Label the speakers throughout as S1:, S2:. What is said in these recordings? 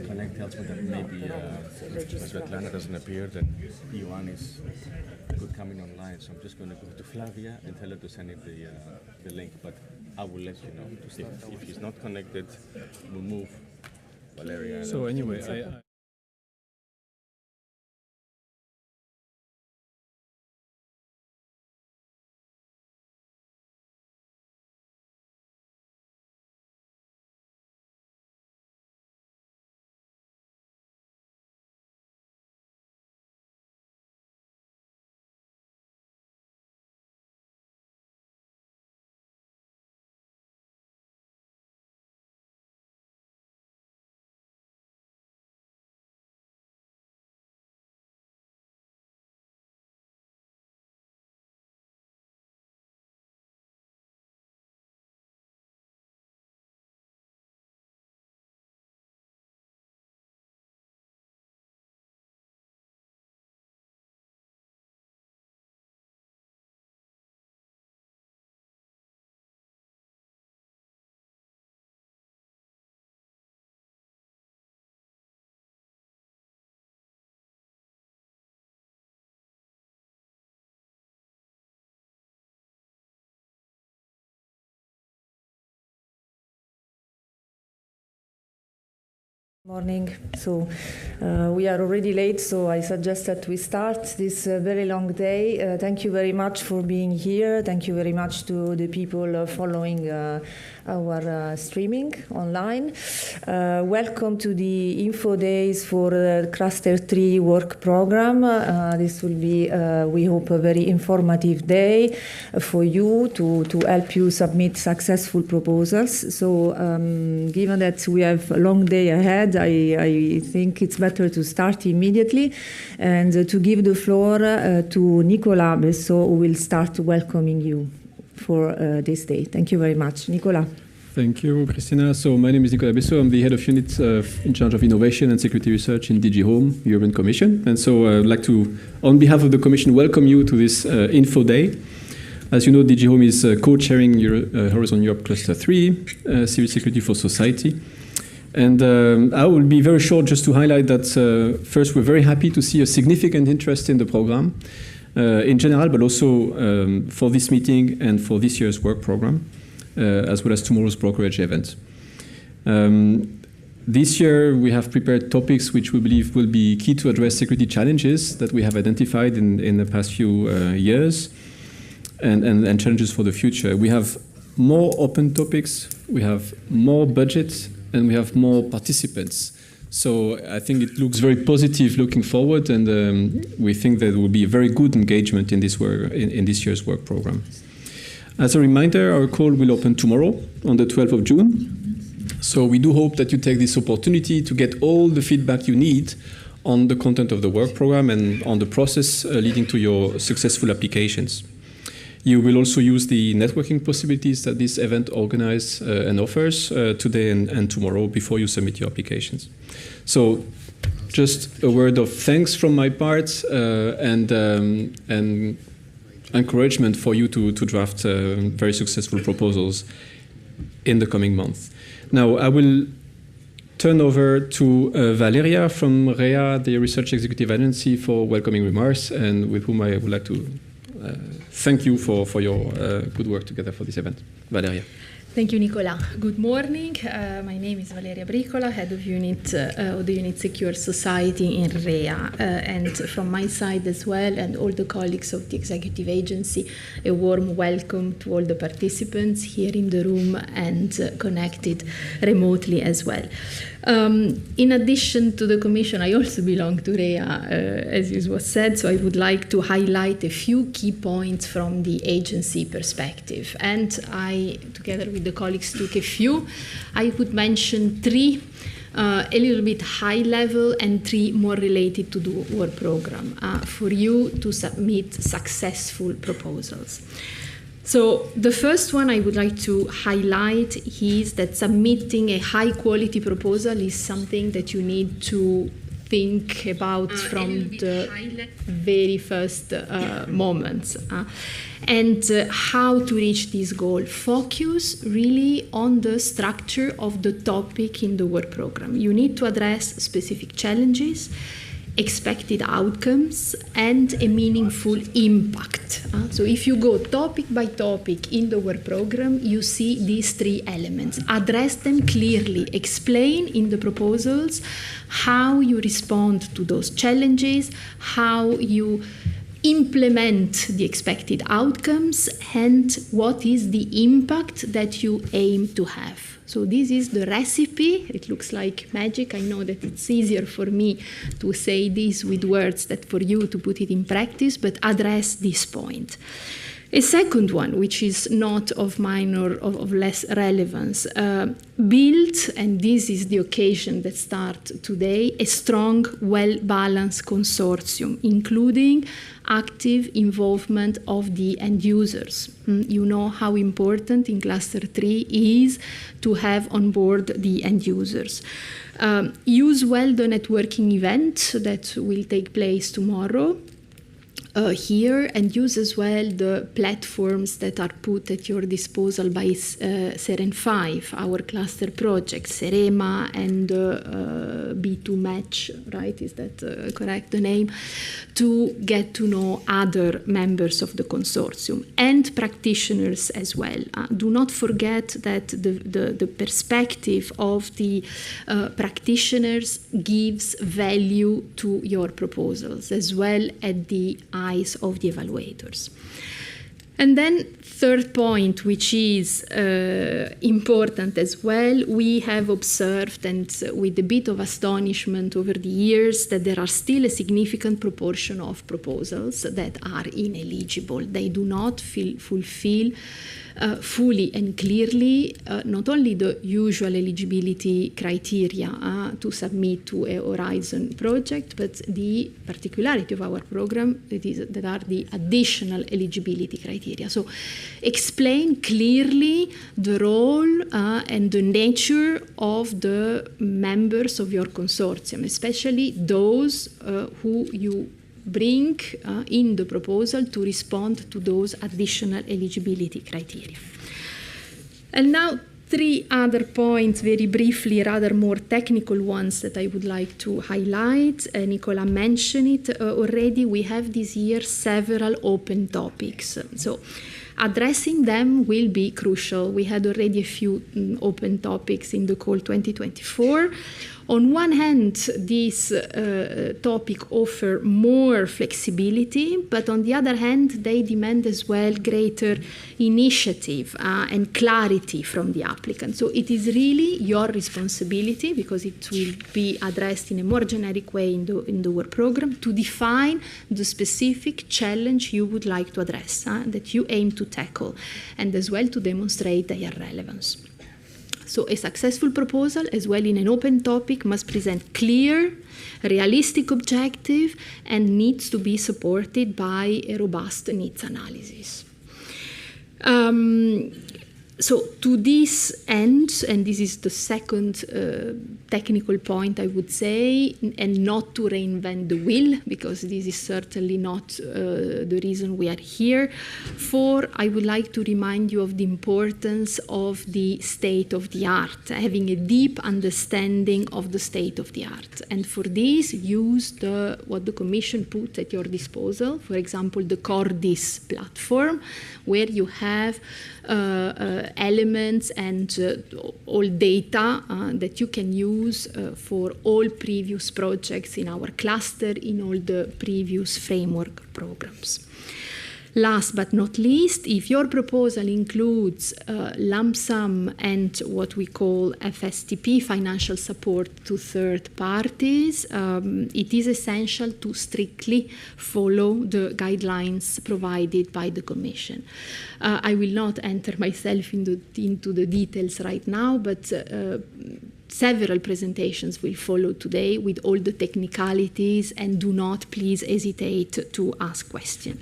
S1: Connect tells me that maybe Svetlana doesn't appear, then Ioan is good coming online. So I'm just going to go to Flavia and tell her to send it the link. But I will let you know. If he's not connected, we'll move Valeria.
S2: So anyway, I
S3: Morning. So we are already late, so I suggest that we start this very long day. Thank you very much for being here. Thank you very much to the people following our streaming online. Welcome to the Info Days for Cluster 3 work program. This will be, we hope, a very informative day for you to help you submit successful proposals. So given that we have a long day ahead, I think it's better to start immediately and to give the floor to Nicolas Bessot, who will start welcoming you for this day. Thank you very much. Nicolas.
S2: Thank you, Christina. So my name is Nicolas Bessot. I'm the head of unit in charge of innovation and security research in DG Home, European Commission. And so I'd like to, on behalf of the Commission, welcome you to this Info Day. As you know, DG Home is co-chairing Horizon Europe Cluster 3, Civil Security for Society. And I will be very short just to highlight that first, we're very happy to see a significant interest in the program in general, but also for this meeting and for this year's work program, as well as tomorrow's Brokerage event. This year, we have prepared topics which we believe will be key to address security challenges that we have identified in the past few years and challenges for the future. We have more open topics, we have more budget, and we have more participants. So I think it looks very positive looking forward, and we think there will be a very good engagement in this work, in this year's work program. As a reminder, our call will open tomorrow on the 12th of June. So we do hope that you take this opportunity to get all the feedback you need on the content of the work program and on the process leading to your successful applications. You will also use the networking possibilities that this event organizes and offers today and tomorrow before you submit your applications. So just a word of thanks from my part and encouragement for you to draft very successful proposals in the coming month. Now, I will turn over to Valeria from REA, the Research Executive Agency, for welcoming remarks, and with whom I would like to thank you for your good work together for this event. Valeria.
S4: Thank you, Nicolas. Good morning. My name is Valeria Bricola, head of the unit Secure Society in REA. And from my side as well, and all the colleagues of the executive agency, a warm welcome to all the participants here in the room and connected remotely as well. In addition to the Commission, I also belong to REA, as it was said, so I would like to highlight a few key points from the agency perspective. And I, together with the colleagues, took a few. I would mention three, a little bit high level, and three more related to the work program for you to submit successful proposals. So the first one I would like to highlight is that submitting a high quality proposal is something that you need to think about from the very first moments. And how to reach this goal. Focus really on the structure of the topic in the work program. You need to address specific challenges, expected outcomes, and a meaningful impact. So if you go topic by topic in the work program, you see these three elements. Address them clearly. Explain in the proposals how you respond to those challenges, how you implement the expected outcomes, and what is the impact that you aim to have. So this is the recipe. It looks like magic. I know that it's easier for me to say this with words than for you to put it in practice, but address this point. A second one, which is not of minor, of less relevance, build, and this is the occasion that starts today, a strong, well-balanced consortium, including active involvement of the end users. You know how important in Cluster 3 is to have on board the end users. Use well the networking event that will take place tomorrow. Here, and use as well the platforms that are put at your disposal by Seren 5, our cluster project, Serema and B2 Match, right? Is that correct, the name? To get to know other members of the consortium and practitioners as well. Do not forget that the perspective of the practitioners gives value to your proposals as well at the eyes of the evaluators. And then third point, which is important as well, we have observed, and with a bit of astonishment over the years, that there are still a significant proportion of proposals that are ineligible. They do not fulfill fully and clearly not only the usual eligibility criteria to submit to a Horizon project, but the particularity of our program that are the additional eligibility criteria. So explain clearly the role and the nature of the members of your consortium, especially those who you bring in the proposal to respond to those additional eligibility criteria. And now 3 other points, very briefly, rather more technical ones that I would like to highlight. Nicola mentioned it already. We have this year several open topics. So addressing them will be crucial. We had already a few open topics in the call 2024. On one hand, this topic offer more flexibility, but on the other hand, they demand as well greater initiative and clarity from the applicant. So it is really your responsibility, because it will be addressed in a more generic way in the work program, to define the specific challenge you would like to address, that you aim to tackle, and as well to demonstrate their relevance. So a successful proposal, as well in an open topic, must present clear, realistic objective and needs to be supported by a robust needs analysis. So to this end, and this is the second technical point I would say, and not to reinvent the wheel, because this is certainly not the reason we are here. I would like to remind you of the importance of the state of the art, having a deep understanding of the state of the art. And for this, use what the Commission put at your disposal, for example, the Cordis platform, where you have elements and all data that you can use for all previous projects in our cluster, in all the previous framework programs. Last but not least, if your proposal includes lump sum and what we call FSTP, financial support to third parties, it is essential to strictly follow the guidelines provided by the Commission. I will not enter myself into the details right now, but several presentations will follow today with all the technicalities, and do not please hesitate to ask questions.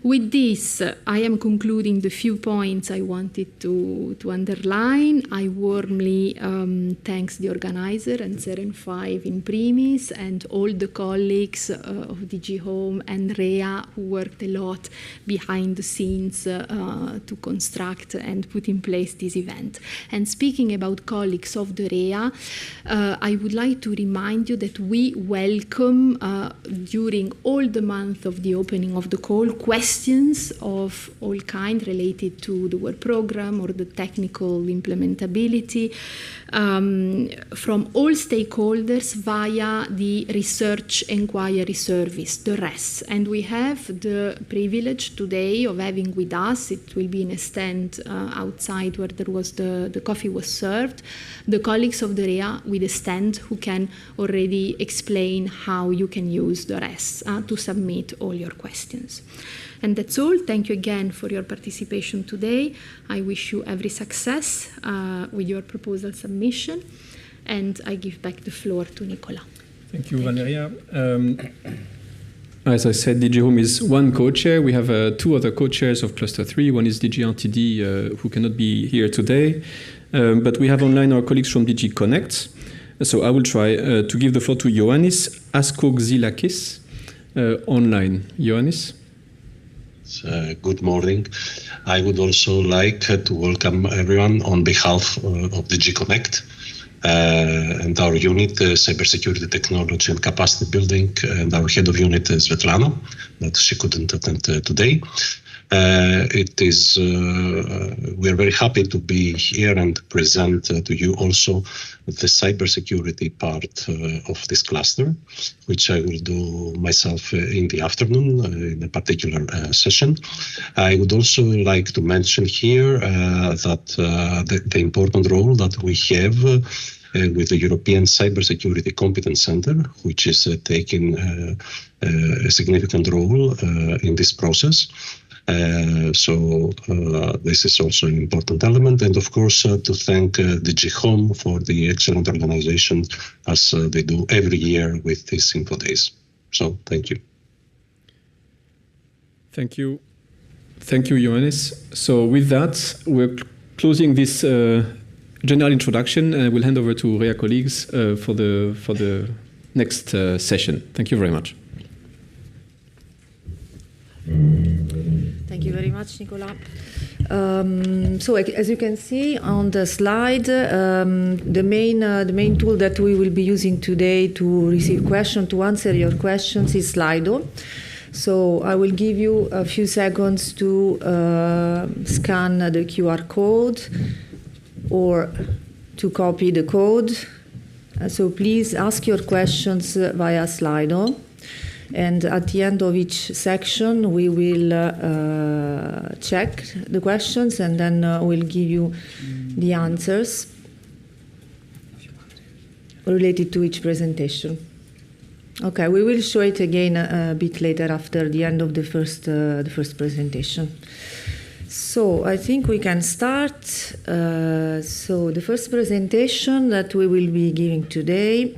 S4: With this, I am concluding the few points I wanted to underline. I warmly thanks the organizer and SEREN5 in primis and all the colleagues of DG Home and REA who worked a lot behind the scenes to construct and put in place this event. And speaking about colleagues of the REA, I would like to remind you that we welcome during all the month of the opening of the call questions of all kind related to the work program or the technical implementability from all stakeholders via the research inquiry service, the RES. And we have the privilege today of having with us, it will be in a stand outside where there was the coffee was served, the colleagues of the REA with a stand who can already explain how you can use the RES to submit all your questions. And that's all. Thank you again for your participation today. I wish you every success with your proposal submission. And I give back the floor to Nicola.
S2: Thank you, Valeria. As I said, DG Home is one co-chair. We have two other co-chairs of Cluster 3. One is DG RTD, who cannot be here today. But we have online our colleagues from DG Connect. So I will try to give the floor to Ioannis Askoxilakis online. Ioannis?
S5: Good morning. I would also like to welcome everyone on behalf of DG Connect and our unit, Cybersecurity Technology and Capacity Building, and our head of unit, Svetlana, that she couldn't attend today. We are very happy to be here and present to you also the cybersecurity part of this cluster, which I will do myself in the afternoon in a particular session. I would also like to mention here that the important role that we have with the European Cybersecurity Competence Center, which is taking a significant role in this process. So this is also an important element, and of course to thank DG Home for the excellent organization as they do every year with these Info Days. So thank you.
S2: Thank you. Thank you, Ioannis. So with that, we're closing this general introduction, and we'll hand over to REA colleagues for the next session. Thank you very much.
S3: Thank you very much, Nicola. So as you can see on the slide, the main tool that we will be using today to receive questions, to answer your questions, is Slido. So I will give you a few seconds to scan the QR code or to copy the code. So please ask your questions via Slido. And at the end of each section, we will check the questions and then we'll give you the answers related to each presentation. Okay, we will show it again a bit later after the end of the first presentation. So I think we can start. So the first presentation that we will be giving today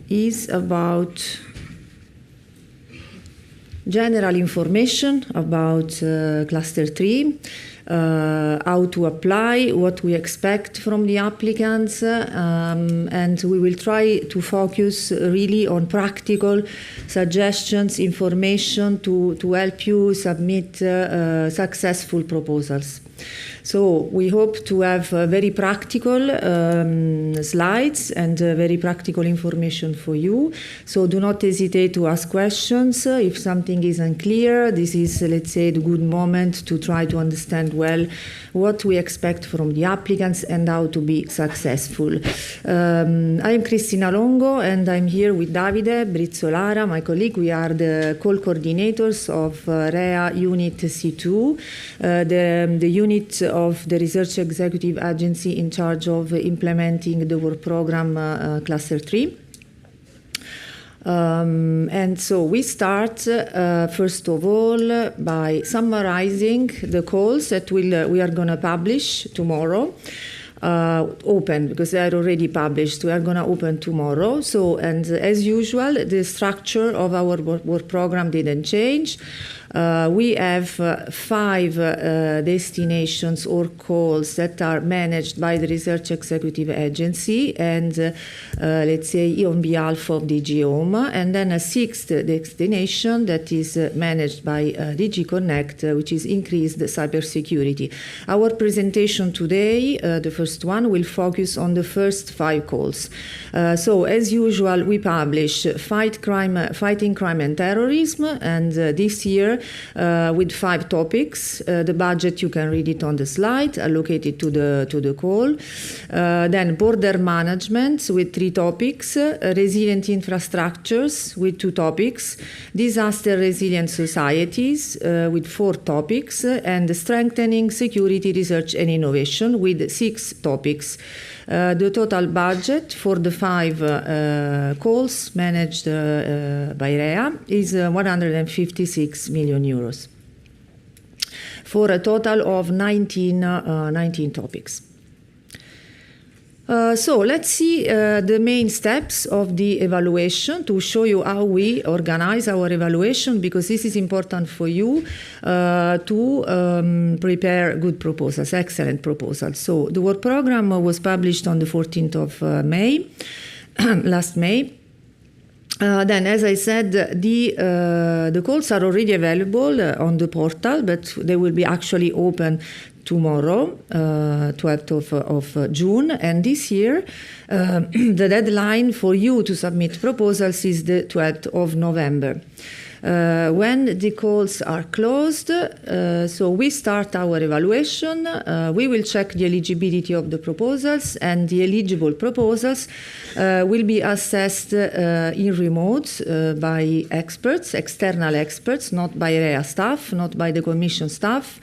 S3: is about general information about Cluster 3, how to apply, what we expect from the applicants, and we will try to focus really on practical suggestions, information to help you submit successful proposals. So we hope to have very practical slides and very practical information for you. So do not hesitate to ask questions. If something is unclear, this is, let's say, the good moment to try to understand well what we expect from the applicants and how to be successful. I am Cristina Longo and I'm here with Davide Brizzolara, my colleague. We are the call coordinators of REA Unit C2, the unit of the Research Executive Agency in charge of implementing the work program Cluster 3. And so we start, first of all, by summarizing the calls that we are going to publish tomorrow. open because they are already published. We are going to open tomorrow. So, and as usual, the structure of our work program didn't change. We have 5 destinations or calls that are managed by the Research Executive Agency and, let's say, on behalf of DG Home, and then a 6th destination that is managed by DG Connect, which is increased cybersecurity. Our presentation today, the first one, will focus on the first 5 calls. So, as usual, we publish fighting crime and terrorism, and this year, with 5 topics. The budget, you can read it on the slide, allocated to the call. Then border management with 3 topics, resilient infrastructures with 2 topics, disaster resilient societies with 4 topics, and strengthening security research and innovation with 6 topics. The total budget for the 5 calls managed by REA is 156 million euros for a total of 19 topics. So let's see the main steps of the evaluation to show you how we organize our evaluation, because this is important for you to prepare good proposals, excellent proposals. So the work program was published on the 14th of May, last May. Then, as I said, the calls are already available on the portal, but they will be actually open tomorrow, 12th of June. And this year, the deadline for you to submit proposals is the 12th of November. When the calls are closed, so we start our evaluation, we will check the eligibility of the proposals, and the eligible proposals will be assessed in remote by experts, external experts, not by REA staff, not by the Commission staff,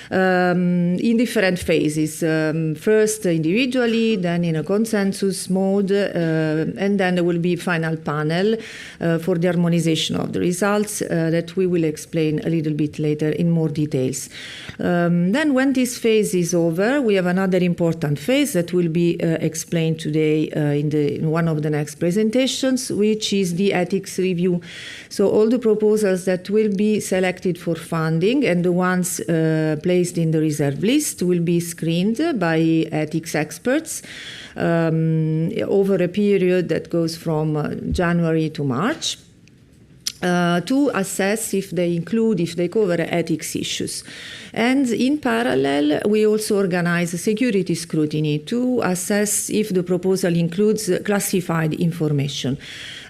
S3: in different phases. First individually, then in a consensus mode, and then there will be final panel for the harmonization of the results that we will explain a little bit later in more details. Then when this phase is over, we have another important phase that will be explained today in one of the next presentations, which is the ethics review. So all the proposals that will be selected for funding and the ones placed in the reserve list will be screened by ethics experts over a period that goes from January to March. To assess if they cover ethics issues. And in parallel, we also organize a security scrutiny to assess if the proposal includes classified information.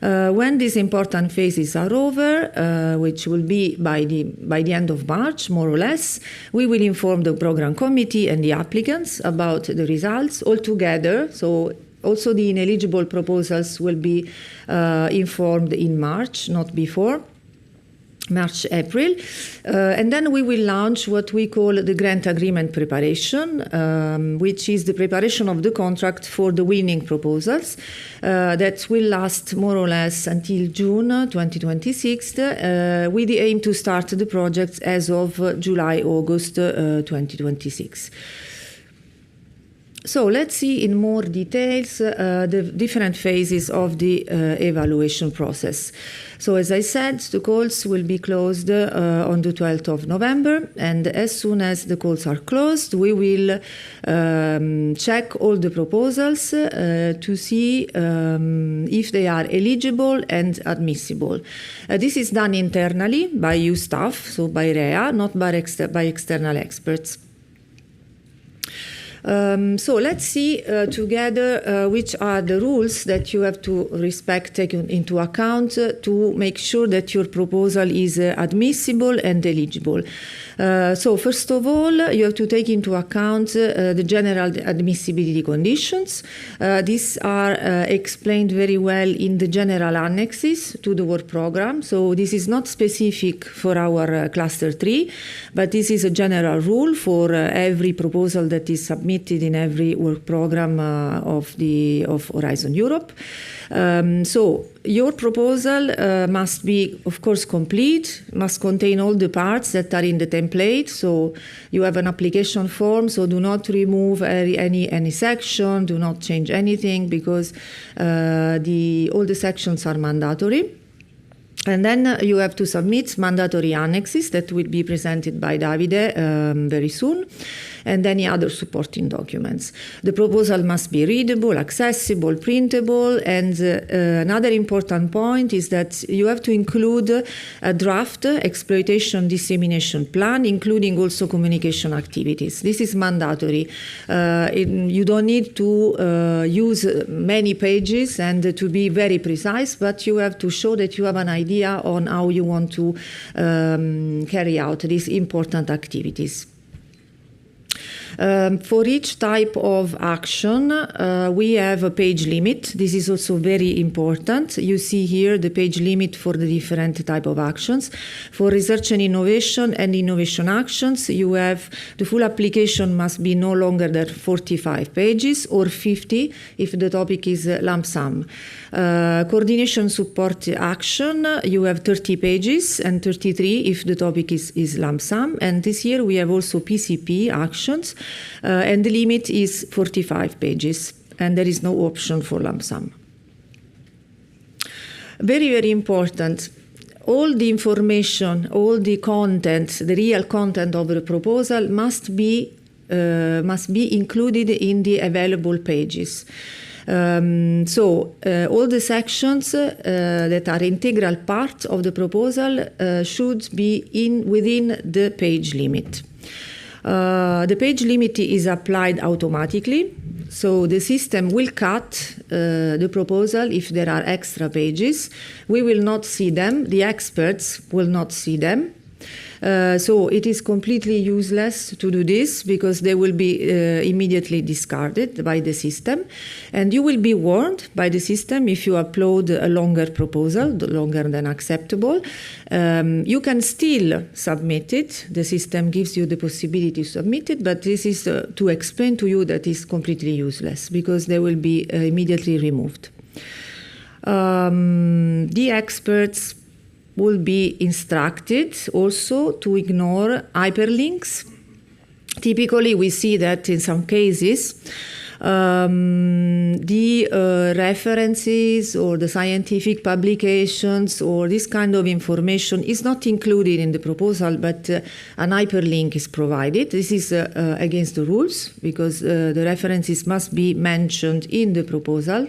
S3: When these important phases are over, which will be by the end of March, more or less, we will inform the program committee and the applicants about the results altogether. So also the ineligible proposals will be informed in March, not before. March, April. And then we will launch what we call the grant agreement preparation, which is the preparation of the contract for the winning proposals that will last more or less until June 2026, with the aim to start the projects as of July, August 2026. So let's see in more details the different phases of the evaluation process. So as I said, the calls will be closed on the 12th of November, and as soon as the calls are closed, we will check all the proposals to see if they are eligible and admissible. This is done internally by you staff, so by REA, not by external experts. So let's see together which are the rules that you have to respect, take into account to make sure that your proposal is admissible and eligible. So first of all, you have to take into account the general admissibility conditions. These are explained very well in the general annexes to the work program. So this is not specific for our cluster 3, but this is a general rule for every proposal that is submitted submitted in every work program of Horizon Europe. So your proposal must be, of course, complete, must contain all the parts that are in the template. So you have an application form, so do not remove any section, do not change anything, because all the sections are mandatory. And then you have to submit mandatory annexes that will be presented by Davide very soon, and any other supporting documents. The proposal must be readable, accessible, printable, and another important point is that you have to include a draft exploitation dissemination plan, including also communication activities. This is mandatory. You don't need to use many pages and to be very precise, but you have to show that you have an idea on how you want to carry out these important activities. For each type of action, we have a page limit. This is also very important. You see here the page limit for the different type of actions. For research and innovation actions, you have the full application must be no longer than 45 pages, or 50 if the topic is lump sum. Coordination support action, you have 30 pages, and 33 if the topic is lump sum. And this year we have also PCP actions, and the limit is 45 pages, and there is no option for lump sum. Very, very important. All the information, all the content, the real content of the proposal must be included in the available pages. So all the sections that are integral part of the proposal should be within the page limit. The page limit is applied automatically, so the system will cut the proposal if there are extra pages. We will not see them, the experts will not see them. So it is completely useless to do this, because they will be immediately discarded by the system. And you will be warned by the system if you upload a longer proposal, longer than acceptable. You can still submit it. The system gives you the possibility to submit it, but this is to explain to you that it's completely useless, because they will be immediately removed. The experts will be instructed also to ignore hyperlinks. Typically, we see that in some cases, the references or the scientific publications or this kind of information is not included in the proposal, but an hyperlink is provided. This is against the rules, because the references must be mentioned in the proposal.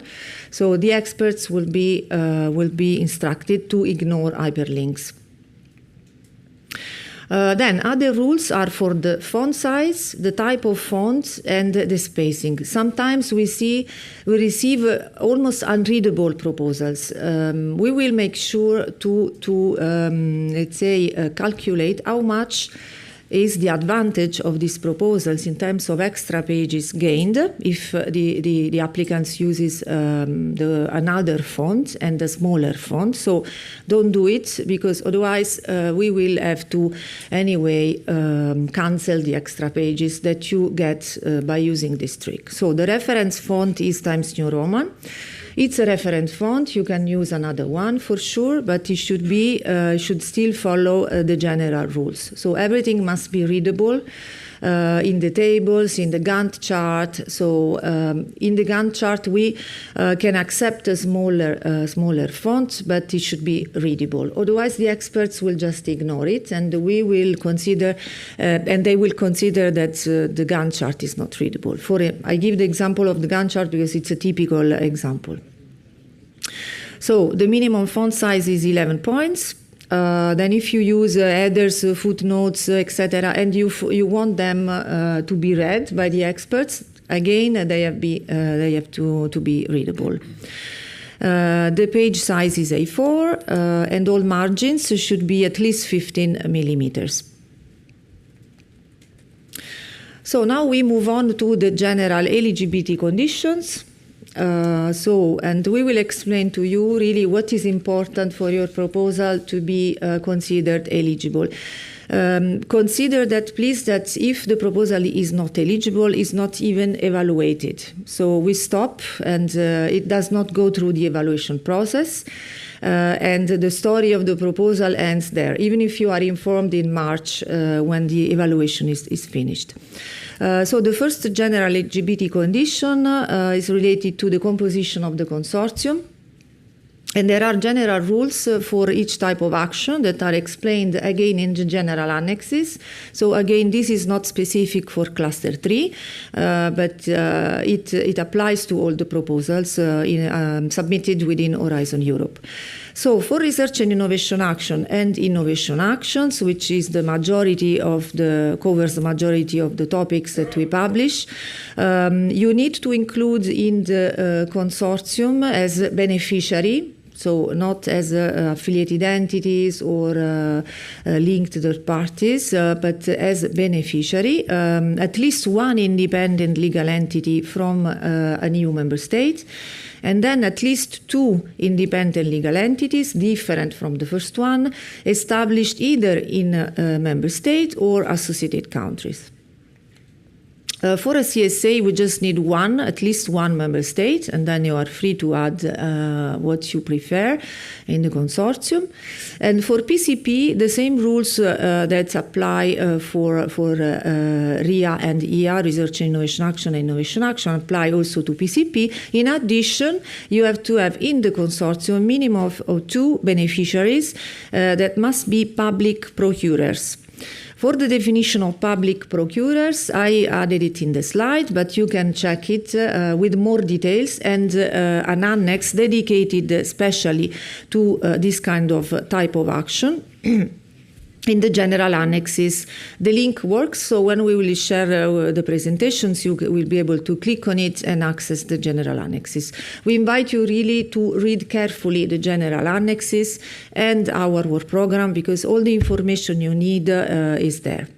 S3: So the experts will be instructed to ignore hyperlinks. Then other rules are for the font size, the type of font, and the spacing. Sometimes we receive almost unreadable proposals. We will make sure to let's say, calculate how much is the advantage of these proposals in terms of extra pages gained if the applicants uses another font and a smaller font. So don't do it, because otherwise we will have to anyway cancel the extra pages that you get by using this trick. So the reference font is Times New Roman. It's a reference font. You can use another one for sure, but it should still follow the general rules. So everything must be readable in the tables, in the Gantt chart. So in the Gantt chart, we can accept a smaller font, but it should be readable. Otherwise, the experts will just ignore it, and we will consider, and they will consider that the Gantt chart is not readable. I give the example of the Gantt chart because it's a typical example. So the minimum font size is 11 points. Then if you use headers, footnotes, etc., and you want them to be read by the experts, again, they have to be readable. The page size is A4, and all margins should be at least 15 millimeters. So now we move on to the general eligibility conditions. And we will explain to you really what is important for your proposal to be considered eligible. Consider that, please, that if the proposal is not eligible, is not even evaluated. So we stop, and it does not go through the evaluation process. And the story of the proposal ends there, even if you are informed in March when the evaluation is finished. So the first general eligibility condition is related to the composition of the consortium. And there are general rules for each type of action that are explained again in the general annexes. So again, this is not specific for Cluster 3, but it applies to all the proposals submitted within Horizon Europe. So for research and innovation action and innovation actions, which is the majority of covers the majority of the topics that we publish, you need to include in the consortium as beneficiary. So not as affiliated entities or linked third parties, but as beneficiary, at least one independent legal entity from an EU member state, and then at least two independent legal entities, different from the first one, established either in a member state or associated countries. For a CSA, we just need at least one member state, and then you are free to add what you prefer in the consortium. And for PCP, the same rules that apply for RIA and EA, Research and Innovation Action and Innovation Action, apply also to PCP. In addition, you have to have in the consortium a minimum of two beneficiaries that must be public procurers. For the definition of public procurers, I added it in the slide, but you can check it with more details and an annex dedicated especially to this kind of type of action. In the general annexes, the link works, so when we will share the presentations, you will be able to click on it and access the general annexes. We invite you really to read carefully the general annexes and our work program, because all the information you need is there.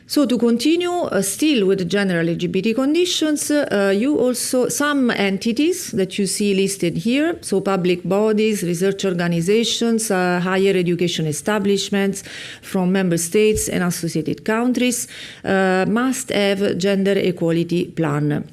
S3: So to continue, still with the general eligibility conditions, you also, some entities that you see listed here, so public bodies, research organizations, higher education establishments from member states and associated countries, must have a gender equality plan.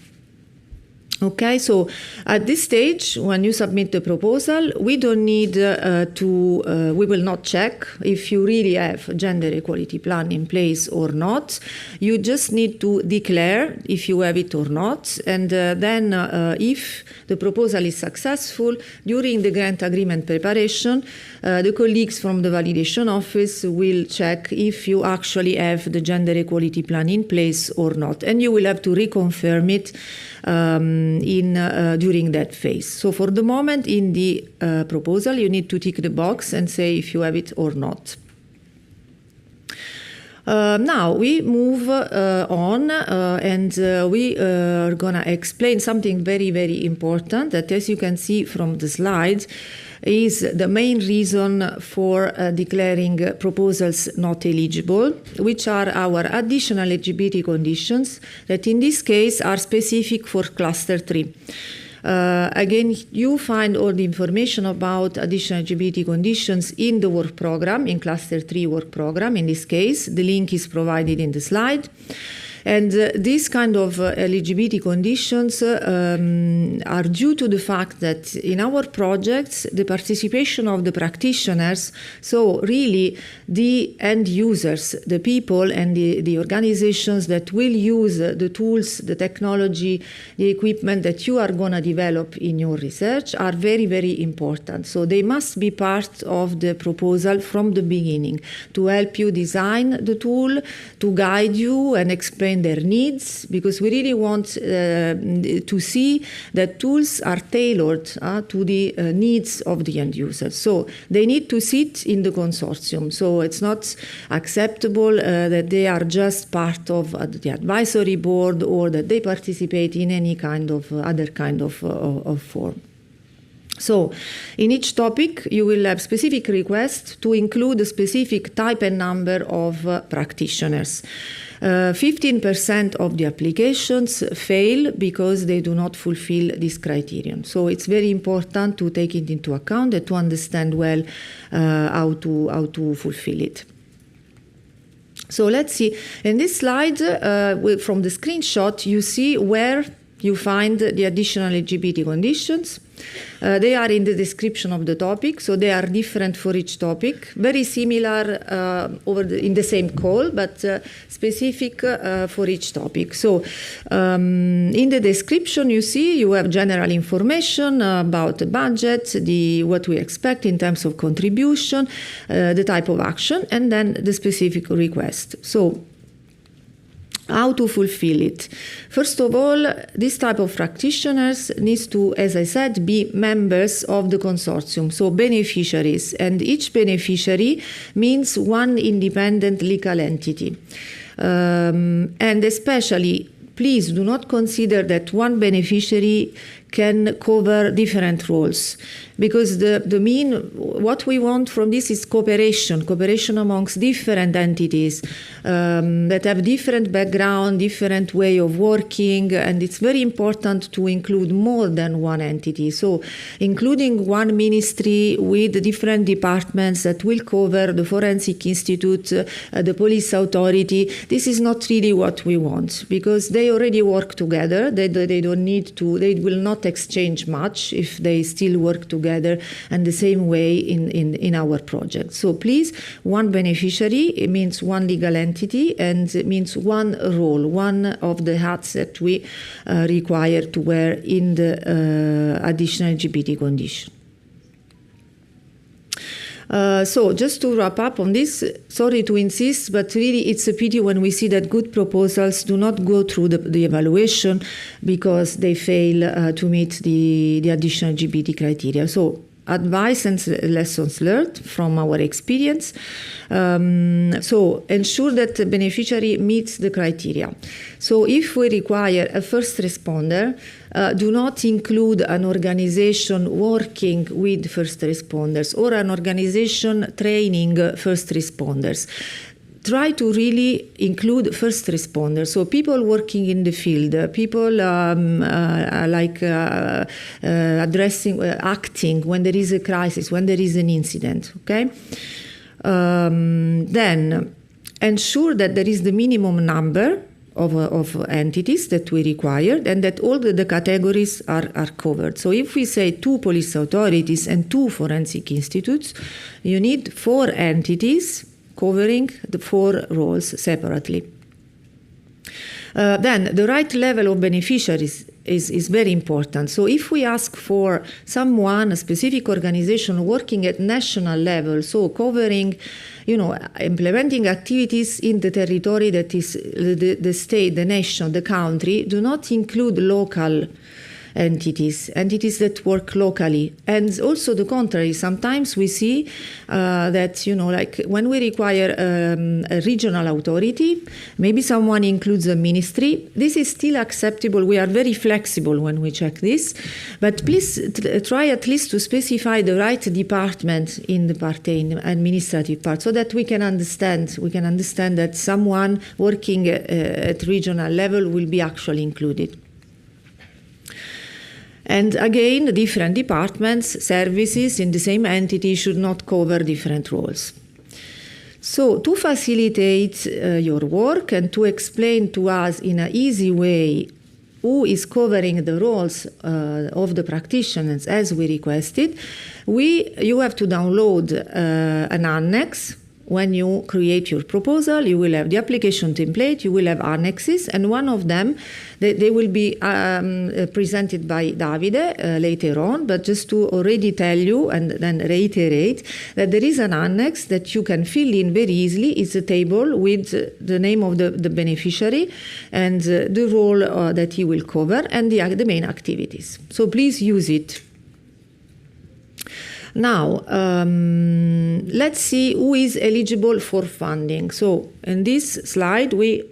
S3: Okay, so at this stage, when you submit the proposal, we don't need we will not check if you really have a gender equality plan in place or not. You just need to declare if you have it or not. And then if the proposal is successful, during the grant agreement preparation, the colleagues from the validation office will check if you actually have the gender equality plan in place or not. And you will have to reconfirm it during that phase. So for the moment in the proposal, you need to tick the box and say if you have it or not. Now we move on and we are going to explain something very, very important that, as you can see from the slides, is the main reason for declaring proposals not eligible, which are our additional eligibility conditions that in this case are specific for Cluster 3. Again, you find all the information about additional eligibility conditions in the work program, in Cluster 3 work program. In this case, the link is provided in the slide. And these kind of eligibility conditions are due to the fact that in our projects, the participation of the practitioners, so really the end users, the people and the organizations that will use the tools, the technology, the equipment that you are going to develop in your research are very, very important. So they must be part of the proposal from the beginning to help you design the tool, to guide you and explain their needs, because we really want to see that tools are tailored to the needs of the end users. So they need to sit in the consortium. So it's not acceptable that they are just part of the advisory board or that they participate in any kind of other kind of form. So in each topic, you will have specific requests to include a specific type and number of practitioners. 15% of the applications fail because they do not fulfill this criterion. So it's very important to take it into account and to understand well how to fulfill it. So let's see. In this slide, from the screenshot, you see where you find the additional eligibility conditions. They are in the description of the topic, so they are different for each topic. Very similar in the same call, but specific for each topic. So in the description, you see you have general information about the budget, what we expect in terms of contribution, the type of action, and then the specific request. So how to fulfill it? First of all, this type of practitioners needs to, as I said, be members of the consortium, so beneficiaries, and each beneficiary means one independent legal entity. And especially, please do not consider that one beneficiary can cover different roles, because what we want from this is cooperation amongst different entities that have different background, different way of working, and it's very important to include more than one entity. So including one ministry with different departments that will cover the Forensic Institute, the police authority, this is not really what we want, because they already work together. They don't need to, they will not exchange much if they still work together and the same way in our project. So please, one beneficiary, it means one legal entity, and it means one role, one of the hats that we require to wear in the additional LGBT condition. So just to wrap up on this, sorry to insist, but really it's a pity when we see that good proposals do not go through the evaluation because they fail to meet the additional LGBT criteria. So advice and lessons learned from our experience. So ensure that the beneficiary meets the criteria. So if we require a first responder, do not include an organization working with first responders or an organization training first responders. Try to really include first responders, so people working in the field, people addressing, acting when there is a crisis, when there is an incident, okay? Then ensure that there is the minimum number of entities that we require and that all the categories are covered. So if we say 2 police authorities and 2 forensic institutes, you need 4 entities covering the 4 roles separately. Then the right level of beneficiaries is very important. So if we ask for someone, a specific organization working at national level, so covering, implementing activities in the territory that is the state, the nation, the country, do not include local entities that work locally. And also the contrary, sometimes we see that, like when we require a regional authority, maybe someone includes a ministry. This is still acceptable. We are very flexible when we check this, but please try at least to specify the right department in the part A, in the administrative part, so that we can understand that someone working at regional level will be actually included. And again, different departments, services in the same entity should not cover different roles. So to facilitate your work and to explain to us in an easy way who is covering the roles of the practitioners as we requested, you have to download an annex. When you create your proposal, you will have the application template, you will have annexes, and one of them, they will be presented by Davide later on, but just to already tell you and then reiterate that there is an annex that you can fill in very easily. It's a table with the name of the beneficiary and the role that he will cover and the main activities. So please use it. Now, let's see who is eligible for funding. So in this slide, we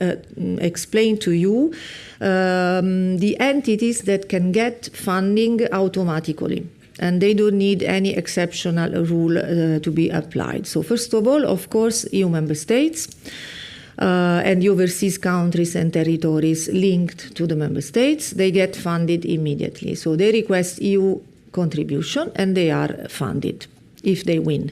S3: explain to you the entities that can get funding automatically, and they don't need any exceptional rule to be applied. So first of all, of course, EU member states. and the overseas countries and territories linked to the member states, they get funded immediately. So they request EU contribution and they are funded if they win.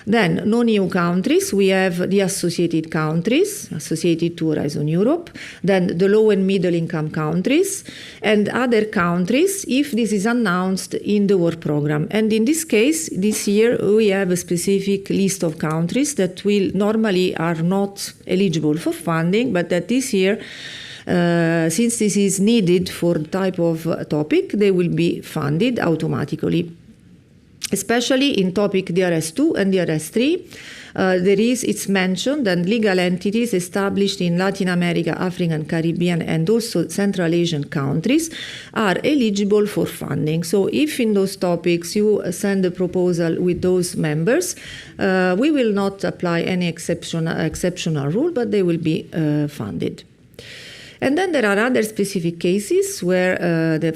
S3: Then non-EU countries, we have the associated countries, associated to Horizon Europe, then the low and middle income countries, and other countries if this is announced in the work program. And in this case, this year we have a specific list of countries that will normally are not eligible for funding, but that this year, since this is needed for type of topic, they will be funded automatically. Especially in topic DRS2 and DRS3, it's mentioned that legal entities established in Latin America, Africa and Caribbean and also Central Asian countries are eligible for funding. So if in those topics you send a proposal with those members, we will not apply any exceptional rule, but they will be funded. And then there are other specific cases where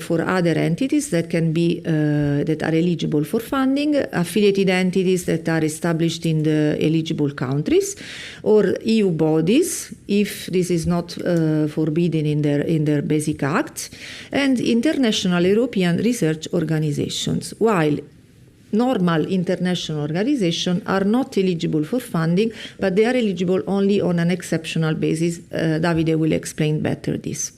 S3: for other entities that can be that are eligible for funding, affiliated entities that are established in the eligible countries, or EU bodies if this is not forbidden in their basic acts, and international European research organizations. While normal international organizations are not eligible for funding, but they are eligible only on an exceptional basis. Davide will explain better this.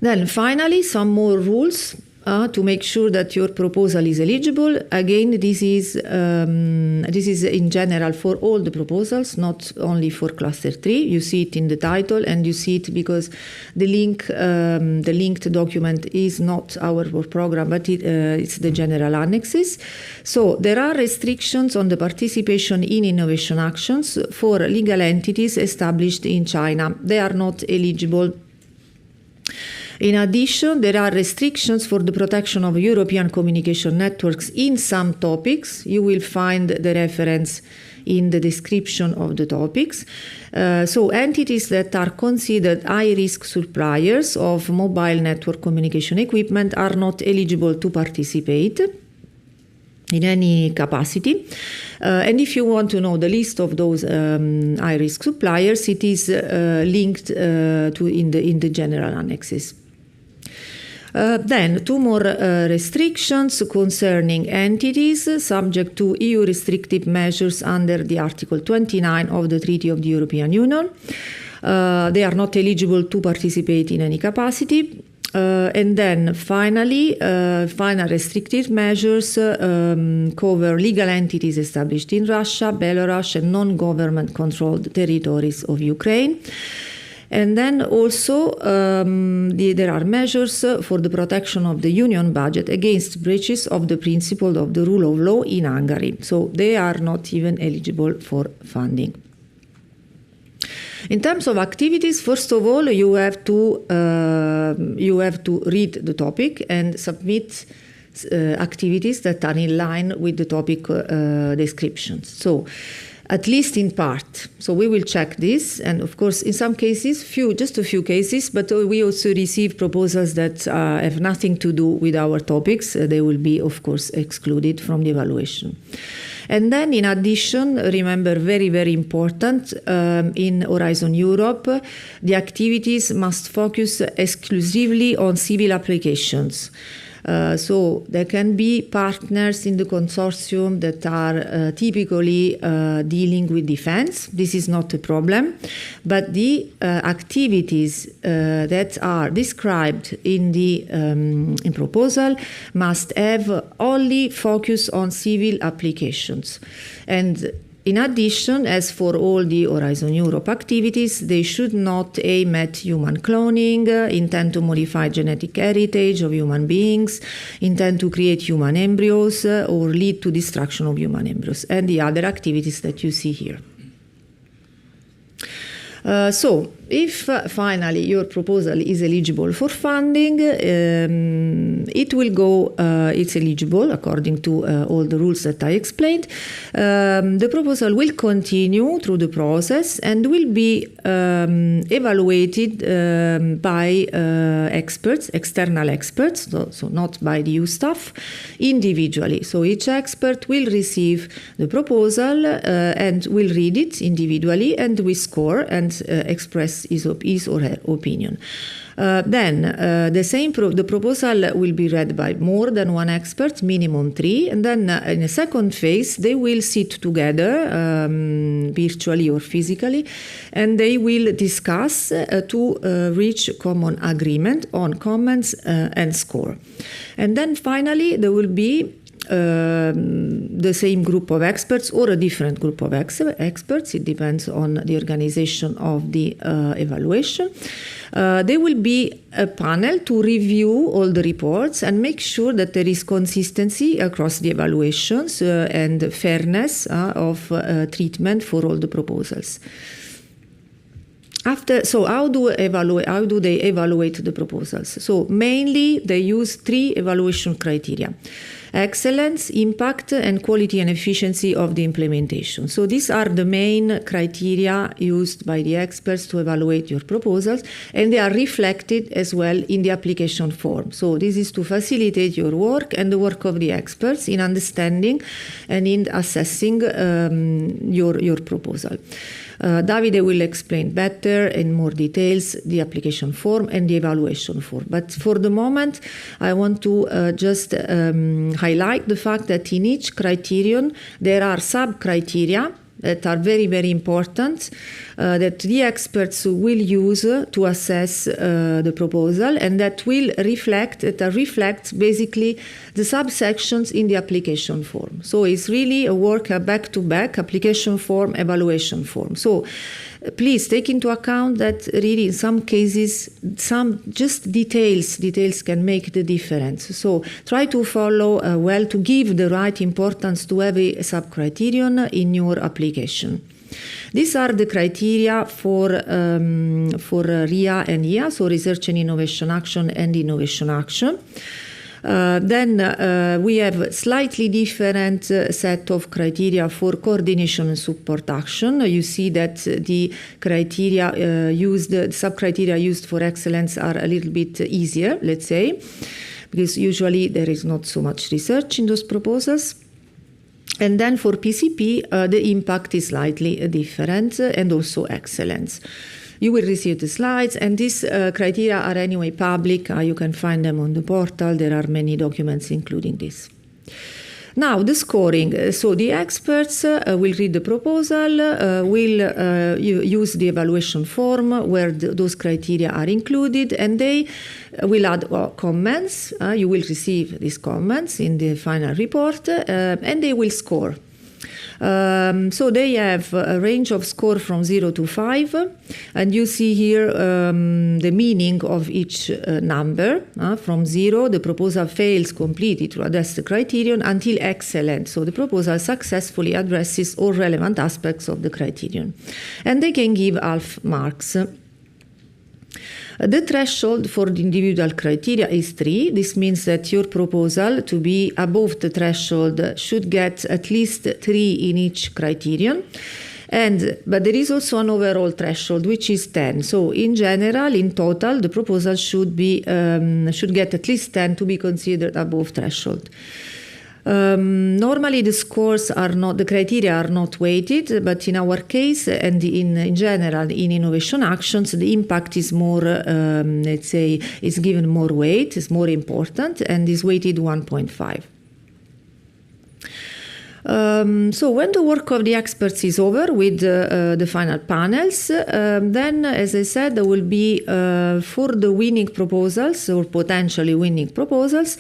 S3: Then finally, some more rules to make sure that your proposal is eligible. Again, this is in general for all the proposals, not only for cluster 3. You see it in the title, and you see it because the linked document is not our work program, but it's the general annexes. So there are restrictions on the participation in innovation actions for legal entities established in China. They are not eligible. In addition, there are restrictions for the protection of European communication networks in some topics. You will find the reference in the description of the topics. So entities that are considered high-risk suppliers of mobile network communication equipment are not eligible to participate in any capacity. And if you want to know the list of those high-risk suppliers, it is linked in the general annexes. Then two more restrictions concerning entities subject to EU restrictive measures under the Article 29 of the Treaty of the European Union. They are not eligible to participate in any capacity. And then finally, final restrictive measures cover legal entities established in Russia, Belarus and non-government controlled territories of Ukraine. And then also there are measures for the protection of the union budget against breaches of the principle of the rule of law in Hungary. So they are not even eligible for funding. In terms of activities, first of all, you have to read the topic and submit activities that are in line with the topic descriptions. So, at least in part. So we will check this, and of course, in some cases, just a few cases, but we also receive proposals that have nothing to do with our topics. They will be, of course, excluded from the evaluation. And then, in addition, remember, very, very important, in Horizon Europe, the activities must focus exclusively on civil applications. So there can be partners in the consortium that are typically dealing with defense. This is not a problem. But the activities that are described in the proposal must have only focus on civil applications. And in addition, as for all the Horizon Europe activities, they should not aim at human cloning, intend to modify genetic heritage of human beings, intend to create human embryos, or lead to destruction of human embryos, and the other activities that you see here. So, if finally your proposal is eligible for funding, it will go, it's eligible according to all the rules that I explained. The proposal will continue through the process and will be evaluated by experts, external experts, so not by the EU staff, individually. So each expert will receive the proposal and will read it individually and will score and express his or her opinion. Then the proposal will be read by more than one expert, minimum 3, and then in a second phase they will sit together virtually or physically, and they will discuss to reach common agreement on comments and score. And then finally there will be the same group of experts or a different group of experts. It depends on the organization of the evaluation. There will be a panel to review all the reports and make sure that there is consistency across the evaluations and fairness of treatment for all the proposals. So how do they evaluate the proposals? So mainly they use 3 evaluation criteria: excellence, impact, and quality and efficiency of the implementation. So these are the main criteria used by the experts to evaluate your proposals, and they are reflected as well in the application form. So this is to facilitate your work and the work of the experts in understanding and in assessing your proposal. Davide will explain better in more details the application form and the evaluation form. But for the moment, I want to just highlight the fact that in each criterion there are sub-criteria that are very, very important that the experts will use to assess the proposal, and that reflect basically the subsections in the application form. So it's really a work, a back-to-back application form, evaluation form. So please take into account that really in some cases, some just details can make the difference. So try to follow well, to give the right importance to every sub-criterion in your application. These are the criteria for RIA and IA, so Research and Innovation Action and Innovation Action. Then we have slightly different set of criteria for coordination and support action. You see that the criteria the sub-criteria used for excellence are a little bit easier, let's say, because usually there is not so much research in those proposals. And then for PCP, the impact is slightly different, and also excellence. You will receive the slides, and these criteria are anyway public. You can find them on the portal. There are many documents including this. Now, the scoring. So the experts will read the proposal, will use the evaluation form where those criteria are included, and they will add comments. You will receive these comments in the final report, and they will score. So they have a range of score from 0 to 5, and you see here the meaning of each number. From 0, the proposal fails completely to address the criterion, until excellent. So the proposal successfully addresses all relevant aspects of the criterion. And they can give half marks. The threshold for the individual criteria is 3. This means that your proposal, to be above the threshold, should get at least 3 in each criterion. But there is also an overall threshold, which is 10. So in general, in total, the proposal should get at least 10 to be considered above threshold. Normally the criteria are not weighted, but in our case and in general in innovation actions, the impact is more, let's say, is given more weight, is more important, and is weighted 1.5. So when the work of the experts is over with the final panels, then, as I said, there will be for the winning proposals or potentially winning proposals,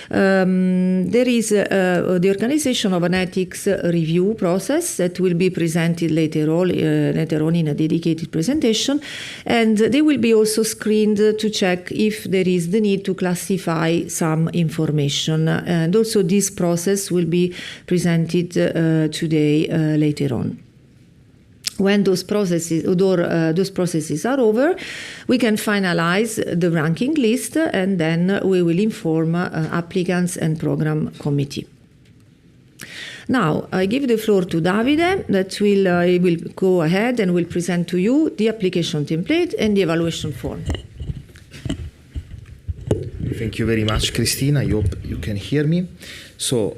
S3: there is the organization of an ethics review process that will be presented later on in a dedicated presentation, and they will be also screened to check if there is the need to classify some information, and also this process will be presented today later on. when those processes are over, we can finalize the ranking list, and then we will inform applicants and program committee. Now, I give the floor to Davide, that he will go ahead and will present to you the application template and the evaluation form.
S6: Thank you very much, Cristina. I hope you can hear me. So,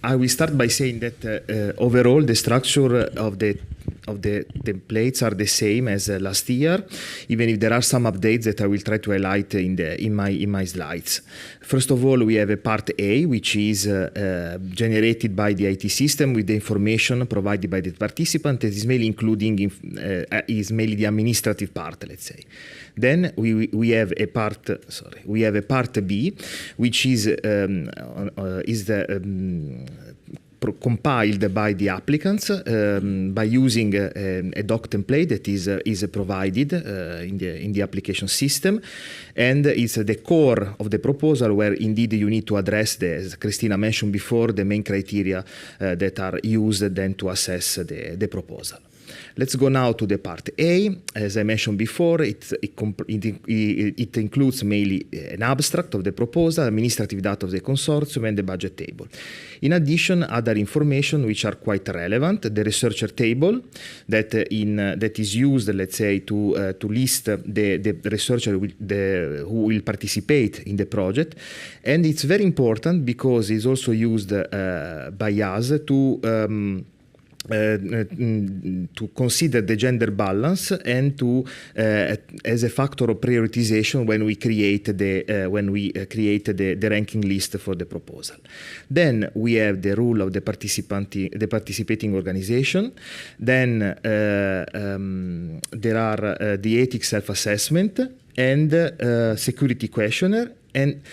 S6: I will start by saying that overall the structure of the templates are the same as last year, even if there are some updates that I will try to highlight in my slides. First of all, we have a part A, which is generated by the IT system with the information provided by the participant. It is mainly mainly the administrative part, let's say. Then we have a part B, which is compiled by the applicants by using a doc template that is provided in the application system, and it's the core of the proposal where indeed you need to address, as Cristina mentioned before, the main criteria that are used then to assess the proposal. Let's go now to the part A. As I mentioned before, it includes mainly an abstract of the proposal, administrative data of the consortium, and the budget table. In addition, other information which are quite relevant: the researcher table that is used, let's say, to list the researcher who will participate in the project, and it's very important because it's also used by us to consider the gender balance and to as a factor of prioritization when we create the ranking list for the proposal. Then we have the rule of the participating organization. Then there are the ethics self-assessment and security questionnaire. And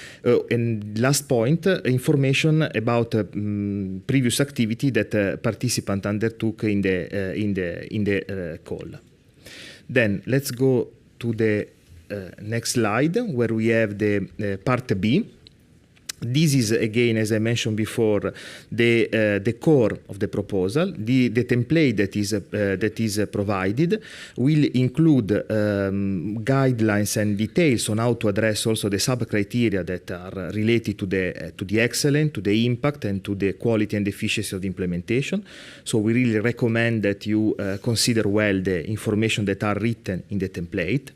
S6: last point, information about previous activity that participant undertook in the call. Then let's go to the next slide, where we have the part B. This is, again, as I mentioned before, the core of the proposal. The template that is provided will include guidelines and details on how to address also the sub-criteria that are related to the excellence, to the impact, and to the quality and efficiency of the implementation. So we really recommend that you consider well the information that are written in the template.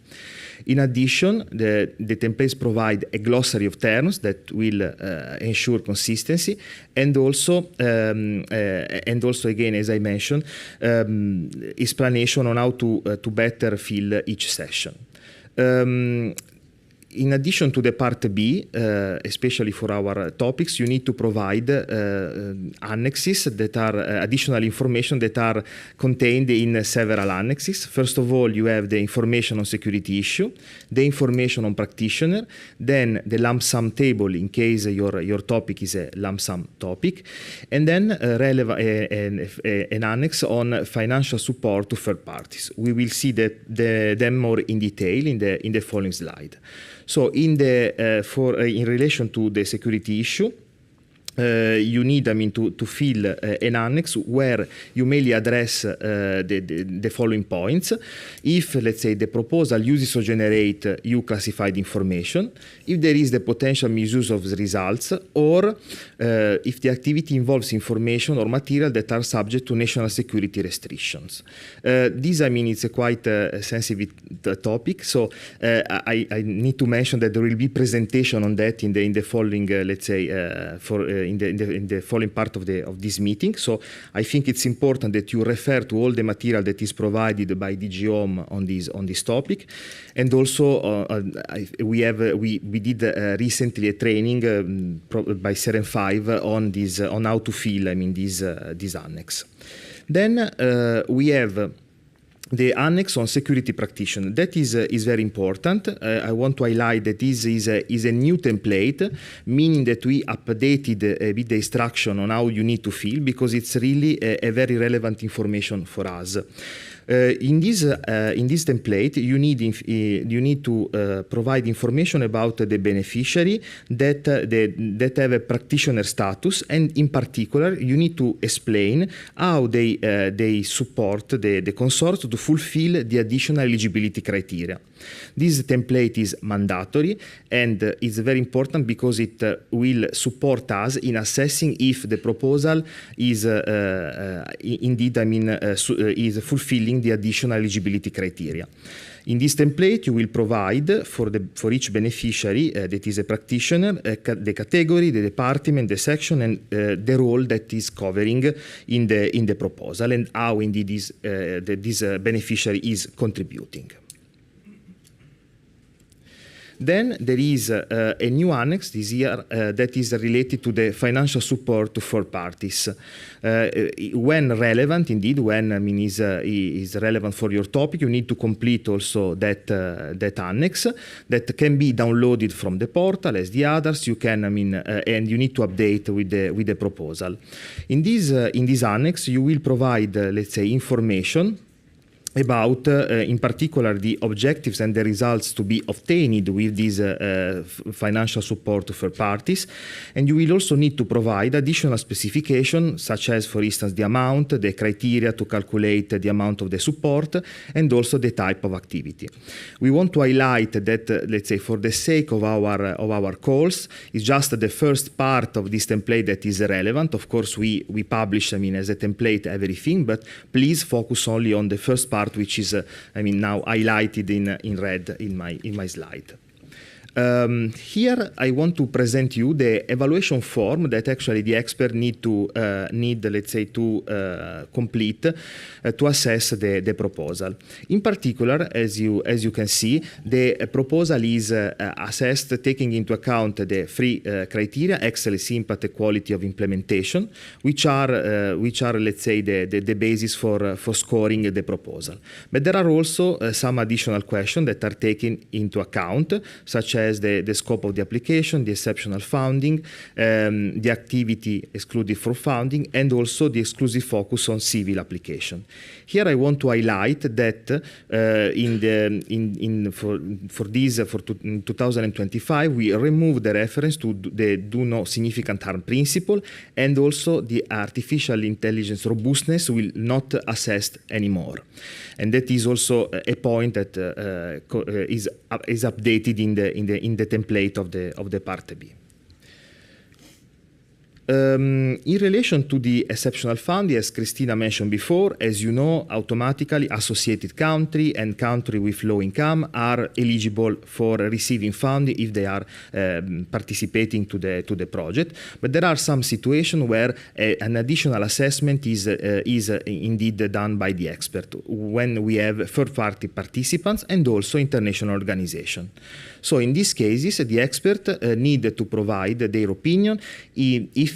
S6: In addition, the templates provide a glossary of terms that will ensure consistency, and also again, as I mentioned, explanation on how to better fill each session. In addition to the part B, especially for our topics, you need to provide annexes that are additional information that are contained in several annexes. First of all, you have the information on security issue, the information on practitioner, then the lump sum table in case your topic is a lump sum topic, and then an annex on financial support to third parties. We will see them more in detail in the following slide. So in relation to the security issue, you need, to fill an annex where you mainly address the following points. If, let's say, the proposal uses or generate EU classified information, if there is the potential misuse of the results, or if the activity involves information or material that are subject to national security restrictions. This, it's a quite sensitive topic, so I need to mention that there will be presentation on that in the following, let's say, in the following part of this meeting. So I think it's important that you refer to all the material that is provided by DG Home on this topic, and also we did recently a training by Seren 5 on how to fill this annex. Then we have the annex on security practitioner. That is very important. I want to highlight that this is a new template, meaning that we updated a bit the instruction on how you need to fill, because it's really a very relevant information for us. In this template, you need to provide information about the beneficiary that have a practitioner status, and in particular, you need to explain how they support the consortium to fulfill the additional eligibility criteria. This template is mandatory, and it's very important because it will support us in assessing if the proposal is indeed, is fulfilling the additional eligibility criteria. In this template, you will provide for each beneficiary that is a practitioner, the category, the department, the section, and the role that is covering in the proposal, and how indeed this beneficiary is contributing. Then there is a new annex this year that is related to the financial support to third parties. When relevant, indeed, when is relevant for your topic, you need to complete also that annex that can be downloaded from the portal as the others. You can, and you need to update with the proposal. In this annex, you will provide, let's say, information about, in particular, the objectives and the results to be obtained with this financial support to third parties. And you will also need to provide additional specification, such as, for instance, the amount, the criteria to calculate the amount of the support, and also the type of activity. We want to highlight that, let's say, for the sake of our calls, it's just the first part of this template that is relevant. Of course, we publish, as a template everything, but please focus only on the first part, which is, now highlighted in red in my slide. Here I want to present you the evaluation form that actually the expert need, let's say, to complete to assess the proposal. In particular, as you can see, the proposal is assessed taking into account the three criteria: excellence, impact, and quality of implementation, which are let's say the basis for scoring the proposal. But there are also some additional questions that are taken into account, such as the scope of the application, the exceptional funding, the activity excluded from funding, and also the exclusive focus on civil application. Here I want to highlight that in 2025 we removed the reference to the do no significant harm principle, and also the artificial intelligence robustness will not assessed anymore. And that is also a point that is updated in the template of the Part B. In relation to the exceptional funding, as Cristina mentioned before, as you know, automatically associated country and country with low income are eligible for receiving funding if they are participating to the project. But there are some situations where an additional assessment is indeed done by the expert when we have third-party participants and also international organizations. So in these cases, the expert need to provide their opinion if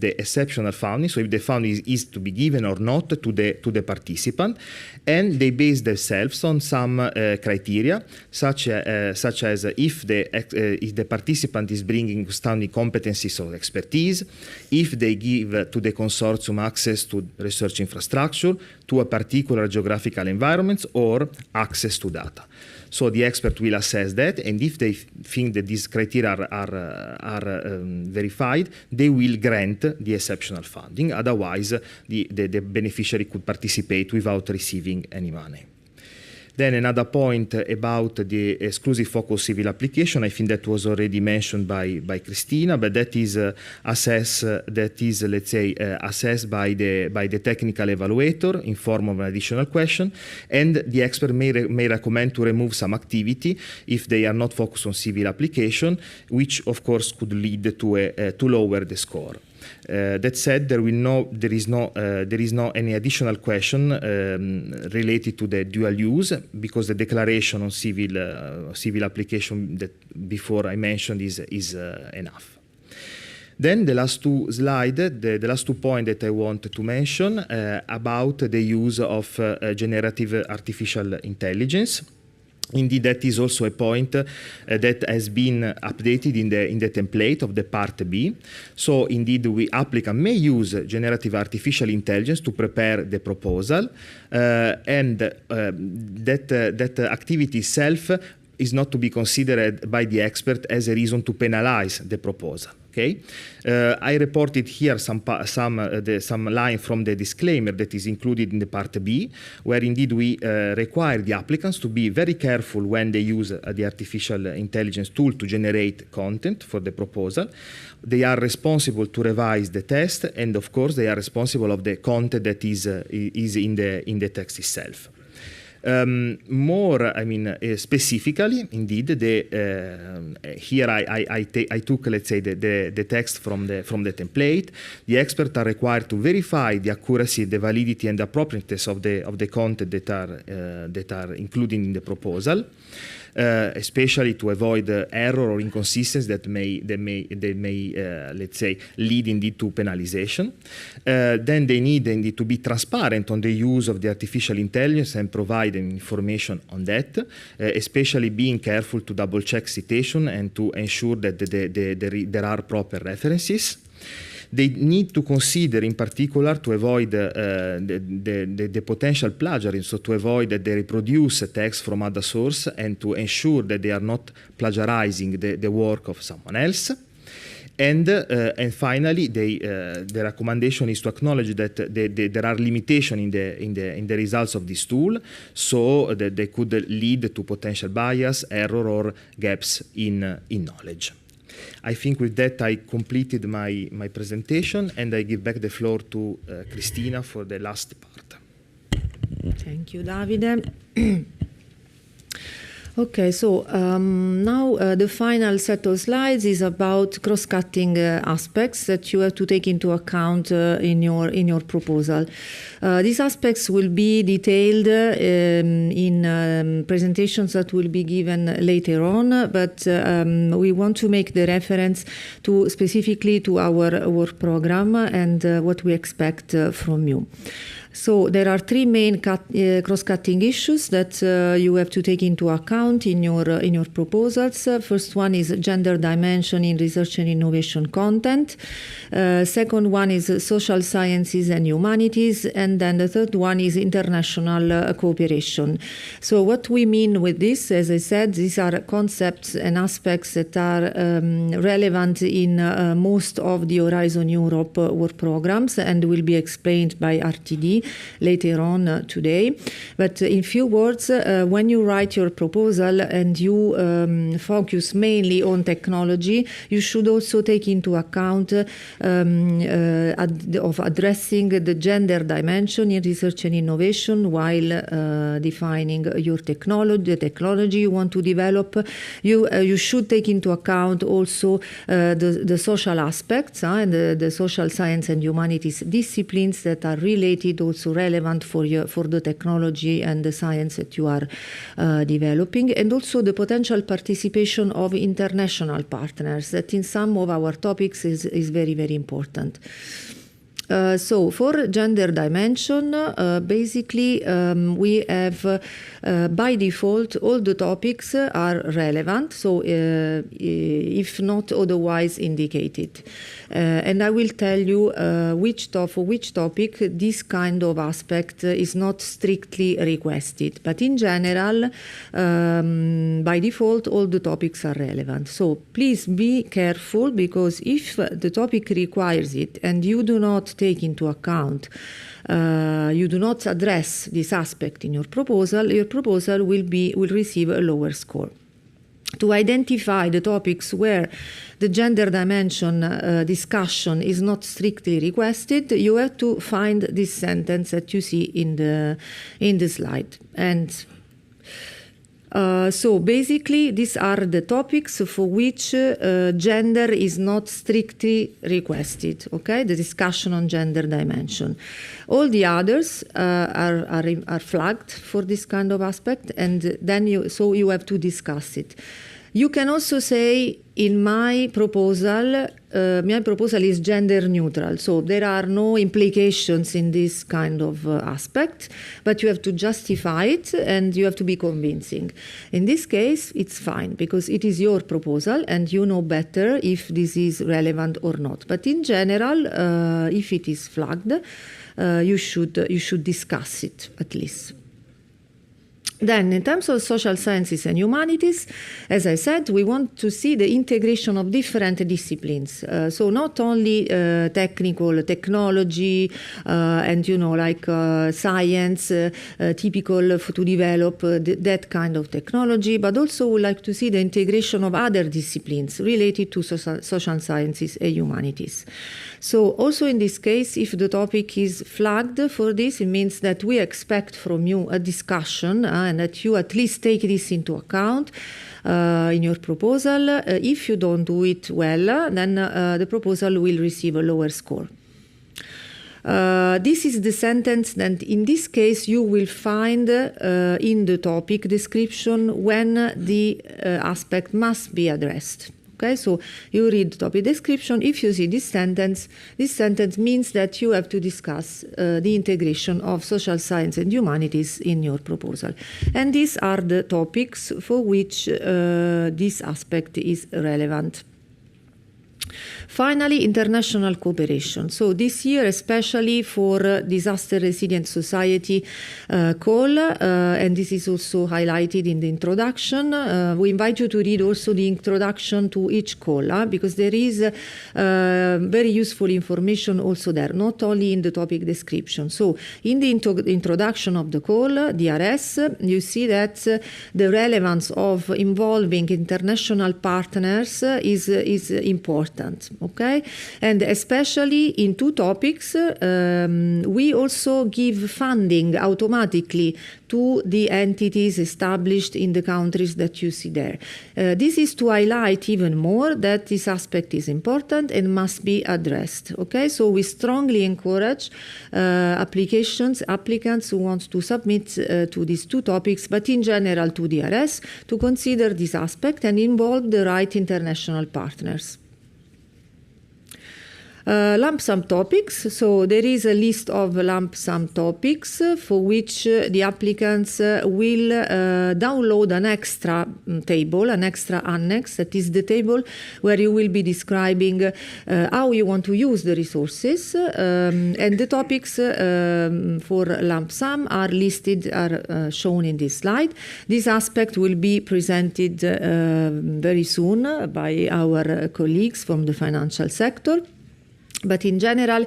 S6: the exceptional funding, so if the funding is to be given or not to the participant, and they base themselves on some criteria, such as if the participant is bringing outstanding competencies or expertise, if they give to the consortium access to research infrastructure, to a particular geographical environment, or access to data. So the expert will assess that, and if they think that these criteria are verified, they will grant the exceptional funding. Otherwise, the beneficiary could participate without receiving any money. Then another point about the exclusive focus civil application, I think that was already mentioned by Cristina, but that is assessed by the technical evaluator in form of an additional question, and the expert may recommend to remove some activity if they are not focused on civil application, which of course could lead to lower the score. That said, there is no any additional question related to the dual use, because the declaration on civil application that before I mentioned is enough. Then the last two slides, the last 2 points that I want to mention about the use of generative artificial intelligence. Indeed, that is also a point that has been updated in the template of the Part B. So indeed, applicant may use generative artificial intelligence to prepare the proposal, and that activity itself is not to be considered by the expert as a reason to penalize the proposal. Okay, I reported here some line from the disclaimer that is included in the Part B, where indeed we require the applicants to be very careful when they use the artificial intelligence tool to generate content for the proposal. They are responsible to revise the text, and of course they are responsible of the content that is in the text itself. More, specifically, indeed, here I took, let's say, the text from the template. The experts are required to verify the accuracy, the validity, and the appropriateness of the content that are included in the proposal. Especially to avoid error or inconsistencies that may let's say, lead indeed to penalization. Then they need indeed to be transparent on the use of the artificial intelligence and provide information on that, especially being careful to double check citation and to ensure that there are proper references. They need to consider, in particular, to avoid the potential plagiarism, so to avoid that they reproduce a text from other source and to ensure that they are not plagiarizing the work of someone else. And finally, the recommendation is to acknowledge that there are limitations in the results of this tool, so that they could lead to potential bias, error, or gaps in knowledge. I think with that I completed my presentation, and I give back the floor to Cristina for the last part.
S3: Thank you, Davide. Okay, so now the final set of slides is about cross-cutting aspects that you have to take into account in your proposal. These aspects will be detailed in presentations that will be given later on, but we want to make the reference specifically to our work program and what we expect from you. So there are three main cross-cutting issues that you have to take into account in your proposals. First one is gender dimension in research and innovation content. Second one is social sciences and humanities, and then the third one is international cooperation. So what we mean with this, as I said, these are concepts and aspects that are relevant in most of the Horizon Europe work programs and will be explained by RTD later on today. But in few words, when you write your proposal and you focus mainly on technology, you should also take into account of addressing the gender dimension in research and innovation while defining your technology, the technology you want to develop. You should take into account also the social aspects and the social science and humanities disciplines that are related, also relevant for the technology and the science that you are developing, and also the potential participation of international partners that in some of our topics is very, very important. So for gender dimension, basically we have by default all the topics are relevant, so if not otherwise indicated. And I will tell you for which topic this kind of aspect is not strictly requested. But in general, by default, all the topics are relevant. So please be careful, because if the topic requires it and you do not take into account, you do not address this aspect in your proposal will receive a lower score. To identify the topics where the gender dimension discussion is not strictly requested, you have to find this sentence that you see in the slide. And so basically, these are the topics for which gender is not strictly requested. Okay, the discussion on gender dimension. All the others are flagged for this kind of aspect, and then you have to discuss it. You can also say, in my proposal is gender neutral, so there are no implications in this kind of aspect, but you have to justify it and you have to be convincing. In this case, it's fine because it is your proposal and you know better if this is relevant or not. But in general, if it is flagged, you should discuss it at least. Then, in terms of social sciences and humanities, as I said, we want to see the integration of different disciplines. So not only technical, technology, and science, typical to develop that kind of technology, but also we like to see the integration of other disciplines related to social sciences and humanities. So also in this case, if the topic is flagged for this, it means that we expect from you a discussion and that you at least take this into account in your proposal. If you don't do it well, then the proposal will receive a lower score. This is the sentence that in this case you will find in the topic description when the aspect must be addressed. Okay, so you read the topic description. If you see this sentence means that you have to discuss the integration of social science and humanities in your proposal. And these are the topics for which this aspect is relevant. Finally, international cooperation. So this year, especially for Disaster Resilient Society call, and this is also highlighted in the introduction, we invite you to read also the introduction to each call, because there is very useful information also there, not only in the topic description. So in the introduction of the call, DRS, you see that the relevance of involving international partners is important. Okay, and especially in two topics, we also give funding automatically to the entities established in the countries that you see there. This is to highlight even more that this aspect is important and must be addressed. Okay, so we strongly encourage applicants who want to submit to these two topics, but in general to DRS, to consider this aspect and involve the right international partners. Lump sum topics. So there is a list of lump sum topics for which the applicants will download an extra table, an extra annex. That is the table where you will be describing how you want to use the resources. And the topics for lump sum are listed, are shown in this slide. This aspect will be presented very soon by our colleagues from the financial sector. But in general,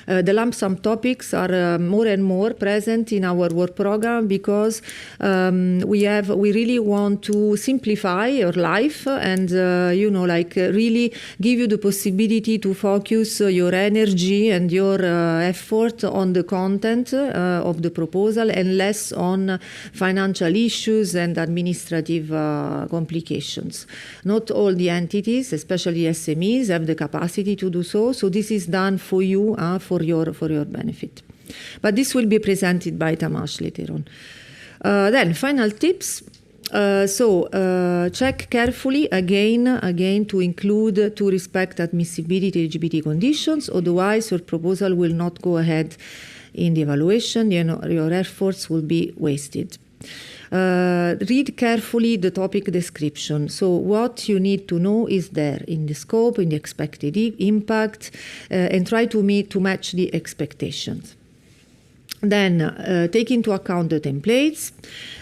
S3: the lump sum topics are more and more present in our work program because we really want to simplify your life and really give you the possibility to focus your energy and your effort on the content of the proposal and less on financial issues and administrative complications. Not all the entities, especially SMEs, have the capacity to do so. So this is done for you, for your benefit. But this will be presented by Tamas later on. Then final tips. Check carefully again to include, to respect admissibility eligibility conditions, otherwise your proposal will not go ahead in the evaluation. Your efforts will be wasted. Read carefully the topic description. So what you need to know is there in the scope, in the expected impact, and try to match the expectations. Then take into account the templates.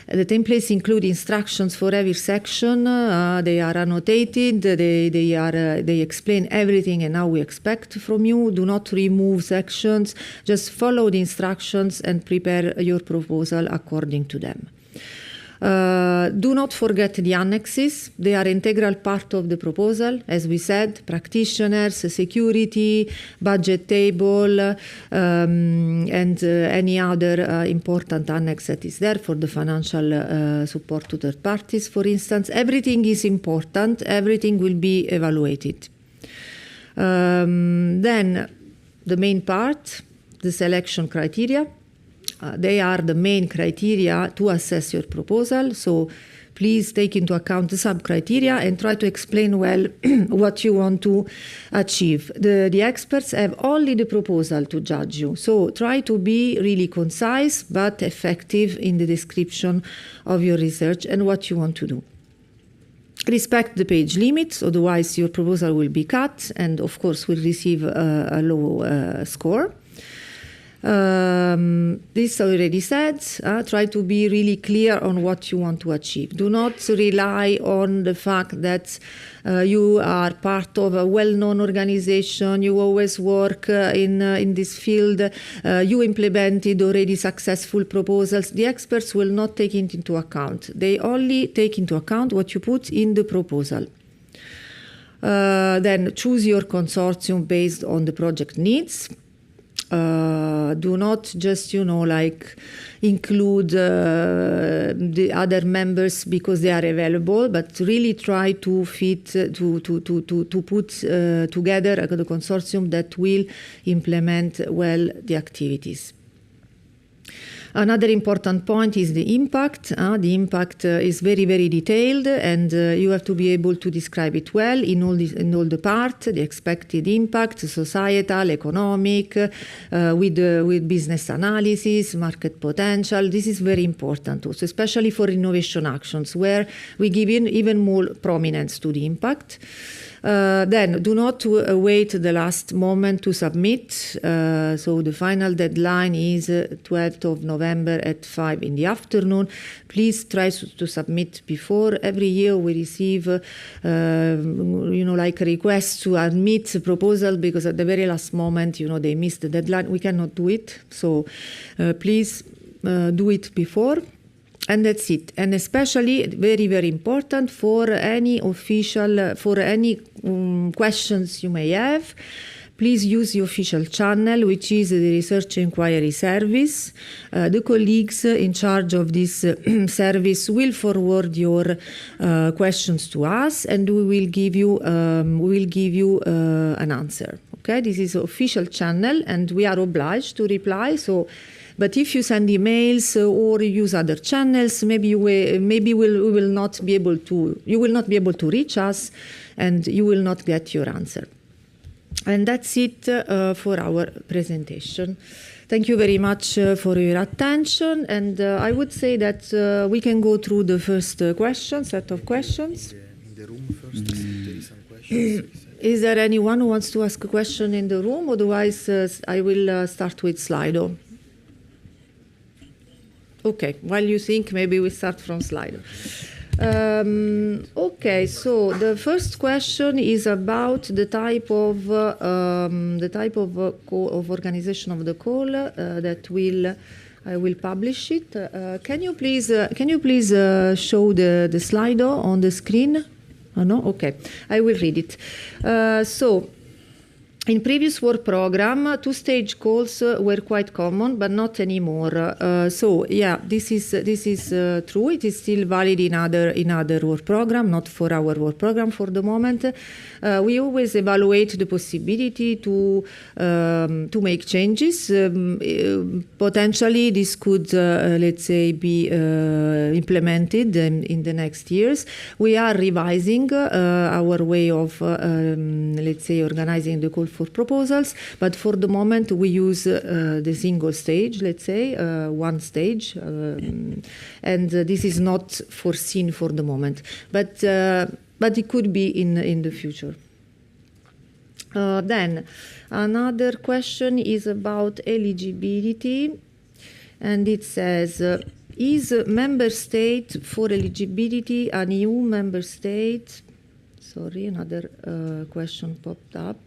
S3: The templates include instructions for every section. They are annotated. They explain everything and how we expect from you. Do not remove sections. Just follow the instructions and prepare your proposal according to them. Do not forget the annexes. They are integral part of the proposal. As we said, practitioners, security, budget table, and any other important annex that is there for the financial support to third parties, for instance. Everything is important. Everything will be evaluated. Then the main part, the selection criteria. They are the main criteria to assess your proposal. So please take into account the sub-criteria and try to explain well what you want to achieve. The experts have only the proposal to judge you. So try to be really concise but effective in the description of your research and what you want to do. Respect the page limits, otherwise your proposal will be cut and of course will receive a low score. This already said, try to be really clear on what you want to achieve. Do not rely on the fact that you are part of a well-known organization, you always work in this field, you implemented already successful proposals. The experts will not take it into account. They only take into account what you put in the proposal. Then choose your consortium based on the project needs. Do not just, include the other members because they are available, but really try to fit, to put together the consortium that will implement well the activities. Another important point is the impact. The impact is very, very detailed, and you have to be able to describe it well in all the parts, the expected impact, societal, economic, with business analysis, market potential. This is very important also, especially for innovation actions, where we give even more prominence to the impact. Then do not wait the last moment to submit. So the final deadline is 12th of November at 5 in the afternoon. Please try to submit before. Every year we receive, requests to admit a proposal because at the very last moment, they miss the deadline. We cannot do it. So please do it before. And that's it. And especially very, very important for any questions you may have, please use the official channel, which is the Research Inquiry Service. The colleagues in charge of this service will forward your questions to us, and we will give you an answer. Okay, this is official channel, and we are obliged to reply. But if you send emails or use other channels, you will not be able to reach us, and you will not get your answer. And that's it for our presentation. Thank you very much for your attention, and I would say that we can go through the first set of questions.
S6: In the room first, there is some questions.
S3: Is there anyone who wants to ask a question in the room? Otherwise, I will start with Slido. Okay, while you think, maybe we start from Slido. Okay, so the first question is about the type of organization of the call that I will publish it. Can you please show the Slido on the screen? Oh, no? Okay, I will read it. So, in previous work program, two-stage calls were quite common, but not anymore. So yeah, this is true. It is still valid in other work program, not for our work program for the moment. We always evaluate the possibility to make changes. Potentially, this could, let's say, be implemented in the next years. We are revising our way of, let's say, organizing the call for proposals, but for the moment we use the single stage, let's say, one stage, and this is not foreseen for the moment, but it could be in the future. Then another question is about eligibility, and it says, is member state for eligibility an EU member state? Sorry, another question popped up.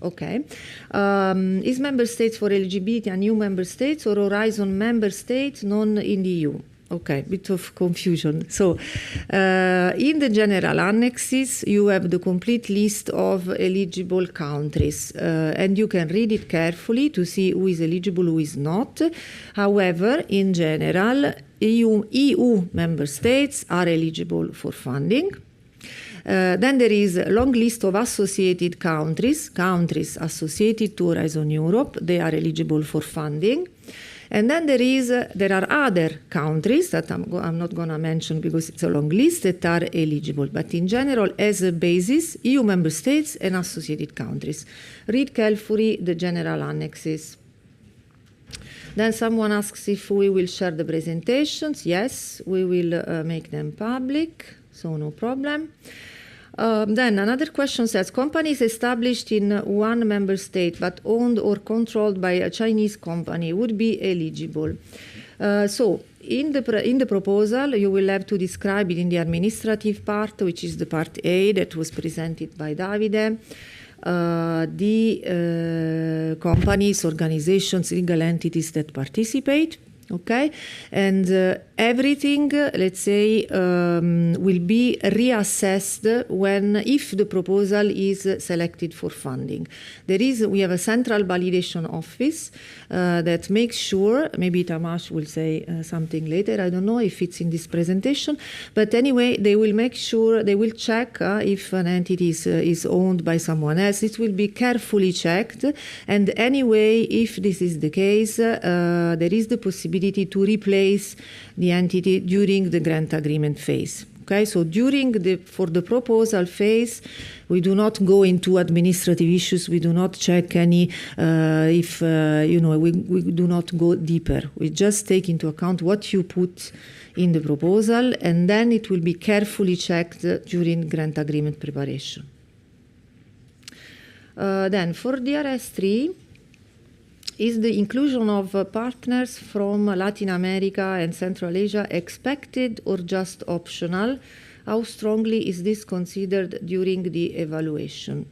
S3: Okay. Is member states for eligibility a new member states or Horizon member states non in the EU? Okay, bit of confusion. So, in the general annexes, you have the complete list of eligible countries, and you can read it carefully to see who is eligible, who is not. However, in general, EU member states are eligible for funding. Then there is a long list of associated countries associated to Horizon Europe. They are eligible for funding. And then there are other countries that I'm not going to mention because it's a long list that are eligible. But in general, as a basis, EU member states and associated countries. Read carefully the general annexes. Then someone asks if we will share the presentations. Yes, we will make them public, so no problem. Then another question says, companies established in one member state but owned or controlled by a Chinese company would be eligible. So in the proposal, you will have to describe it in the administrative part, which is the part A that was presented by Davide. The companies, organizations, legal entities that participate. Okay, and everything, let's say, will be reassessed if the proposal is selected for funding. We have a central validation office that makes sure, maybe Tamas will say something later, I don't know if it's in this presentation, but anyway, they will make sure, they will check if an entity is owned by someone else. It will be carefully checked, and anyway, if this is the case, there is the possibility to replace the entity during the grant agreement phase. Okay, so for the proposal phase, we do not go into administrative issues. We do not check any we do not go deeper. We just take into account what you put in the proposal, and then it will be carefully checked during grant agreement preparation. Then for DRS3, is the inclusion of partners from Latin America and Central Asia expected or just optional? How strongly is this considered during the evaluation?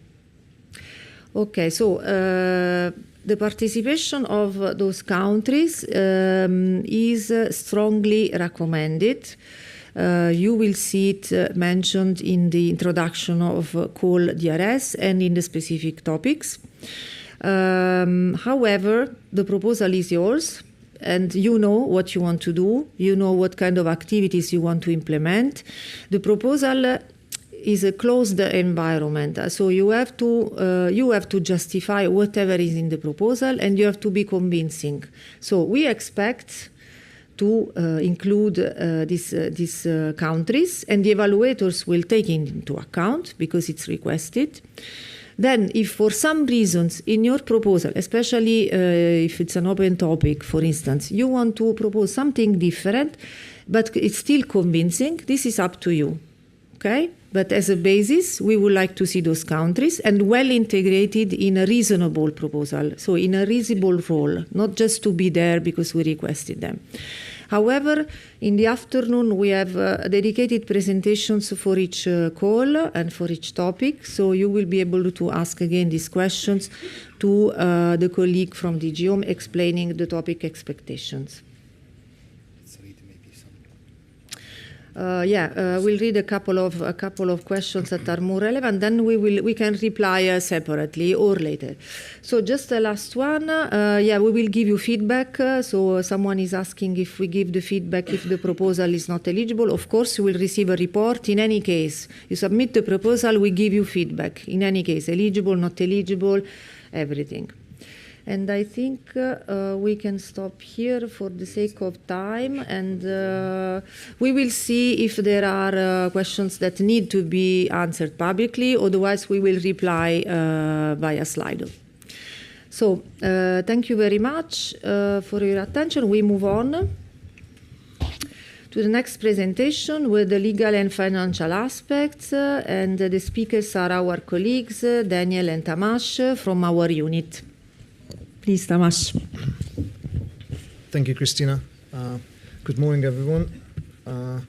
S3: Okay, so the participation of those countries is strongly recommended. You will see it mentioned in the introduction of Call DRS and in the specific topics. However, the proposal is yours, and you know what you want to do. You know what kind of activities you want to implement. The proposal is a closed environment, so you have to justify whatever is in the proposal, and you have to be convincing. So we expect to include these countries, and the evaluators will take it into account because it's requested. Then, if for some reasons in your proposal, especially if it's an open topic, for instance, you want to propose something different, but it's still convincing, this is up to you, okay? But as a basis, we would like to see those countries and well integrated in a reasonable proposal, so in a reasonable role, not just to be there because we requested them. However, in the afternoon, we have dedicated presentations for each call and for each topic, so you will be able to ask again these questions to the colleague from DG Home explaining the topic expectations. We'll read a couple of questions that are more relevant. Then we can reply separately or later. So just the last one. We will give you feedback. So someone is asking if we give the feedback if the proposal is not eligible. Of course, you will receive a report. In any case, you submit the proposal, we give you feedback. In any case, eligible, not eligible, everything. And I think we can stop here for the sake of time, and we will see if there are questions that need to be answered publicly. Otherwise, we will reply via Slido. So thank you very much for your attention. We move on to the next presentation with the legal and financial aspects, and the speakers are our colleagues, Daniel and Tamas from our unit. Please, Tamas.
S7: Thank you, Christina. Good morning, everyone. My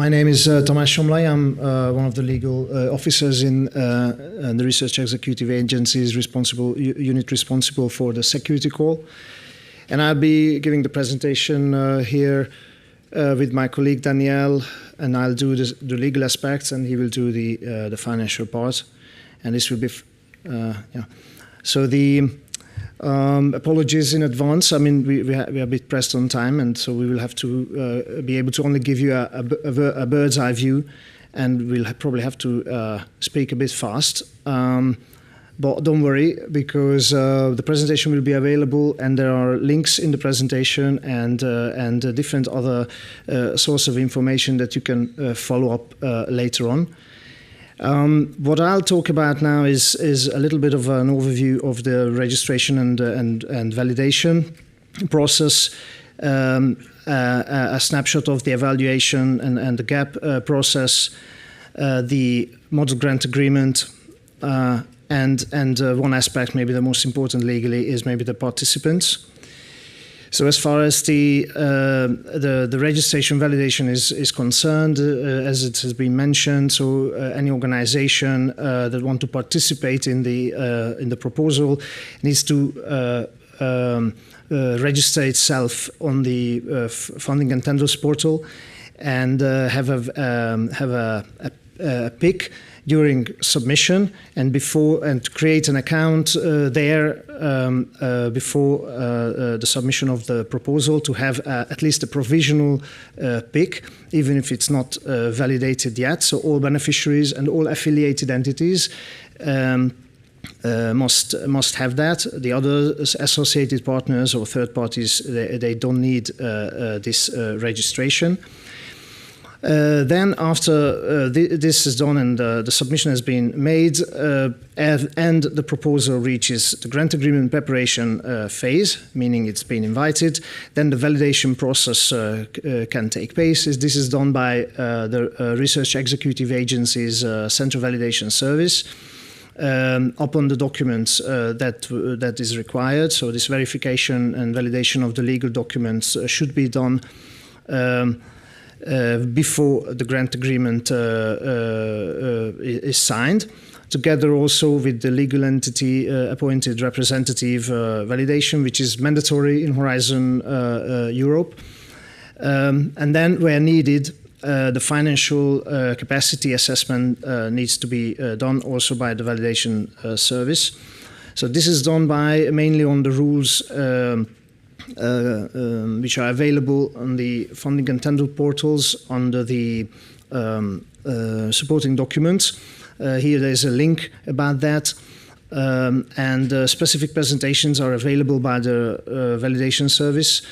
S7: name is Tamas Somlai. I'm one of the legal officers in the Research Executive Agency's unit responsible for the security call. And I'll be giving the presentation here with my colleague Daniel, and I'll do the legal aspects, and he will do the financial part. And this will be So the apologies in advance. I mean, we are a bit pressed on time, and so we will have to be able to only give you a bird's eye view, and we'll probably have to speak a bit fast. But don't worry, because the presentation will be available, and there are links in the presentation and different other source of information that you can follow up later on. What I'll talk about now is a little bit of an overview of the registration and validation process, a snapshot of the evaluation and the gap process, the model grant agreement, and one aspect, maybe the most important legally, is maybe the participants. So as far as the registration validation is concerned, as it has been mentioned, so any organization that want to participate in the proposal needs to register itself on the funding and tenders portal and have a PIC during submission, and create an account there before the submission of the proposal, to have at least a provisional PIC, even if it's not validated yet. So all beneficiaries and all affiliated entities must have that. The other associated partners or third parties, they don't need this registration. Then after this is done and the submission has been made and the proposal reaches the grant agreement preparation phase, meaning it's been invited, then the validation process can take place. This is done by the Research Executive Agency's Central Validation Service upon the documents that is required. So this verification and validation of the legal documents should be done before the grant agreement is signed, together also with the legal entity appointed representative validation, which is mandatory in Horizon Europe. And then where needed, the financial capacity assessment needs to be done also by the validation service. So this is done by mainly on the rules which are available on the funding and tender portals under the supporting documents. Here there's a link about that, and specific presentations are available by the validation service,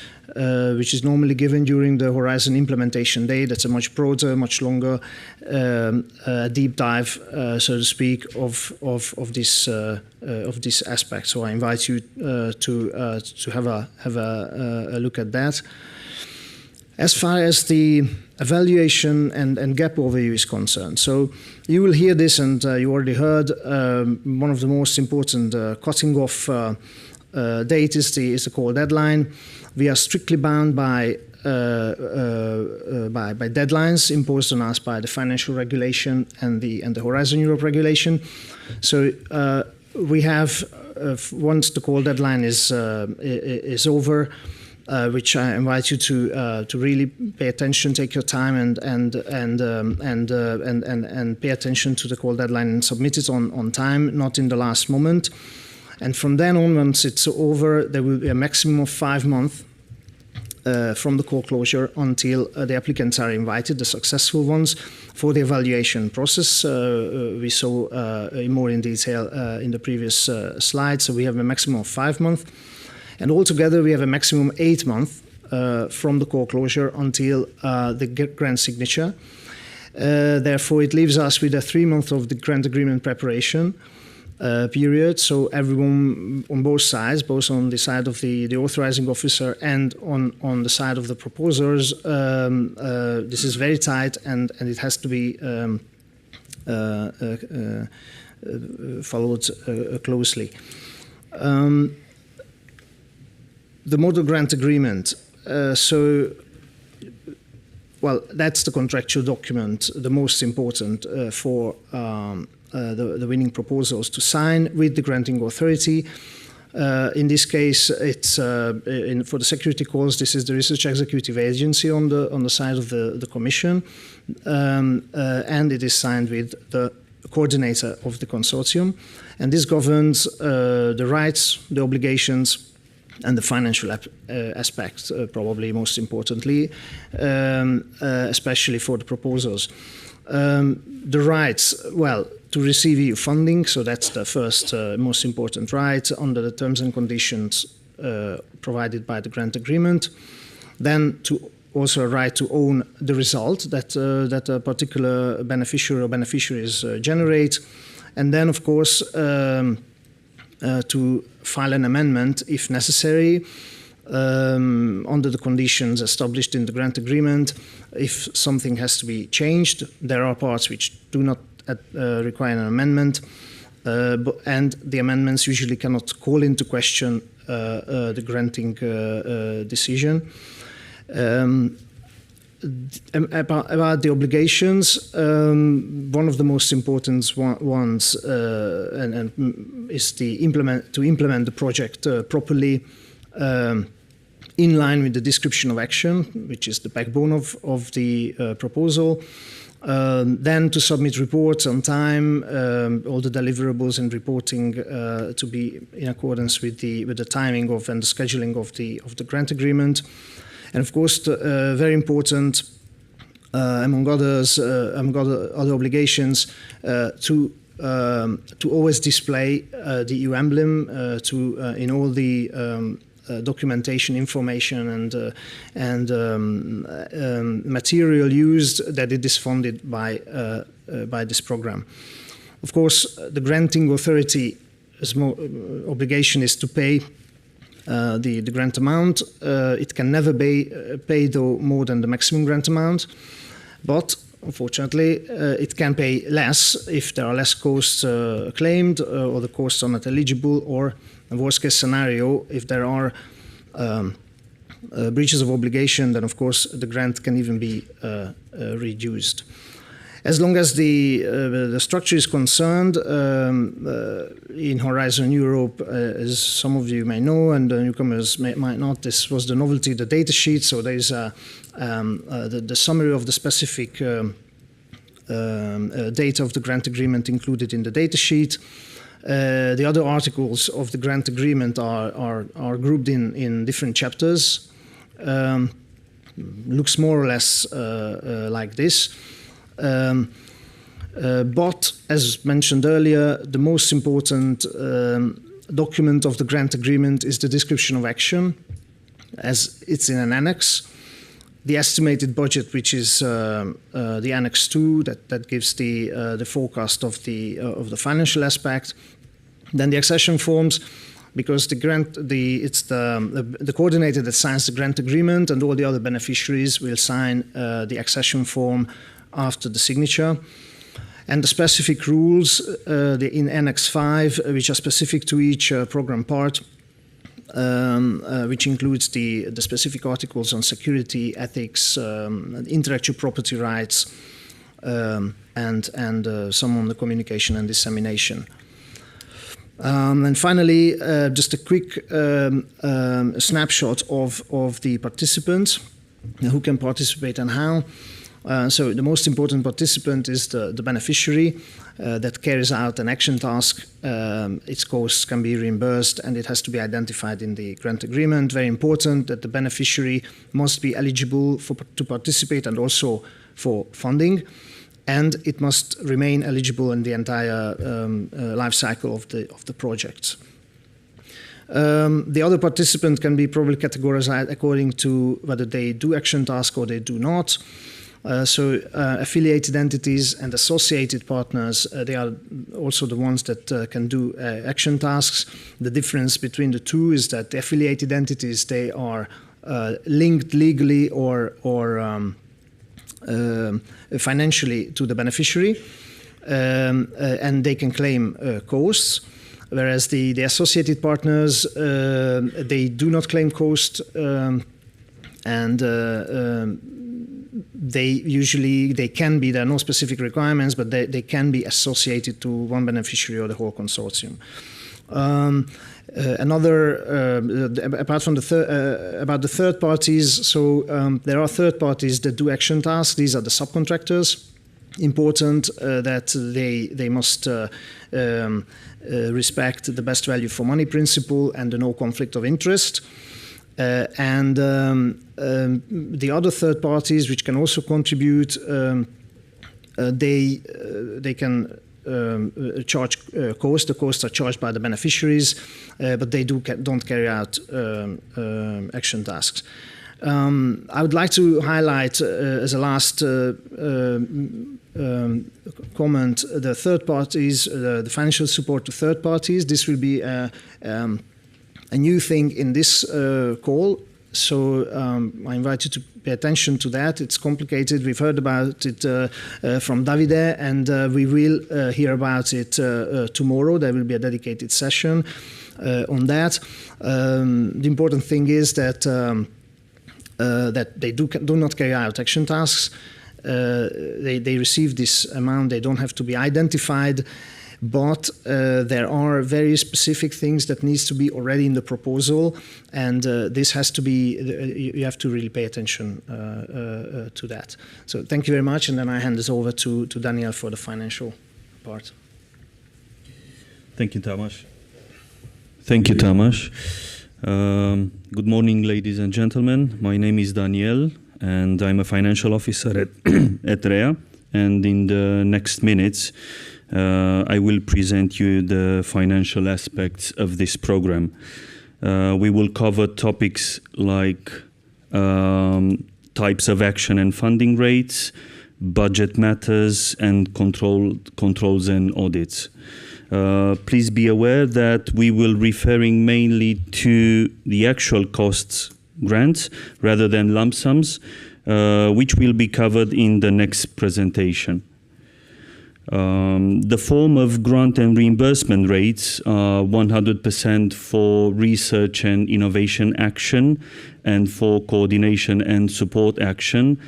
S7: which is normally given during the Horizon Implementation Day. That's a much broader, much longer deep dive, so to speak, of this aspect. So I invite you to have a look at that. As far as the evaluation and gap overview is concerned, so you will hear this, and you already heard one of the most important cutting off date is the call deadline. We are strictly bound by deadlines imposed on us by the financial regulation and the Horizon Europe regulation. So we have once the call deadline is over, which I invite you to really pay attention, take your time, and pay attention to the call deadline and submit it on time, not in the last moment. And from then on, once it's over, there will be a maximum of 5 months from the call closure until the applicants are invited, the successful ones, for the evaluation process. We saw more in detail in the previous slide. So we have a maximum of 5 months. And altogether, we have a maximum 8 months from the call closure until the grant signature. Therefore, it leaves us with a 3 months of the grant agreement preparation period. So everyone on both sides, both on the side of the authorizing officer and on the side of the proposers, this is very tight, and it has to be followed closely. The model grant agreement. Well, that's the contractual document, the most important for the winning proposals to sign with the granting authority. In this case, it's for the security calls. This is the Research Executive Agency on the side of the Commission, and it is signed with the coordinator of the consortium, and this governs the rights, the obligations, and the financial aspects, probably most importantly, especially for the proposals. The rights, well, to receive EU funding, so that's the first most important right under the terms and conditions provided by the grant agreement. Then to also a right to own the result that a particular beneficiary or beneficiaries generate, and then of course to file an amendment if necessary under the conditions established in the grant agreement. If something has to be changed, there are parts which do not require an amendment, and the amendments usually cannot call into question the granting decision. About the obligations, one of the most important ones is to implement the project properly in line with the description of action, which is the backbone of the proposal. Then to submit reports on time, all the deliverables and reporting to be in accordance with the timing of and the scheduling of the grant agreement. And of course, very important, among other obligations, to always display the EU emblem in all the documentation, information, and material used, that it is funded by this program. Of course, the granting authority's obligation is to pay the grant amount. It can never pay though more than the maximum grant amount, but unfortunately it can pay less if there are less costs claimed or the costs are not eligible, or in worst case scenario, if there are breaches of obligation, then of course the grant can even be reduced. As long as the structure is concerned, in Horizon Europe, as some of you may know, and the newcomers might not, this was the novelty, the data sheet. So there is the summary of the specific data of the grant agreement included in the data sheet. The other articles of the grant agreement are grouped in different chapters. Looks more or less like this. But as mentioned earlier, the most important document of the grant agreement is the description of action, as it's in an annex. The estimated budget, which is the Annex 2, that gives the forecast of the financial aspect. Then the accession forms, because it's the coordinator that signs the grant agreement, and all the other beneficiaries will sign the accession form after the signature. And the specific rules in Annex 5, which are specific to each program part, which includes the specific articles on security, ethics, intellectual property rights, and some on the communication and dissemination. And finally, just a quick snapshot of the participants, who can participate and how. So the most important participant is the beneficiary that carries out an action task. Its costs can be reimbursed, and it has to be identified in the grant agreement. Very important that the beneficiary must be eligible to participate and also for funding, and it must remain eligible in the entire life cycle of the project. The other participant can be probably categorized according to whether they do action task or they do not. So affiliated entities and associated partners, they are also the ones that can do action tasks. The difference between the two is that the affiliated entities, they are linked legally or financially to the beneficiary, and they can claim costs. Whereas the associated partners, they do not claim cost, and they can be, there are no specific requirements, but they can be associated to one beneficiary or the whole consortium. Apart from about the third parties, so there are third parties that do action tasks. These are the subcontractors. Important that they must respect the best value for money principle and the no conflict of interest. And the other third parties which can also contribute, they can charge costs. The costs are charged by the beneficiaries, but they don't carry out action tasks. I would like to highlight as a last comment the third parties, the financial support to third parties. This will be a new thing in this call. So I invite you to pay attention to that. It's complicated. We've heard about it from Davide, and we will hear about it tomorrow. There will be a dedicated session on that. The important thing is that that they do not carry out action tasks. They receive this amount. They don't have to be identified. But there are very specific things that needs to be already in the proposal, and this has to be, you have to really pay attention to that. So thank you very much, and then I hand this over to Daniel for the financial part.
S8: Thank you, Tamas. Thank you, Tamas. Good morning, ladies and gentlemen. My name is Daniel, and I'm a financial officer at REA, and in the next minutes, I will present you the financial aspects of this program. We will cover topics like types of action and funding rates, budget matters, and controls and audits. Please be aware that we will referring mainly to the actual costs grants rather than lump sums, which will be covered in the next presentation. The form of grant and reimbursement rates are 100% for research and innovation action and for coordination and support action,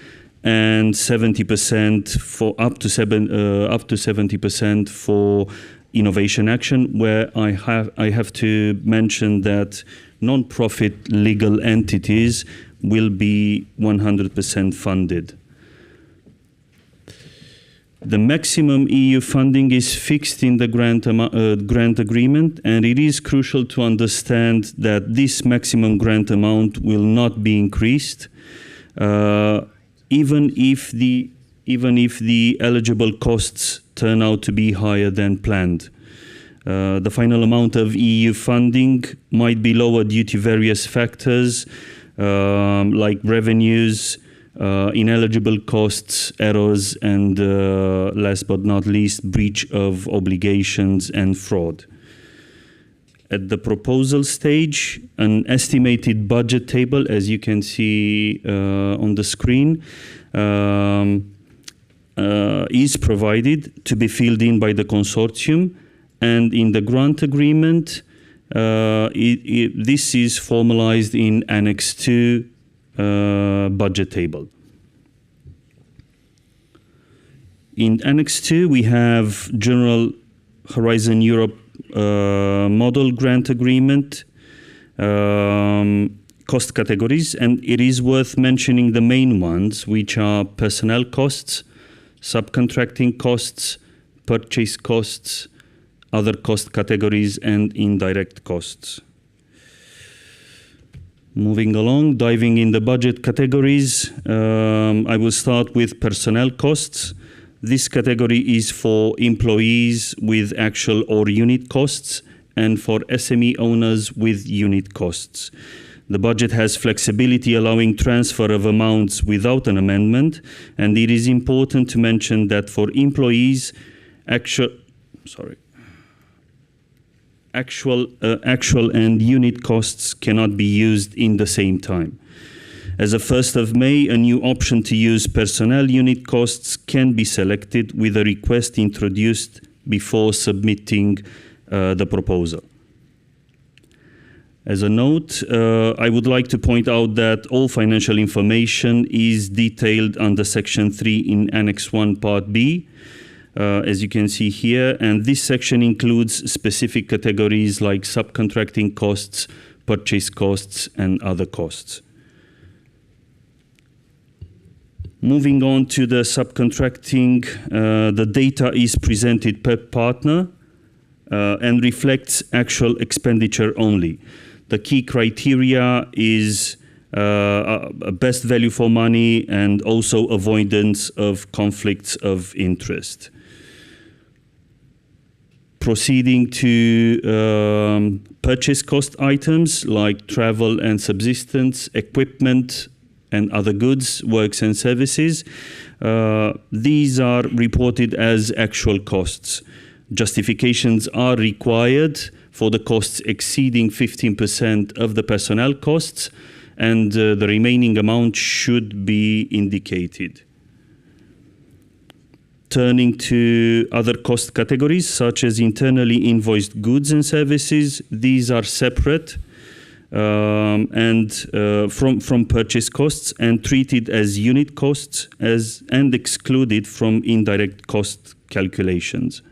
S8: and 70% for up to 70% for innovation action, where I have to mention that non-profit legal entities will be 100% funded. The maximum EU funding is fixed in the grant agreement, and it is crucial to understand that this maximum grant amount will not be increased, even if the eligible costs turn out to be higher than planned. The final amount of EU funding might be lower due to various factors like revenues, ineligible costs, errors, and last but not least, breach of obligations and fraud. At the proposal stage, an estimated budget table, as you can see on the screen, is provided to be filled in by the consortium, and in the grant agreement, this is formalized in Annex 2 budget table. In Annex 2, we have General Horizon Europe Model Grant Agreement, cost categories, and it is worth mentioning the main ones, which are personnel costs, subcontracting costs, purchase costs, other cost categories, and indirect costs. Moving along, diving in the budget categories, I will start with personnel costs. This category is for employees with actual or unit costs and for SME owners with unit costs. The budget has flexibility allowing transfer of amounts without an amendment, and it is important to mention that for employees, actual and unit costs cannot be used in the same time. As of 1st of May, a new option to use personnel unit costs can be selected with a request introduced before submitting the proposal. As a note, I would like to point out that all financial information is detailed under Section 3 in Annex 1, Part B, as you can see here, and this section includes specific categories like subcontracting costs, purchase costs, and other costs. Moving on to the subcontracting, the data is presented per partner and reflects actual expenditure only. The key criteria is best value for money and also avoidance of conflicts of interest. proceeding to purchase cost items like travel and subsistence, equipment and other goods, works and services. These are reported as actual costs. Justifications are required for the costs exceeding 15% of the personnel costs, and the remaining amount should be indicated. Turning to other cost categories, such as internally invoiced goods and services, these are separate and from purchase costs and treated as unit costs and excluded from indirect cost calculations.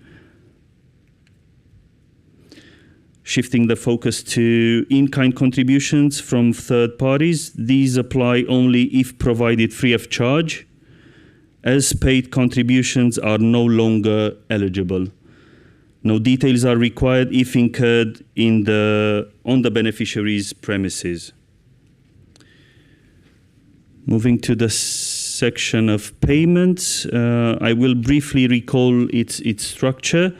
S8: Shifting the focus to in-kind contributions from third parties, these apply only if provided free of charge, as paid contributions are no longer eligible. No details are required if incurred on the beneficiary's premises. Moving to the section of payments, I will briefly recall its structure.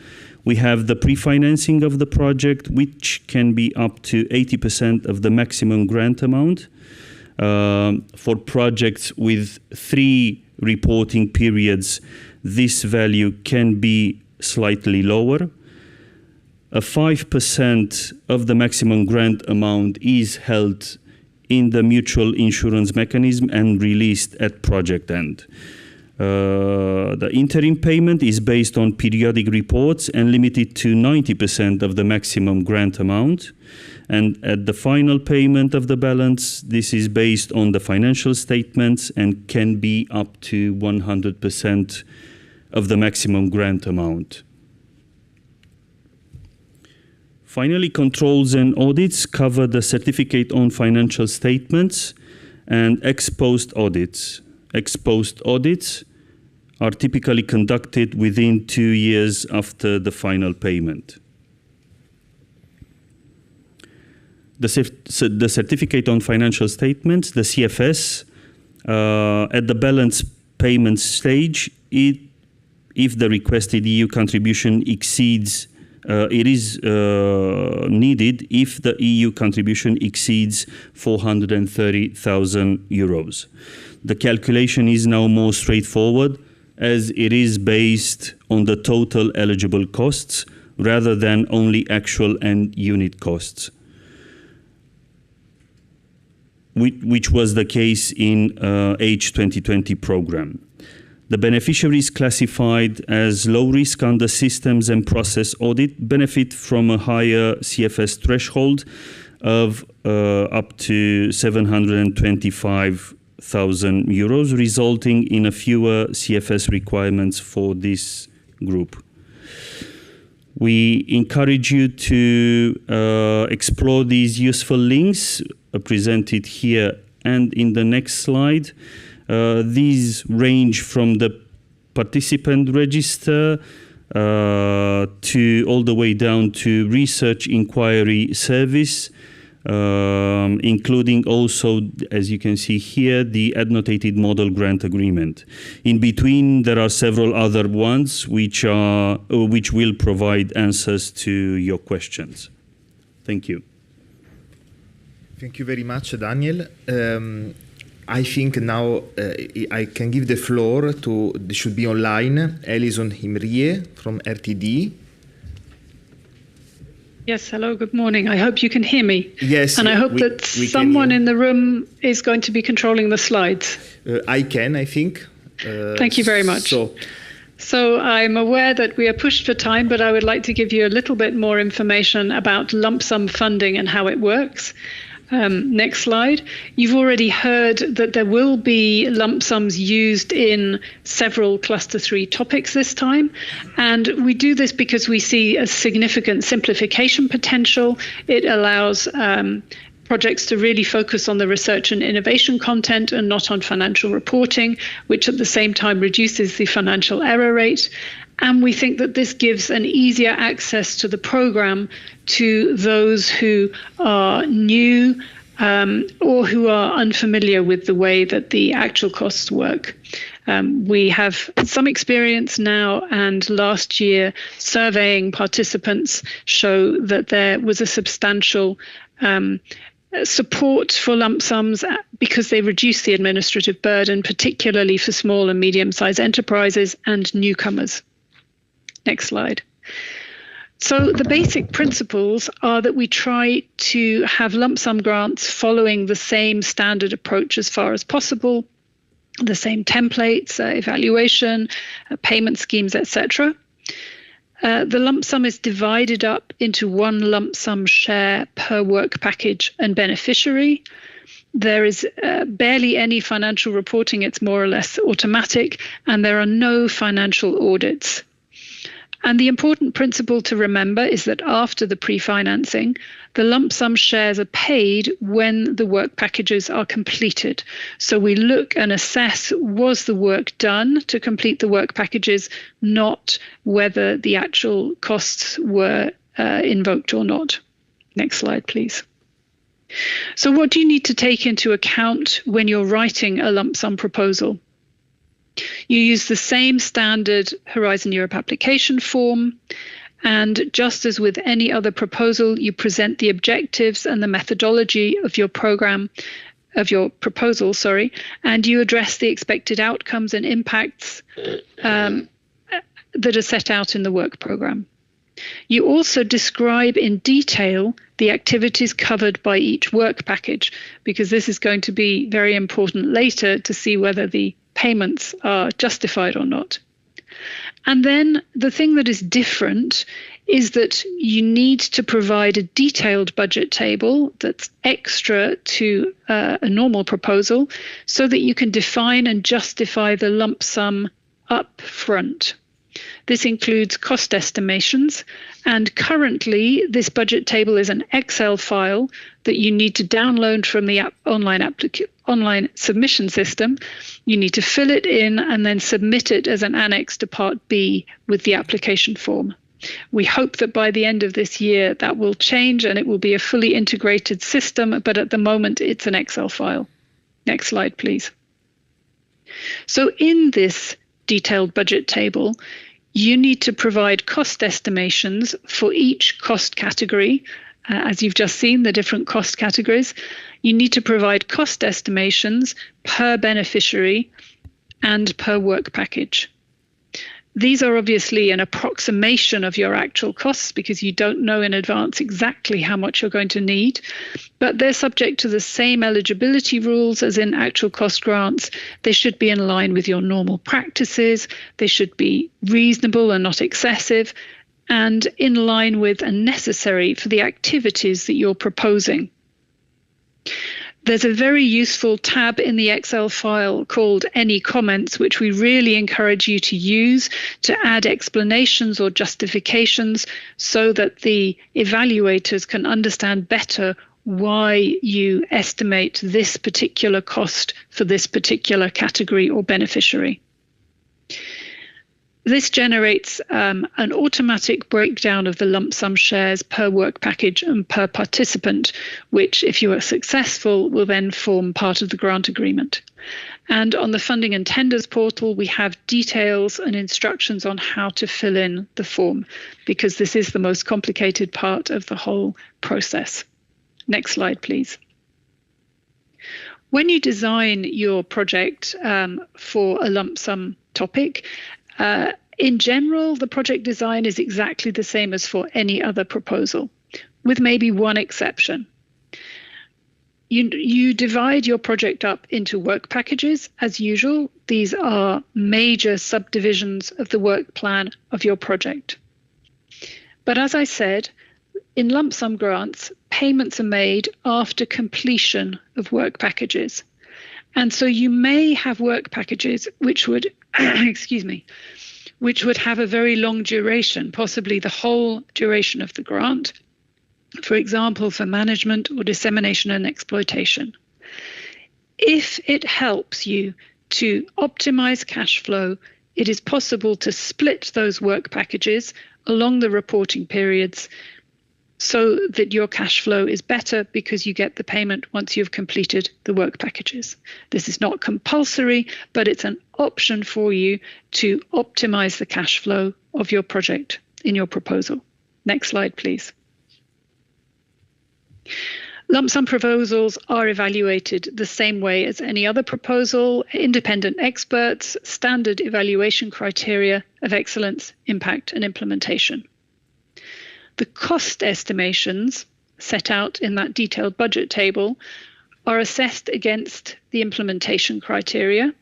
S8: We have the pre-financing of the project, which can be up to 80% of the maximum grant amount. For projects with 3 reporting periods, this value can be slightly lower. A 5% of the maximum grant amount is held in the mutual insurance mechanism and released at project end. The interim payment is based on periodic reports and limited to 90% of the maximum grant amount. And at the final payment of the balance, this is based on the financial statements and can be up to 100% of the maximum grant amount. Finally, controls and audits cover the certificate on financial statements and ex-post audits. Ex-post audits are typically conducted within 2 years after the final payment. The certificate on financial statements, the CFS, at the balance payment stage, if the requested EU contribution exceeds, it is needed if the EU contribution exceeds 430,000 euros. The calculation is now more straightforward, as it is based on the total eligible costs rather than only actual and unit costs, which was the case in H2020 program. The beneficiaries classified as low risk under systems and process audit benefit from a higher CFS threshold of up to 725,000 euros, resulting in a fewer CFS requirements for this group. We encourage you to explore these useful links presented here and in the next slide. These range from the participant register to all the way down to research inquiry service, including also, as you can see here, the annotated model grant agreement. In between, there are several other ones which will provide answers to your questions. Thank you.
S6: Thank you very much, Daniel. I think now I can give the floor to, this should be online, Elison Imrie from RTD.
S9: Yes, hello, good morning. I hope you can hear me.
S6: Yes.
S9: And I hope that someone in the room is going to be controlling the slides.
S6: I can, I think.
S9: Thank you very much. So I'm aware that we are pushed for time, but I would like to give you a little bit more information about lump sum funding and how it works. Next slide. You've already heard that there will be lump sums used in several cluster 3 topics this time. And we do this because we see a significant simplification potential. It allows projects to really focus on the research and innovation content and not on financial reporting, which at the same time reduces the financial error rate. And we think that this gives an easier access to the program to those who are new or who are unfamiliar with the way that the actual costs work. We have some experience now, and last year surveying participants show that there was a substantial support for lump sums because they reduce the administrative burden, particularly for small and medium-sized enterprises and newcomers. Next slide. So the basic principles are that we try to have lump sum grants following the same standard approach as far as possible, the same templates, evaluation, payment schemes, etc. The lump sum is divided up into one lump sum share per work package and beneficiary. There is barely any financial reporting. It's more or less automatic, and there are no financial audits. And the important principle to remember is that after the pre-financing, the lump sum shares are paid when the work packages are completed. So we look and assess, was the work done to complete the work packages, not whether the actual costs were invoked or not. Next slide, please. So what do you need to take into account when you're writing a lump sum proposal? You use the same standard Horizon Europe application form, and just as with any other proposal, you present the objectives and the methodology of your proposal, and you address the expected outcomes and impacts that are set out in the work program. You also describe in detail the activities covered by each work package, because this is going to be very important later to see whether the payments are justified or not. And then the thing that is different is that you need to provide a detailed budget table that's extra to a normal proposal so that you can define and justify the lump sum up front. This includes cost estimations, and currently this budget table is an Excel file that you need to download from the online submission system. You need to fill it in and then submit it as an annex to Part B with the application form. We hope that by the end of this year that will change and it will be a fully integrated system, but at the moment it's an Excel file. Next slide, please. So in this detailed budget table, you need to provide cost estimations for each cost category. As you've just seen, the different cost categories. You need to provide cost estimations per beneficiary and per work package. These are obviously an approximation of your actual costs because you don't know in advance exactly how much you're going to need, but they're subject to the same eligibility rules as in actual cost grants. They should be in line with your normal practices. They should be reasonable and not excessive, and in line with and necessary for the activities that you're proposing. There's a very useful tab in the Excel file called Any Comments, which we really encourage you to use to add explanations or justifications so that the evaluators can understand better why you estimate this particular cost for this particular category or beneficiary. This generates an automatic breakdown of the lump sum shares per work package and per participant, which, if you are successful, will then form part of the grant agreement. And on the Funding and Tenders portal, we have details and instructions on how to fill in the form, because this is the most complicated part of the whole process. Next slide, please. When you design your project for a lump sum topic, in general, the project design is exactly the same as for any other proposal, with maybe one exception. You divide your project up into work packages as usual. These are major subdivisions of the work plan of your project. But as I said, in lump sum grants, payments are made after completion of work packages. And so you may have work packages which would, which would have a very long duration, possibly the whole duration of the grant, for example, for management or dissemination and exploitation. If it helps you to optimize cash flow, it is possible to split those work packages along the reporting periods so that your cash flow is better because you get the payment once you've completed the work packages. This is not compulsory, but it's an option for you to optimize the cash flow of your project in your proposal. Next slide, please. Lump sum proposals are evaluated the same way as any other proposal, independent experts, standard evaluation criteria of excellence, impact, and implementation. The cost estimations set out in that detailed budget table are assessed against the implementation criteria,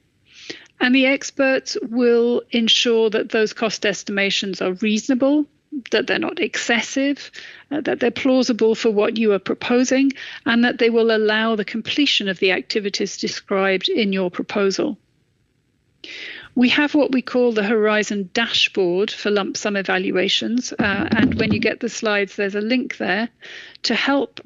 S9: and the experts will ensure that those cost estimations are reasonable, that they're not excessive, that they're plausible for what you are proposing, and that they will allow the completion of the activities described in your proposal. We have what we call the Horizon dashboard for lump sum evaluations, and when you get the slides, there's a link there to help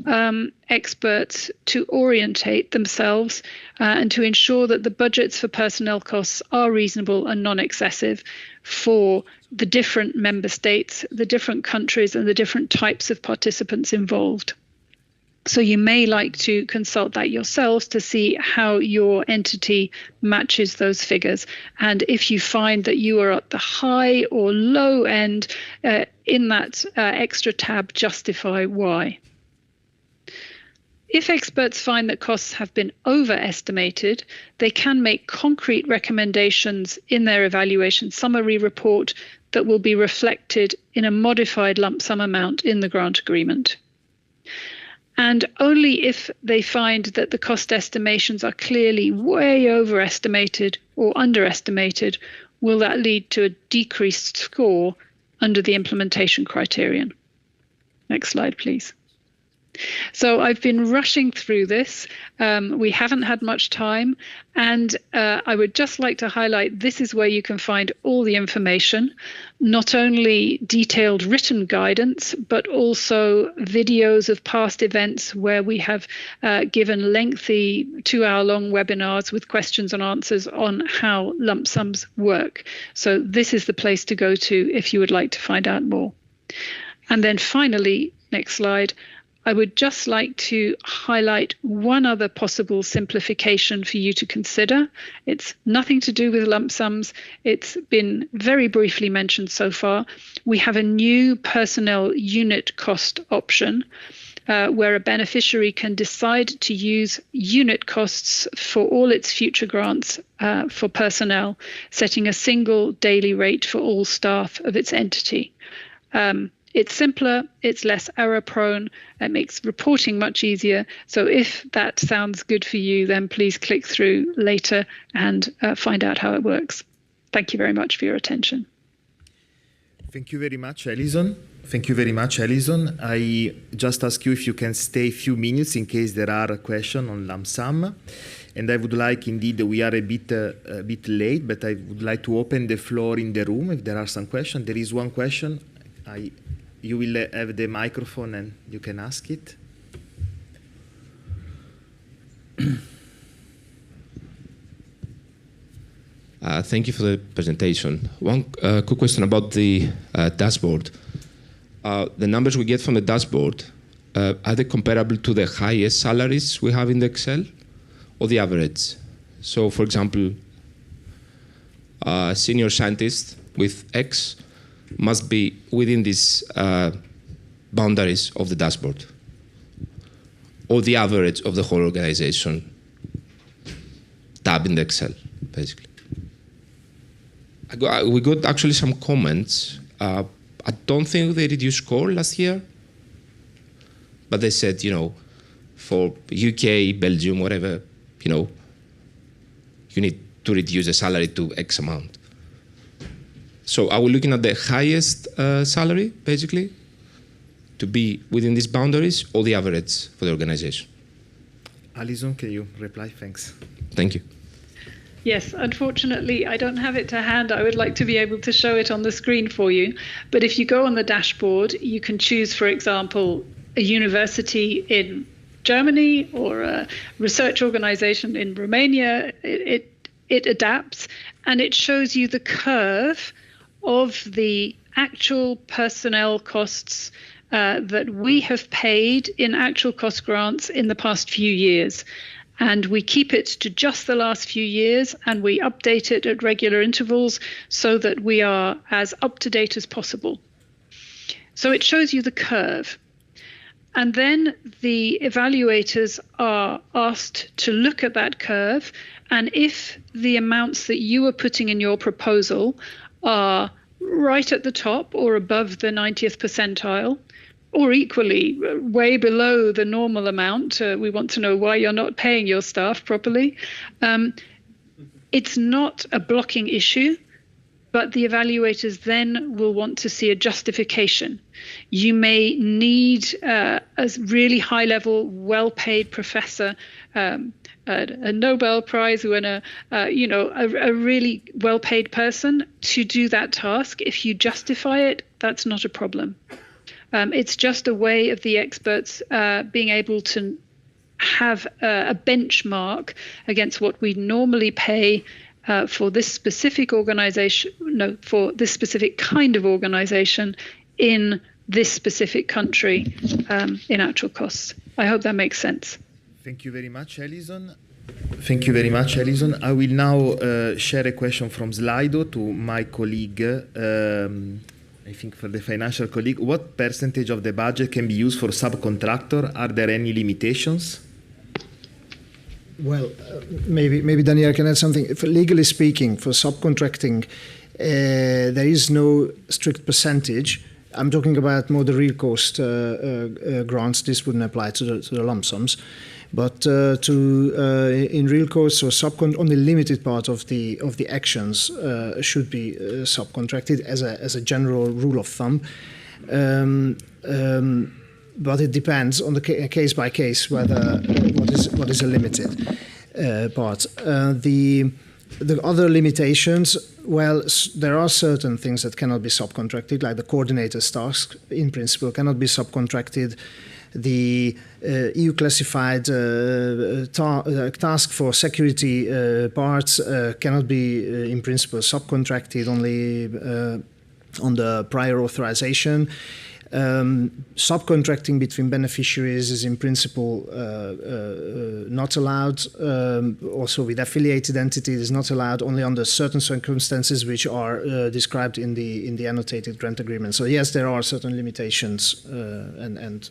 S9: experts to orientate themselves and to ensure that the budgets for personnel costs are reasonable and non-excessive for the different member states, the different countries, and the different types of participants involved. So you may like to consult that yourselves to see how your entity matches those figures. And if you find that you are at the high or low end in that extra tab, justify why. If experts find that costs have been overestimated, they can make concrete recommendations in their evaluation summary report that will be reflected in a modified lump sum amount in the grant agreement. And only if they find that the cost estimations are clearly way overestimated or underestimated will that lead to a decreased score under the implementation criterion. Next slide, please. So I've been rushing through this. We haven't had much time, and I would just like to highlight this is where you can find all the information, not only detailed written guidance, but also videos of past events where we have given lengthy 2-hour-long webinars with questions and answers on how lump sums work. So this is the place to go to if you would like to find out more. And then finally, next slide, I would just like to highlight one other possible simplification for you to consider. It's nothing to do with lump sums. It's been very briefly mentioned so far. We have a new personnel unit cost option where a beneficiary can decide to use unit costs for all its future grants for personnel, setting a single daily rate for all staff of its entity. It's simpler, it's less error prone, it makes reporting much easier. So if that sounds good for you, then please click through later and find out how it works. Thank you very much for your attention.
S6: Thank you very much, Alison. Thank you very much, Alison. I just ask you if you can stay a few minutes in case there are questions on lump sum. And I would like, indeed, we are a bit late, but I would like to open the floor in the room if there are some questions. There is one question. You will have the microphone and you can ask it.
S10: Thank you for the presentation. One quick question about the dashboard. The numbers we get from the dashboard, are they comparable to the highest salaries we have in the Excel or the average? So, for example, a senior scientist with X must be within these boundaries of the dashboard, or the average of the whole organization tab in the Excel, basically. We got actually some comments. I don't think they reduced score last year, but they said, for UK, Belgium, whatever, you need to reduce the salary to X amount. So are we looking at the highest salary, basically, to be within these boundaries, or the average for the organization?
S6: Alison, can you reply? Thanks.
S10: Thank you.
S9: Yes, unfortunately, I don't have it to hand. I would like to be able to show it on the screen for you. But if you go on the dashboard, you can choose, for example, a university in Germany or a research organization in Romania. It adapts, and it shows you the curve of the actual personnel costs that we have paid in actual cost grants in the past few years. And we keep it to just the last few years, and we update it at regular intervals so that we are as up to date as possible. So it shows you the curve. And then the evaluators are asked to look at that curve. And if the amounts that you are putting in your proposal are right at the top or above the 90th percentile, or equally way below the normal amount, we want to know why you're not paying your staff properly. It's not a blocking issue, but the evaluators then will want to see a justification. You may need a really high-level, well-paid professor, a Nobel Prize winner, a really well-paid person to do that task. If you justify it, that's not a problem. It's just a way of the experts being able to have a benchmark against what we normally pay for this specific organization, for this specific kind of organization in this specific country in actual costs. I hope that makes sense.
S6: Thank you very much, Alison. Thank you very much, Alison. I will now share a question from Slido to my colleague, I think for the financial colleague. What percentage of the budget can be used for subcontractor? Are there any limitations?
S7: Well, maybe Daniel can add something. Legally speaking, for subcontracting, there is no strict percentage. I'm talking about more the real cost grants. This wouldn't apply to the lump sums, but in real cost or only limited part of the actions should be subcontracted as a general rule of thumb. But it depends on the case by case whether what is a limited part. The other limitations, well, there are certain things that cannot be subcontracted, like the coordinator's task, in principle, cannot be subcontracted. The EU classified task for security parts cannot be, in principle, subcontracted, only on the prior authorization. Subcontracting between beneficiaries is in principle not allowed. Also with affiliated entities is not allowed, only under certain circumstances which are described in the annotated grant agreement. So yes, there are certain limitations and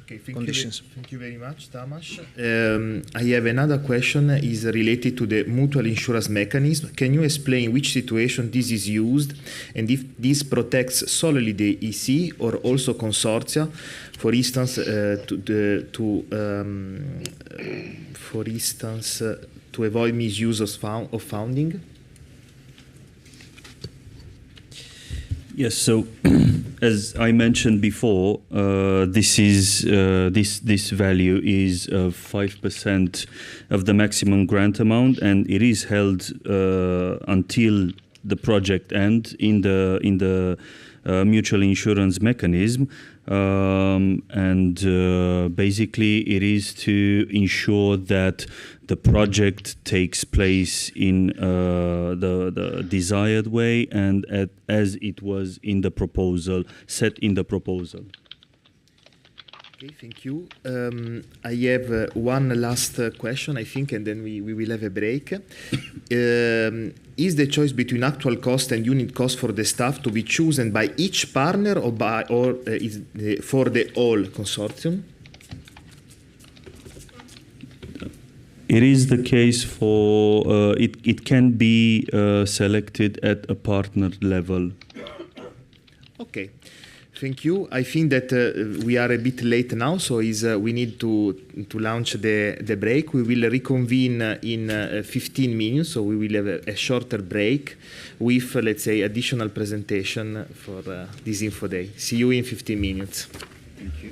S7: conditions.
S6: Thank you very much, Tamas. I have another question is related to the mutual insurance mechanism. Can you explain in which situation this is used and if this protects solely the EC or also consortia, for instance, to avoid misuse of funding?
S8: Yes, so as I mentioned before, this value is 5% of the maximum grant amount, and it is held until the project end in the mutual insurance mechanism, and basically it is to ensure that the project takes place in the desired way and as it was in the proposal, set in the proposal.
S6: Okay, thank you. I have one last question, I think, and then we will have a break. Is the choice between actual cost and unit cost for the staff to be chosen by each partner or is for the whole consortium?
S8: It is the case for it can be selected at a partner level.
S6: Okay, thank you. I think that we are a bit late now, so we need to launch the break. We will reconvene in 15 minutes, so we will have a shorter break with, let's say, additional presentation for this info day. See you in 15 minutes.
S8: Thank you.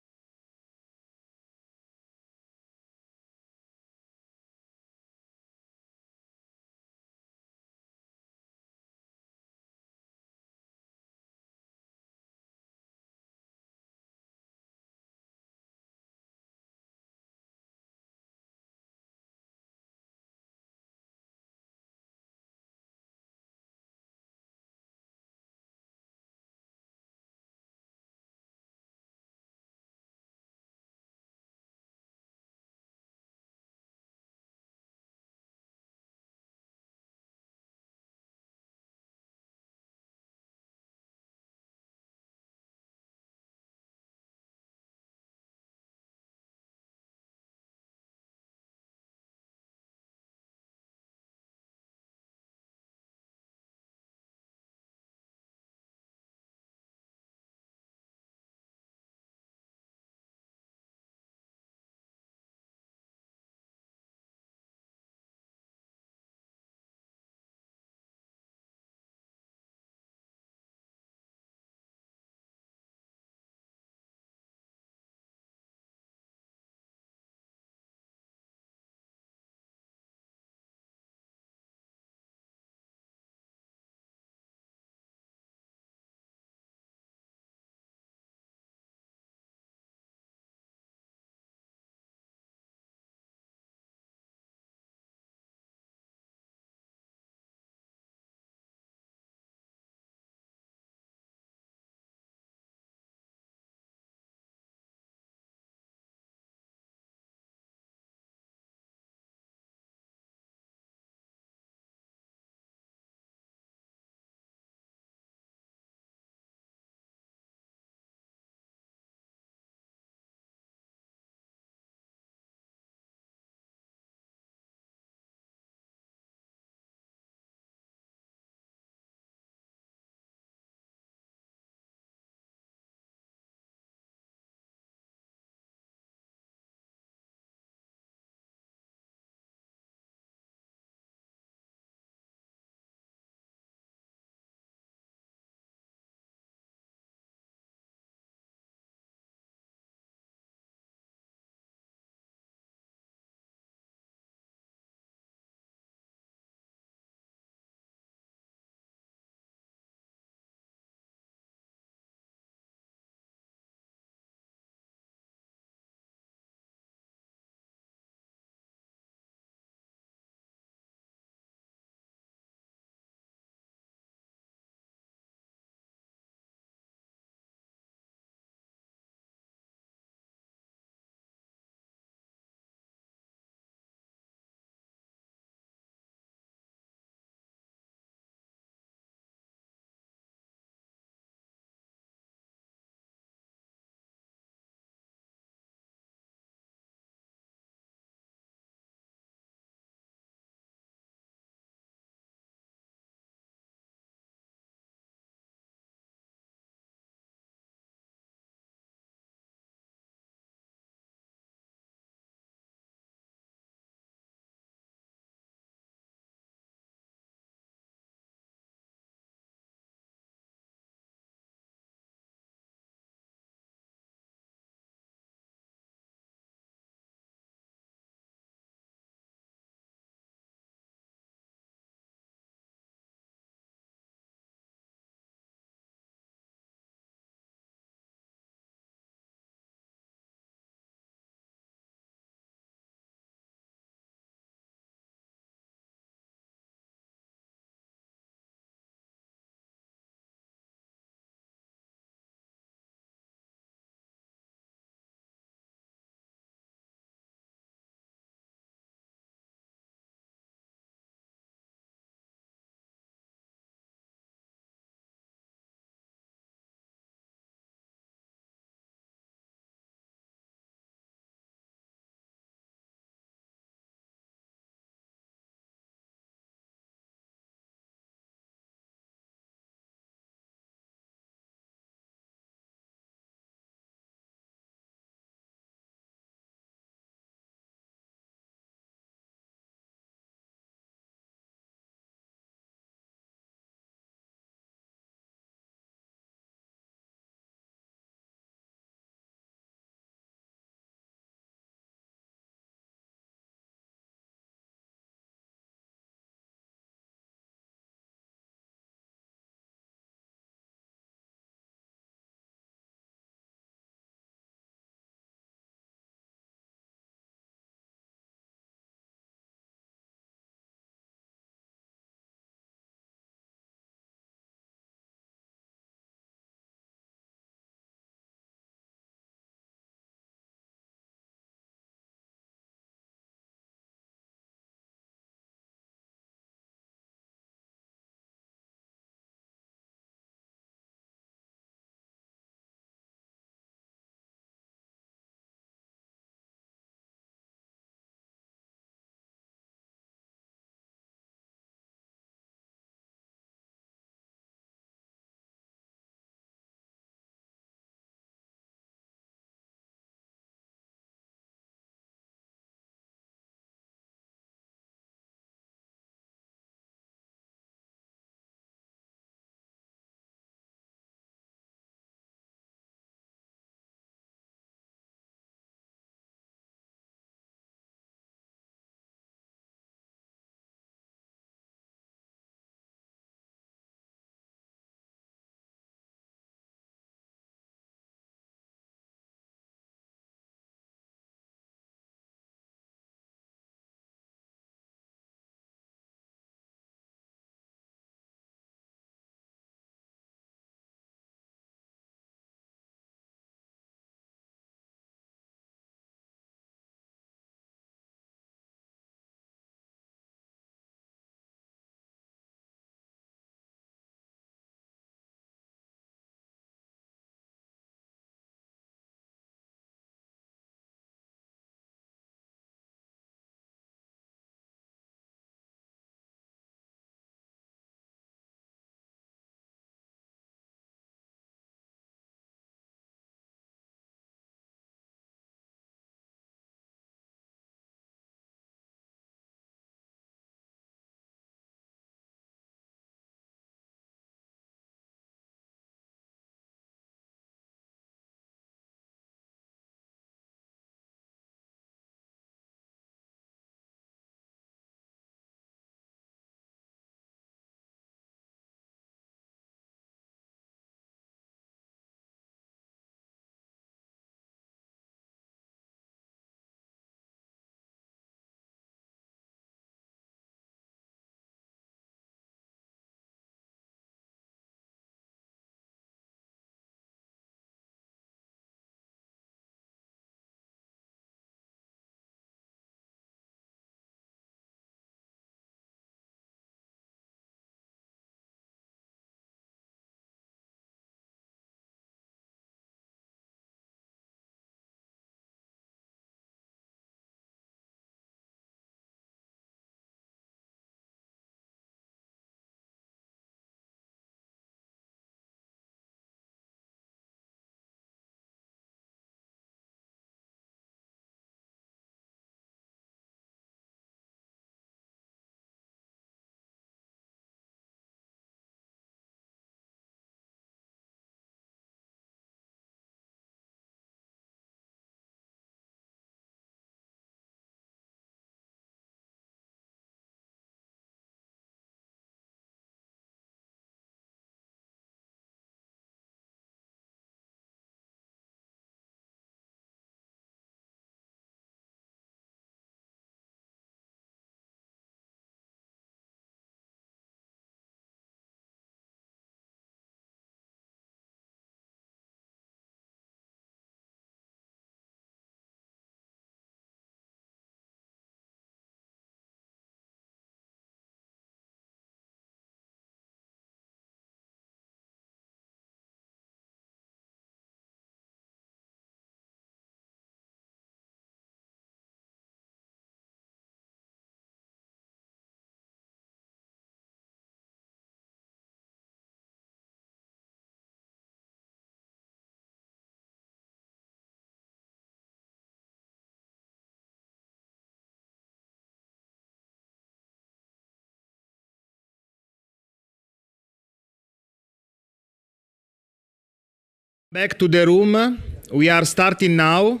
S6: Back to the room. We are starting now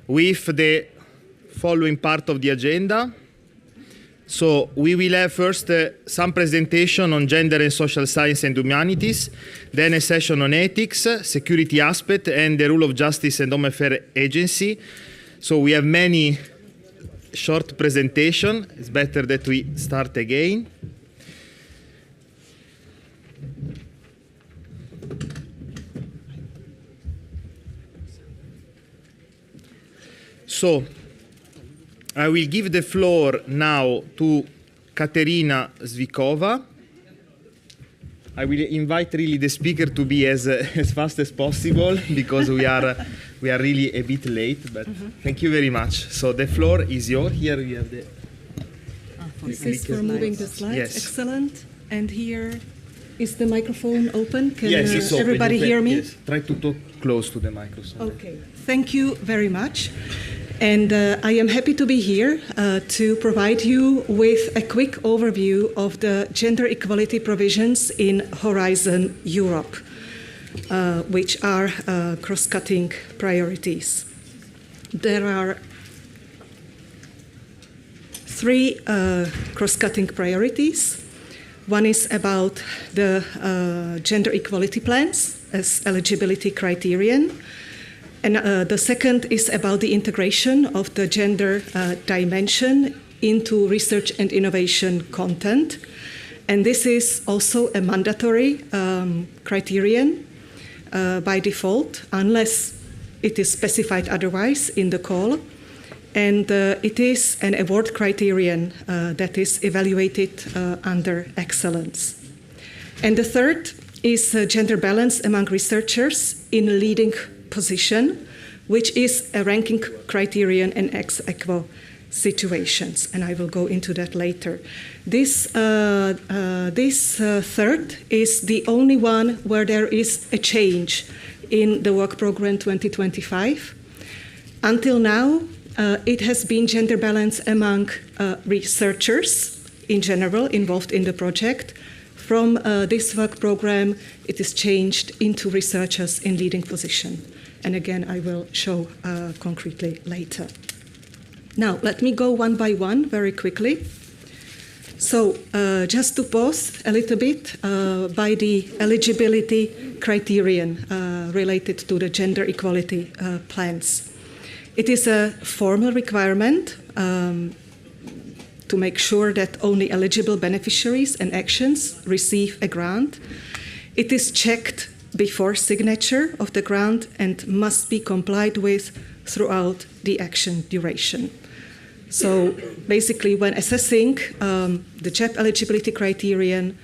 S6: with the following part of the agenda. So we will have first some presentation on gender and social science and humanities, then a session on ethics, security aspect, and the rule of justice and home affairs agency. So we have many short presentation. It's better that we start again. So I will give the floor now to Katerina Zvikova. I will invite really the speaker to be as fast as possible because we are really a bit late, but thank you very much. So the floor is yours. Here we have the...
S11: This is for moving the slides.
S6: Yes.
S11: Excellent. And here is the microphone open. Can
S6: yes, it's open.
S11: Everybody hear me?
S6: Yes. Try to talk close to the microphone.
S11: Okay. Thank you very much. And I am happy to be here to provide you with a quick overview of the gender equality provisions in Horizon Europe, which are cross-cutting priorities. There are three cross-cutting priorities. One is about the gender equality plans as eligibility criterion. And the second is about the integration of the gender dimension into research and innovation content. And this is also a mandatory criterion by default, unless it is specified otherwise in the call. And it is an award criterion that is evaluated under excellence. And the third is gender balance among researchers in leading position, which is a ranking criterion in ex aequo situations, and I will go into that later. This third is the only one where there is a change in the work program 2025. Until now, it has been gender balance among researchers in general involved in the project. From this work program, it is changed into researchers in leading position. And again, I will show concretely later. Now, let me go one by one very quickly. So, just to pause a little bit by the eligibility criterion related to the gender equality plans. It is a formal requirement to make sure that only eligible beneficiaries and actions receive a grant. It is checked before signature of the grant and must be complied with throughout the action duration. So basically, when assessing the JEP eligibility criterion,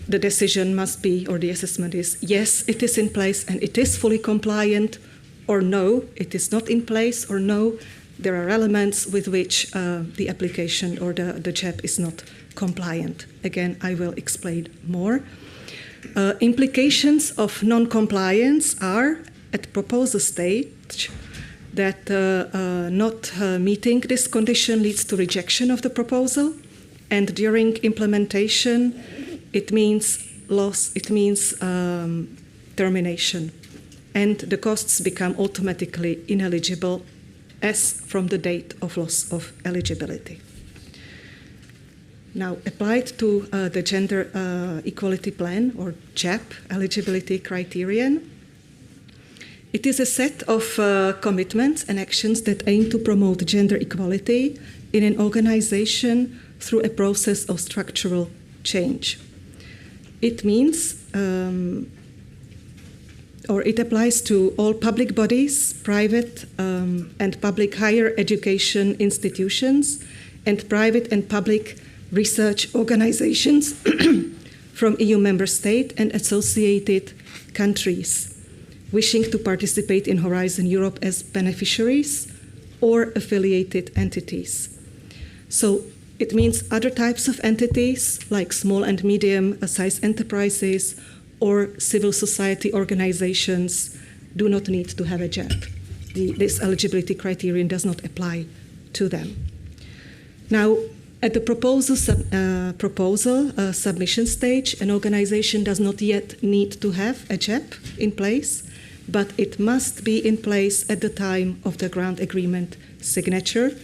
S11: the decision must be, or the assessment is, yes, it is in place and it is fully compliant, or no, it is not in place, or no, there are elements with which the application or the JEP is not compliant. Again, I will explain more. Implications of non-compliance are, at proposal stage, that not meeting this condition leads to rejection of the proposal, and during implementation, it means loss, it means termination, and the costs become automatically ineligible as from the date of loss of eligibility. Now, applied to the Gender Equality Plan, or JEP, eligibility criterion, it is a set of commitments and actions that aim to promote gender equality in an organization through a process of structural change. It means, or it applies to all public bodies, private and public higher education institutions, and private and public research organizations from EU member states and associated countries wishing to participate in Horizon Europe as beneficiaries or affiliated entities. So it means other types of entities like small and medium-sized enterprises or civil society organizations do not need to have a JEP. This eligibility criterion does not apply to them. Now, At the proposal submission stage, an organization does not yet need to have a JEP in place, but it must be in place at the time of the grant agreement signature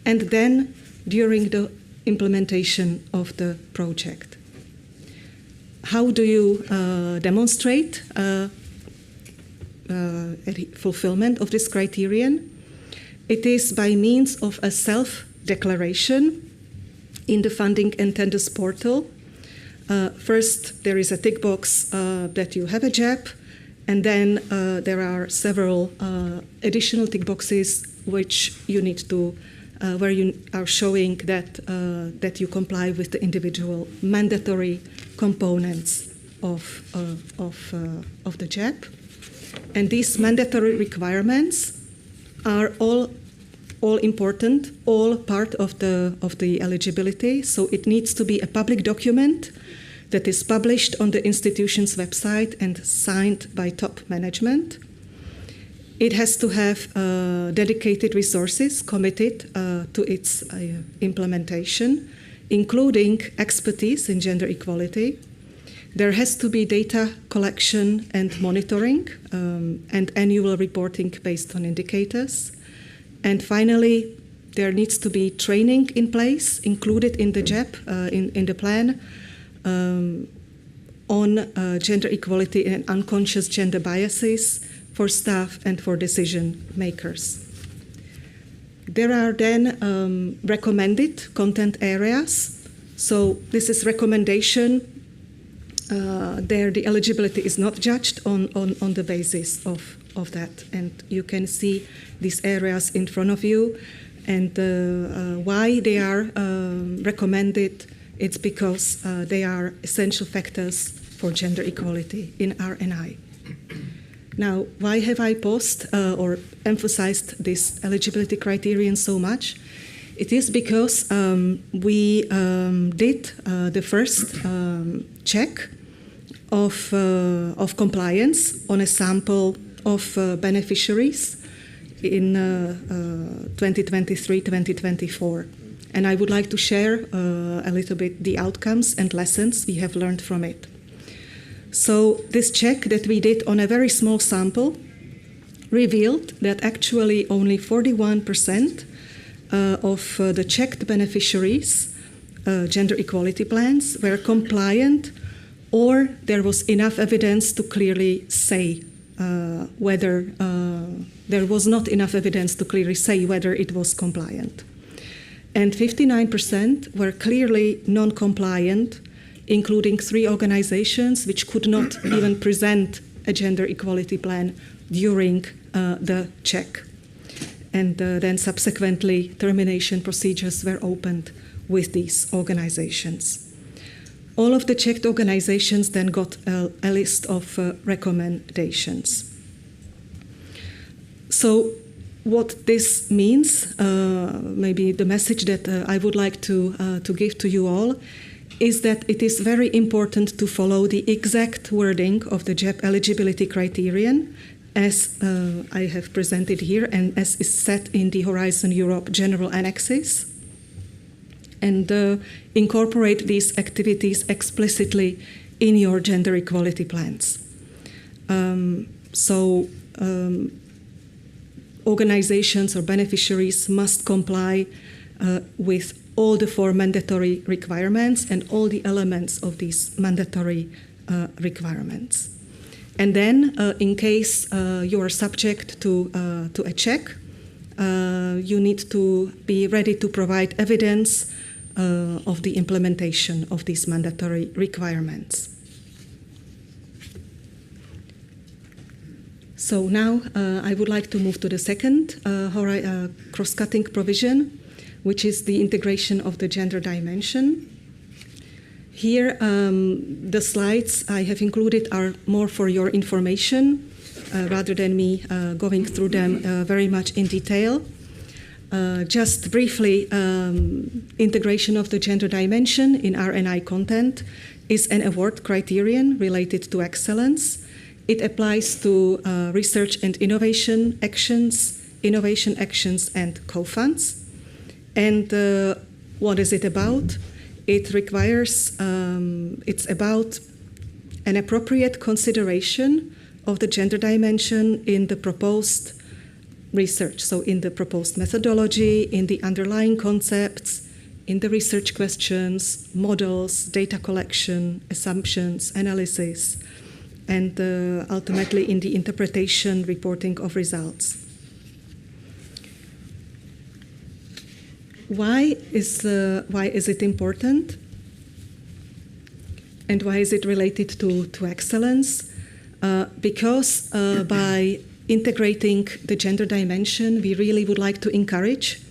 S11: and then during the implementation of the project. How do you demonstrate fulfillment of this criterion? It is by means of a self-declaration in the funding and tenders portal. First, there is a tick box that you have a JEP, and then there are several additional tick boxes which you need to, where you are showing that you comply with the individual mandatory components of the JEP. And these mandatory requirements are all important, all part of the eligibility. So it needs to be a public document that is published on the institution's website and signed by top management. It has to have dedicated resources committed to its implementation, including expertise in gender equality. There has to be data collection and monitoring and annual reporting based on indicators. And finally, there needs to be training in place, included in the JEP, in the plan, on gender equality and unconscious gender biases for staff and for decision makers. There are then recommended content areas. So this is recommendation. There the eligibility is not judged on the basis of that. And you can see these areas in front of you. And why they are recommended, it's because they are essential factors for gender equality in R&I. Now, why have I paused or emphasized this eligibility criterion so much? It is because we did the first check of compliance on a sample of beneficiaries in 2023-2024. And I would like to share a little bit the outcomes and lessons we have learned from it. So this check that we did on a very small sample revealed that actually only 41% of the checked beneficiaries' gender equality plans were compliant, or there was enough evidence to clearly say whether there was not enough evidence to clearly say whether it was compliant. And 59% were clearly non-compliant, including 3 organizations which could not even present a gender equality plan during the check. And then subsequently, termination procedures were opened with these organizations. All of the checked organizations then got a list of recommendations. So what this means, maybe the message that I would like to give to you all, is that it is very important to follow the exact wording of the JEP eligibility criterion as I have presented here and as is set in the Horizon Europe general annexes, and incorporate these activities explicitly in your gender equality plans. Organizations or beneficiaries must comply with all the 4 mandatory requirements and all the elements of these mandatory requirements. And then, in case you are subject to a check, you need to be ready to provide evidence of the implementation of these mandatory requirements. So now I would like to move to the second cross-cutting provision, which is the integration of the gender dimension. Here, the slides I have included are more for your information, rather than me going through them very much in detail. Just briefly, integration of the gender dimension in R&I content is an award criterion related to excellence. It applies to research and innovation actions, and co-funds. And What is it about? It requires, it's about an appropriate consideration of the gender dimension in the proposed research. So in the proposed methodology, in the underlying concepts, in the research questions, models, data collection, assumptions, analysis, and ultimately in the interpretation, reporting of results. Why is it important? And why is it related to excellence? Because by integrating the gender dimension, we really would like to encourage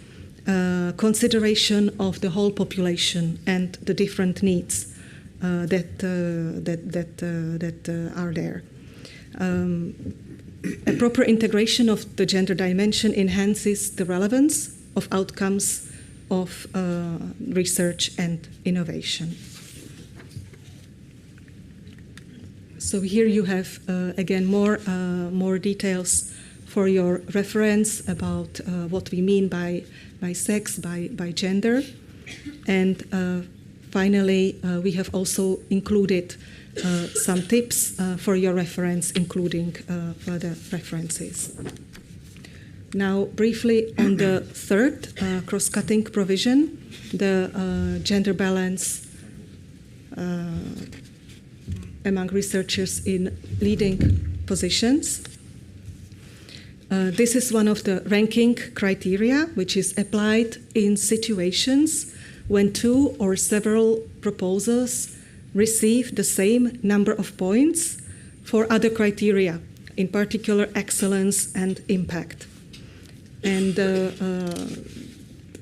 S11: consideration of the whole population and the different needs that are there. A proper integration of the gender dimension enhances the relevance of outcomes of research and innovation. So here you have, again, more details for your reference about what we mean by sex, by gender. And finally, we have also included some tips for your reference, including further references. Now, briefly on the third cross-cutting provision, the gender balance among researchers in leading positions. This is one of the ranking criteria which is applied in situations when two or several proposals receive the same number of points for other criteria, in particular excellence and impact. And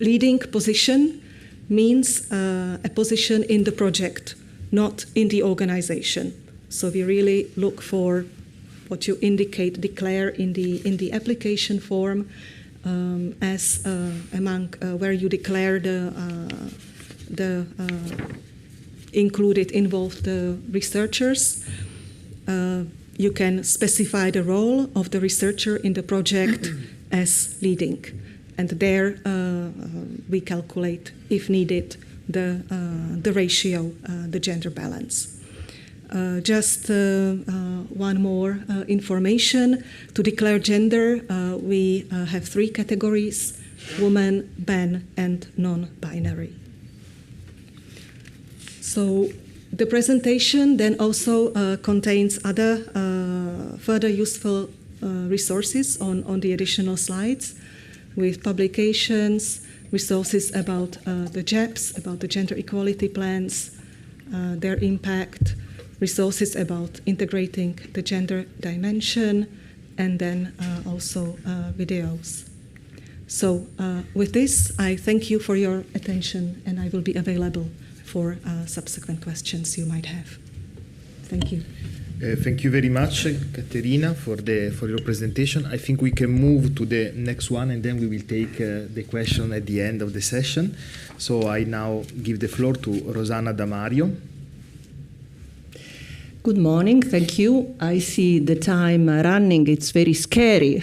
S11: leading position means a position in the project, not in the organization. So we really look for what you declare in the application form as among where you declare the involved researchers. You can specify the role of the researcher in the project as leading, and there we calculate, if needed, the ratio, the gender balance. Just one more information. To declare gender, we have three categories: woman, man, and non-binary. So the presentation then also contains other further useful resources on the additional slides, with publications, resources about the JEPs, about the gender equality plans, their impact, resources about integrating the gender dimension, and then also videos. So with this, I thank you for your attention, and I will be available for subsequent questions you might have. Thank you.
S6: Thank you very much, Caterina, for your presentation. I think we can move to the next one, and then we will take the question at the end of the session. So I now give the floor to Rosanna Damario.
S12: Good morning, thank you. I see the time running, it's very scary.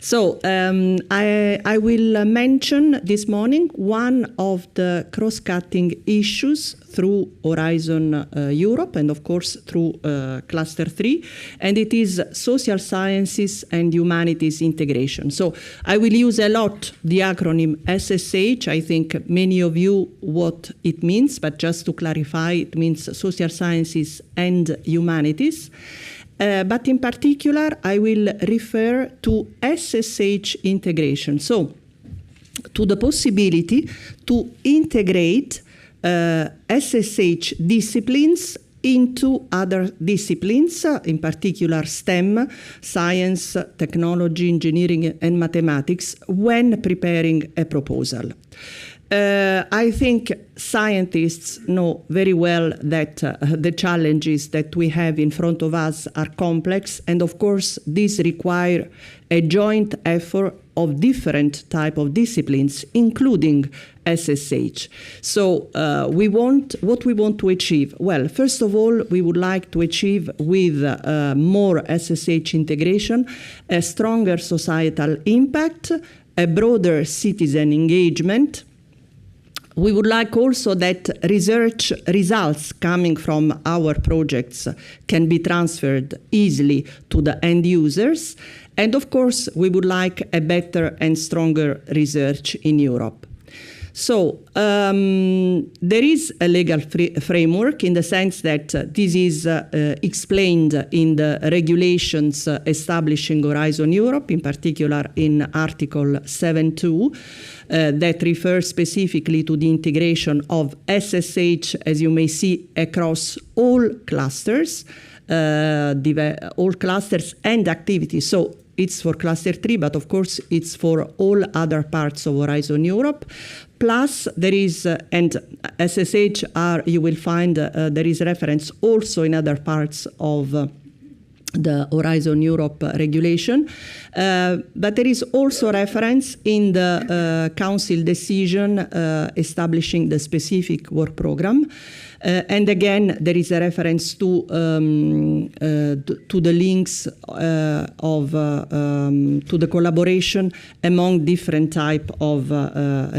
S12: So I will mention this morning one of the cross-cutting issues through Horizon Europe and of course through Cluster 3, and it is social sciences and humanities integration. So I will use a lot the acronym SSH. I think many of you what it means, but just to clarify, it means social sciences and humanities. But in particular, I will refer to SSH integration. So to the possibility to integrate SSH disciplines into other disciplines, in particular STEM, science, technology, engineering, and mathematics, when preparing a proposal. I think scientists know very well that the challenges that we have in front of us are complex, and of course these require a joint effort of different type of disciplines, including SSH. So what we want to achieve? Well, first of all, we would like to achieve with more SSH integration a stronger societal impact, a broader citizen engagement, We would like also that research results coming from our projects can be transferred easily to the end users. And of course, we would like a better and stronger research in Europe. So there is a legal framework in the sense that this is explained in the regulations establishing Horizon Europe, in particular in Article 7.2, that refers specifically to the integration of SSH, as you may see, across all clusters and activities. So it's for cluster 3, but of course it's for all other parts of Horizon Europe. Plus there is, and SSH you will find there is reference also in other parts of the Horizon Europe regulation. But there is also reference in the Council decision establishing the specific work program. And again, there is a reference to the links to the collaboration among different type of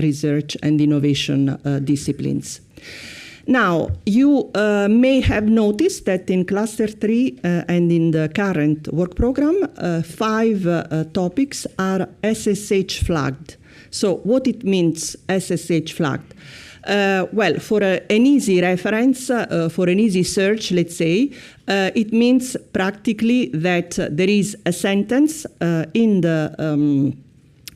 S12: research and innovation disciplines. Now, you may have noticed that in Cluster 3 and in the current work program, 5 topics are SSH flagged. So what it means, SSH flagged? Well, for an easy reference, for an easy search, let's say, it means practically that there is a sentence in the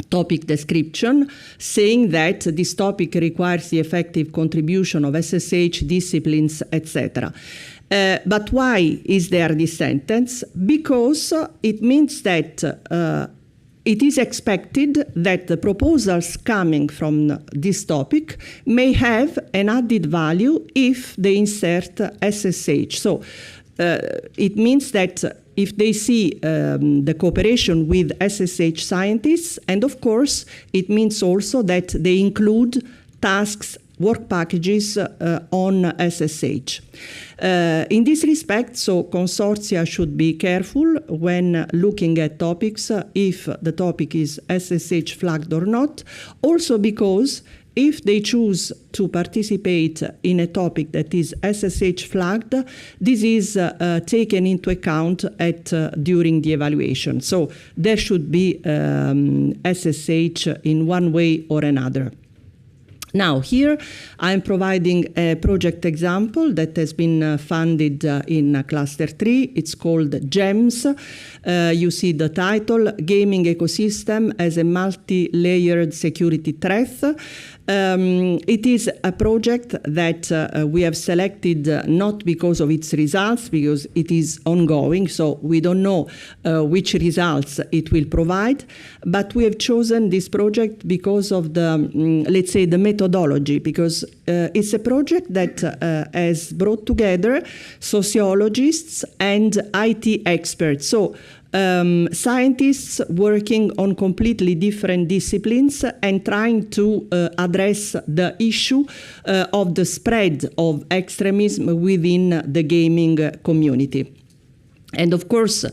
S12: topic description saying that this topic requires the effective contribution of SSH disciplines, etc. But why is there this sentence? Because it means that it is expected that the proposals coming from this topic may have an added value if they insert SSH. So it means that if they see the cooperation with SSH scientists, and of course it means also that they include tasks, work packages on SSH. In this respect, so consortia should be careful when looking at topics if the topic is SSH flagged or not, also because if they choose to participate in a topic that is SSH flagged, this is taken into account during the evaluation. So there should be SSH in one way or another. Now, here I'm providing a project example that has been funded in Cluster 3. It's called GEMS. You see the title, Gaming Ecosystem as a Multi-Layered Security Threat. It is a project that we have selected not because of its results, because it is ongoing, so we don't know which results it will provide, but we have chosen this project because of the, let's say, the methodology, because it's a project that has brought together sociologists and IT experts. So scientists working on completely different disciplines and trying to address the issue of the spread of extremism within the gaming community. And of course,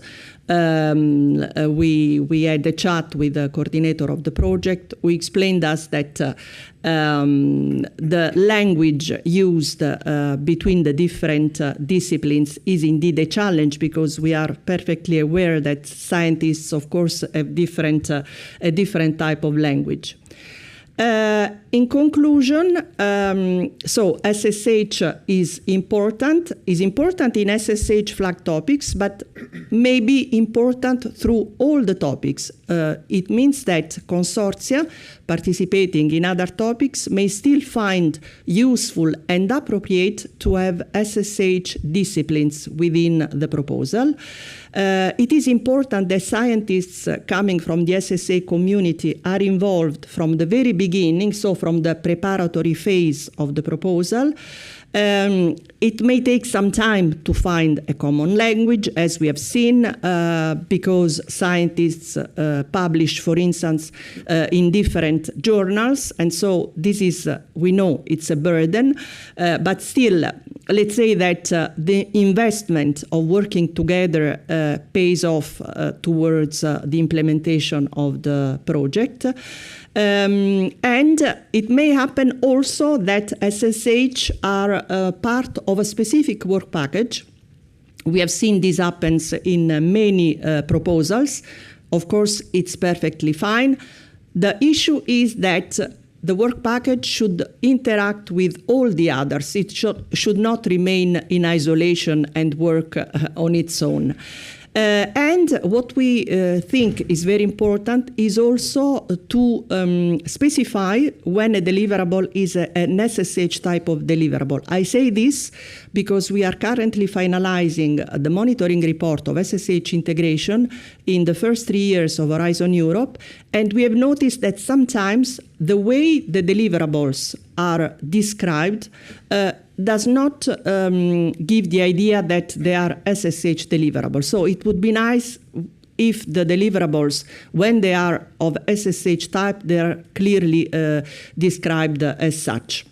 S12: we had a chat with the coordinator of the project, who explained us that the language used between the different disciplines is indeed a challenge, because we are perfectly aware that scientists, of course, have a different type of language. In conclusion, so SSH is important in SSH flag topics, but may be important through all the topics. It means that consortia participating in other topics may still find useful and appropriate to have SSH disciplines within the proposal. It is important that scientists coming from the SSA community are involved from the very beginning, so from the preparatory phase of the proposal. It may take some time to find a common language, as we have seen, because scientists publish, for instance, in different journals. And so this is, we know it's a burden, but still, let's say that the investment of working together pays off towards the implementation of the project. And it may happen also that SSH are part of a specific work package. We have seen this happens in many proposals. Of course, it's perfectly fine. The issue is that the work package should interact with all the others. It should not remain in isolation and work on its own. And what we think is very important is also to specify when a deliverable is an SSH type of deliverable. I say this because we are currently finalizing the monitoring report of SSH integration in the first 3 years of Horizon Europe, and we have noticed that sometimes the way the deliverables are described does not give the idea that they are SSH deliverables. So it would be nice if the deliverables, when they are of SSH type, they are clearly described as such.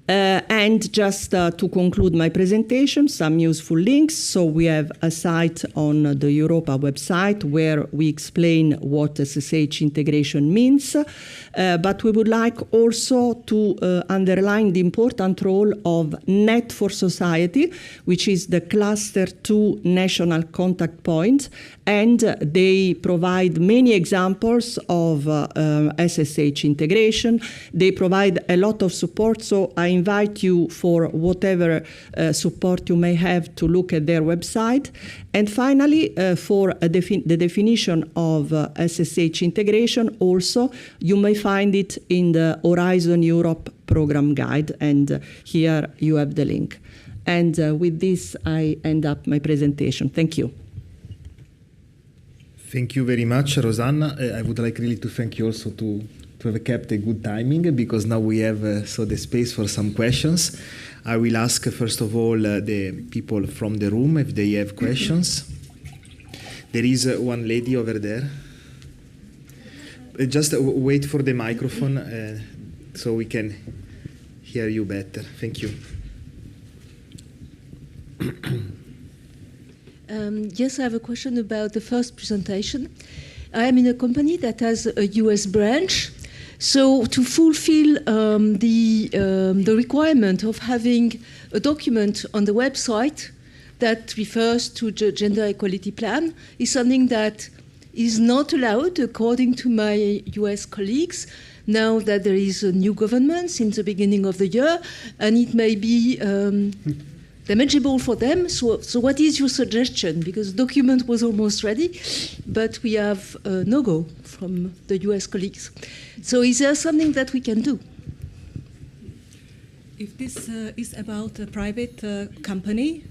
S12: And just to conclude my presentation, some useful links. So we have a site on the Europa website where we explain what SSH integration means. But we would like also to underline the important role of Net for Society, which is the Cluster 2 national contact point. And they provide many examples of SSH integration. They provide a lot of support. So I invite you, for whatever support you may have, to look at their website. And finally, for the definition of SSH integration, also, you may find it in the Horizon Europe program guide. And here you have the link. And with this, I end up my presentation. Thank you.
S6: Thank you very much, Rosanna. I would like really to thank you also to have kept a good timing, because now we have the space for some questions. I will ask first of all the people from the room if they have questions. There is one lady over there. Just wait for the microphone so we can hear you better. Thank you.
S13: Yes, I have a question about the first presentation. I am in a company that has a US branch. So to fulfill the requirement of having a document on the website that refers to the gender equality plan is something that is not allowed according to my US colleagues, now that there is a new government since the beginning of the year, and it may be damageable for them. So what is your suggestion? Because the document was almost ready, but we have a no-go from the US colleagues. So is there something that we can do?
S11: If this is about a private company,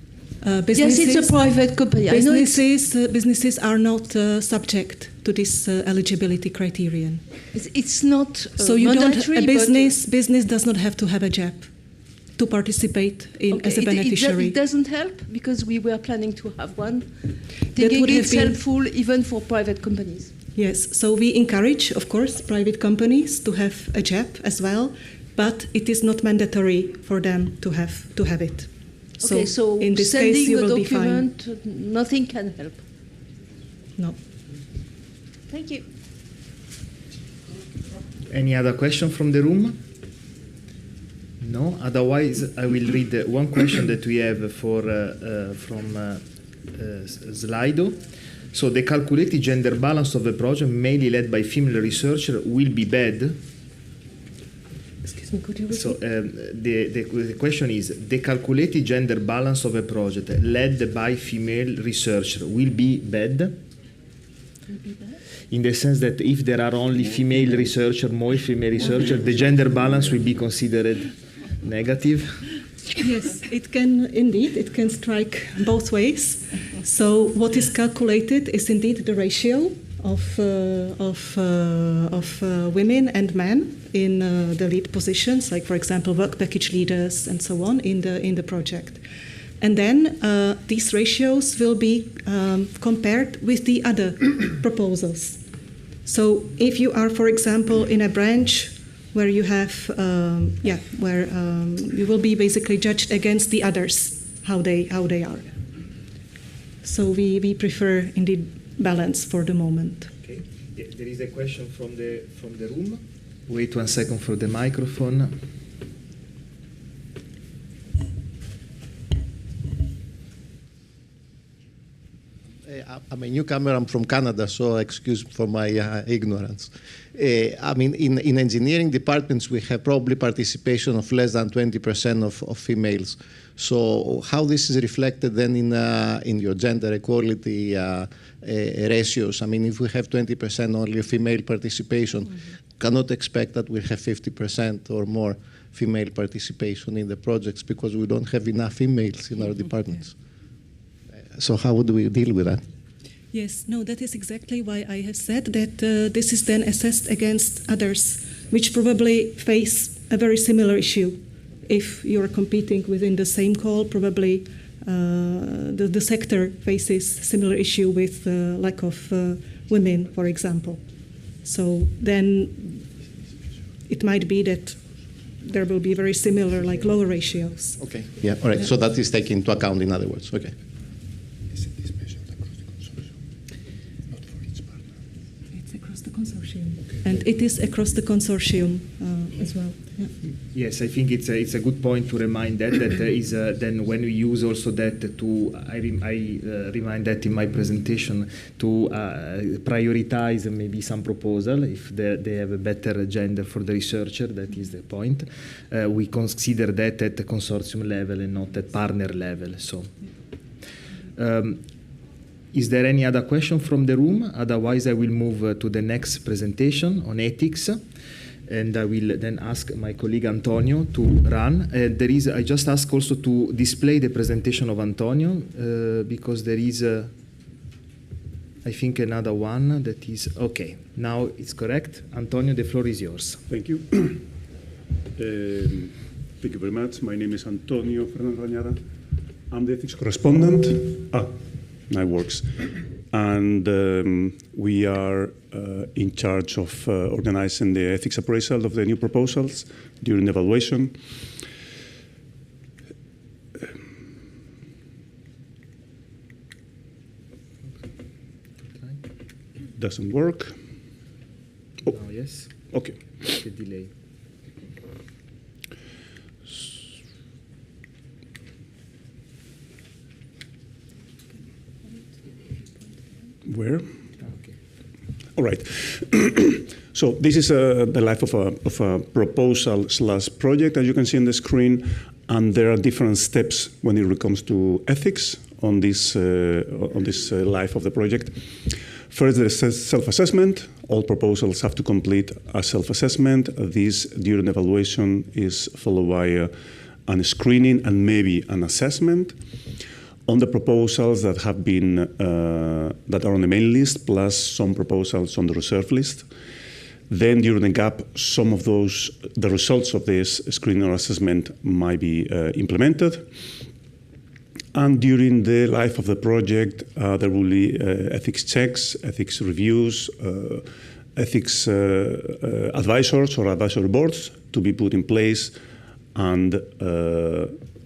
S11: businesses...
S13: Yes, it's a private company.
S11: Businesses are not subject to this eligibility criterion.
S13: It's not
S11: so you mandatory, don't, business does not have to have a JEP to participate in as a beneficiary.
S13: It doesn't help, because we were planning to have one. Thinking it's helpful even for private companies.
S11: Yes, so we encourage, of course, private companies to have a JEP as well, but it is not mandatory for them to have it.
S13: Okay, so
S11: in this case, you will be fine.
S13: Nothing can help.
S11: No.
S13: Thank you.
S6: Any other question from the room? No. Otherwise, I will read one question that we have from Slido. So the calculated gender balance of the project, mainly led by female researcher, will be bad.
S11: Excuse me, could you repeat?
S6: So the question is, the calculated gender balance of a project led by female researcher will be bad?
S13: Will be bad?
S6: In the sense that if there are only female researchers, more female researchers, the gender balance will be considered negative?
S11: Yes, it can indeed. It can strike both ways. So what is calculated is indeed the ratio of women and men in the lead positions, like for example work package leaders and so on in the project. And then these ratios will be compared with the other proposals. So if you are, for example, in a branch where you have, you will be basically judged against the others, how they are. So we prefer indeed balance for the moment.
S6: Okay. There is a question from the room. Wait 1 second for the microphone.
S14: I'm a newcomer. I'm from Canada, so excuse for my ignorance. I mean, in engineering departments, we have probably participation of less than 20% of females. So how this is reflected then in your gender equality ratios? I mean, if we have 20% only female participation, cannot expect that we have 50% or more female participation in the projects because we don't have enough females in our departments. So how would we deal with that?
S11: Yes, no, that is exactly why I have said that this is then assessed against others, which probably face a very similar issue. If you're competing within the same call, probably the sector faces similar issue with lack of women, for example. So then it might be that there will be very similar, like lower ratios.
S14: Okay. Yeah. All right. So that is taken into account, in other words. Okay.
S11: And it is across the consortium as well. Yeah.
S6: Yes, I think it's a good point to remind that is then when we use also that to I remind that in my presentation to prioritize maybe some proposal if they have a better gender for the researcher. That is the point. We consider that at the consortium level and not at partner level. So. Is there any other question from the room? Otherwise, I will move to the next presentation on ethics. And I will then ask my colleague Antonio to run. I just ask also to display the presentation of Antonio because there is, I think, another one that is, okay, now it's correct. Antonio, the floor is yours.
S15: Thank you. Thank you very much. My name is Antonio Fernando Rañada. I'm the ethics correspondent. Now it works. And we are in charge of organizing the ethics appraisal of the new proposals during the evaluation. Doesn't work.
S6: Oh, yes.
S15: Okay.
S6: The delay.
S15: Where? Okay. All right. So this is the life of a proposal/project, as you can see on the screen, and there are different steps when it comes to ethics on this life of the project. First, there is self-assessment. All proposals have to complete a self-assessment. This, during evaluation, is followed by a screening and maybe an assessment on the proposals that have been that are on the main list, plus some proposals on the reserve list. Then during the gap, some of the results of this screening or assessment might be implemented. And during the life of the project, there will be ethics checks, ethics reviews, ethics advisors or advisory boards to be put in place, and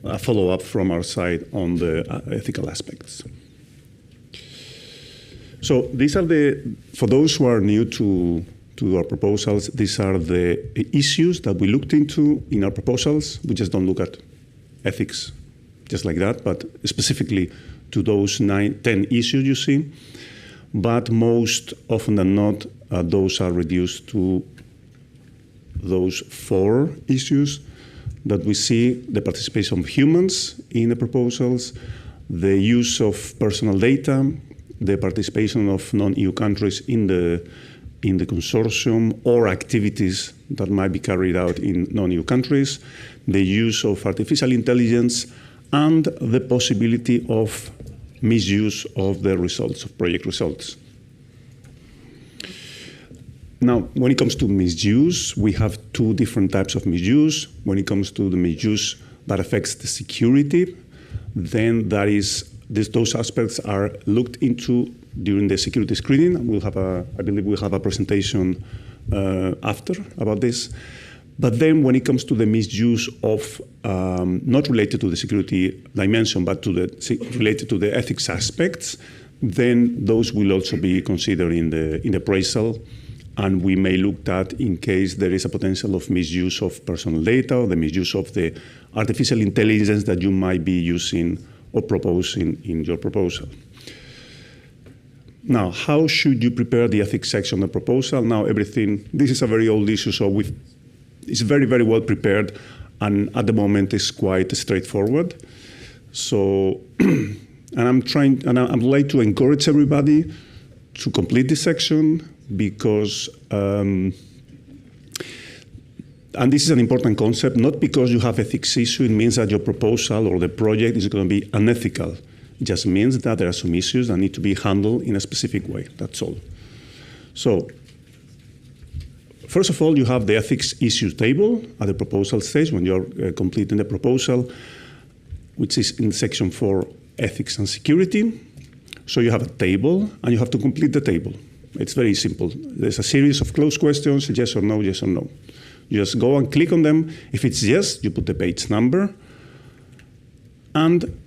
S15: a follow-up from our side on the ethical aspects. So these are for those who are new to our proposals, these are the issues that we looked into in our proposals. We just don't look at ethics just like that, but specifically to those 10 issues you see. But most often than not, those are reduced to those 4 issues that we see: the participation of humans in the proposals, the use of personal data, the participation of non-EU countries in the consortium or activities that might be carried out in non-EU countries, the use of artificial intelligence, and the possibility of misuse of the results, of project results. Now, when it comes to misuse, we have two different types of misuse. When it comes to the misuse that affects the security, then that is those aspects are looked into during the security screening. I believe we'll have a presentation after about this. But then when it comes to the misuse of, not related to the security dimension, but related to the ethics aspects, then those will also be considered in the appraisal, and we may look at in case there is a potential of misuse of personal data or the misuse of the artificial intelligence that you might be using or proposing in your proposal. Now, how should you prepare the ethics section of the proposal? Now, this is a very old issue, so it's very, very well prepared, and at the moment it's quite straightforward. So, and I'd like to encourage everybody to complete this section because, and this is an important concept, not because you have ethics issue, it means that your proposal or the project is going to be unethical. It just means that there are some issues that need to be handled in a specific way, that's all. So, first of all, you have the ethics issues table at the proposal stage when you're completing the proposal, which is in section 4, ethics and security. So you have a table, and you have to complete the table. It's very simple. There's a series of closed questions, yes or no, yes or no. You just go and click on them. If it's yes, you put the page number. And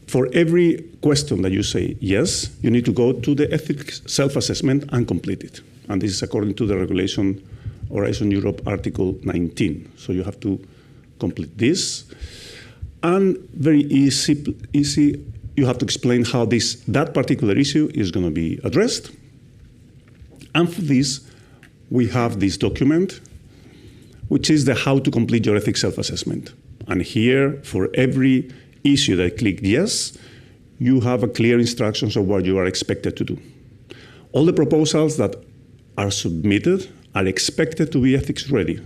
S15: for every question that you say yes, you need to go to the ethics self-assessment and complete it. And this is according to the regulation Horizon Europe Article 19. So you have to complete this. And very easy, you have to explain how that particular issue is going to be addressed. And for this, we have this document, which is the how to complete your ethics self-assessment. And here, for every issue that I click yes, you have a clear instructions of what you are expected to do. All the proposals that are submitted are expected to be ethics ready.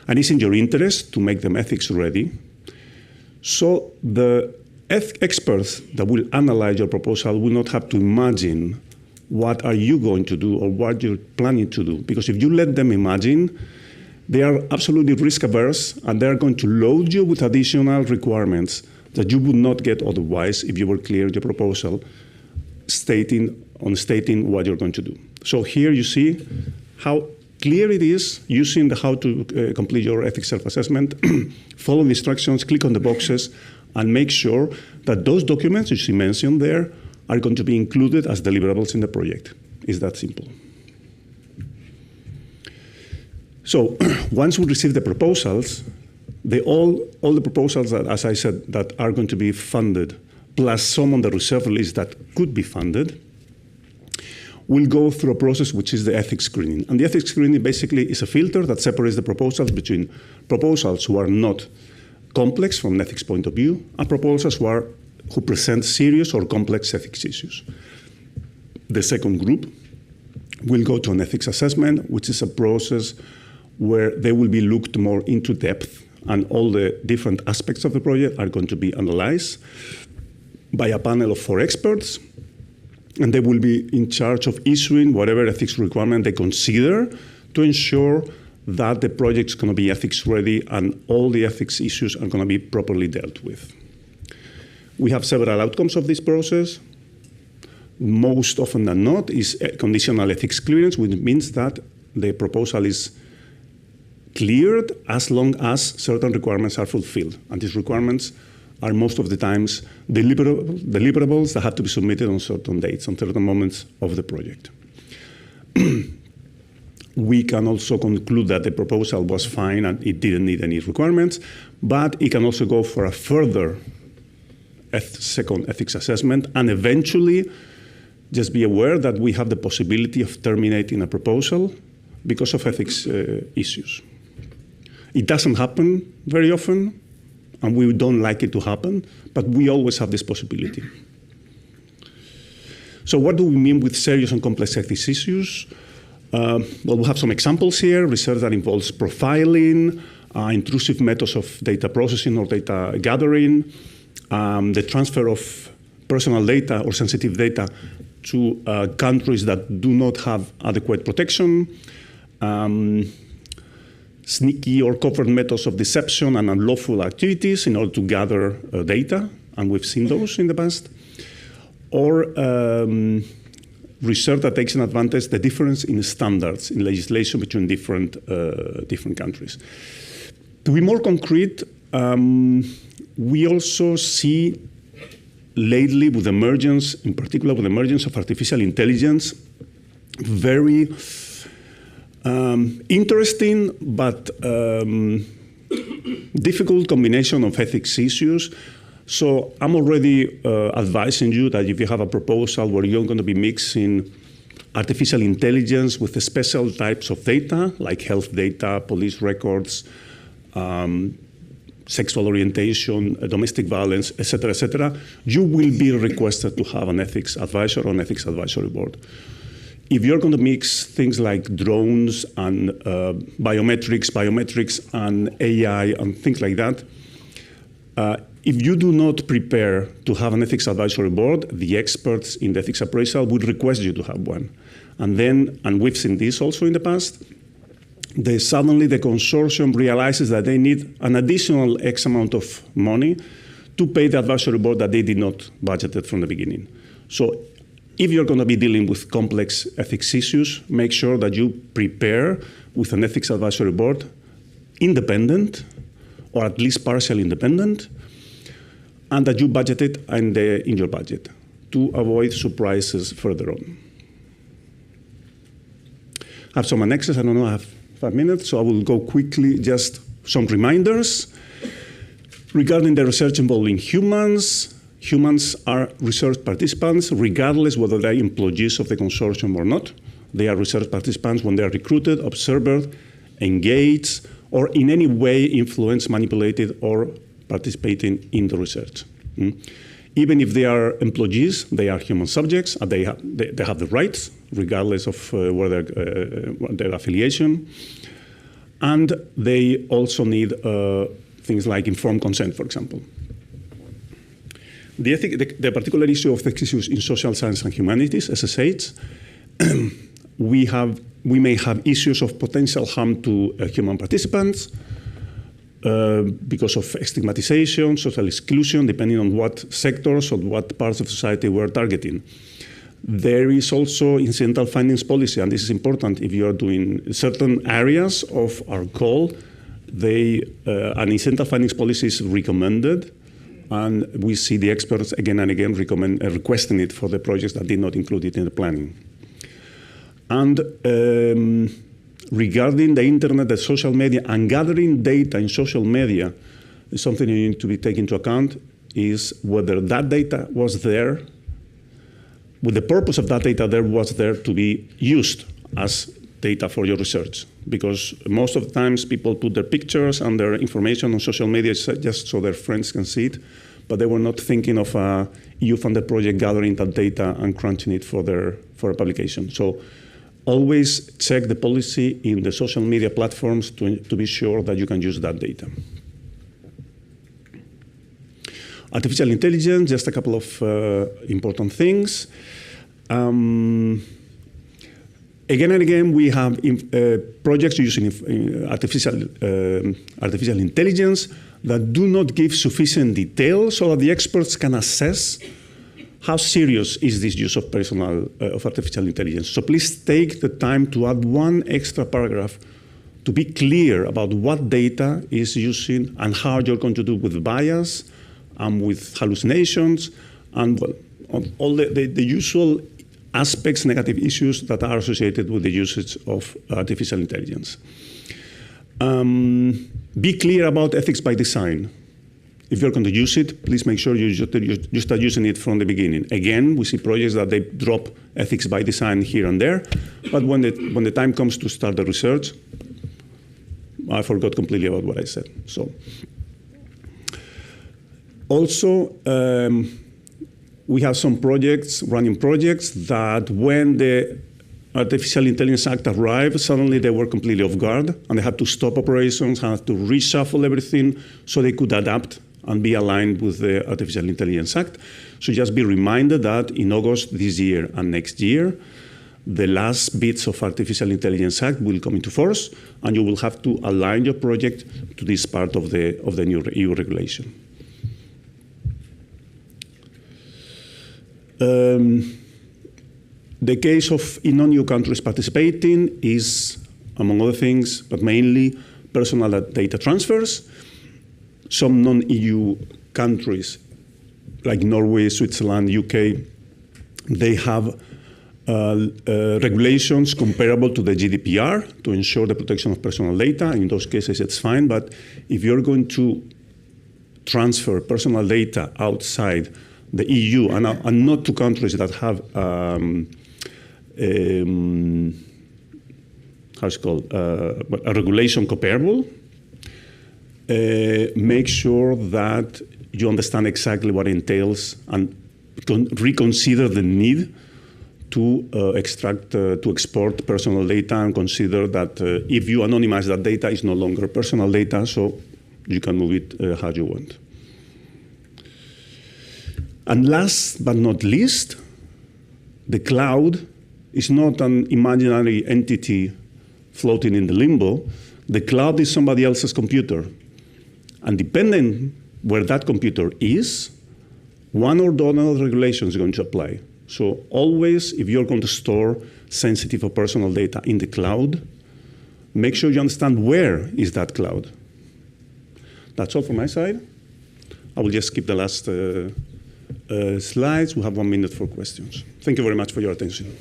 S15: And it's in your interest to make them ethics ready. So the experts that will analyze your proposal will not have to imagine what are you going to do or what you're planning to do. Because if you let them imagine, they are absolutely risk averse and they're going to load you with additional requirements that you would not get otherwise if you were clear in your proposal stating what you're going to do. So here you see how clear it is using the how to complete your ethics self-assessment, follow the instructions, click on the boxes, and make sure that those documents which you mentioned there are going to be included as deliverables in the project. It's that simple. So once we receive the proposals, all the proposals that, as I said, that are going to be funded, plus some on the reserve list that could be funded, will go through a process which is the ethics screening. And the ethics screening basically is a filter that separates the proposals between proposals who are not complex from an ethics point of view and proposals who present serious or complex ethics issues. The second group will go to an ethics assessment, which is a process where they will be looked more into depth and all the different aspects of the project are going to be analyzed by a panel of 4 experts, and they will be in charge of issuing whatever ethics requirement they consider to ensure that the project is going to be ethics ready and all the ethics issues are going to be properly dealt with. We have several outcomes of this process. Most often than not is conditional ethics clearance, which means that the proposal is cleared as long as certain requirements are fulfilled. And these requirements are most of the times deliverables that have to be submitted on certain dates, on certain moments of the project. We can also conclude that the proposal was fine and it didn't need any requirements, but it can also go for a further second ethics assessment, and eventually just be aware that we have the possibility of terminating a proposal because of ethics issues. It doesn't happen very often, and we don't like it to happen, but we always have this possibility. So what do we mean with serious and complex ethics issues? Well, we have some examples here, research that involves profiling, intrusive methods of data processing or data gathering, the transfer of personal data or sensitive data to countries that do not have adequate protection, sneaky or covert methods of deception and unlawful activities in order to gather data, and we've seen those in the past, or research that takes an advantage the difference in standards in legislation between different countries. To be more concrete, we also see lately with emergence, in particular with emergence of artificial intelligence, very interesting but difficult combination of ethics issues. So I'm already advising you that if you have a proposal where you're going to be mixing artificial intelligence with the special types of data, like health data, police records, sexual orientation, domestic violence, etc., you will be requested to have an ethics advisor or an ethics advisory board. If you're going to mix things like drones and biometrics and AI and things like that, if you do not prepare to have an ethics advisory board, the experts in the ethics appraisal would request you to have one. And we've seen this also in the past, suddenly the consortium realizes that they need an additional X amount of money to pay the advisory board that they did not budget it from the beginning. So if you're going to be dealing with complex ethics issues, make sure that you prepare with an ethics advisory board independent, or at least partially independent, and that you budget it in your budget to avoid surprises further on. I have some annexes. I don't know, I have 5 minutes, so I will go quickly. Just some reminders. Regarding the research involving humans, humans are research participants, regardless whether they're employees of the consortium or not. They are research participants when they are recruited, observed, engaged, or in any way influenced, manipulated, or participating in the research. Even if they are employees, they are human subjects, and they have the rights, regardless of their affiliation. And they also need things like informed consent, for example. The particular issue of ethics issues in social science and humanities, SSH, we may have issues of potential harm to human participants because of stigmatization, social exclusion, depending on what sectors or what parts of society we're targeting. There is also incidental findings policy, and this is important if you are doing certain areas of our call. An incidental findings policy is recommended, and we see the experts again and again requesting it for the projects that did not include it in the planning. And regarding the internet, the social media, and gathering data in social media, is something you need to be taken into account, is whether that data was there, with the purpose of that data there was there to be used as data for your research. Because most of the times people put their pictures and their information on social media just so their friends can see it, but they were not thinking of a EU-funded project gathering that data and crunching it for a publication. So always check the policy in the social media platforms to be sure that you can use that data. Artificial intelligence, just a couple of important things. Again and again, we have projects using artificial intelligence that do not give sufficient detail so that the experts can assess how serious is this use of artificial intelligence. So please take the time to add one extra paragraph to be clear about what data is using and how you're going to do with bias and with hallucinations and all the usual aspects, negative issues that are associated with the usage of artificial intelligence. Be clear about ethics by design. If you're going to use it, please make sure you start using it from the beginning. Again, we see projects that they drop ethics by design here and there, but when the time comes to start the research, I forgot completely about what I said. So, also, we have some running projects that when the Artificial Intelligence Act arrived, suddenly they were completely off guard and they had to stop operations, had to reshuffle everything so they could adapt and be aligned with the Artificial Intelligence Act. So just be reminded that in August this year and next year, the last bits of Artificial Intelligence Act will come into force, and you will have to align your project to this part of the new EU regulation. The case of non-EU countries participating is, among other things, but mainly personal data transfers. Some non-EU countries, like Norway, Switzerland, UK, they have regulations comparable to the GDPR to ensure the protection of personal data. In those cases, it's fine. But if you're going to transfer personal data outside the EU and not to countries that have how's it called, a regulation comparable, make sure that you understand exactly what it entails and reconsider the need to export personal data, and consider that if you anonymize that data, it's no longer personal data, so you can move it how you want. And last but not least, the cloud is not an imaginary entity floating in the limbo. The cloud is somebody else's computer. And depending where that computer is, one or the other regulation is going to apply. So always, if you're going to store sensitive or personal data in the cloud, make sure you understand where is that cloud. That's all from my side. I will just skip the last slides. We have 1 minute for questions. Thank you very much for your attention.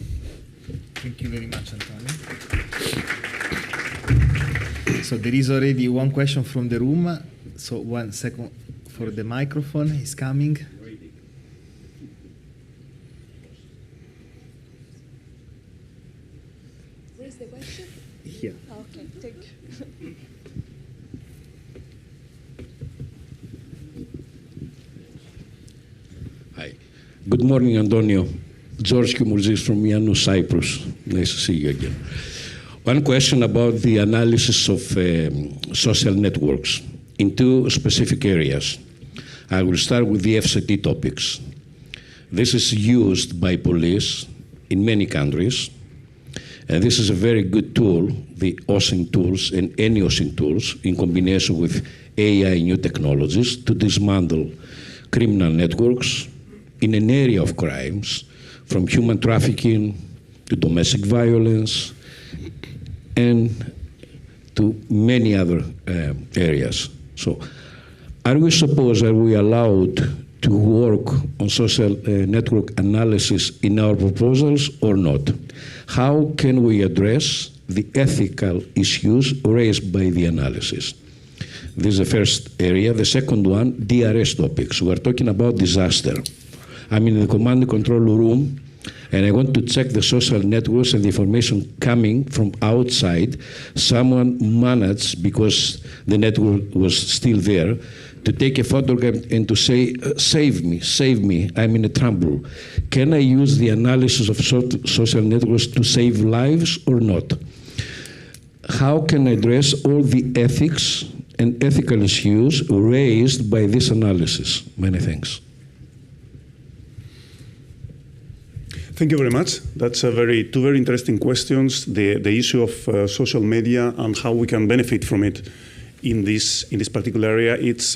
S6: Thank you very much, Antonio. So there is already one question from the room. So 1 second for the microphone is coming.
S13: Where's the question?
S6: Here.
S13: Okay, thank you.
S16: Hi. Good morning, Antonio. George Koumouzis from Ioannous, Cyprus. Nice to see you again. One question about the analysis of social networks in 2 specific areas. I will start with the FCT topics. This is used by police in many countries, and this is a very good tool, the OSINT tools and any OSINT tools in combination with AI new technologies to dismantle criminal networks in an area of crimes, from human trafficking to domestic violence and to many other areas. So are we allowed to work on social network analysis in our proposals or not? How can we address the ethical issues raised by the analysis? This is the first area. The second one, DRS topics. We're talking about disaster. I'm in the command and control room, and I want to check the social networks and the information coming from outside. Someone managed, because the network was still there, to take a photograph and to say, save me, I'm in a trouble. Can I use the analysis of social networks to save lives or not? How can I address all the ethics and ethical issues raised by this analysis? Many thanks.
S15: Thank you very much. That's two very interesting questions. The issue of social media and how we can benefit from it in this particular area. It's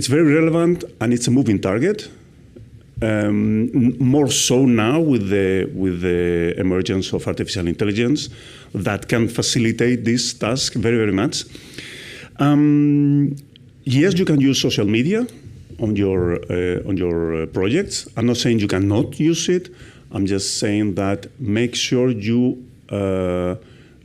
S15: very relevant, and it's a moving target. More so now with the emergence of artificial intelligence that can facilitate this task very much. Yes, you can use social media on your projects. I'm not saying you cannot use it. I'm just saying that make sure you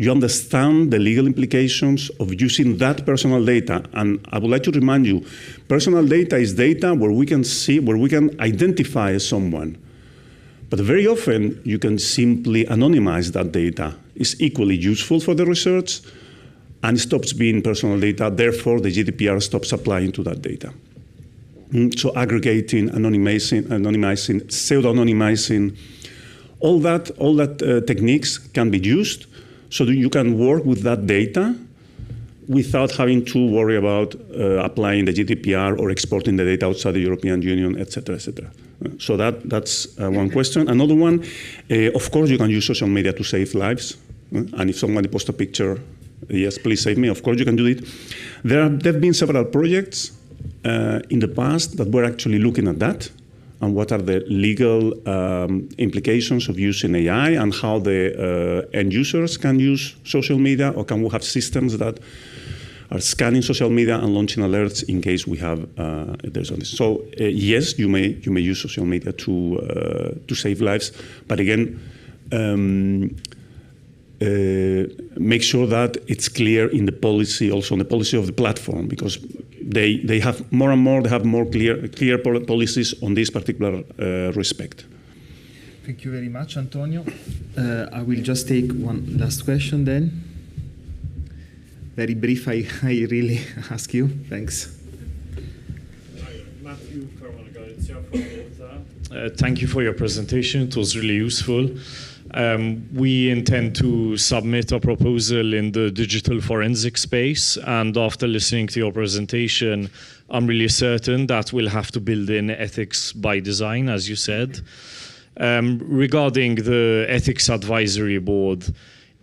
S15: understand the legal implications of using that personal data. And I would like to remind you, personal data is data where we can identify someone. But very often, you can simply anonymize that data. It's equally useful for the research, and it stops being personal data. Therefore, the GDPR stops applying to that data. So aggregating, anonymizing, pseudo-anonymizing, all that techniques can be used so that you can work with that data without having to worry about applying the GDPR or exporting the data outside the European Union, etc., etc. So that's one question. Another one, of course, you can use social media to save lives. And if somebody posts a picture, yes, please save me. Of course, you can do it. There have been several projects in the past that were actually looking at that and what are the legal implications of using AI and how the end users can use social media, or can we have systems that are scanning social media and launching alerts in case we have there's something. So yes, you may use social media to save lives, but again, make sure that it's clear in the policy, also in the policy of the platform, because they have more and more, they have more clear policies on this particular respect.
S6: Thank you very much, Antonio. I will just take one last question then. Very brief, I really ask you. Thanks.
S17: Matthew thank you for your presentation. It was really useful. We intend to submit a proposal in the digital forensic space, and after listening to your presentation, I'm really certain that we'll have to build in ethics by design, as you said. Regarding the Ethics Advisory Board,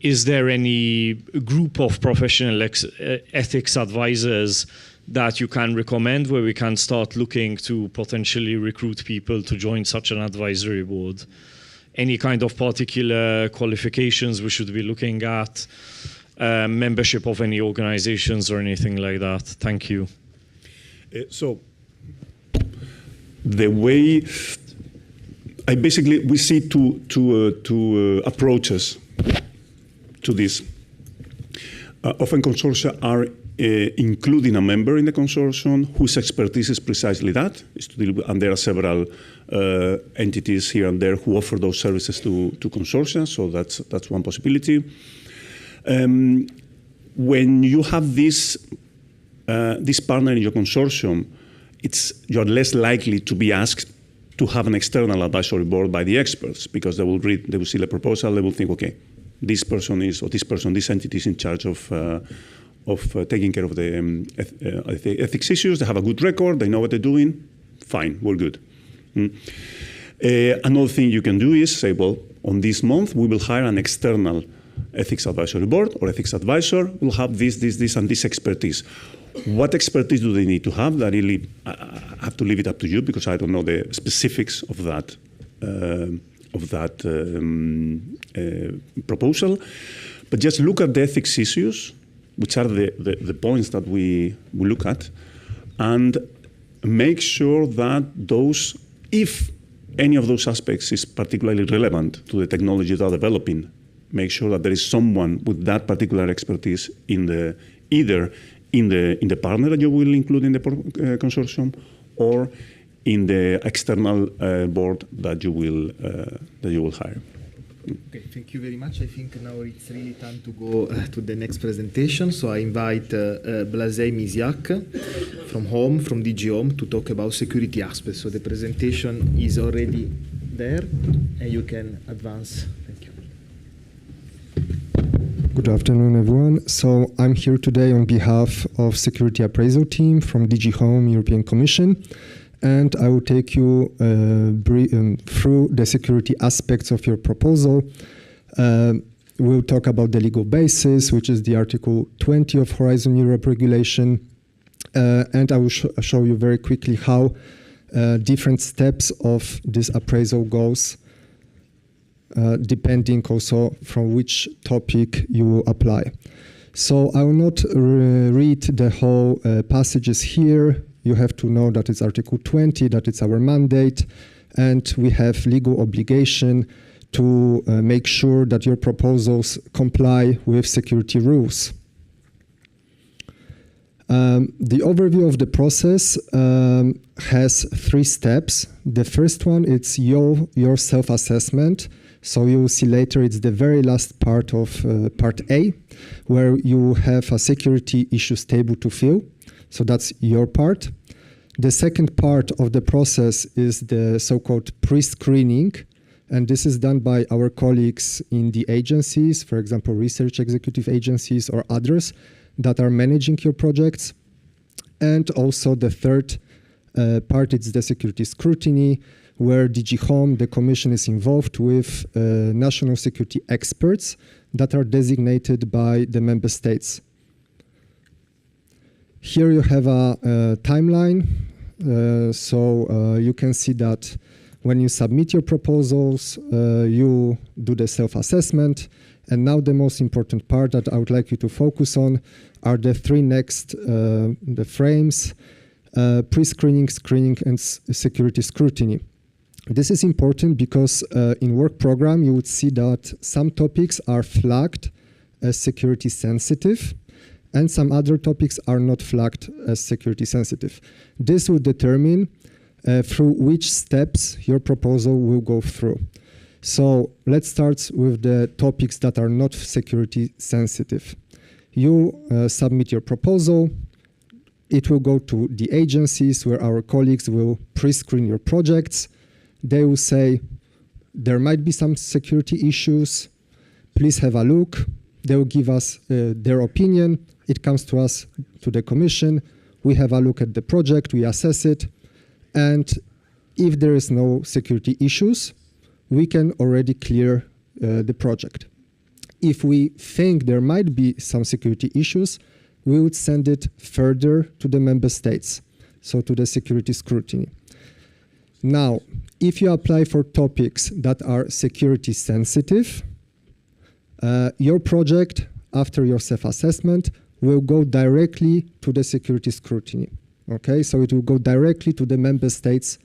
S17: is there any group of professional ethics advisors that you can recommend where we can start looking to potentially recruit people to join such an advisory board? Any kind of particular qualifications we should be looking at, membership of any organizations or anything like that? Thank you.
S15: So the way we see two approaches to this. Often consortia are including a member in the consortium whose expertise is precisely that, is to deal with, and there are several entities here and there who offer those services to consortia, so that's one possibility. When you have this partner in your consortium, you're less likely to be asked to have an external advisory board by the experts, because they will see the proposal, they will think, okay, this person, this entity is in charge of taking care of the ethics issues. They have a good record. They know what they're doing. Fine, we're good. Another thing you can do is say, well, on this month, we will hire an external ethics advisory board or ethics advisor. We'll have this, and this expertise. What expertise do they need to have? That really, I have to leave it up to you, because I don't know the specifics of that proposal. But just look at the ethics issues, which are the points that we look at, and make sure that those, if any of those aspects is particularly relevant to the technology they are developing, make sure that there is someone with that particular expertise either in the partner that you will include in the consortium, or in the external board that you will hire.
S6: Okay, thank you very much. I think now it's really time to go to the next presentation. So I invite Blasey Misiak from DG Home, to talk about security aspects. So the presentation is already there, and you can advance. Thank you.
S18: Good afternoon, everyone. So I'm here today on behalf of Security Appraisal Team from DG Home, European Commission. And I will take you through the security aspects of your proposal. We'll talk about the legal basis, which is the Article 20 of Horizon Europe regulation. And I will show you very quickly how different steps of this appraisal goes, depending also from which topic you will apply. So I will not read the whole passages here. You have to know that it's Article 20, that it's our mandate, and we have legal obligation to make sure that your proposals comply with security rules. The overview of the process has 3 steps. The first one, it's your self-assessment. So you will see later, it's the very last part of Part A, where you have a security issues table to fill. So that's your part. The second part of the process is the so-called pre-screening, and this is done by our colleagues in the agencies, for example, research executive agencies or others. that are managing your projects. And also the third part is the security scrutiny, where DG Home, the Commission, is involved with national security experts that are designated by the member states. Here you have a timeline, so you can see that when you submit your proposals, you do the self-assessment, and now the most important part that I would like you to focus on are the three next the frames: pre-screening, screening, and security scrutiny. This is important because in work program you would see that some topics are flagged as security sensitive, and some other topics are not flagged as security sensitive. This will determine through which steps your proposal will go through. So let's start with the topics that are not security sensitive. You submit your proposal. It will go to the agencies where our colleagues will pre-screen your projects. They will say, there might be some security issues. Please have a look. They will give us their opinion. It comes to us, to the Commission. We have a look at the project, we assess it. And if there is no security issues, we can already clear the project. If we think there might be some security issues, we would send it further to the member states, so to the security scrutiny. Now, if you apply for topics that are security sensitive, your project, after your self-assessment, will go directly to the security scrutiny. Okay, so it will go directly to the member states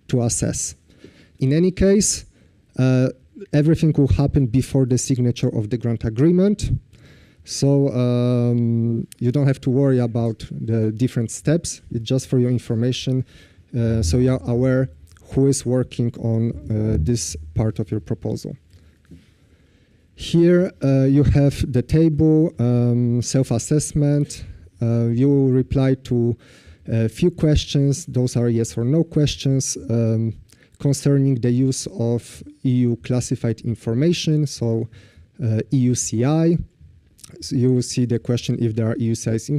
S18: to assess. In any case, everything will happen before the signature of the grant agreement. So you don't have to worry about the different steps. It's just for your information, so you're aware who is working on this part of your proposal. Here you have the table, self-assessment. You will reply to a few questions. Those are yes or no questions concerning the use of EU classified information, so EUCI. So you will see the question if there are EUCIs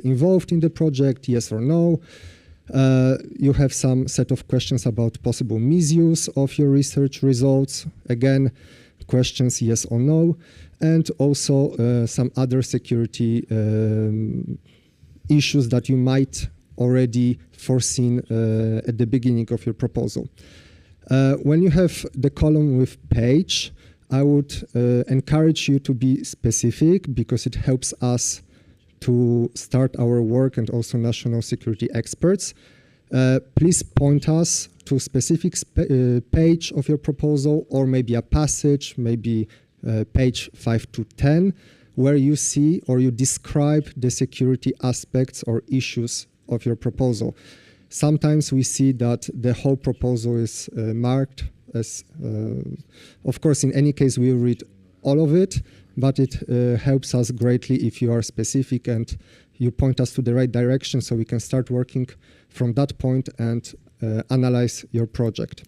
S18: involved in the project, yes or no. You have some set of questions about possible misuse of your research results. Again, questions yes or no. And also some other security issues that you might already foreseen at the beginning of your proposal. When you have the column with page, I would encourage you to be specific because it helps us to start our work and also national security experts. Please point us to a specific page of your proposal, or maybe a passage, maybe page 5 to 10, where you see or you describe the security aspects or issues of your proposal. Sometimes we see that the whole proposal is marked as, of course, in any case, we'll read all of it, but it helps us greatly if you are specific and you point us to the right direction so we can start working from that point and analyze your project.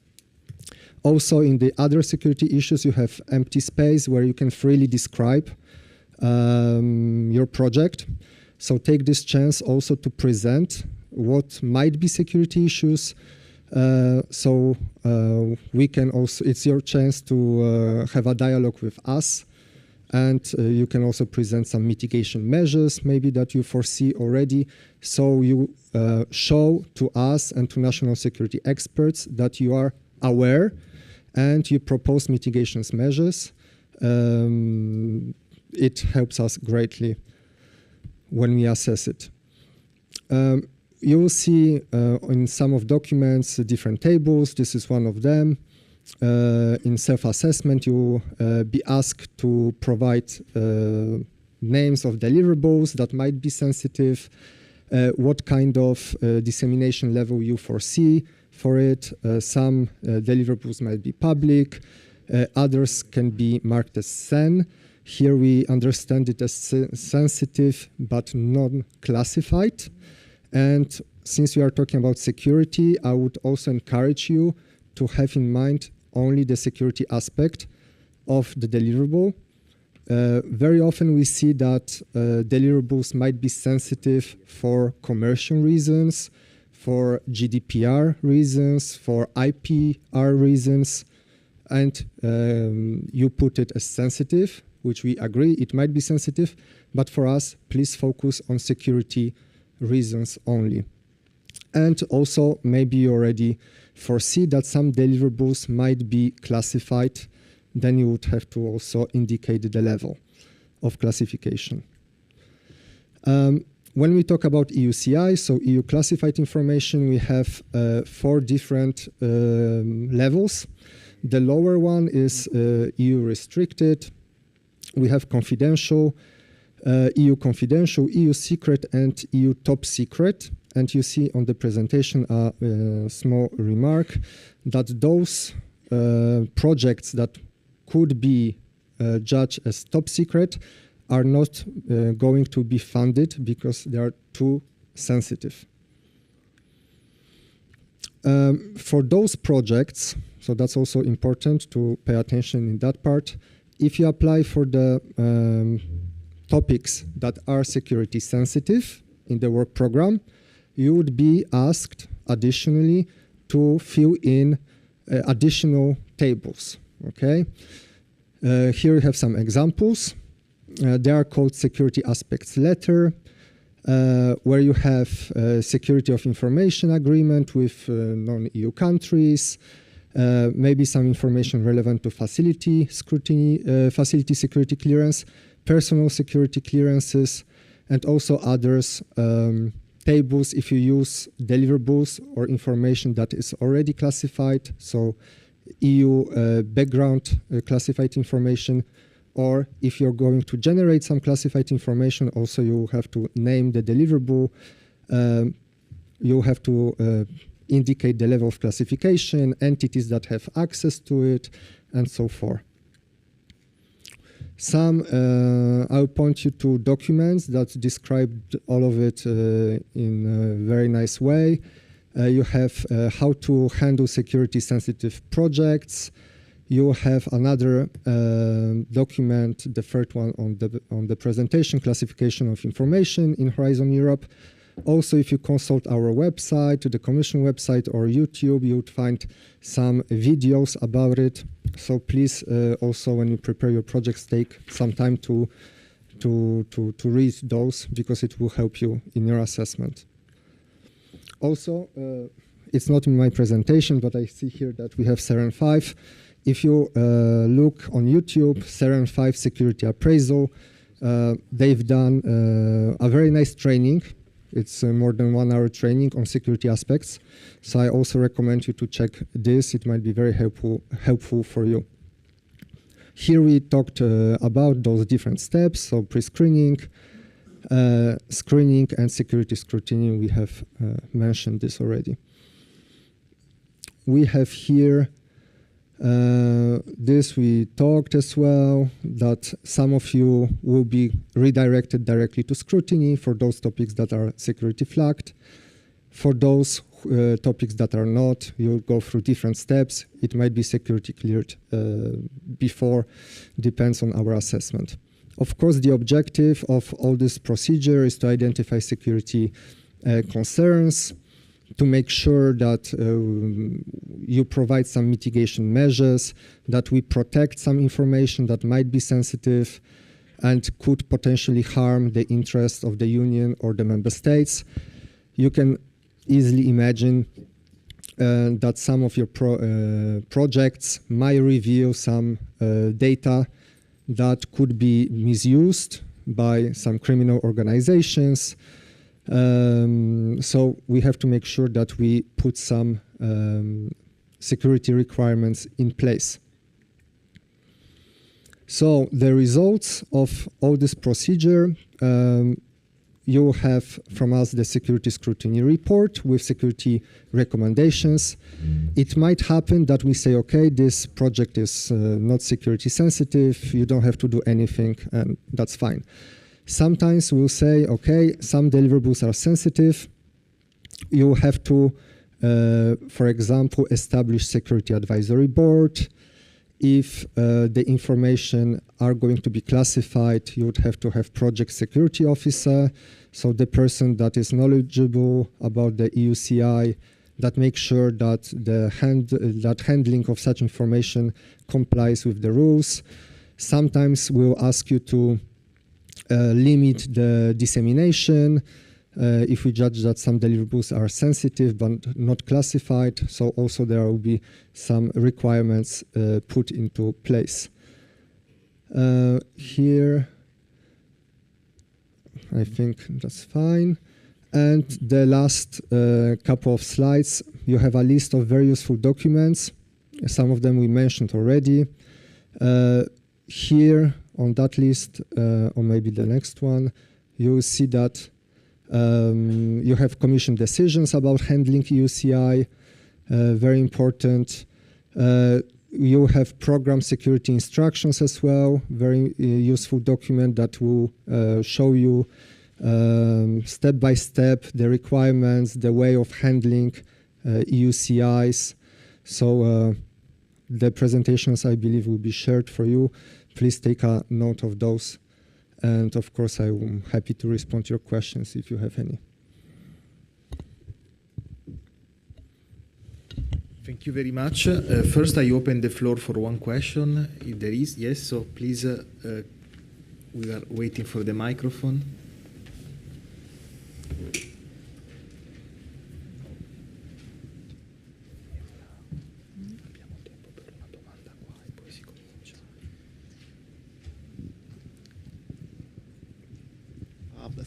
S18: Also, in the other security issues, you have empty space where you can freely describe your project. So take this chance also to present what might be security issues. So we can also, it's your chance to have a dialogue with us, and you can also present some mitigation measures maybe that you foresee already. So you show to us and to national security experts that you are aware and you propose mitigation measures. It helps us greatly when we assess it. You will see in some of documents different tables. This is one of them. In self-assessment, you will be asked to provide names of deliverables that might be sensitive, what kind of dissemination level you foresee for it. Some deliverables might be public, others can be marked as SEN. Here we understand it as sensitive but non-classified. And since we are talking about security, I would also encourage you to have in mind only the security aspect of the deliverable. very often we see that deliverables might be sensitive for commercial reasons, for GDPR reasons, for IPR reasons, and you put it as sensitive, which we agree it might be sensitive, but for us, please focus on security reasons only. And also, maybe you already foresee that some deliverables might be classified, then you would have to also indicate the level of classification. When we talk about EUCI, so EU classified information, we have 4 different levels. The lower one is EU restricted. We have confidential, EU secret, and EU top secret. And you see on the presentation a small remark that those projects that could be judged as top secret are not going to be funded because they are too sensitive. For those projects, so that's also important to pay attention in that part, if you apply for the topics that are security sensitive in the work program, you would be asked additionally to fill in additional tables, okay? Here you have some examples. They are called security aspects letter, where you have security of information agreement with non-EU countries, maybe some information relevant to facility scrutiny, facility security clearance, personal security clearances, and also others tables if you use deliverables or information that is already classified, so EU background classified information, or if you're going to generate some classified information, also you have to name the deliverable, you have to indicate the level of classification, entities that have access to it, and so forth. I'll point you to documents that describe all of it in a very nice way. You have how to handle security sensitive projects. You have another document, the third one on the presentation, classification of information in Horizon Europe. Also, if you consult our website, the Commission website or YouTube, you would find some videos about it. So please, also when you prepare your projects, take some time to read those, because it will help you in your assessment. Also, it's not in my presentation, but I see here that we have SEREN 5. If you look on YouTube, SEREN 5 Security Appraisal, they've done a very nice training. It's more than 1 hour training on security aspects. So I also recommend you to check this. It might be very helpful for you. Here we talked about those different steps, so pre-screening, screening, and security scrutiny. We have mentioned this already. We have here this we talked as well, that some of you will be redirected directly to scrutiny for those topics that are security flagged. For those topics that are not, you'll go through different steps. It might be security cleared before, depends on our assessment. Of course, the objective of all this procedure is to identify security concerns, to make sure that you provide some mitigation measures, that we protect some information that might be sensitive and could potentially harm the interests of the Union or the member states. You can easily imagine that some of your projects might reveal some data that could be misused by some criminal organizations. So we have to make sure that we put some security requirements in place. So the results of all this procedure, you will have from us the security scrutiny report with security recommendations. It might happen that we say, okay, this project is not security sensitive, you don't have to do anything, and that's fine. Sometimes we'll say, okay, some deliverables are sensitive. You have to, for example, establish security advisory board. if the information are going to be classified, you would have to have project security officer, so the person that is knowledgeable about the EUCI, that makes sure that that handling of such information complies with the rules. Sometimes we'll ask you to limit the dissemination if we judge that some deliverables are sensitive but not classified. So also there will be some requirements put into place. Here, I think that's fine. And the last couple of slides, you have a list of very useful documents. Some of them we mentioned already. Here on that list, or maybe the next one, you will see that you have commission decisions about handling EUCI, very important. You have program security instructions as well, very useful document that will show you step by step the requirements, the way of handling EUCIs. So the presentations, I believe, will be shared for you. Please take a note of those. And of course, I'm happy to respond to your questions if you have any.
S6: Thank you very much. First, I open the floor for one question, if there is. Yes, so please, we are waiting for the microphone.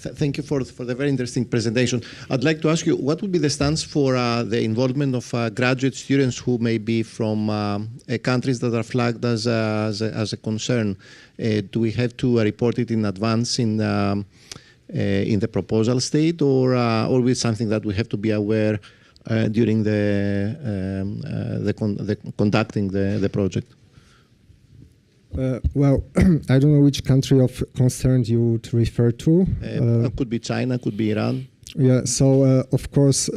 S14: Thank you for the very interesting presentation. I'd like to ask you, what would be the stance for the involvement of graduate students who may be from countries that are flagged as a concern? Do we have to report it in advance in the proposal state, or is it something that we have to be aware during conducting the project?
S18: Well, I don't know which country of concern you would refer to.
S14: Could be China, could be Iran.
S18: Yeah, so of course,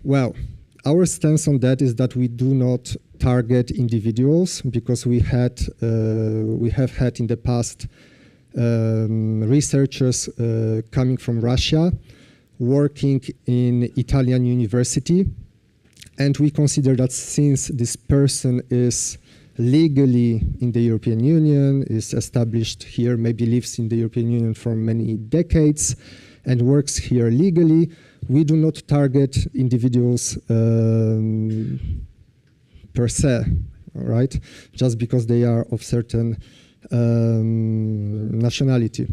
S18: well, our stance on that is that we do not target individuals, because we have had in the past researchers coming from Russia working in Italian university, and we consider that since this person is legally in the European Union, is established here, maybe lives in the European Union for many decades and works here legally, we do not target individuals per se, all right? Just because they are of certain nationality.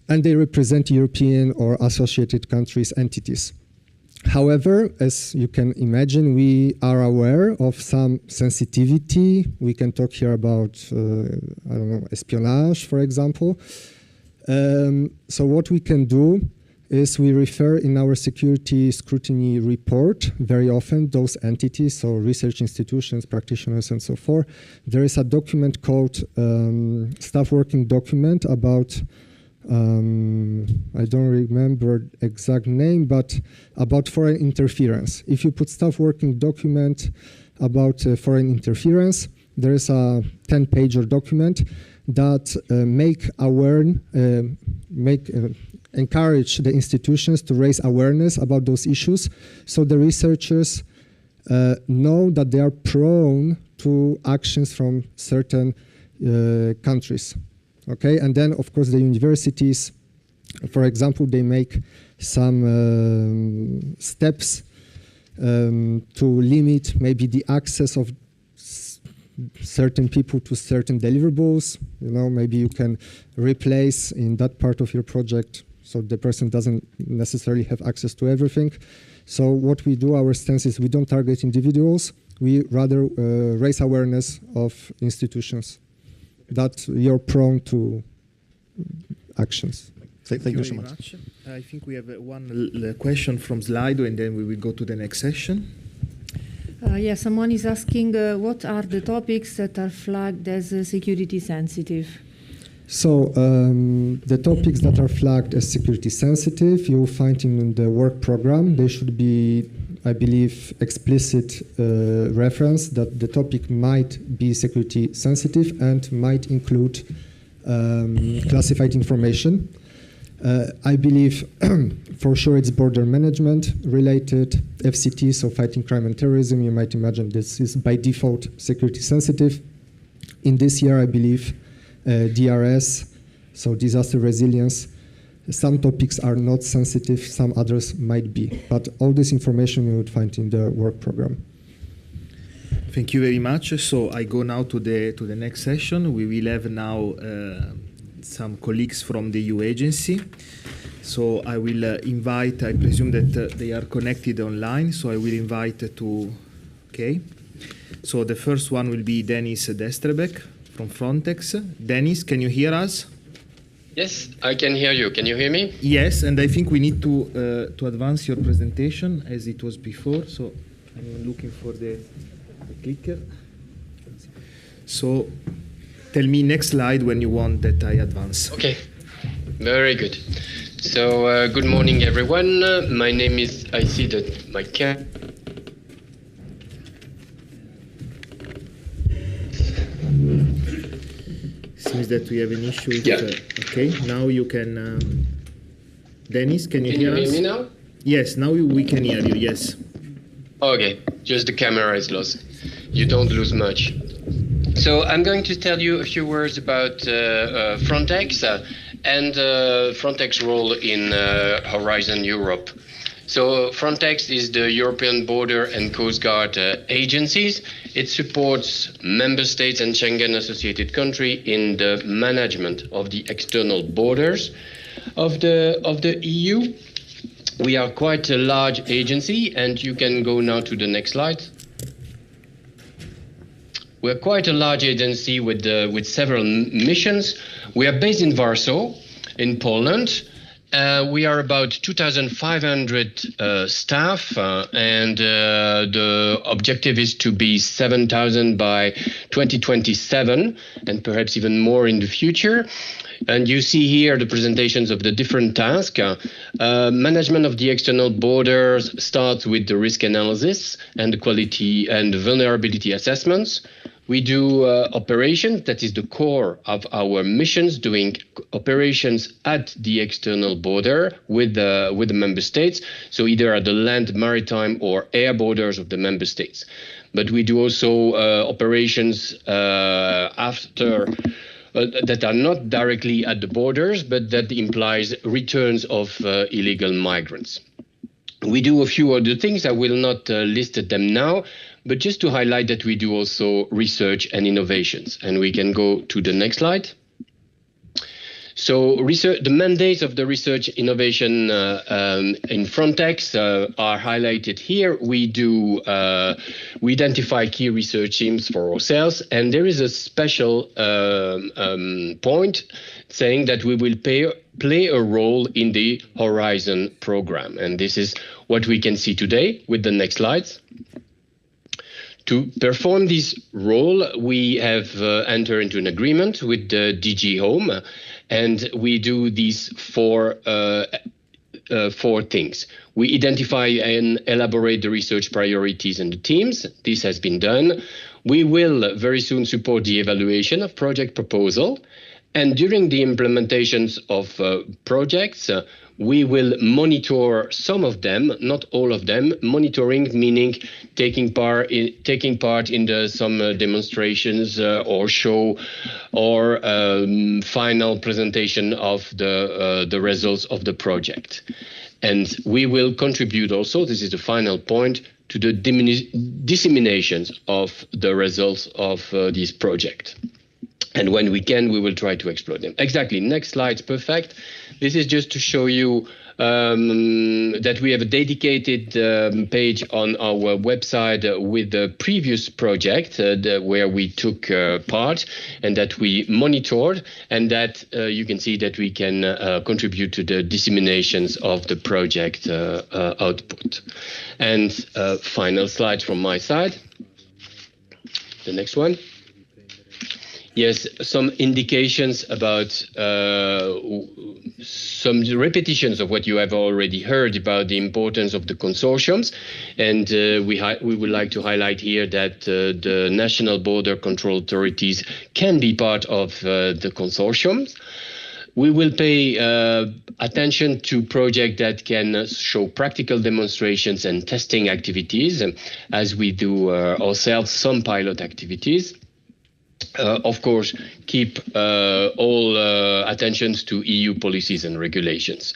S18: And they represent European or associated countries' entities. However, as you can imagine, we are aware of some sensitivity. We can talk here about, I don't know, espionage, for example. So what we can do is we refer in our security scrutiny report very often those entities, so research institutions, practitioners, and so forth. There is a document called staff working document about I don't remember exact name, but about foreign interference. If you put staff working document about foreign interference, there is a 10-pager document that encourage the institutions to raise awareness about those issues, so the researchers know that they are prone to actions from certain countries. Okay, and then of course the universities, for example, they make some steps to limit maybe the access of certain people to certain deliverables. You know, maybe you can replace in that part of your project so the person doesn't necessarily have access to everything. So what we do, our stance is we don't target individuals, we rather raise awareness of institutions that you're prone to actions.
S14: Thank you so much.
S6: I think we have one question from Slido, and then we will go to the next session.
S3: Yeah, someone is asking what are the topics that are flagged as security sensitive?
S18: So the topics that are flagged as security sensitive, you will find in the work program. They should be I believe, explicit reference that the topic might be security sensitive and might include classified information. I believe for sure it's border management related, FCT, so fighting crime and terrorism. You might imagine this is by default security sensitive. In this year, I believe DRS, so disaster resilience. Some topics are not sensitive, some others might be. But all this information you would find in the work program.
S6: Thank you very much. So I go now to the next session. We will have now some colleagues from the EU agency. So I will invite, I presume that they are connected online, so I will invite okay. So the first one will be Denis Destrebek from Frontex. Denis, can you hear us?
S19: Yes, I can hear you. Can you hear me?
S6: Yes, and I think we need to advance your presentation as it was before. So I'm looking for the clicker. So tell me next slide when you want that I advance.
S19: Okay, very good. So good morning, everyone. My name is, I see that my
S6: Seems that we have an issue with, okay, now you can, Denis, can you hear us?
S19: Can you hear me now?
S6: Yes, now we can hear you, yes.
S19: Okay, just the camera is lost. You don't lose much. So I'm going to tell you a few words about Frontex and Frontex role in Horizon Europe. So Frontex is the European Border and Coast Guard agencies. It supports member states and Schengen associated country in the management of the external borders of the EU. We are quite a large agency, and you can go now to the next slide. We're quite a large agency with several missions. We are based in Warsaw, in Poland. We are about 2,500 staff, and the objective is to be 7,000 by 2027, and perhaps even more in the future. And you see here the presentations of the different tasks. Management of the external borders starts with the risk analysis and the quality and the vulnerability assessments. We do operations, that is the core of our missions, doing operations at the external border with the member states, so either at the land, maritime or air borders of the member states. But we do also operations after that are not directly at the borders, but that implies returns of illegal migrants. We do a few other things. I will not list them now, but just to highlight that we do also research and innovations. And we can go to the next slide. So the mandates of the research innovation in Frontex are highlighted here. We identify key research themes for ourselves, and there is a special point saying that we will play a role in the Horizon program. And this is what we can see today with the next slides. To perform this role, we have entered into an agreement with the DG Home, and we do these four things. We identify and elaborate the research priorities and the teams. This has been done. We will very soon support the evaluation of project proposal. And during the implementations of projects, we will monitor some of them, not all of them. Monitoring meaning taking part in some demonstrations or show or final presentation of the results of the project. And we will contribute also, this is the final point, to the disseminations of the results of this project. And when we can, we will try to exploit them. Exactly. Next slide. Perfect. This is just to show you that we have a dedicated page on our website with the previous project where we took part and that we monitored, and that you can see that we can contribute to the disseminations of the project output. And final slide from my side. The next one. Yes, some indications about some repetitions of what you have already heard about the importance of the consortiums. And we would like to highlight here that the national border control authorities can be part of the consortiums. We will pay attention to projects that can show practical demonstrations and testing activities, as we do ourselves some pilot activities. Of course, keep all attentions to EU policies and regulations.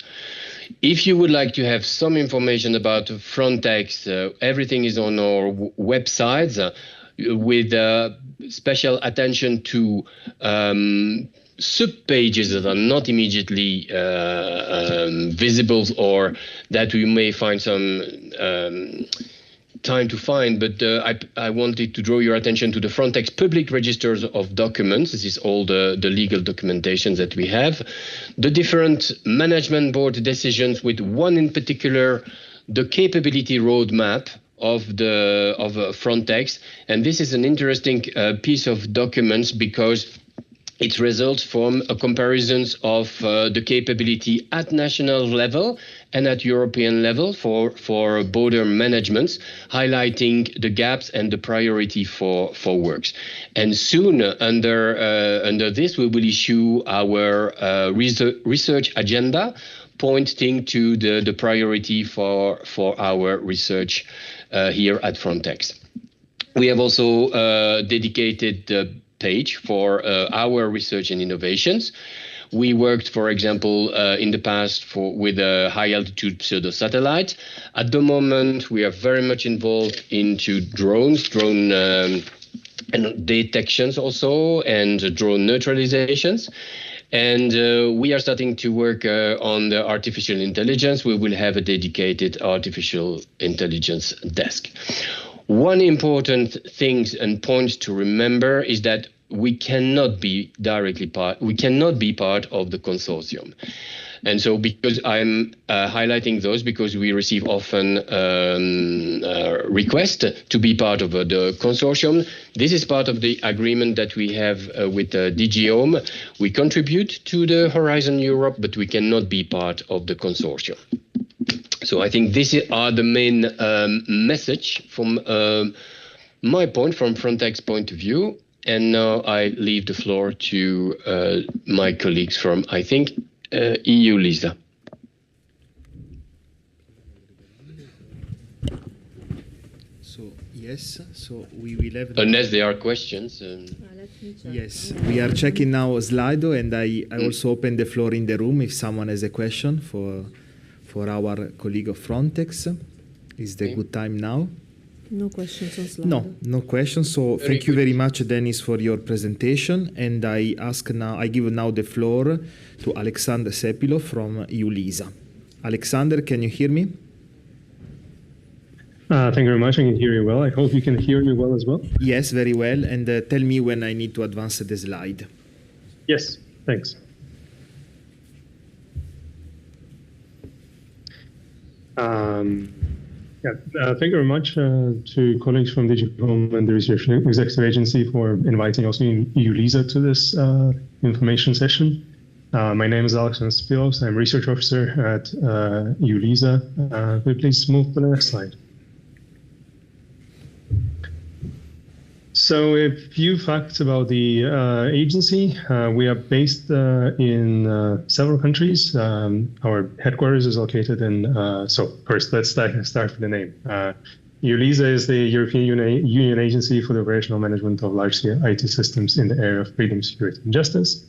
S19: If you would like to have some information about Frontex, everything is on our websites with special attention to sub-pages that are not immediately visible or that we may find some time to find, but I wanted to draw your attention to the Frontex public registers of documents. This is all the legal documentation that we have. The different management board decisions, with one in particular, the capability roadmap of Frontex. And this is an interesting piece of documents because it results from a comparisons of the capability at national level and at European level for border management, highlighting the gaps and the priority for works. And soon, under this, we will issue our research agenda, pointing to the priority for our research here at Frontex. We have also dedicated page for our research and innovations. We worked, for example, in the past with a high-altitude pseudo-satellite. At the moment, we are very much involved into drone and detections also, and drone neutralizations. And we are starting to work on the artificial intelligence. We will have a dedicated artificial intelligence desk. One important thing and point to remember is that we cannot be part of the consortium. And so, because I'm highlighting those, because we receive often requests to be part of the consortium. This is part of the agreement that we have with DG Home. We contribute to the Horizon Europe, but we cannot be part of the consortium. So I think these are the main message from my point, from Frontex point of view. And now I leave the floor to my colleagues from, I think, EU LISA.
S6: Yes, so we will have...
S19: Unless there are questions.
S6: Yes, we are checking now Slido, and I also open the floor in the room if someone has a question for our colleague of Frontex. Is the good time now?
S3: No questions on Slido.
S6: No questions. So thank you very much, Dennis, for your presentation. And I give now the floor to Alexander Sepilo from EU LISA. Alexander, can you hear me?
S20: Thank you very much. I can hear you well. I hope you can hear me well as well.
S6: Yes, very well. And tell me when I need to advance the slide.
S20: Yes, thanks. Thank you very much to colleagues from DG Home and the Research Executive Agency for inviting also EU LISA to this information session. My name is Alexander Spilos. I'm Research Officer at EU LISA. Could you please move to the next slide? So a few facts about the agency. We are based in several countries. Our headquarters is located in, so first let's start with the name. EU LISA is the European Union Agency for the Operational Management of Large-Scale IT Systems in the area of freedom, security, and justice.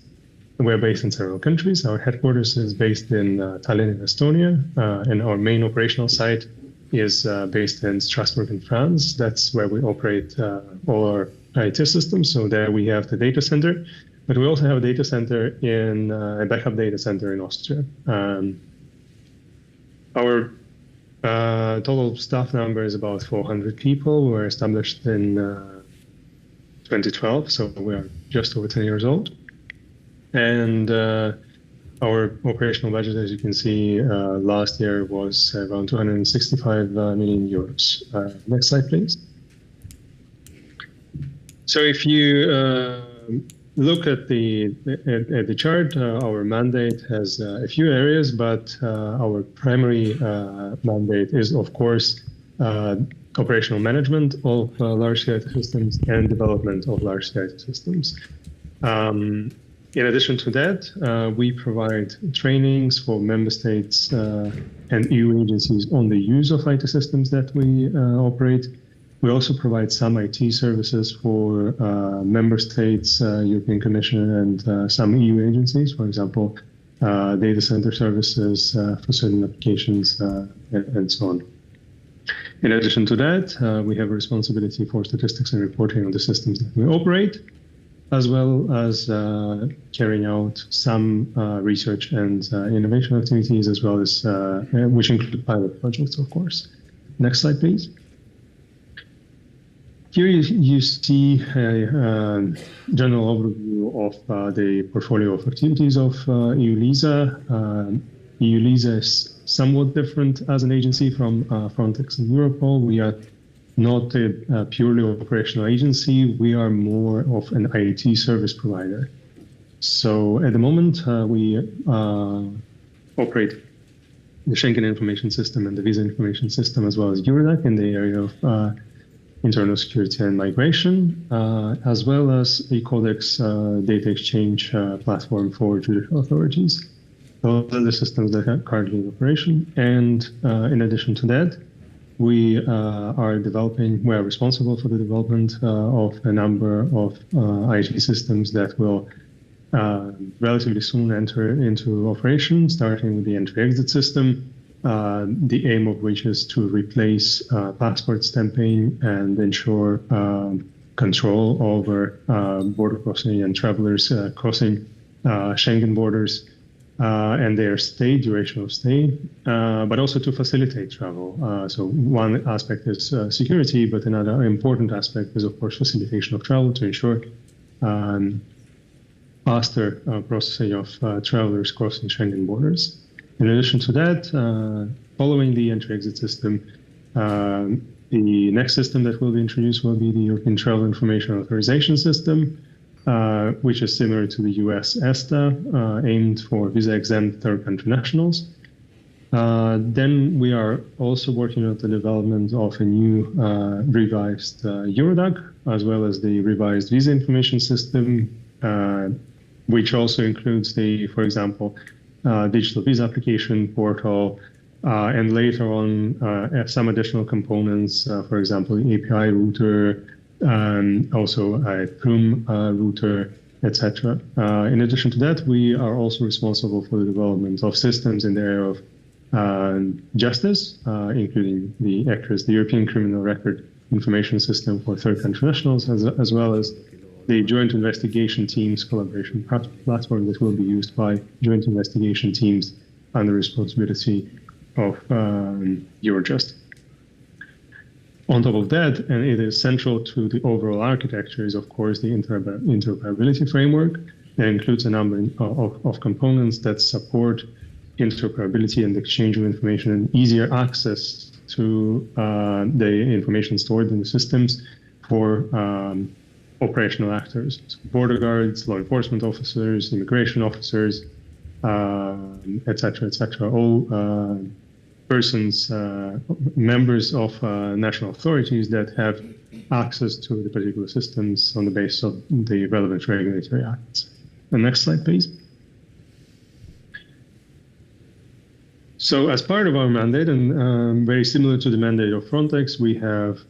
S20: And we're based in several countries. Our headquarters is based in Tallinn in Estonia, and our main operational site is based in Strasbourg in France. That's where we operate all our IT systems. So there we have the data center, but we also have a data center in a backup data center in Austria. Our total staff number is about 400 people. We were established in 2012, so we are just over 10 years old. And our operational budget, as you can see, last year was around 265 million euros. Next slide, please. So if you look at the chart, our mandate has a few areas, but our primary mandate is, of course, operational management of large-scale IT systems and development of large-scale IT systems. In addition to that, we provide trainings for member states and EU agencies on the use of IT systems that we operate. We also provide some IT services for member states, European Commission, and some EU agencies, for example, data center services for certain applications, and so on. In addition to that, we have a responsibility for statistics and reporting on the systems that we operate, as well as carrying out some research and innovation activities, as well as which include pilot projects, of course. Next slide, please. Here you see a general overview of the portfolio of activities of EU-LISA. EU-LISA is somewhat different as an agency from Frontex and Europol. We are not a purely operational agency. We are more of an IT service provider. So at the moment, we operate the Schengen Information System and the Visa Information System, as well as Eurodac in the area of internal security and migration, as well as a Codex data exchange platform for judicial authorities. Those are the systems that are currently in operation. And in addition to that, we are responsible for the development of a number of IT systems that will relatively soon enter into operation, starting with the entry-exit system, the aim of which is to replace passport stamping and ensure control over border crossing and travelers crossing Schengen borders and their duration of stay, but also to facilitate travel. So one aspect is security, but another important aspect is, of course, facilitation of travel to ensure faster processing of travelers crossing Schengen borders. In addition to that, following the entry-exit system, the next system that will be introduced will be the European Travel Information Authorization System, which is similar to the US ESTA, aimed for visa-exempt third-country nationals. Then we are also working on the development of a new revised Eurodac, as well as the revised Visa Information System, which also includes for example, digital visa application portal, and later on some additional components, for example, the API router, also a PRUM router, etc. In addition to that, we are also responsible for the development of systems in the area of justice, including the ECRIS, the European Criminal Record Information System for third country nationals, as well as the Joint Investigation Teams collaboration platform that will be used by joint investigation teams under responsibility of Eurojust. On top of that, and it is central to the overall architecture, is of course the interoperability framework that includes a number of components that support interoperability and exchange of information and easier access to the information stored in the systems for operational actors, so border guards, law enforcement officers, immigration officers, etc., all persons, members of national authorities that have access to the particular systems on the basis of the relevant regulatory acts. The next slide, please. So as part of our mandate, and very similar to the mandate of Frontex, we have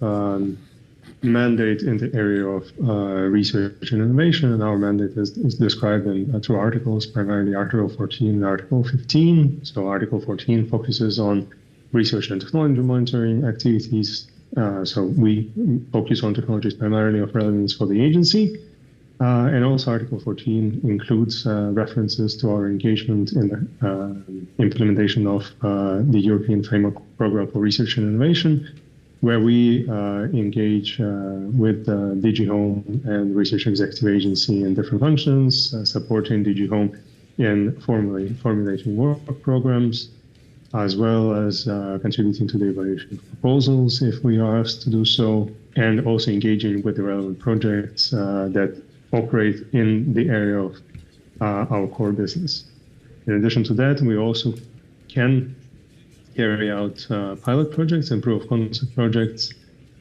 S20: mandate in the area of research and innovation, and our mandate is described in two articles, primarily Article 14 and Article 15. So Article 14 focuses on research and technology monitoring activities. So we focus on technologies primarily of relevance for the agency. And also Article 14 includes references to our engagement in the implementation of the European Framework Program for Research and Innovation, where we engage with DG Home and Research Executive Agency in different functions, supporting DG Home in formulating work programs, as well as contributing to the evaluation of proposals if we are asked to do so, and also engaging with the relevant projects that operate in the area of our core business. In addition to that, we also can carry out pilot projects and proof of concept projects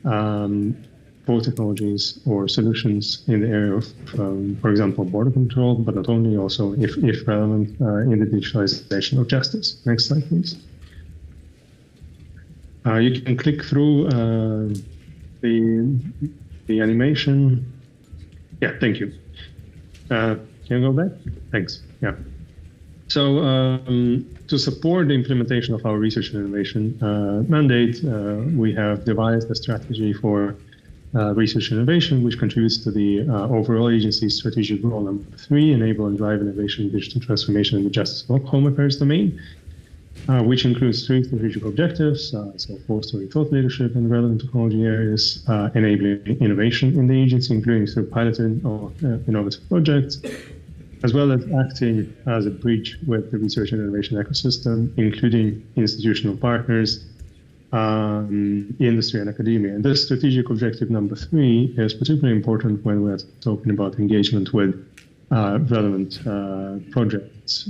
S20: for technologies or solutions in the area of, for example, border control, but not only, also, if relevant, in the digitalization of justice. Next slide, please. You can click through the animation. Yeah, thank you. Can you go back? Thanks. Yeah. So to support the implementation of our research and innovation mandate, we have devised a strategy for research and innovation, which contributes to the overall agency's strategic goal number 3, enable and drive innovation in digital transformation in the justice and home affairs domain, which includes 3 strategic objectives, so fostering thought leadership in relevant technology areas, enabling innovation in the agency, including through piloting of innovative projects, as well as acting as a bridge with the research and innovation ecosystem, including institutional partners, industry and academia. And this strategic objective number 3 is particularly important when we're talking about engagement with relevant projects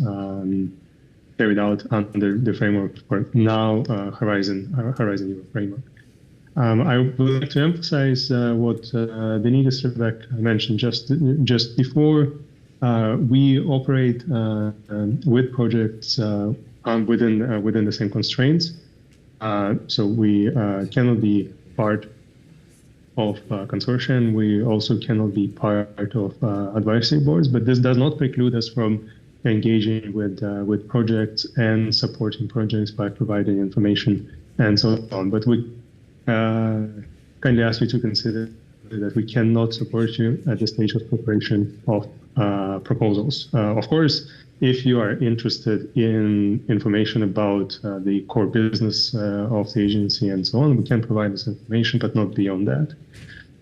S20: carried out under the framework for now Horizon Europe framework. I would like to emphasize what Benita Srebek mentioned just before. We operate with projects within the same constraints. So we cannot be part of consortium. We also cannot be part of advisory boards, but this does not preclude us from engaging with projects and supporting projects by providing information and so on. But we kindly ask you to consider that we cannot support you at the stage of preparation of proposals. Of course, if you are interested in information about the core business of the agency and so on, we can provide this information, but not beyond that.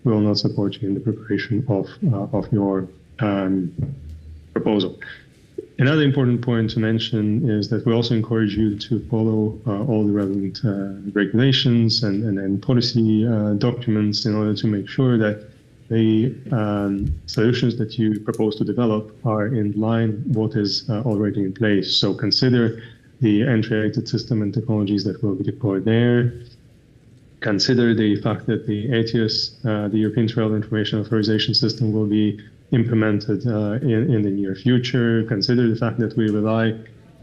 S20: We will not support you in the preparation of your proposal. Another important point to mention is that we also encourage you to follow all the relevant regulations and policy documents in order to make sure that the solutions that you propose to develop are in line with what is already in place. So consider the entry-exit system and technologies that will be deployed there. Consider the fact that the ETIAS, the European Travel Information Authorization System, will be implemented in the near future. Consider the fact that we rely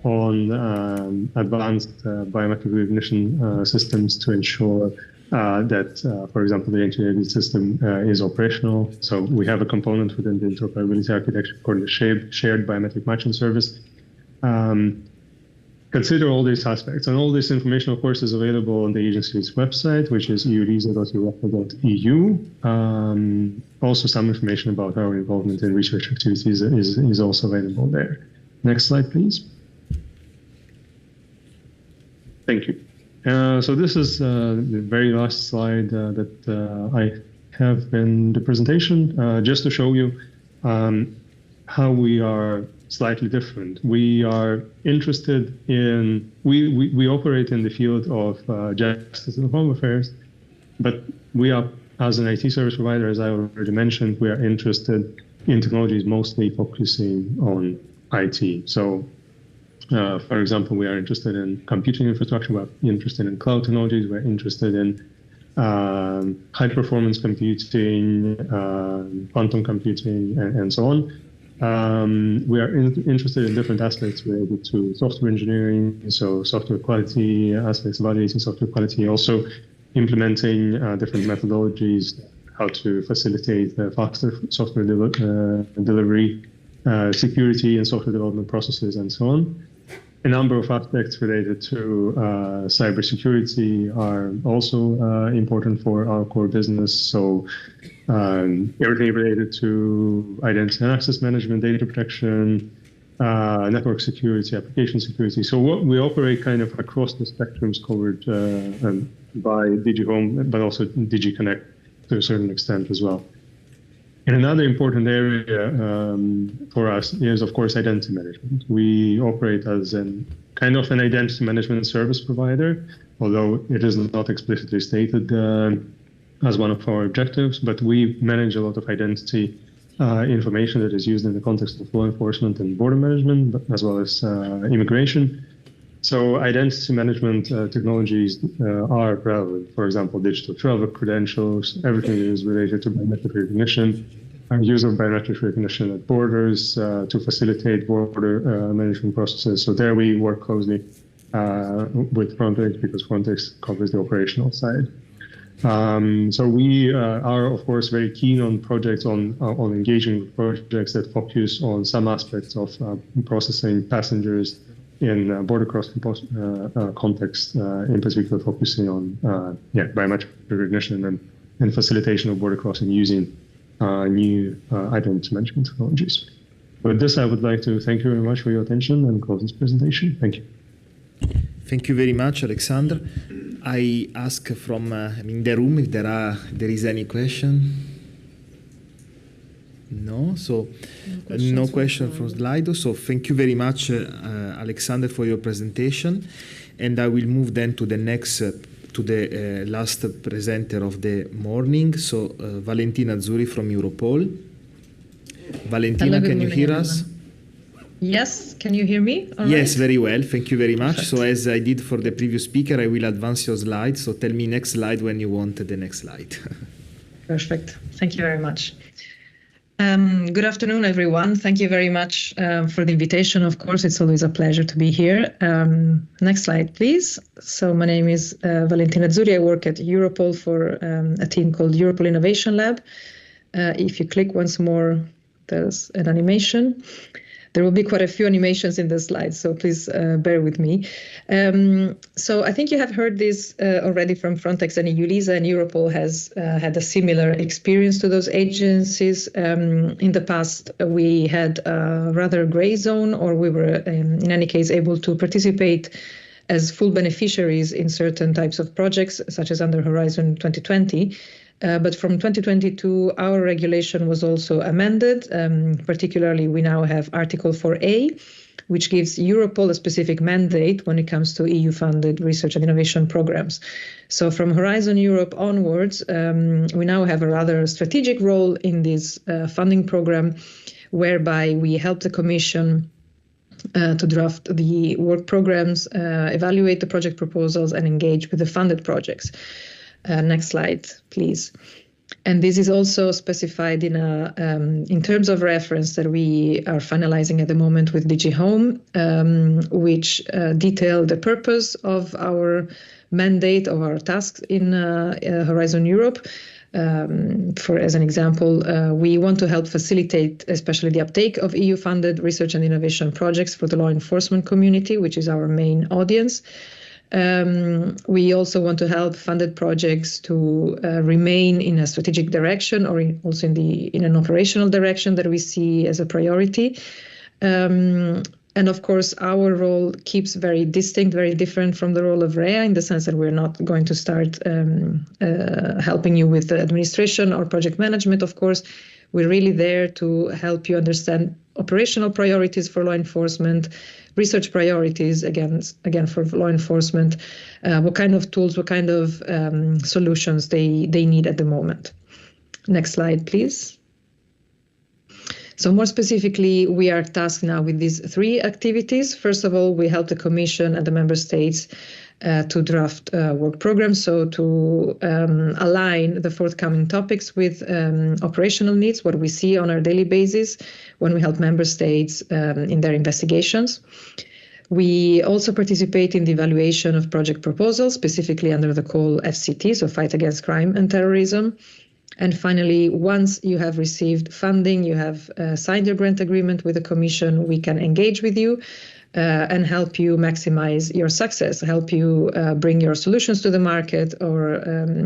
S20: on advanced biometric recognition systems to ensure that, for example, the entry-exit system is operational. So we have a component within the interoperability architecture called the shared biometric matching service. Consider all these aspects, and all this information, of course, is available on the agency's website, which is eulisa.europa.eu. Also, some information about our involvement in research activities is also available there. Next slide, please. Thank you. So this is the very last slide that I have in the presentation, just to show you how we are slightly different. We are interested in, we operate in the field of justice and home affairs, but we are, as an IT service provider, as I already mentioned, we are interested in technologies mostly focusing on IT. So, for example, we are interested in computing infrastructure, we're interested in cloud technologies, we're interested in high-performance computing, quantum computing, and so on. We are interested in different aspects related to software engineering, so software quality aspects, evaluating software quality, also implementing different methodologies, how to facilitate faster software delivery, security and software development processes, and so on. A number of aspects related to cybersecurity are also important for our core business. So everything related to identity and access management, data protection, network security, application security. So we operate kind of across the spectrums covered by DigiHome, but also DigiConnect to a certain extent as well. And another important area for us is, of course, identity management. We operate as kind of an identity management service provider, although it is not explicitly stated as one of our objectives, but we manage a lot of identity information that is used in the context of law enforcement and border management, as well as immigration. So identity management technologies are relevant. For example, digital travel credentials, everything that is related to biometric recognition, use of biometric recognition at borders to facilitate border management processes. So there we work closely with Frontex, because Frontex covers the operational side. So we are, of course, very keen on projects, on engaging with projects that focus on some aspects of processing passengers in border crossing context, in particular focusing on biometric recognition and facilitation of border crossing using new identity management technologies. With this, I would like to thank you very much for your attention and close this presentation. Thank you.
S6: Thank you very much, Alexander. I ask from the room if there is any question. No, so no question from Slido. So thank you very much, Alexander, for your presentation. And I will move then to the next, to the last presenter of the morning. So Valentina Azzurri from Europol. Valentina,
S21: Hello,
S6: can you hear us?
S21: Yes, can you hear me? All
S6: yes,
S21: right.
S6: very well. Thank you very much.
S21: Perfect.
S6: So as I did for the previous speaker, I will advance your slide. So tell me next slide when you want the next slide.
S21: Perfect. Thank you very much. Good afternoon, everyone. Thank you very much for the invitation. Of course, it's always a pleasure to be here. Next slide, please. So my name is Valentina Azzurri. I work at Europol for a team called Europol Innovation Lab. If you click once more, there's an animation. There will be quite a few animations in the slides, so please bear with me. So I think you have heard this already from Frontex and EULISA, and Europol has had a similar experience to those agencies. In the past, we had a rather gray zone, or we were, in any case, able to participate as full beneficiaries in certain types of projects, such as under Horizon 2020. But from 2022, our regulation was also amended. Particularly, we now have Article 4A, which gives Europol a specific mandate when it comes to EU-funded research and innovation programs. So from Horizon Europe onwards, we now have a rather strategic role in this funding program, whereby we help the Commission to draft the work programs, evaluate the project proposals, and engage with the funded projects. Next slide, please. And this is also specified in terms of reference that we are finalizing at the moment with DG Home, which detail the purpose of our mandate, of our tasks in Horizon Europe. As an example, we want to help facilitate especially the uptake of EU-funded research and innovation projects for the law enforcement community, which is our main audience. We also want to help funded projects to remain in a strategic direction, or also in an operational direction that we see as a priority. And of course, our role keeps very distinct, very different from the role of REA, in the sense that we're not going to start helping you with the administration or project management. Of course, we're really there to help you understand operational priorities for law enforcement, research priorities, again for law enforcement, what kind of tools, what kind of solutions they need at the moment. Next slide, please. So more specifically, we are tasked now with these three activities. First of all, we help the Commission and the Member States to draft work programs, so to align the forthcoming topics with operational needs, what we see on our daily basis when we help Member States in their investigations. We also participate in the evaluation of project proposals, specifically under the call FCT, so Fight Against Crime and Terrorism. And finally, once you have received funding, you have signed your grant agreement with the Commission, we can engage with you and help you maximize your success, help you bring your solutions to the market, or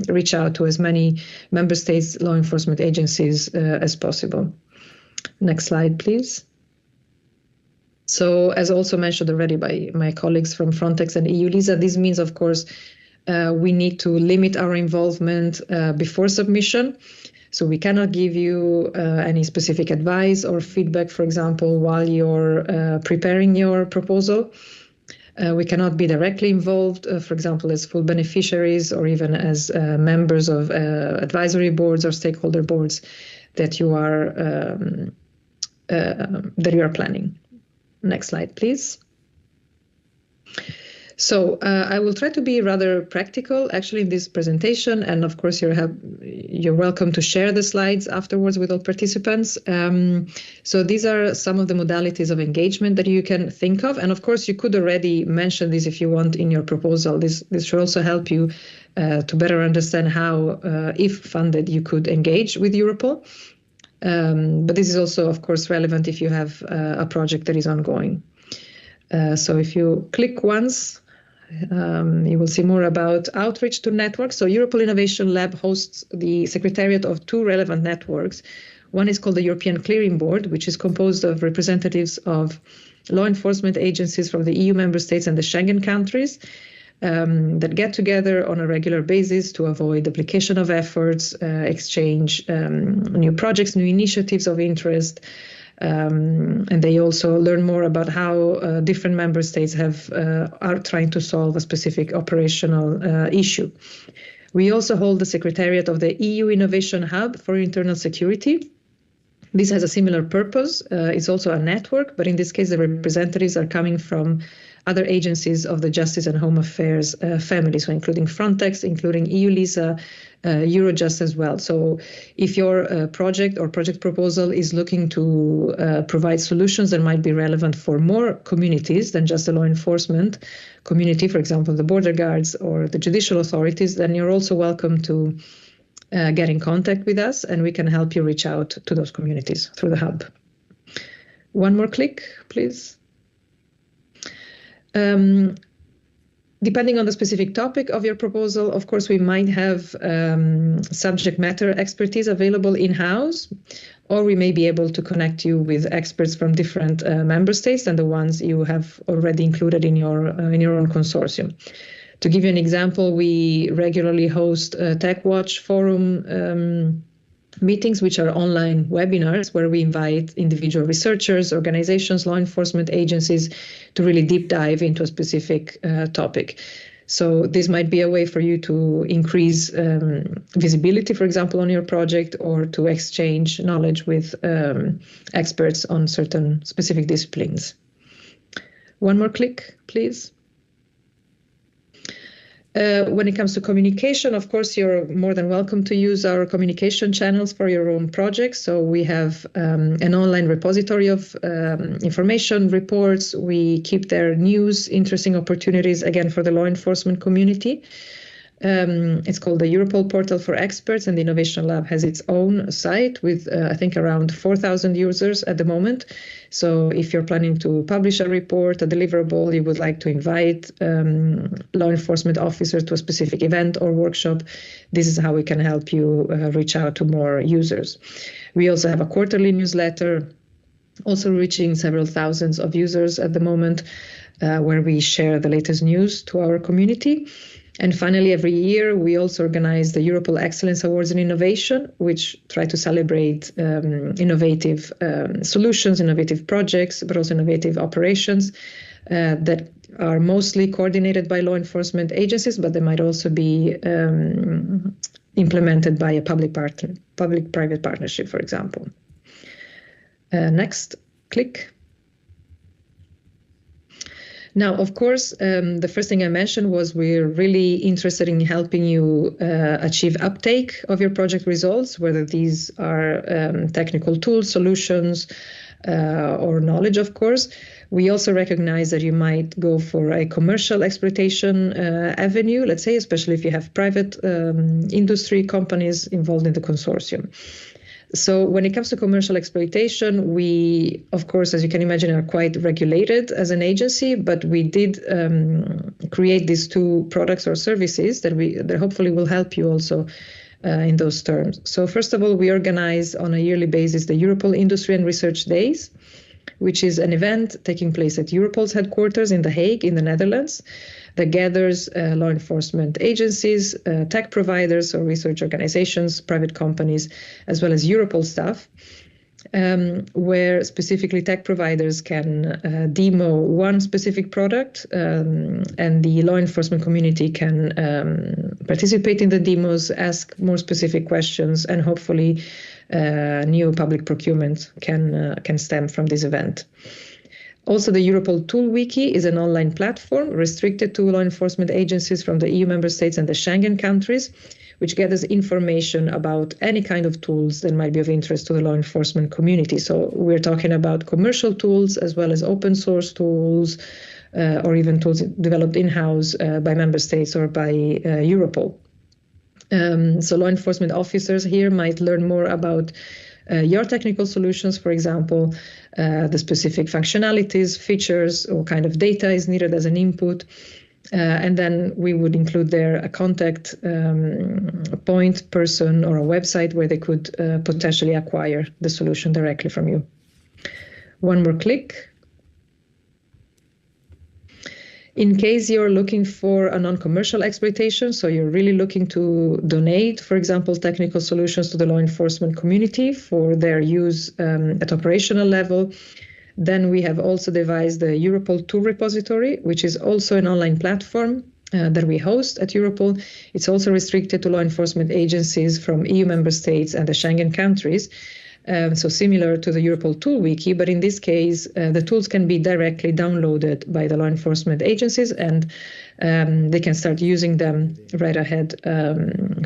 S21: reach out to as many Member States law enforcement agencies as possible. Next slide, please. So, as also mentioned already by my colleagues from Frontex and EULISA, this means, of course, we need to limit our involvement before submission. So we cannot give you any specific advice or feedback, for example, while you're preparing your proposal. We cannot be directly involved, for example, as full beneficiaries or even as members of advisory boards or stakeholder boards. that you are planning. Next slide, please. So I will try to be rather practical actually in this presentation, and of course you're welcome to share the slides afterwards with all participants. So these are some of the modalities of engagement that you can think of, and of course you could already mention this if you want in your proposal. This should also help you to better understand how, if funded, you could engage with Europol. But this is also of course relevant if you have a project that is ongoing. So if you click once, you will see more about outreach to networks. So Europol Innovation Lab hosts the secretariat of two relevant networks. One is called the European Clearing Board, which is composed of representatives of law enforcement agencies from the EU member states and the Schengen countries that get together on a regular basis to avoid duplication of efforts, exchange new projects, new initiatives of interest. And they also learn more about how different member states are trying to solve a specific operational issue. We also hold the secretariat of the EU Innovation Hub for Internal Security. This has a similar purpose. It's also a network, but in this case, the representatives are coming from other agencies of the Justice and Home Affairs family, so including Frontex, including EU-LISA, Eurojust as well. So if your project or project proposal is looking to provide solutions that might be relevant for more communities than just the law enforcement community, for example, the border guards or the judicial authorities, then you're also welcome to get in contact with us, and we can help you reach out to those communities through the hub. One more click, please. Depending on the specific topic of your proposal, of course, we might have subject matter expertise available in-house, or we may be able to connect you with experts from different member states than the ones you have already included in your own consortium. To give you an example, we regularly host Tech Watch forum meetings, which are online webinars where we invite individual researchers, organizations, law enforcement agencies to really deep dive into a specific topic. So this might be a way for you to increase visibility, for example, on your project, or to exchange knowledge with experts on certain specific disciplines. One more click, please. When it comes to communication, of course, you're more than welcome to use our communication channels for your own projects. So we have an online repository of information, reports. We keep there news, interesting opportunities, again, for the law enforcement community. It's called the Europol Portal for Experts, and the Innovation Lab has its own site with, I think, around 4,000 users at the moment. So if you're planning to publish a report, a deliverable, you would like to invite law enforcement officers to a specific event or workshop, this is how we can help you reach out to more users. We also have a quarterly newsletter, also reaching several thousands of users at the moment, where we share the latest news to our community. And finally, every year, we also organize the Europol Excellence Awards in Innovation, which try to celebrate innovative solutions, innovative projects, but also innovative operations that are mostly coordinated by law enforcement agencies, but they might also be implemented by a public-private partnership, for example. Next, click. Now, of course, the first thing I mentioned was we're really interested in helping you achieve uptake of your project results, whether these are technical tools, solutions, or knowledge, of course. We also recognize that you might go for a commercial exploitation avenue, let's say, especially if you have private industry companies involved in the consortium. So when it comes to commercial exploitation, we, of course, as you can imagine, are quite regulated as an agency, but we did create these two products or services that hopefully will help you also in those terms. So first of all, we organize on a yearly basis the Europol Industry and Research Days, which is an event taking place at Europol's headquarters in The Hague in the Netherlands that gathers law enforcement agencies, tech providers or research organizations, private companies, as well as Europol staff, where specifically tech providers can demo one specific product, and the law enforcement community can participate in the demos, ask more specific questions, and hopefully new public procurement can stem from this event. Also, the Europol Tool Wiki is an online platform restricted to law enforcement agencies from the EU member states and the Schengen countries, which gathers information about any kind of tools that might be of interest to the law enforcement community. So we're talking about commercial tools as well as open source tools, or even tools developed in-house by member states or by Europol. So law enforcement officers here might learn more about your technical solutions, for example, the specific functionalities, features, or kind of data is needed as an input. And then we would include there a contact point person or a website where they could potentially acquire the solution directly from you. One more click. In case you're looking for a non-commercial exploitation, so you're really looking to donate, for example, technical solutions to the law enforcement community for their use at operational level, then we have also devised the Europol Tool Repository, which is also an online platform that we host at Europol. It's also restricted to law enforcement agencies from EU member states and the Schengen countries. So similar to the Europol Tool Wiki, but in this case, the tools can be directly downloaded by the law enforcement agencies, and they can start using them right ahead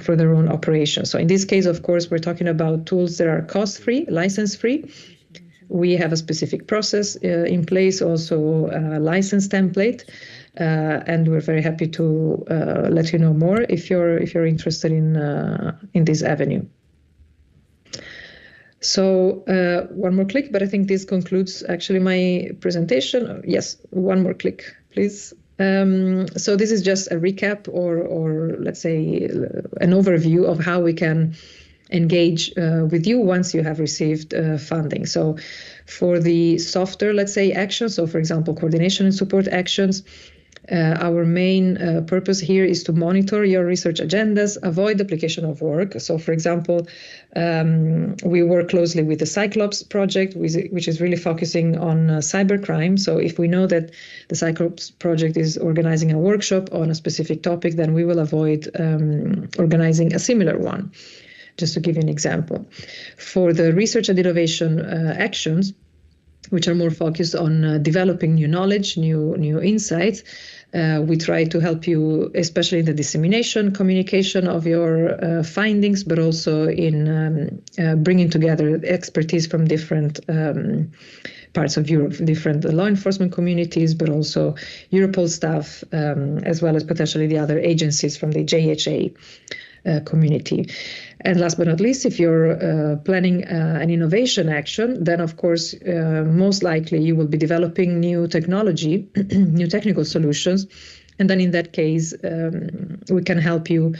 S21: for their own operations. So in this case, of course, we're talking about tools that are cost-free, license-free. We have a specific process in place, also a license template, and we're very happy to let you know more if you're interested in this avenue. So one more click, but I think this concludes actually my presentation. Yes, one more click, please. So this is just a recap or let's say an overview of how we can engage with you once you have received funding. So for the softer, let's say, actions, so for example, coordination and support actions, our main purpose here is to monitor your research agendas, avoid duplication of work. So, for example, we work closely with the Cyclops project, which is really focusing on cybercrime. So if we know that the Cyclops project is organizing a workshop on a specific topic, then we will avoid organizing a similar one, just to give you an example. For the research and innovation actions, which are more focused on developing new knowledge, new insights. We try to help you, especially in the dissemination, communication of your findings, but also in bringing together expertise from different parts of Europe, different law enforcement communities, but also Europol staff, as well as potentially the other agencies from the JHA community. And last but not least, if you're planning an innovation action, then of course, most likely you will be developing new technology, new technical solutions. And then in that case, we can help you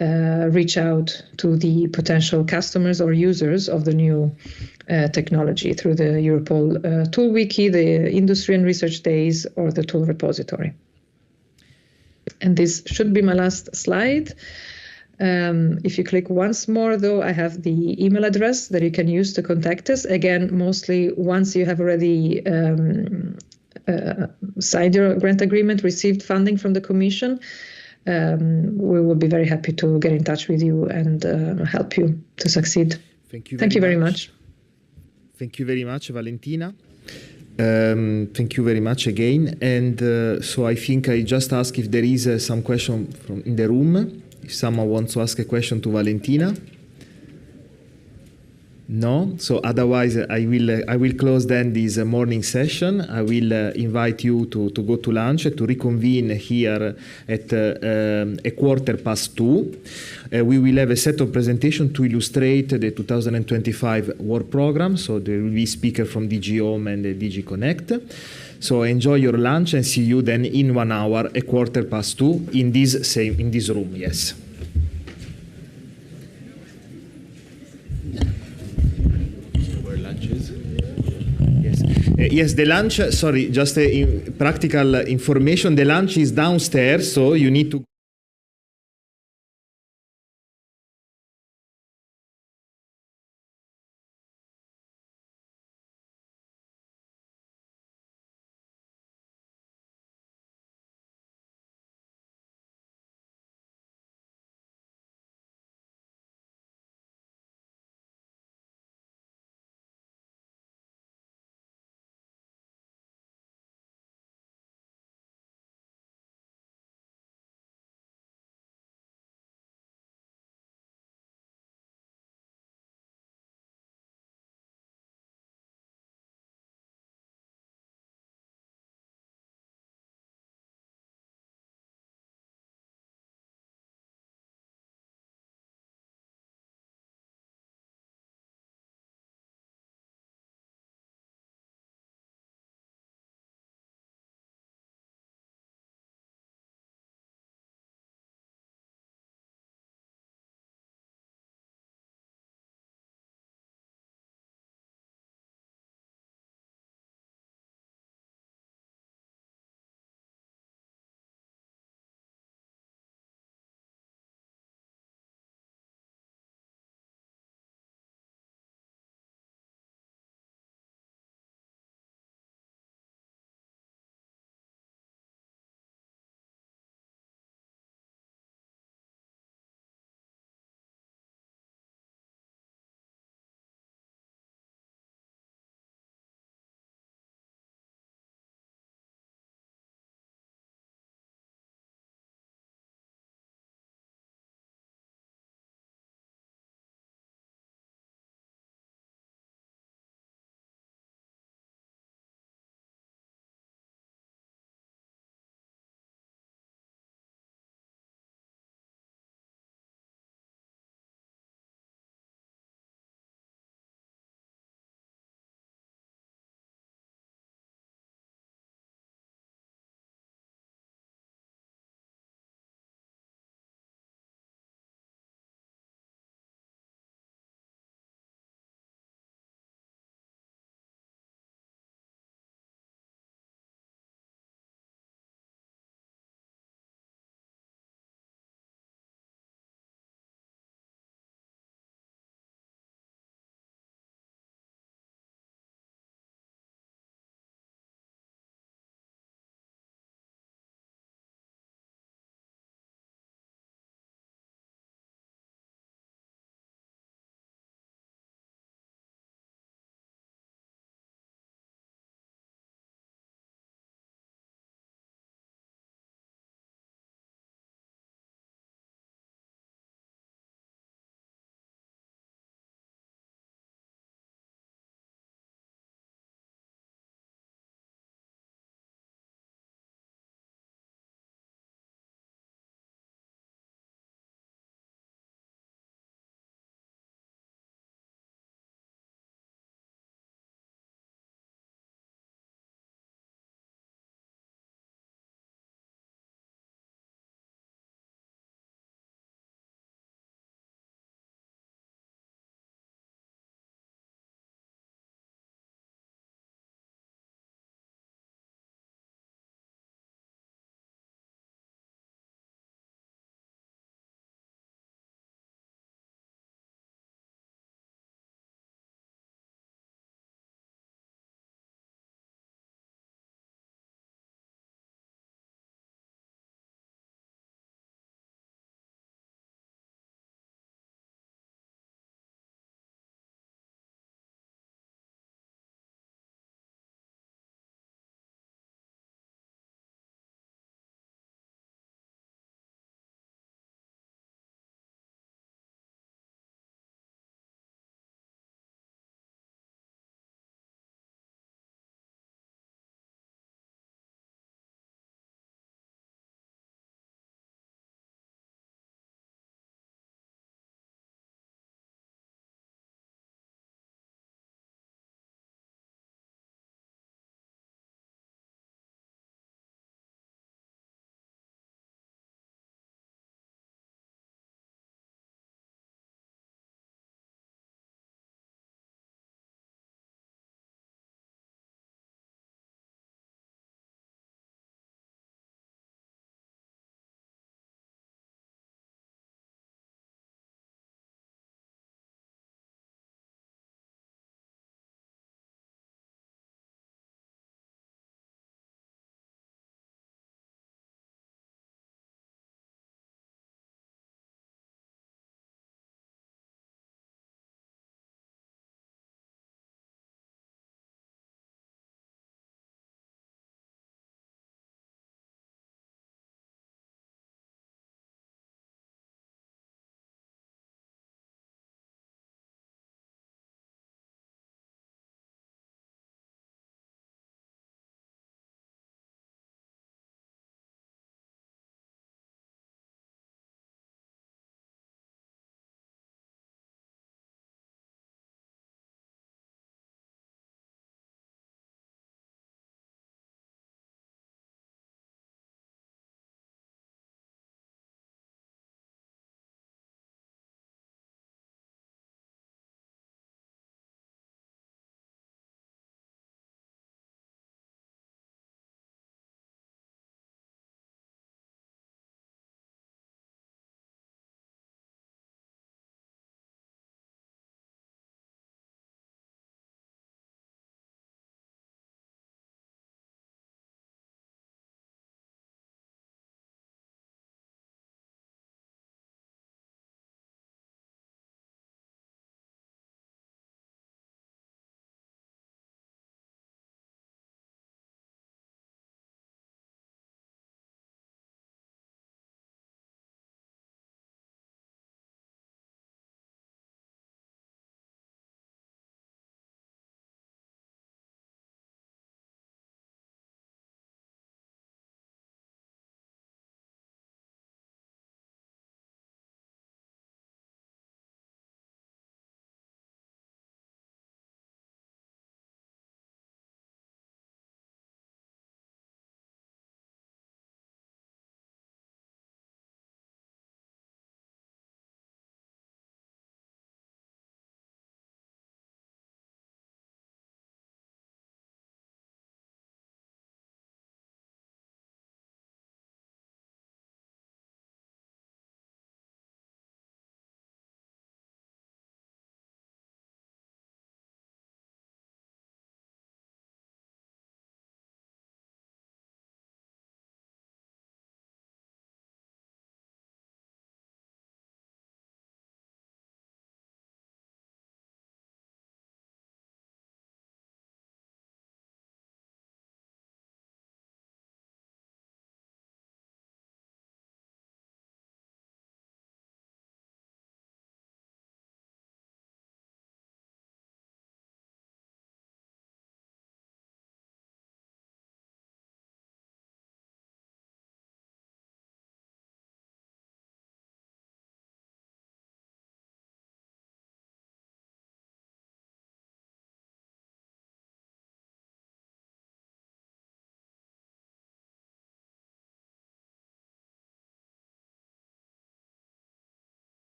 S21: reach out to the potential customers or users of the new technology through the Europol Tool Wiki, the Industry and Research Days, or the Tool Repository. And this should be my last slide. If you click once more, though, I have the email address that you can use to contact us. Again, mostly once you have already signed your grant agreement, received funding from the Commission, we will be very happy to get in touch with you and help you to succeed.
S6: Thank you
S21: very much.
S6: Thank you very much, Valentina. Thank you very much again. And so I think I just ask if there is some question from in the room. If someone wants to ask a question to Valentina. No? So otherwise I will close then this morning session. I will invite you to go to lunch, to reconvene here at 2:15. We will have a set of presentation to illustrate the 2025 work program. So there will be speaker from DG Home and DG Connect. So enjoy your lunch and see you then in 1 hour at 2:15 in this room. Yes. Where lunch is? Yes. Yes, the lunch. Sorry, just practical information. The lunch is downstairs, so you need to.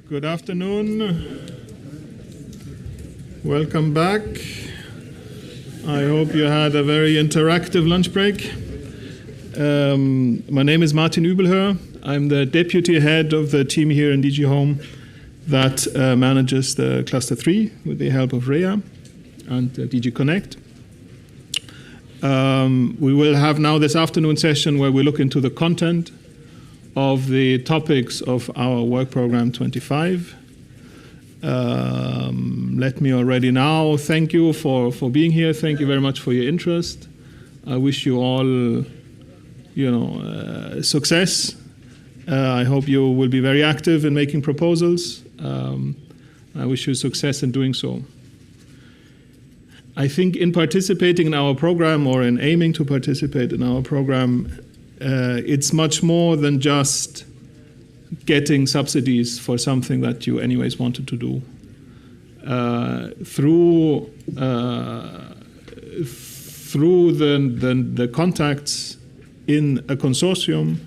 S1: Good afternoon. Welcome back. I hope you had a very interactive lunch break. My name is Martin Übelhör. I'm the deputy head of the team here in DG Home that manages the Cluster 3 with the help of Rhea and DG Connect. We will have now this afternoon session where we look into the content of the topics of our work program 25. Let me already now thank you for being here. Thank you very much for your interest. I wish you all, success. I hope you will be very active in making proposals. I wish you success in doing so. I think in participating in our program or in aiming to participate in our program, it's much more than just getting subsidies for something that you anyways wanted to do. Through the contacts in a consortium,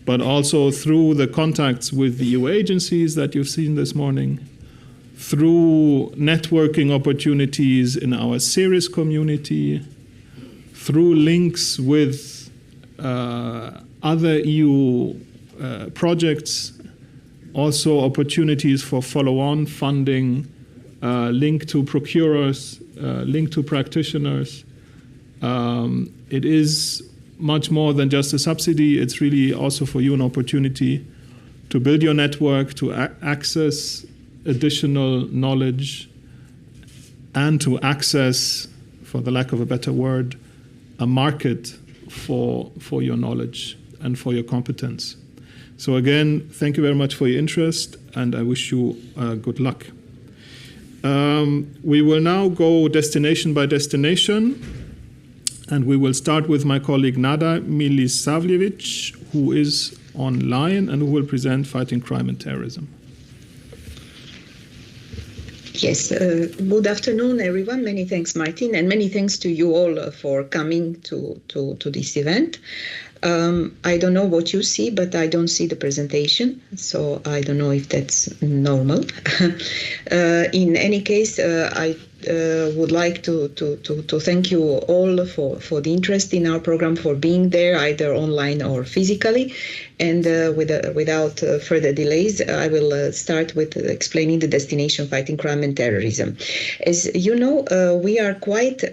S1: but also through the contacts with the EU agencies that you've seen this morning, through networking opportunities in our CERES community, through links with other EU projects, also opportunities for follow-on funding, linked to procurers, linked to practitioners. It is much more than just a subsidy. It's really also for you an opportunity to build your network, to access additional knowledge, and to access, for the lack of a better word, a market for your knowledge and for your competence. So again, thank you very much for your interest, and I wish you good luck. We will now go destination by destination, and we will start with my colleague Nada Milisavljevic, who is online and who will present Fighting Crime and Terrorism.
S22: Yes, good afternoon, everyone. Many thanks, Martin, and many thanks to you all for coming to this event. I don't know what you see, but I don't see the presentation, so I don't know if that's normal. In any case, I would like to thank you all for the interest in our program, for being there either online or physically. And without further delays, I will start with explaining the destination Fighting Crime and Terrorism. As you know, we are quite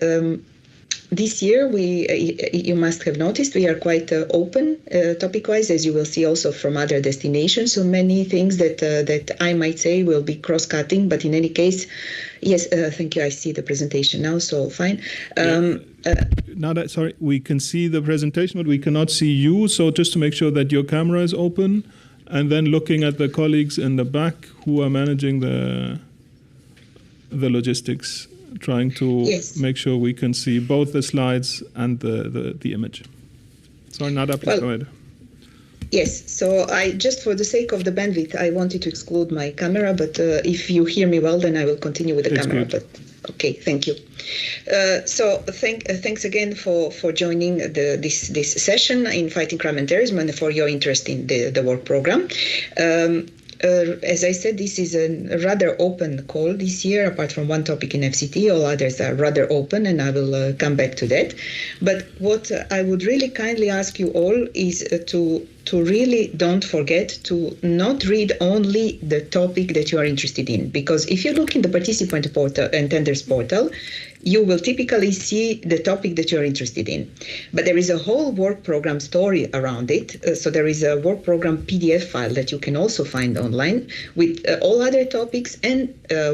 S22: this year, you must have noticed, we are quite open topic-wise, as you will see also from other destinations. So many things that I might say will be cross-cutting, but in any case, yes, thank you. I see the presentation now, so fine.
S1: Sorry, we can see the presentation, but we cannot see you. So just to make sure that your camera is open, and then looking at the colleagues in the back who are managing the logistics, trying to make sure we can see both the slides and the image. Sorry, Nada, please go ahead.
S22: Yes, so I just for the sake of the bandwidth, I wanted to exclude my camera, but if you hear me well, then I will continue with the camera. But okay, thank you. So thanks again for joining this session in Fighting Crime and Terrorism and for your interest in the work program. As I said, this is a rather open call this year, apart from one topic in FCT. All others are rather open, and I will come back to that. But what I would really kindly ask you all is to really don't forget to not read only the topic that you are interested in. Because if you look in the participant portal and tenders portal, you will typically see the topic that you're interested in. But there is a whole work program story around it. So there is a work program PDF file that you can also find online with all other topics and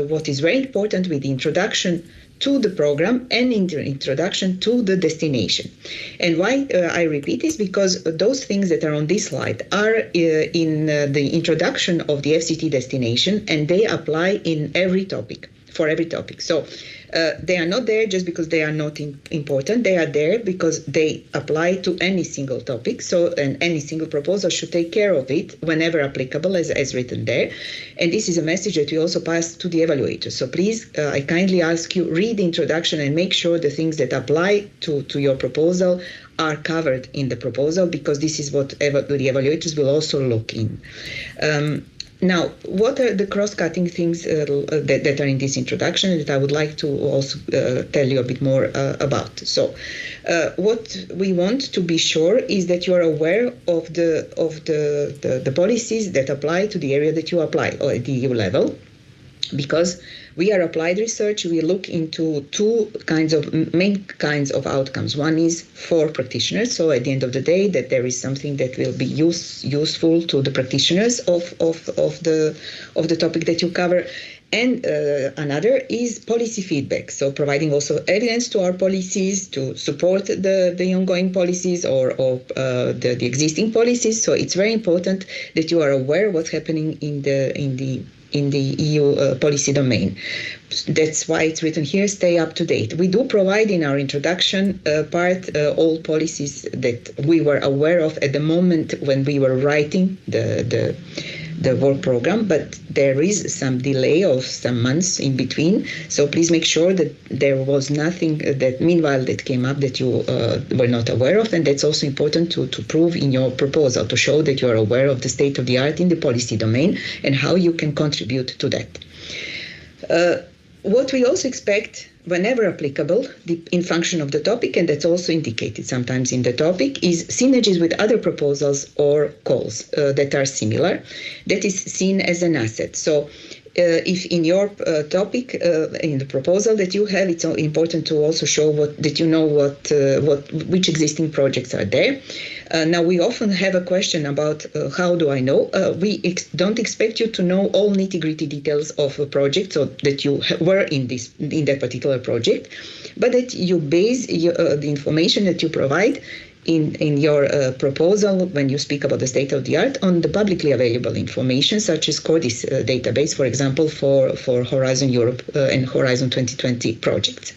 S22: what is very important with the introduction to the program and in the introduction to the destination. And why I repeat is because those things that are on this slide are in the introduction of the FCT destination, and they apply in every topic, for every topic. So they are not there just because they are not important. They are there because they apply to any single topic. So and any single proposal should take care of it whenever applicable, as written there. And this is a message that we also pass to the evaluators. So please, I kindly ask you, read the introduction and make sure the things that apply to your proposal are covered in the proposal, because this is what the evaluators will also look in. Now, what are the cross-cutting things that are in this introduction that I would like to also tell you a bit more about? So, what we want to be sure is that you are aware of the policies that apply to the area that you apply, or at the EU level, because we are applied research. We look into two main kinds of outcomes. One is for practitioners, so at the end of the day, that there is something that will be useful to the practitioners of the topic that you cover. And another is policy feedback, so providing also evidence to our policies to support the ongoing policies or the existing policies. So it's very important that you are aware of what's happening in the EU policy domain. That's why it's written here, stay up to date. We do provide in our introduction part all policies that we were aware of at the moment when we were writing the work program, but there is some delay of some months in between. So please make sure that there was nothing that meanwhile that came up that you were not aware of. And that's also important to prove in your proposal, to show that you are aware of the state of the art in the policy domain and how you can contribute to that. What we also expect, whenever applicable, in function of the topic, and that's also indicated sometimes in the topic, is synergies with other proposals or calls that are similar. That is seen as an asset. So if in your topic, in the proposal that you have, it's important to also show that you know which existing projects are there. Now, we often have a question about how do I know? We don't expect you to know all nitty-gritty details of a project, so that you were in that particular project, but that you base the information that you provide in your proposal when you speak about the state of the art on the publicly available information, such as CODIS database, for example, for Horizon Europe and Horizon 2020 projects.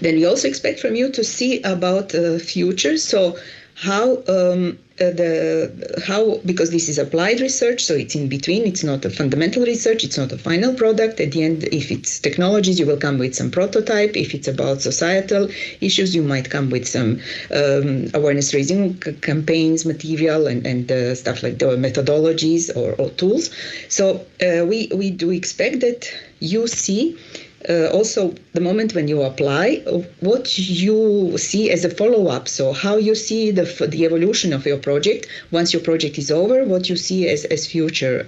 S22: Then we also expect from you to see about future. So because this is applied research, so it's in between, it's not a fundamental research, it's not a final product. At the end, if it's technologies, you will come with some prototype. If it's about societal issues, you might come with some awareness raising campaigns, material, and stuff like the methodologies or tools. So we do expect that you see also the moment when you apply, what you see as a follow-up, so how you see the evolution of your project once your project is over, what you see as future,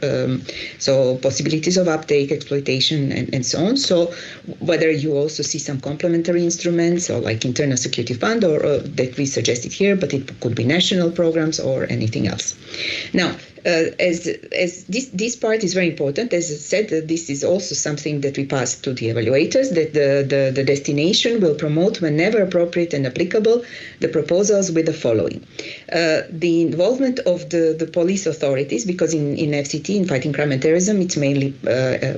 S22: so possibilities of uptake, exploitation, and so on. So whether you also see some complementary instruments, or like internal security fund, or that we suggested here, but it could be national programs or anything else. Now, as this part is very important, as I said, this is also something that we pass to the evaluators, that the destination will promote, whenever appropriate and applicable, the proposals with the following. The involvement of the police authorities, because in FCT, in fighting crime and terrorism, it's mainly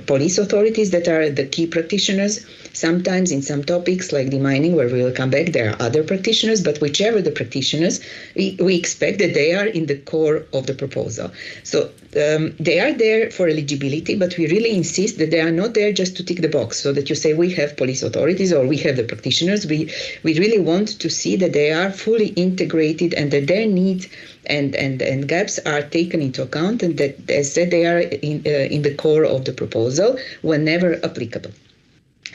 S22: police authorities that are the key practitioners. Sometimes in some topics like demining, where we will come back, there are other practitioners, but whichever the practitioners, we expect that they are in the core of the proposal. So they are there for eligibility, but we really insist that they are not there just to tick the box, so that you say we have police authorities or we have the practitioners. We really want to see that they are fully integrated and that their needs and gaps are taken into account, and that, as said, they are in the core of the proposal whenever applicable.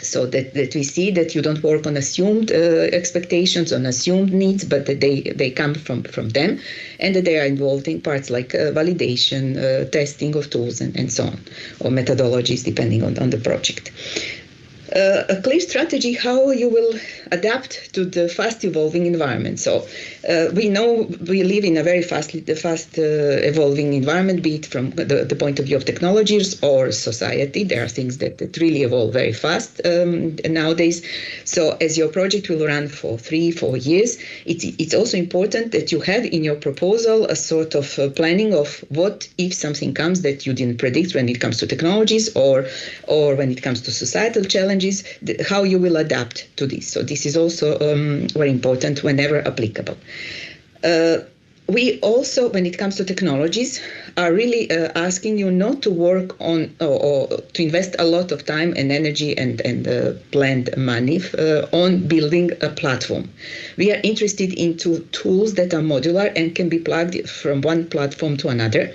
S22: So that we see that you don't work on assumed expectations, on assumed needs, but that they come from them, and that they are involved in parts like validation, testing of tools, and so on, or methodologies, depending on the project. A clear strategy how you will adapt to the fast evolving environment. So we know we live in a very fast evolving environment, be it from the point of view of technologies or society. There are things that really evolve very fast nowadays. So as your project will run for 3-4 years, it's also important that you have in your proposal a sort of planning of what if something comes that you didn't predict when it comes to technologies or when it comes to societal challenges, how you will adapt to this. So this is also very important whenever applicable. We also, when it comes to technologies, are really asking you not to work on or to invest a lot of time and energy and planned money on building a platform. We are interested into tools that are modular and can be plugged from one platform to another.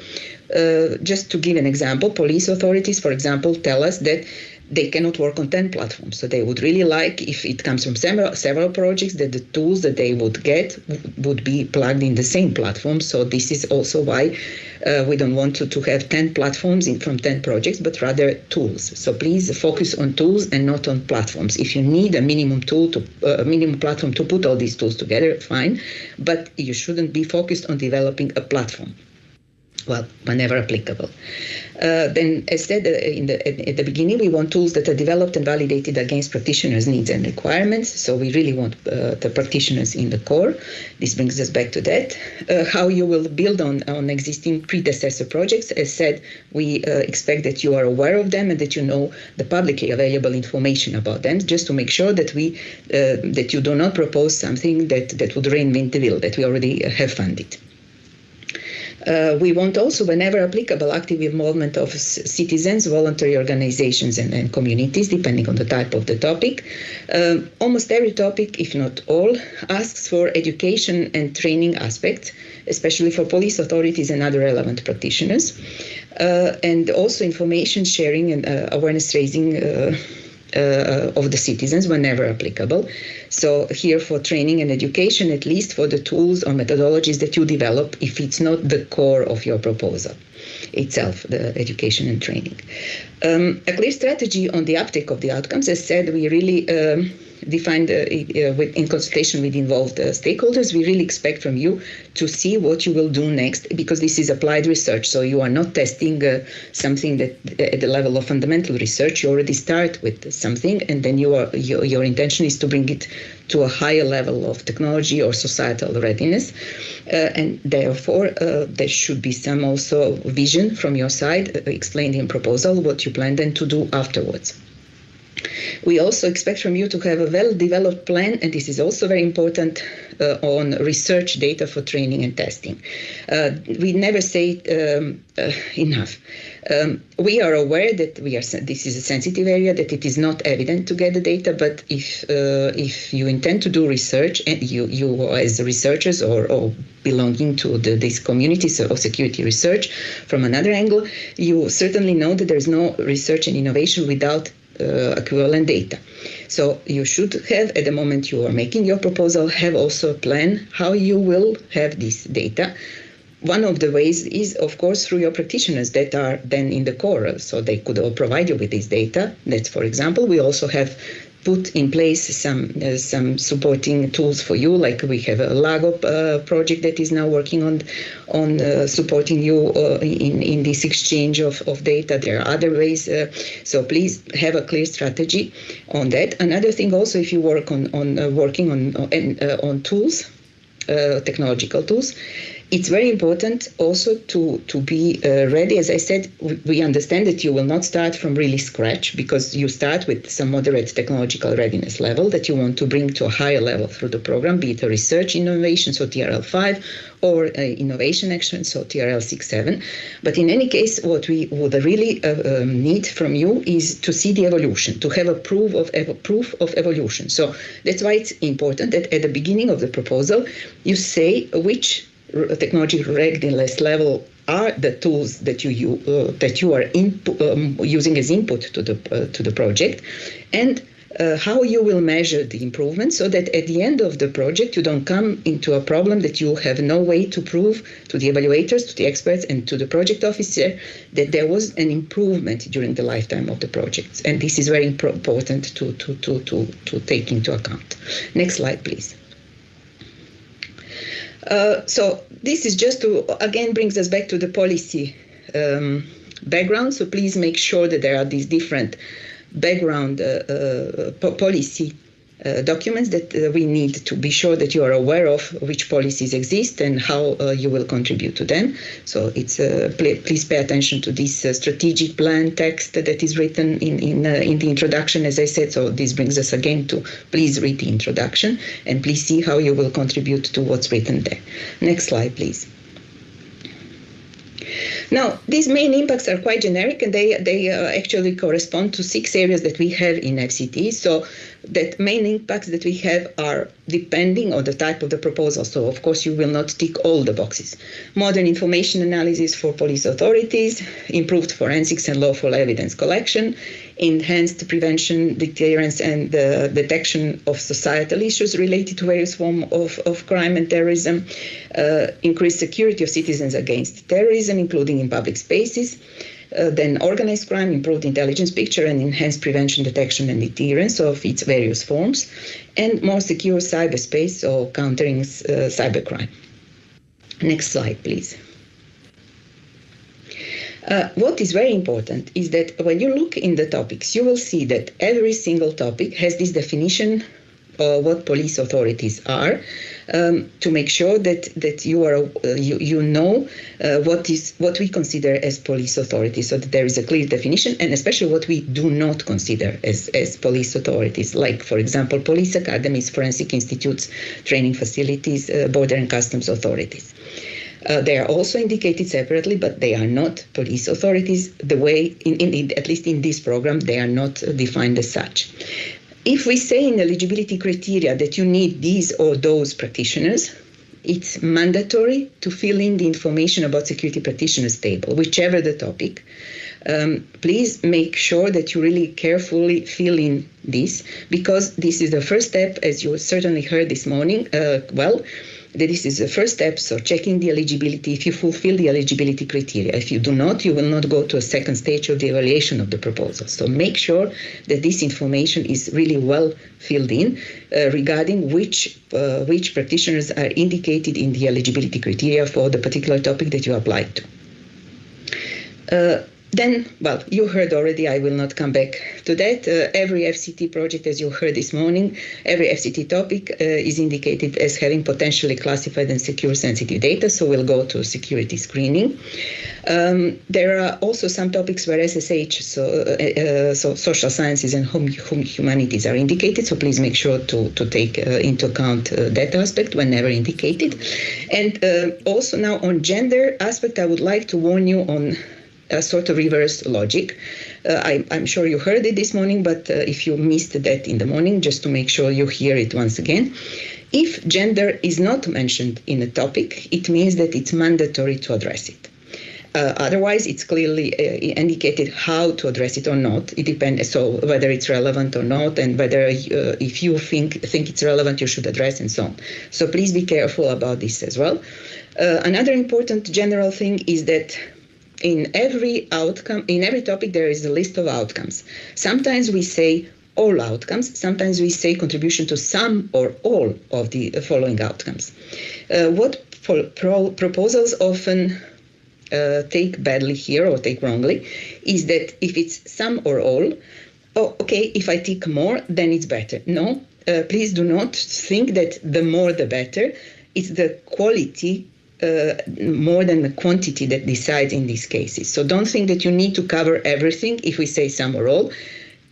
S22: Just to give an example, police authorities, for example, tell us that they cannot work on 10 platforms. So they would really like, if it comes from several projects, that the tools that they would get would be plugged in the same platform. So this is also why we don't want to have 10 platforms from 10 projects, but rather tools. So please focus on tools and not on platforms. If you need a minimum platform to put all these tools together, fine. But you shouldn't be focused on developing a platform. Well, whenever applicable. Then, as said at the beginning, we want tools that are developed and validated against practitioners' needs and requirements. So we really want the practitioners in the core. This brings us back to that. How you will build on existing predecessor projects. As said, we expect that you are aware of them and that you know the publicly available information about them, just to make sure that that you do not propose something that would reinvent the wheel, that we already have funded. We want also, whenever applicable, active involvement of citizens, voluntary organizations, and communities, depending on the type of the topic. Almost every topic, if not all, asks for education and training aspects, especially for police authorities and other relevant practitioners, and also information sharing and awareness raising of the citizens whenever applicable. So here for training and education, at least for the tools or methodologies that you develop, if it's not the core of your proposal itself, the education and training. A clear strategy on the uptake of the outcomes. As said, we really defined in consultation with involved stakeholders, we really expect from you to see what you will do next, because this is applied research. So you are not testing something that at the level of fundamental research. You already start with something, and then your intention is to bring it to a higher level of technology or societal readiness. And therefore, there should be some also vision from your side, explained in proposal, what you plan then to do afterwards. We also expect from you to have a well-developed plan, and this is also very important, on research data for training and testing. We never say enough. We are aware that this is a sensitive area, that it is not evident to get the data, but if you intend to do research, and you as researchers or belonging to these communities of security research from another angle, you certainly know that there's no research and innovation without equivalent data. So you should have, at the moment you are making your proposal, have also a plan how you will have this data. One of the ways is, of course, through your practitioners that are then in the core, so they could all provide you with this data. That's, for example, we also have put in place some supporting tools for you, like we have a LAGO project that is now working on supporting you in this exchange of data. There are other ways, so please have a clear strategy on that. Another thing also, if you work working on tools, technological tools, it's very important also to be ready. As I said, we understand that you will not start from really scratch, because you start with some moderate technological readiness level that you want to bring to a higher level through the program, be it a research innovation, so TRL5, or innovation action, so TRL 6-7. But in any case, what we would really need from you is to see the evolution, to have a proof of evolution. So that's why it's important that at the beginning of the proposal, you say which technology readiness level are the tools that you are using as input to the project, and how you will measure the improvement, so that at the end of the project you don't come into a problem that you have no way to prove to the evaluators, to the experts, and to the project officer that there was an improvement during the lifetime of the project. And this is very important to take into account. Next slide, please. So this is just to, again, brings us back to the policy background. So please make sure that there are these different background policy documents that we need to be sure that you are aware of which policies exist and how you will contribute to them. So it's please pay attention to this strategic plan text that is written in the introduction, as I said. So this brings us again to please read the introduction and please see how you will contribute to what's written there. Next slide, please. Now, these main impacts are quite generic, and they actually correspond to 6 areas that we have in FCT. So that main impacts that we have are depending on the type of the proposal. So, of course, you will not tick all the boxes. Modern information analysis for police authorities, improved forensics and lawful evidence collection, enhanced prevention, deterrence, and detection of societal issues related to various forms of crime and terrorism, increased security of citizens against terrorism, including in public spaces, then organized crime, improved intelligence picture, and enhanced prevention, detection, and deterrence of its various forms, and more secure cyberspace, or countering cybercrime. Next slide, please. What is very important is that when you look in the topics, you will see that every single topic has this definition of what police authorities are, to make sure that you know what we consider as police authorities, so that there is a clear definition, and especially what we do not consider as police authorities, like, for example, police academies, forensic institutes, training facilities, border and customs authorities. They are also indicated separately, but they are not police authorities. The way, at least in this program, they are not defined as such. If we say in eligibility criteria that you need these or those practitioners, it's mandatory to fill in the information about security practitioners table, whichever the topic. Please make sure that you really carefully fill in this, because this is the first step, as you certainly heard this morning, that this is the first step, so checking the eligibility, if you fulfill the eligibility criteria. If you do not, you will not go to a second stage of the evaluation of the proposal. So make sure that this information is really well filled in regarding which practitioners are indicated in the eligibility criteria for the particular topic that you applied to. Then, you heard already, I will not come back to that. Every FCT project, as you heard this morning, every FCT topic is indicated as having potentially classified and secure sensitive data, so we'll go to security screening. There are also some topics where SSH, so social sciences and humanities are indicated, so please make sure to take into account that aspect whenever indicated. And also now on gender aspect, I would like to warn you on a sort of reverse logic. I'm sure you heard it this morning, but if you missed that in the morning, just to make sure you hear it once again. If gender is not mentioned in a topic, it means that it's mandatory to address it. Otherwise, it's clearly indicated how to address it or not. It depends, so whether it's relevant or not, and whether if you think it's relevant, you should address, and so on. So please be careful about this as well. Another important general thing is that in every topic, there is a list of outcomes. Sometimes we say all outcomes. Sometimes we say contribution to some or all of the following outcomes. What proposals often take badly here or take wrongly is that if it's some or all, if I tick more, then it's better. No, please do not think that the more the better. It's the quality more than the quantity that decides in these cases. So don't think that you need to cover everything if we say some or all,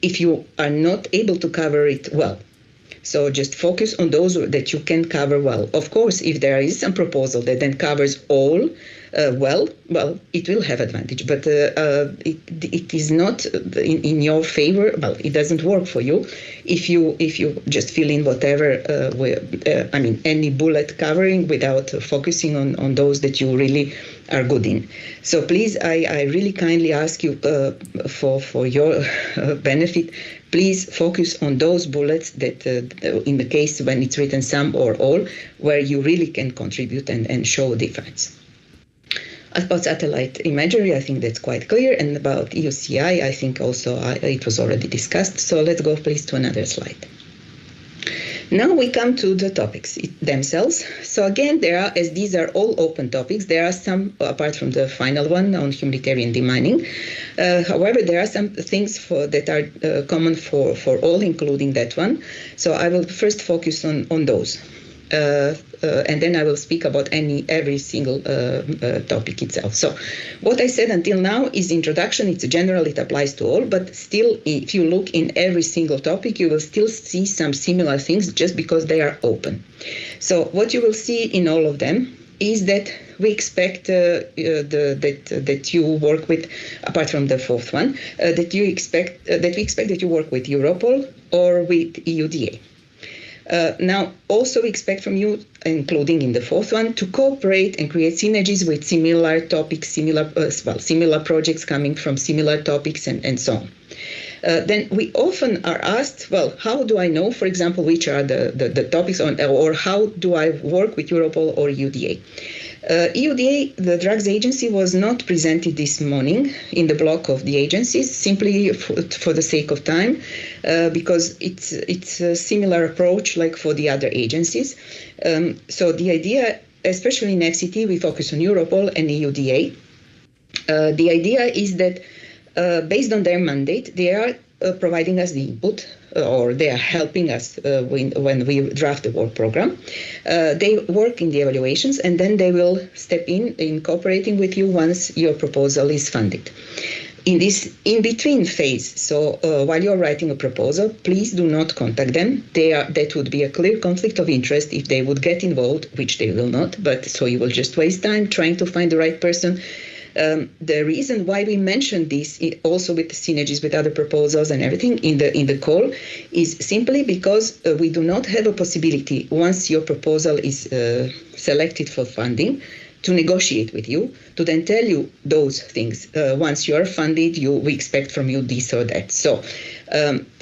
S22: if you are not able to cover it well. So just focus on those that you can cover well. Of course, if there is some proposal that then covers all well, it will have advantage, but it is not in your favor. Well, it doesn't work for you if you just fill in whatever, any bullet covering without focusing on those that you really are good in. So please, I really kindly ask you for your benefit, please focus on those bullets that, in the case when it's written some or all, where you really can contribute and show a difference. About satellite imagery, I think that's quite clear. And about EUCI, I think also it was already discussed. So let's go please to another slide. Now we come to the topics themselves. So again, as these are all open topics, there are some, apart from the final one on humanitarian demining. However, there are some things that are common for all, including that one. So I will first focus on those. And then I will speak about every single topic itself. So what I said until now is introduction. It's general, it applies to all, but still, if you look in every single topic, you will still see some similar things just because they are open. So what you will see in all of them is that we expect that you work with, apart from the fourth one, that we expect that you work with Europol or with EUDA. Now, also we expect from you, including in the fourth one, to cooperate and create synergies with similar topics, similar projects coming from similar topics, and so on. Then we often are asked, well, how do I know, for example, which are the topics, or how do I work with Europol or EUDA? EUDA, the drugs agency, was not presented this morning in the block of the agencies, simply for the sake of time, because it's a similar approach like for the other agencies. So the idea, especially in FCT, we focus on Europol and EUDA. The idea is that based on their mandate, they are providing us the input, or they are helping us when we draft the work program. They work in the evaluations, and then they will step in cooperating with you once your proposal is funded. In this in-between phase, so while you're writing a proposal, please do not contact them. That would be a clear conflict of interest if they would get involved, which they will not, but so you will just waste time trying to find the right person. The reason why we mentioned this also with the synergies with other proposals and everything in the call is simply because we do not have a possibility, once your proposal is selected for funding, to negotiate with you, to then tell you those things. Once you are funded, we expect from you this or that. So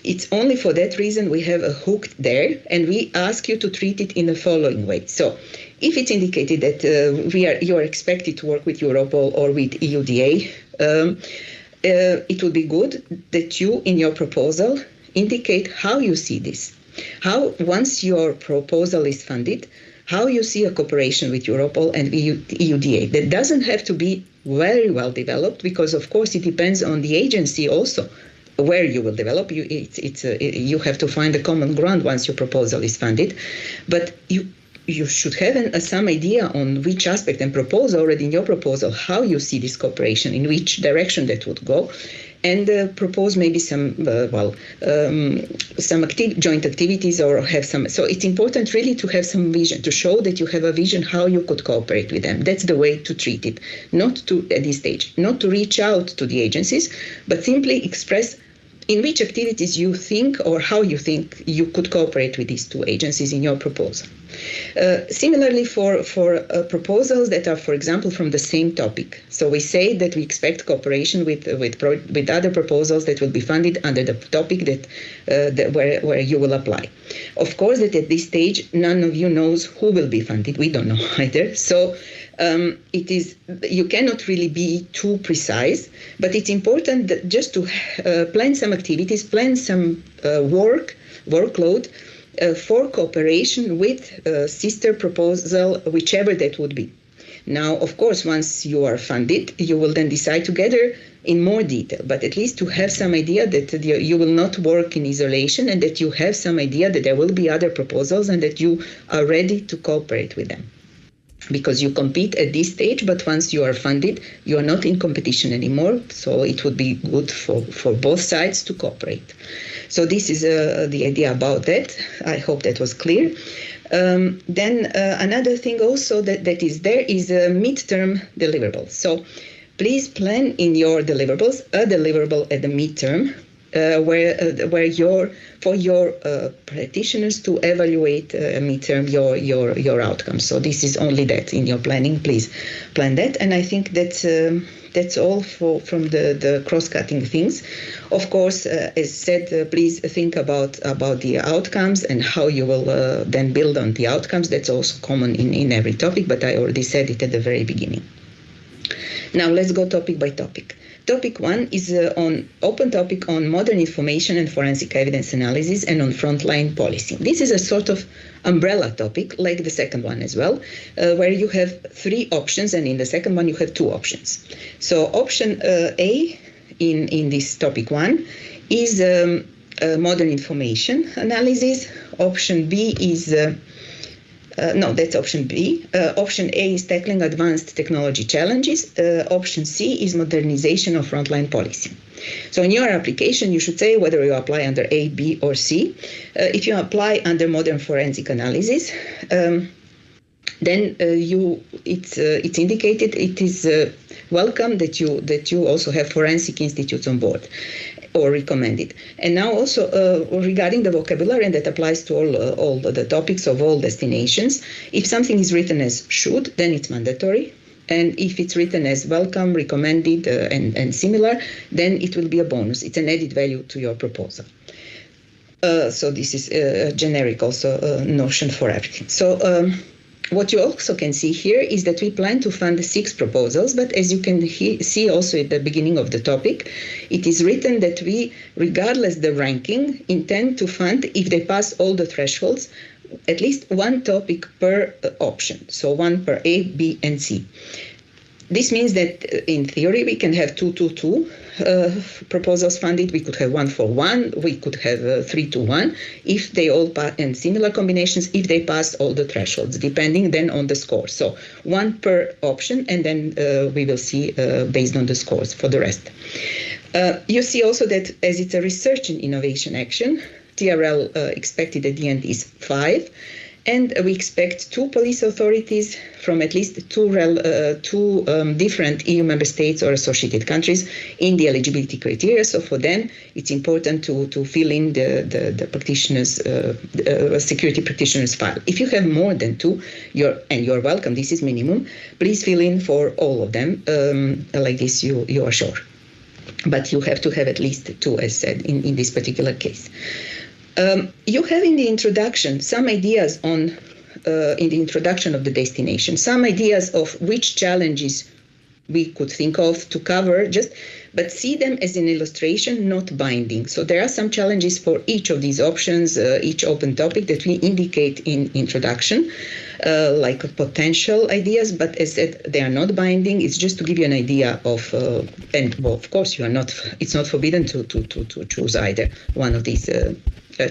S22: it's only for that reason we have a hook there, and we ask you to treat it in the following way. So if it's indicated that you are expected to work with Europol or with EUDA, it would be good that you, in your proposal, indicate how you see this. How, once your proposal is funded, how you see a cooperation with Europol and EUDA. That doesn't have to be very well developed, because, of course, it depends on the agency also where you will develop. You have to find a common ground once your proposal is funded. But you should have some idea on which aspect, and propose already in your proposal how you see this cooperation, in which direction that would go, and propose maybe some joint activities, or have some. So it's important really to have some vision, to show that you have a vision how you could cooperate with them. That's the way to treat it, not to, at this stage, not to reach out to the agencies, but simply express in which activities you think, or how you think you could cooperate with these two agencies in your proposal. Similarly, for proposals that are, for example, from the same topic. So we say that we expect cooperation with other proposals that will be funded under the topic where you will apply. Of course, that at this stage, none of you knows who will be funded. We don't know either. So you cannot really be too precise, but it's important that just to plan some activities, plan some workload for cooperation with sister proposal, whichever that would be. Now, of course, once you are funded, you will then decide together in more detail, but at least to have some idea that you will not work in isolation, and that you have some idea that there will be other proposals and that you are ready to cooperate with them. Because you compete at this stage, but once you are funded, you are not in competition anymore. So it would be good for both sides to cooperate. So this is the idea about that. I hope that was clear. Then another thing also that is there is a midterm deliverable. So please plan in your deliverables a deliverable at the midterm, for your practitioners to evaluate midterm your outcomes. So this is only that in your planning. Please plan that, and I think that's all from the cross-cutting things. Of course, as said, please think about the outcomes and how you will then build on the outcomes. That's also common in every topic, but I already said it at the very beginning. Now let's go topic by topic. Topic 1 is on open topic on modern information and forensic evidence analysis and on frontline policy. This is a sort of umbrella topic, like the second one as well, where you have 3 options, and in the second one you have 2 options. So option A in this topic 1 is modern information analysis. Option B is no, that's option B. Option A is tackling advanced technology challenges. Option C is modernization of frontline policy. So in your application, you should say whether you apply under A, B, or C. If you apply under modern forensic analysis, then it's indicated it is welcome that you also have forensic institutes on board, or recommended. And now also regarding the vocabulary, and that applies to all the topics of all destinations, if something is written as should, then it's mandatory. And if it's written as welcome, recommended, and similar, then it will be a bonus. It's an added value to your proposal. So this is a generic also notion for everything. So what you also can see here is that we plan to fund 6 proposals, but as you can see also at the beginning of the topic, it is written that we, regardless the ranking, intend to fund, if they pass all the thresholds, at least 1 topic per option, so 1 per A, B, and C. This means that in theory we can have 2-2-2 proposals funded. We could have 1 for 1. We could have 3-1 if they all pass, and similar combinations if they pass all the thresholds, depending then on the score. So 1 per option, and then we will see based on the scores for the rest. You see also that as it's a research and innovation action, TRL expected at the end is 5. And we expect 2 police authorities from at least two different EU member states or associated countries in the eligibility criteria. So for them, it's important to fill in the practitioner's security practitioner's file. If you have more than 2, you're welcome. This is minimum. Please fill in for all of them. Like this, you are sure. But you have to have at least 2, as said in this particular case. You have in the introduction some ideas on, in the introduction of the destination, some ideas of which challenges we could think of to cover, but see them as an illustration, not binding. So there are some challenges for each of these options, each open topic that we indicate in introduction, like potential ideas, but as said, they are not binding. It's just to give you an idea of, and well, of course, it's not forbidden to choose either one of these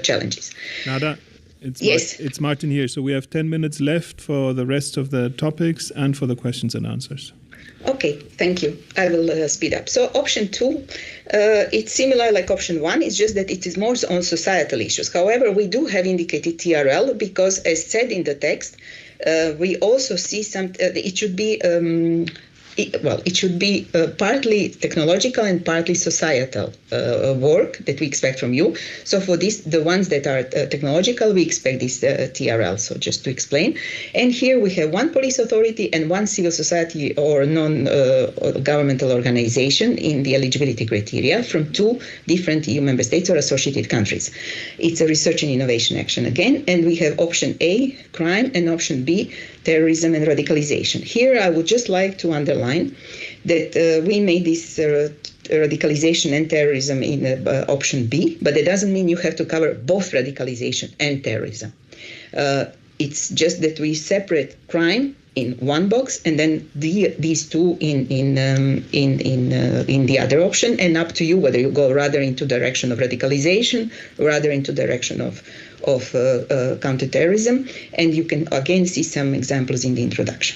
S22: challenges.
S1: Nada, it's Martin here. So we have 10 minutes left for the rest of the topics and for the questions and answers.
S22: Okay, thank you. I will speed up. So option 2, it's similar like option 1. It's just that it is more on societal issues. However, we do have indicated TRL because, as said in the text, we also see it should be it should be partly technological and partly societal work that we expect from you. So for this, the ones that are technological, we expect this TRL. So just to explain. And here we have 1 police authority and 1 civil society or non-governmental organization in the eligibility criteria from 2 different EU member states or associated countries. It's a research and innovation action again. And we have option A, crime, and option B, terrorism and radicalization. Here, I would just like to underline that we made this radicalization and terrorism in option B, but it doesn't mean you have to cover both radicalization and terrorism. It's just that we separate crime in one box and then these 2 in the other option, and up to you whether you go rather into direction of radicalization, rather into direction of counterterrorism, and you can again see some examples in the introduction.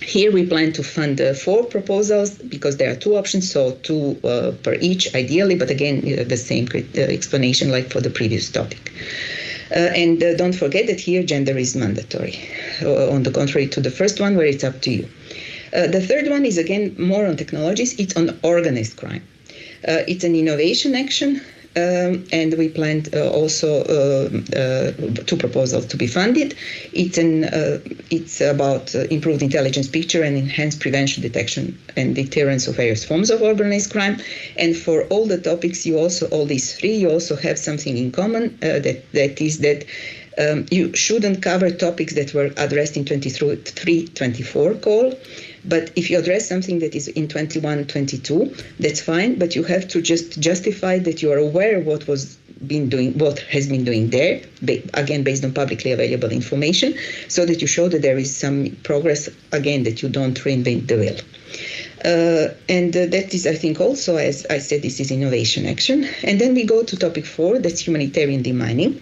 S22: Here we plan to fund 4 proposals because there are 2 options, so 2 per each ideally, but again the same explanation like for the previous topic. And don't forget that here gender is mandatory, on the contrary to the first one where it's up to you. The third one is again more on technologies. It's on organized crime. It's an innovation action. And we planned also 2 proposals to be funded. It's about improved intelligence picture and enhanced prevention, detection, and deterrence of various forms of organized crime. And for all the topics, all these 3, you also have something in common. That is that you shouldn't cover topics that were addressed in 23-24 call. But if you address something that is in 21, 22, that's fine, but you have to just justify that you are aware of what has been doing there, again, based on publicly available information, so that you show that there is some progress, again, that you don't reinvent the wheel. And that is, I think, also, as I said, this is innovation action. And then we go to topic 4, that's humanitarian demining,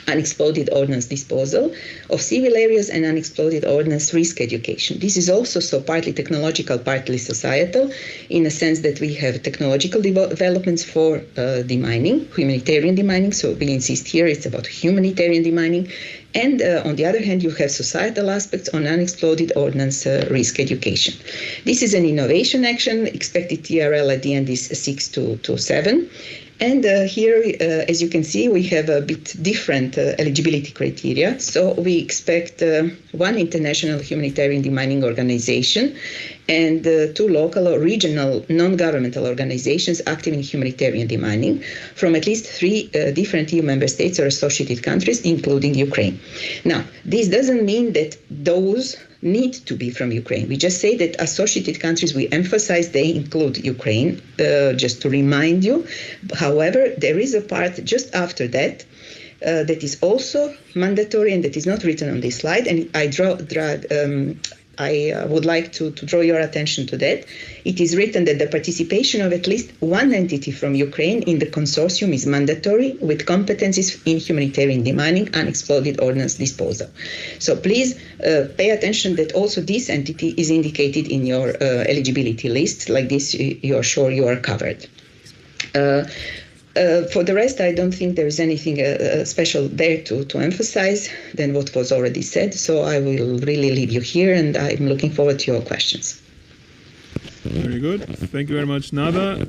S22: unexploded ordnance disposal of civil areas and unexploded ordnance risk education. This is also so partly technological, partly societal, in a sense that we have technological developments for demining, humanitarian demining. So we insist here it's about humanitarian demining. And on the other hand, you have societal aspects on unexploded ordnance risk education. This is an innovation action. Expected TRL at the end is 6 to 7. And here, as you can see, we have a bit different eligibility criteria. So we expect one international humanitarian demining organization and 2 local or regional non-governmental organizations active in humanitarian demining from at least 3 different EU member states or associated countries, including Ukraine. Now, this doesn't mean that those need to be from Ukraine. We just say that associated countries, we emphasize they include Ukraine, just to remind you. However, there is a part just after that that is also mandatory and that is not written on this slide. And I would like to draw your attention to that. It is written that the participation of at least one entity from Ukraine in the consortium is mandatory with competencies in humanitarian demining, unexploded ordnance disposal. So please pay attention that also this entity is indicated in your eligibility list. Like this, you are sure you are covered. For the rest, I don't think there is anything special there to emphasize than what was already said. So I will really leave you here, and I'm looking forward to your questions.
S1: Very good. Thank you very much, Nada.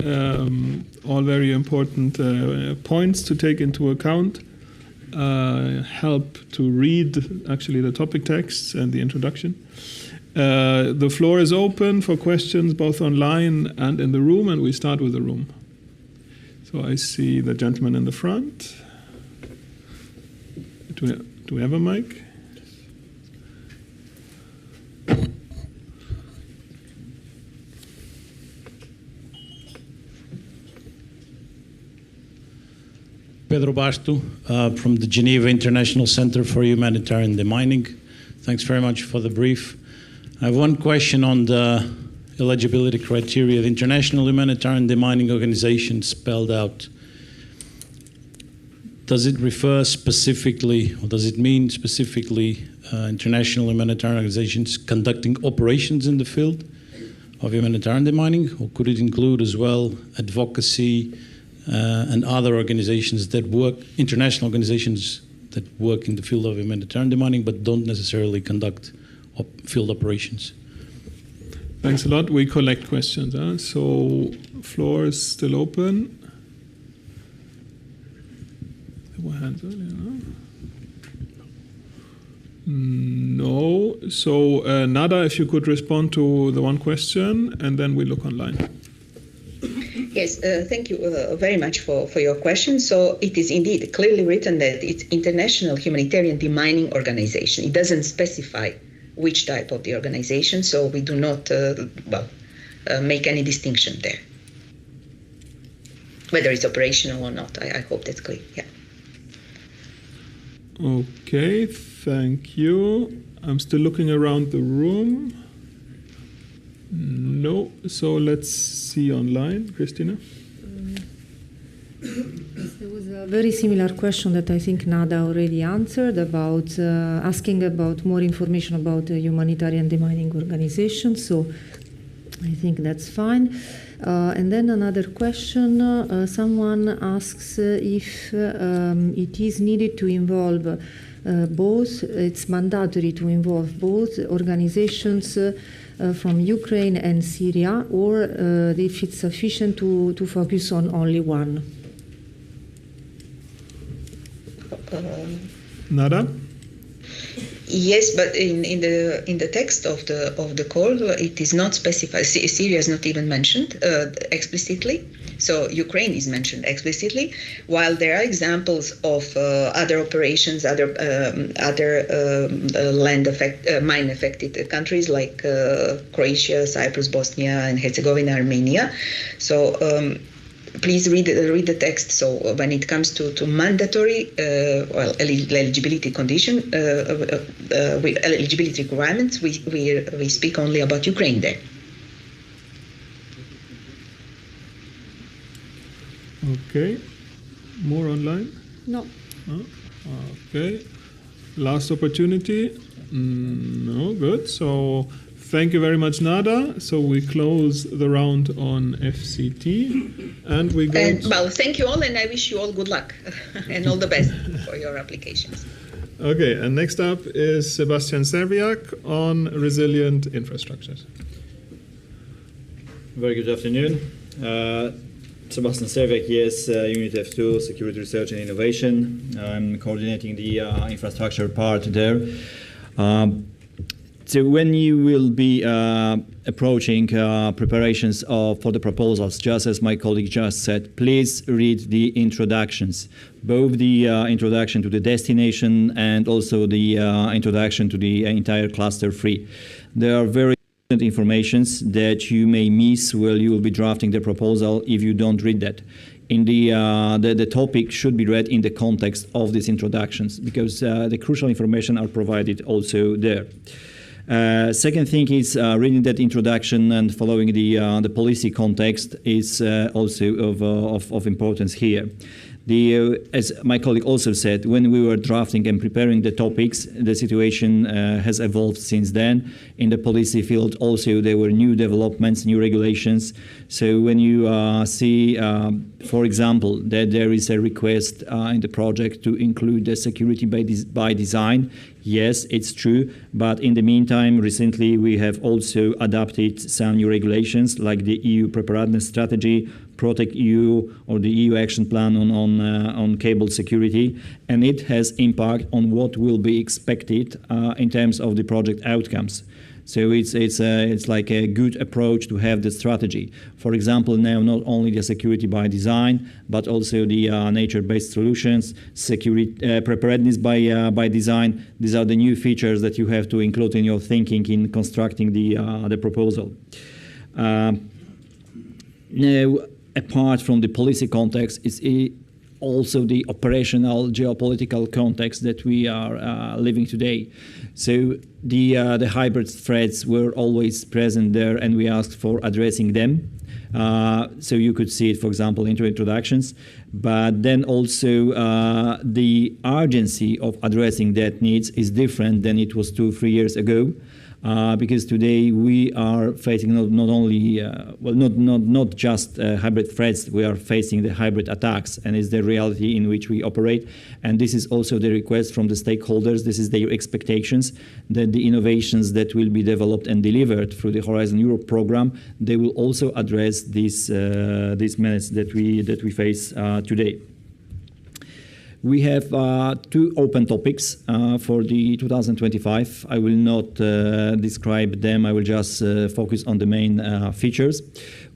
S1: All very important points to take into account. Help to read actually the topic texts and the introduction. The floor is open for questions both online and in the room, and we start with the room. So I see the gentleman in the front. Do we have a mic?
S4: Pedro Basto from the Geneva International Center for Humanitarian Demining. Thanks very much for the brief. I have one question on the eligibility criteria. The International Humanitarian Demining Organization spelled out. Does it refer specifically, or does it mean specifically international humanitarian organizations conducting operations in the field of humanitarian demining, or could it include as well advocacy and other organizations that work, international organizations that work in the field of humanitarian demining but don't necessarily conduct field operations?
S1: Thanks a lot. We collect questions. So floor is still open. There were hands earlier. No. So Nada, if you could respond to the one question, and then we look online.
S22: Yes, thank you very much for your question. So it is indeed clearly written that it's International Humanitarian Demining Organization. It doesn't specify which type of the organization, so we do not make any distinction there, whether it's operational or not. I hope that's clear. Yeah.
S1: Okay, thank you. I'm still looking around the room. No, so let's see online. Christina?
S3: There was a very similar question that I think Nada already answered about asking about more information about the humanitarian demining organization. So I think that's fine. And then another question. Someone asks if it is needed to involve both, it's mandatory to involve both organizations from Ukraine and Syria, or if it's sufficient to focus on only one.
S1: Nada?
S22: Yes, but in the text of the call, it is not specified. Syria is not even mentioned explicitly. So Ukraine is mentioned explicitly, while there are examples of other operations, other mine-affected countries like Croatia, Cyprus, Bosnia and Herzegovina, Armenia. So please read the text. So when it comes to mandatory eligibility condition, eligibility requirements, we speak only about Ukraine there.
S1: Okay. More online?
S2: No.
S1: Okay. Last opportunity? No, good. So thank you very much, Nada. So we close the round on FCT and we go.
S22: Well, thank you all, and I wish you all good luck and all the best for your applications.
S1: Okay, and next up is Sebastian Serbiak on resilient infrastructures.
S5: Very good afternoon. Sebastian Serbiak, yes, Unit F2, Security Research and Innovation. I'm coordinating the infrastructure part there. So when you will be approaching preparations for the proposals, just as my colleague just said, please read the introductions, both the introduction to the destination and also the introduction to the entire cluster 3. There are very informations that you may miss while you will be drafting the proposal if you don't read that. In the topic should be read in the context of these introductions, because the crucial information are provided also there. Second thing is reading that introduction and following the policy context is also of importance here. As my colleague also said, when we were drafting and preparing the topics, the situation has evolved since then. In the policy field also there were new developments, new regulations. So when you see, for example, that there is a request in the project to include the security by design, yes, it's true. But in the meantime, recently we have also adopted some new regulations like the EU preparedness strategy, Protect EU, or the EU action plan on cable security, and it has impact on what will be expected in terms of the project outcomes. So it's like a good approach to have the strategy. For example, now not only the security by design, but also the nature-based solutions, security preparedness by design. These are the new features that you have to include in your thinking in constructing the proposal. Now, apart from the policy context, it's also the operational geopolitical context that we are living today. So the hybrid threats were always present there, and we asked for addressing them. So you could see it, for example, in introductions. But then also the urgency of addressing that needs is different than it was 2-3 years ago. Because today we are facing not only not just hybrid threats, we are facing the hybrid attacks, and it's the reality in which we operate. And this is also the request from the stakeholders. This is their expectations that the innovations that will be developed and delivered through the Horizon Europe program, they will also address these menaces that we face today. We have 2 open topics for the 2025. I will not describe them. I will just focus on the main features.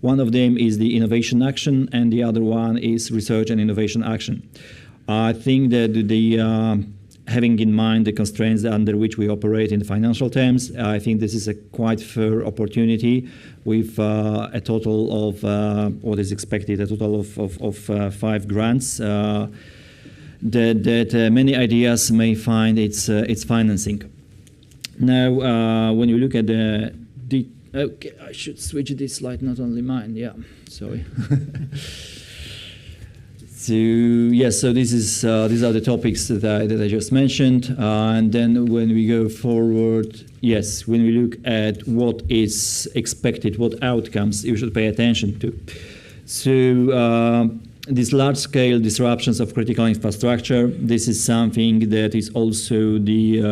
S5: One of them is the innovation action, and the other one is research and innovation action. I think that having in mind the constraints under which we operate in financial terms, I think this is a quite fair opportunity with a total of what is expected, a total of 5 grants. That many ideas may find its financing. Now, when you look at okay, I should switch this slide, not only mine. Yeah, sorry. So yes, so these are the topics that I just mentioned, and then when we go forward, yes, when we look at what is expected, what outcomes you should pay attention to. So. These large-scale disruptions of critical infrastructure, this is something that is also the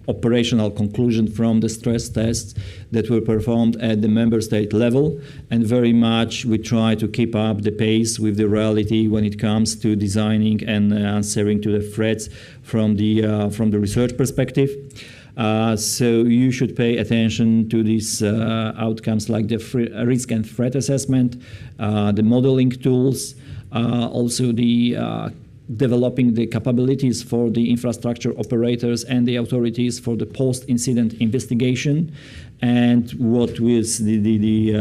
S5: operational conclusion from the stress tests that were performed at the member state level, and very much we try to keep up the pace with the reality when it comes to designing and answering to the threats from the research perspective. So you should pay attention to these outcomes like the risk and threat assessment, the modeling tools, also the developing the capabilities for the infrastructure operators and the authorities for the post-incident investigation, and what was the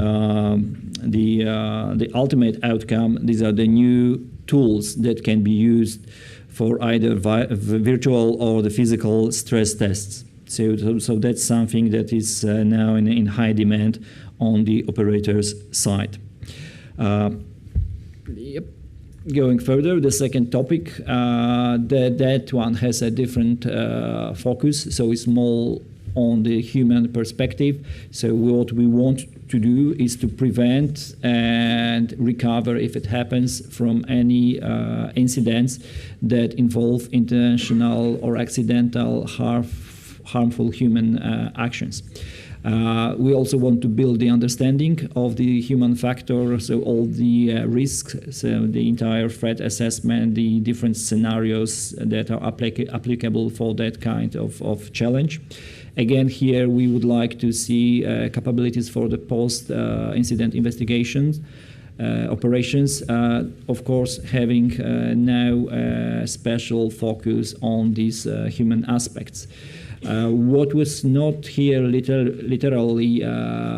S5: ultimate outcome. These are the new tools that can be used for either virtual or the physical stress tests. So that's something that is now in high demand on the operator's side. Going further, the second topic, that one has a different focus, so it's more on the human perspective. So what we want to do is to prevent and recover, if it happens, from any incidents that involve intentional or accidental harmful human actions. We also want to build the understanding of the human factor, so all the risks, so the entire threat assessment, the different scenarios that are applicable for that kind of challenge. Again, here we would like to see capabilities for the post-incident investigations, operations, of course, having now a special focus on these human aspects. What was not here literally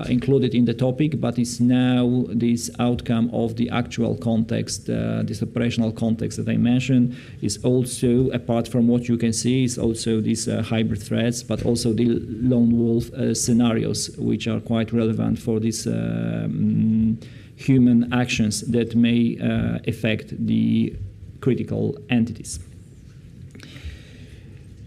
S5: included in the topic, but is now this outcome of the actual context, this operational context that I mentioned, is also, apart from what you can see, is also these hybrid threats, but also the lone wolf scenarios, which are quite relevant for these human actions that may affect the critical entities.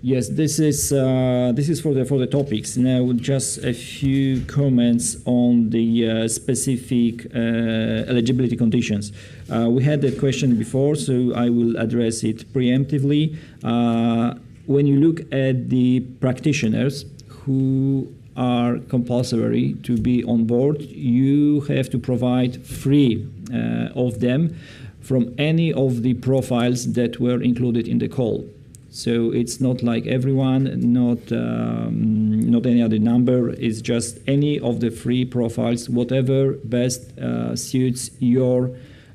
S5: Yes, this is for the topics. Now, just a few comments on the specific eligibility conditions. We had that question before, so I will address it preemptively. When you look at the practitioners who are compulsory to be on board, you have to provide 3 of them from any of the profiles that were included in the call. So it's not like everyone, not any other number. It's just any of the 3 profiles, whatever best suits your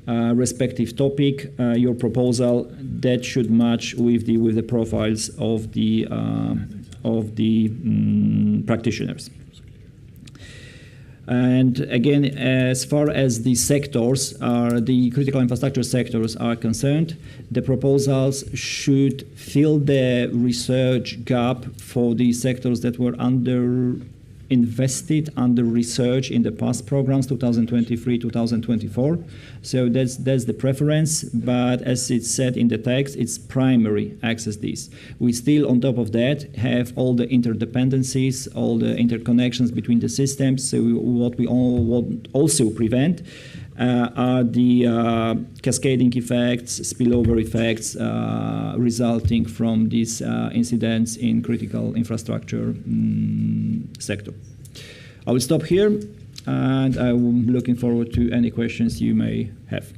S5: respective topic, your proposal, that should match with the profiles of the practitioners. And again, as far as the sectors, the critical infrastructure sectors are concerned, the proposals should fill the research gap for the sectors that were invested under research in the past programs, 2023-2024. So that's the preference, but as it's said in the text, it's primary access this. We still, on top of that, have all the interdependencies, all the interconnections between the systems. So what we all want also prevent are the cascading effects, spillover effects resulting from these incidents in critical infrastructure sector. I will stop here, and I'm looking forward to any questions you may have.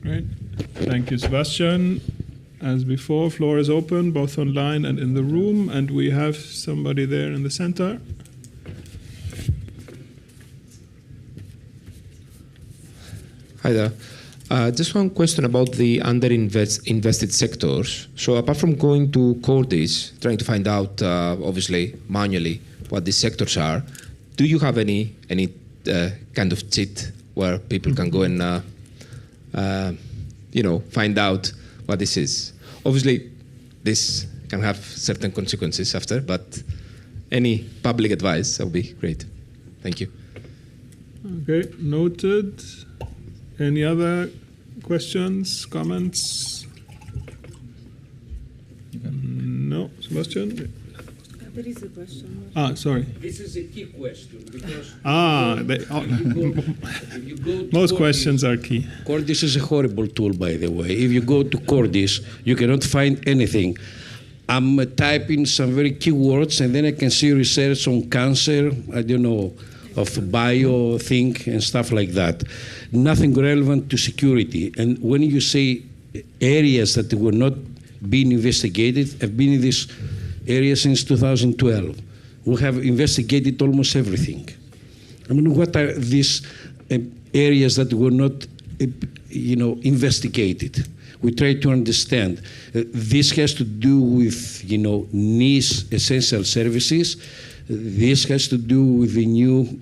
S1: Great. Thank you, Sebastian. As before, floor is open, both online and in the room, and we have somebody there in the center.
S2: Hi there. Just one question about the underinvested sectors. So apart from going to Cordis, trying to find out, obviously, manually, what these sectors are, do you have any kind of cheat where people can go and, find out what this is? Obviously, this can have certain consequences after, but any public advice, that would be great. Thank you.
S1: Okay, noted. Any other questions, comments? No, Sebastian?
S13: There is a question.
S1: Sorry.
S16: This is a key question because
S1: most questions are key.
S16: Cordis is a horrible tool, by the way. If you go to Cordis, you cannot find anything. I'm typing some very key words, and then I can see research on cancer, I don't know, of bio thing and stuff like that. Nothing relevant to security. And when you say areas that were not being investigated, I've been in this area since 2012. We have investigated almost everything. I mean, what are these areas that were not, investigated? We try to understand. This has to do with, niche essential services. This has to do with the new,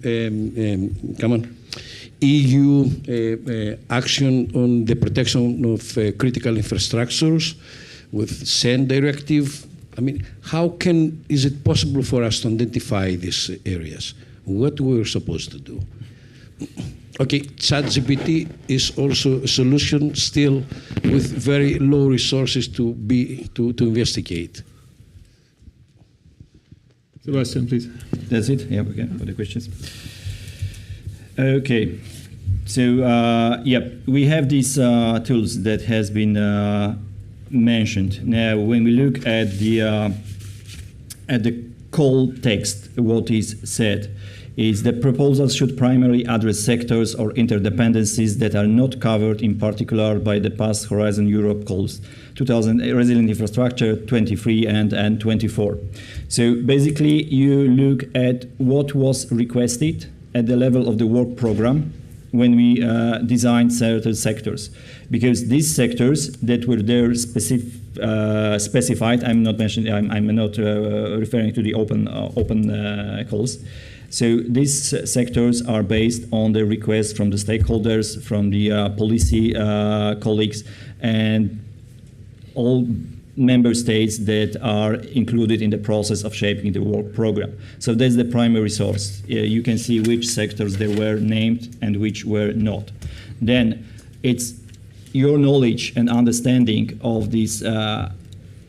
S16: EU action on the protection of critical infrastructures with SEN directive. I mean, is it possible for us to identify these areas? What we're supposed to do? Okay, ChatGPT is also a solution still with very low resources to investigate.
S1: Sebastian, please.
S5: That's it? Yeah, okay, for the questions. Okay, so we have these tools that has been mentioned. Now, when we look at the call text, what is said is that proposals should primarily address sectors or interdependencies that are not covered in particular by the past Horizon Europe calls, 2000 Resilient Infrastructure 23 and 24. So basically you look at what was requested at the level of the work program when we designed certain sectors, because these sectors that were there specified, I'm not mentioning, I'm not referring to the open calls. So these sectors are based on the request from the stakeholders, from the policy colleagues, and all member states that are included in the process of shaping the work program. So that's the primary source. You can see which sectors they were named and which were not. Then it's your knowledge and understanding of these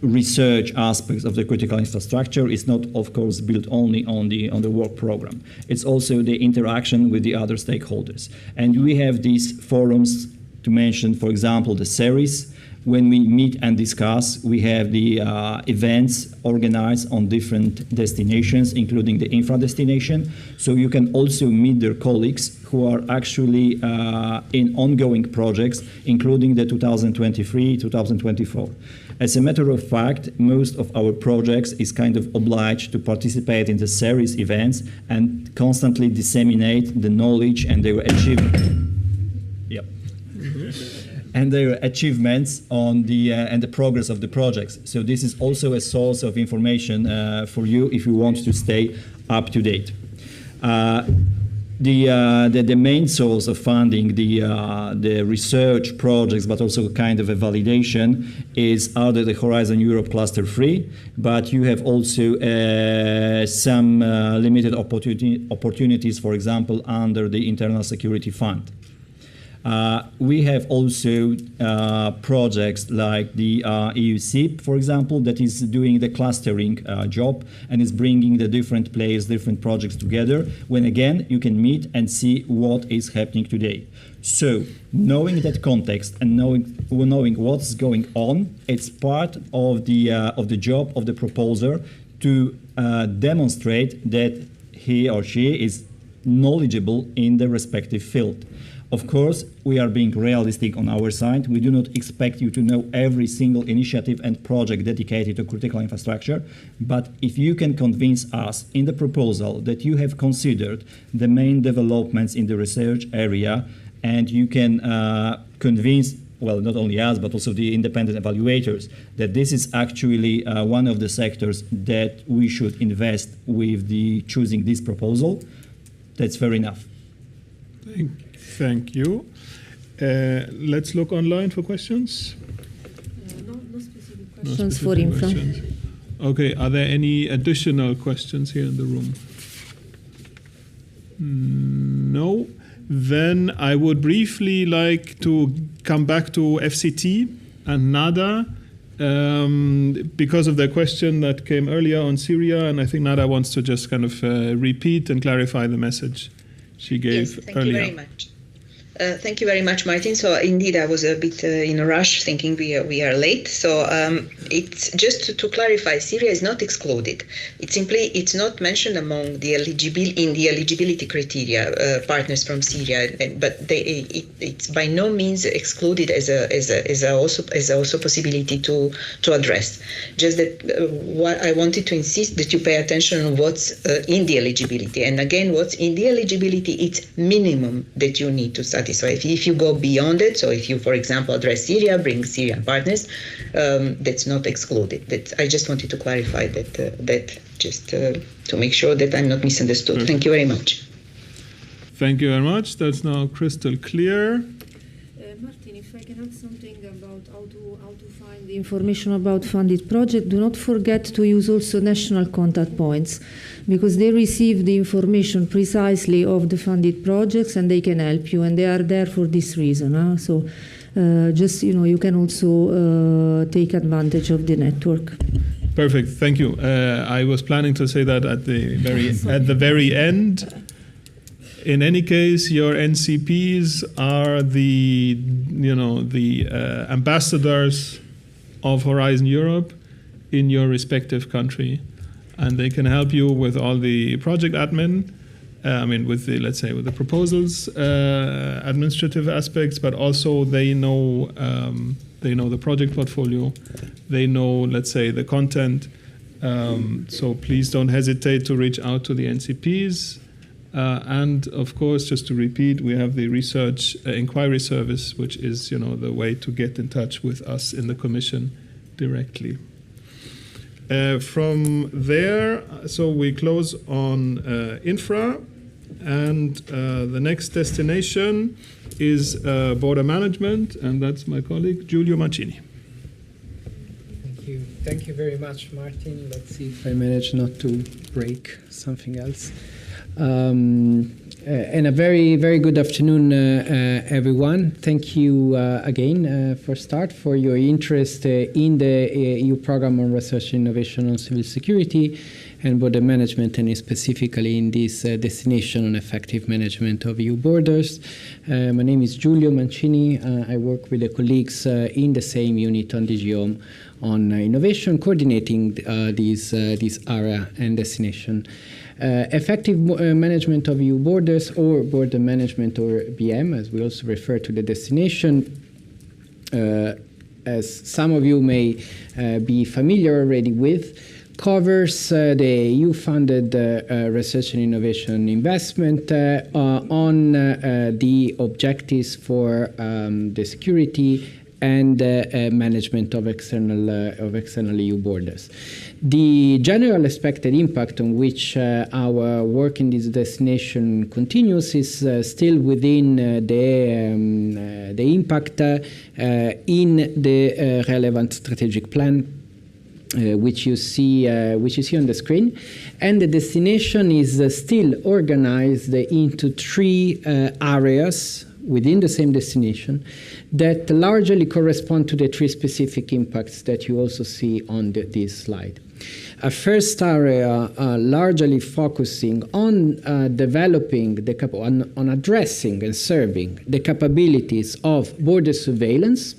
S5: research aspects of the critical infrastructure is not, of course, built only on the work program. It's also the interaction with the other stakeholders. And we have these forums to mention, for example, the series. When we meet and discuss, we have the events organized on different destinations, including the infra destination. So you can also meet their colleagues who are actually in ongoing projects, including the 2023, 2024. As a matter of fact, most of our projects is kind of obliged to participate in the series events and constantly disseminate the knowledge and their achievements. Yep. And their achievements on the and the progress of the projects. So this is also a source of information for you if you want to stay up to date. The main source of funding the research projects, but also kind of a validation, is under the Horizon Europe Cluster 3, but you have also some limited opportunities, for example, under the Internal Security Fund. We have also projects like the EU SIP, for example, that is doing the clustering job and is bringing the different players, different projects together, when again you can meet and see what is happening today. So knowing that context and knowing what's going on, it's part of the job of the proposer to demonstrate that he or she is knowledgeable in the respective field. Of course, we are being realistic on our side. We do not expect you to know every single initiative and project dedicated to critical infrastructure, but if you can convince us in the proposal that you have considered the main developments in the research area, and you can convince, well, not only us, but also the independent evaluators, that this is actually one of the sectors that we should invest with choosing this proposal, that's fair enough.
S1: Thank you. Let's look online for questions.
S3: No specific questions for infra.
S1: Okay, are there any additional questions here in the room? No. Then I would briefly like to come back to FCT and NADA because of the question that came earlier on Syria, and I think NADA wants to just kind of repeat and clarify the message she gave earlier.
S22: Thank you very much. Thank you very much, Martin. So indeed, I was a bit in a rush, thinking we are late. So it's just to clarify, Syria is not excluded. It's not mentioned among the eligibility criteria partners from Syria, but it's by no means excluded as a possibility to address. Just that what I wanted to insist that you pay attention on what's in the eligibility, and again, what's in the eligibility, it's minimum that you need to satisfy. If you go beyond it, so if you, for example, address Syria, bring Syrian partners, that's not excluded. I just wanted to clarify that just to make sure that I'm not misunderstood.
S1: Sure.
S22: Thank you very much.
S1: Thank you very much. That's now crystal clear.
S3: Martin, if I can add something about how to find the information about funded project, do not forget to use also national contact points, because they receive the information precisely of the funded projects and they can help you, and they are there for this reason. So just, you can also take advantage of the network.
S1: Perfect. Thank you. I was planning to say that at the very end. In any case, your NCPs are the ambassadors of Horizon Europe in your respective country, and they can help you with all the project admin. With the proposals, administrative aspects, but also they know the project portfolio, they know, the content. So please don't hesitate to reach out to the NCPs. And of course, just to repeat, we have the research inquiry service, which is the way to get in touch with us in the Commission directly. From there, so we close on infra, and the next destination is border management, and that's my colleague Giulio Mancini.
S9: Thank you. Thank you very much, Martin. Let's see if I manage not to break something else. And a very, very good afternoon, everyone. Thank you again for your interest in the EU program on research and innovation on civil security and border management, and specifically in this destination on effective management of EU borders. My name is Giulio Mancini. I work with the colleagues in the same unit on DG Home on innovation, coordinating this area and destination. Effective management of EU borders, or border management, or BM, as we also refer to the destination, as some of you may be familiar already with, covers the EU-funded research and innovation investment on the objectives for the security and management of external EU borders. The general expected impact on which our work in this destination continues is still within the impact in the relevant strategic plan, which you see on the screen, and the destination is still organized into three areas within the same destination that largely correspond to the three specific impacts that you also see on this slide. A first area largely focusing on developing on addressing and serving the capabilities of border surveillance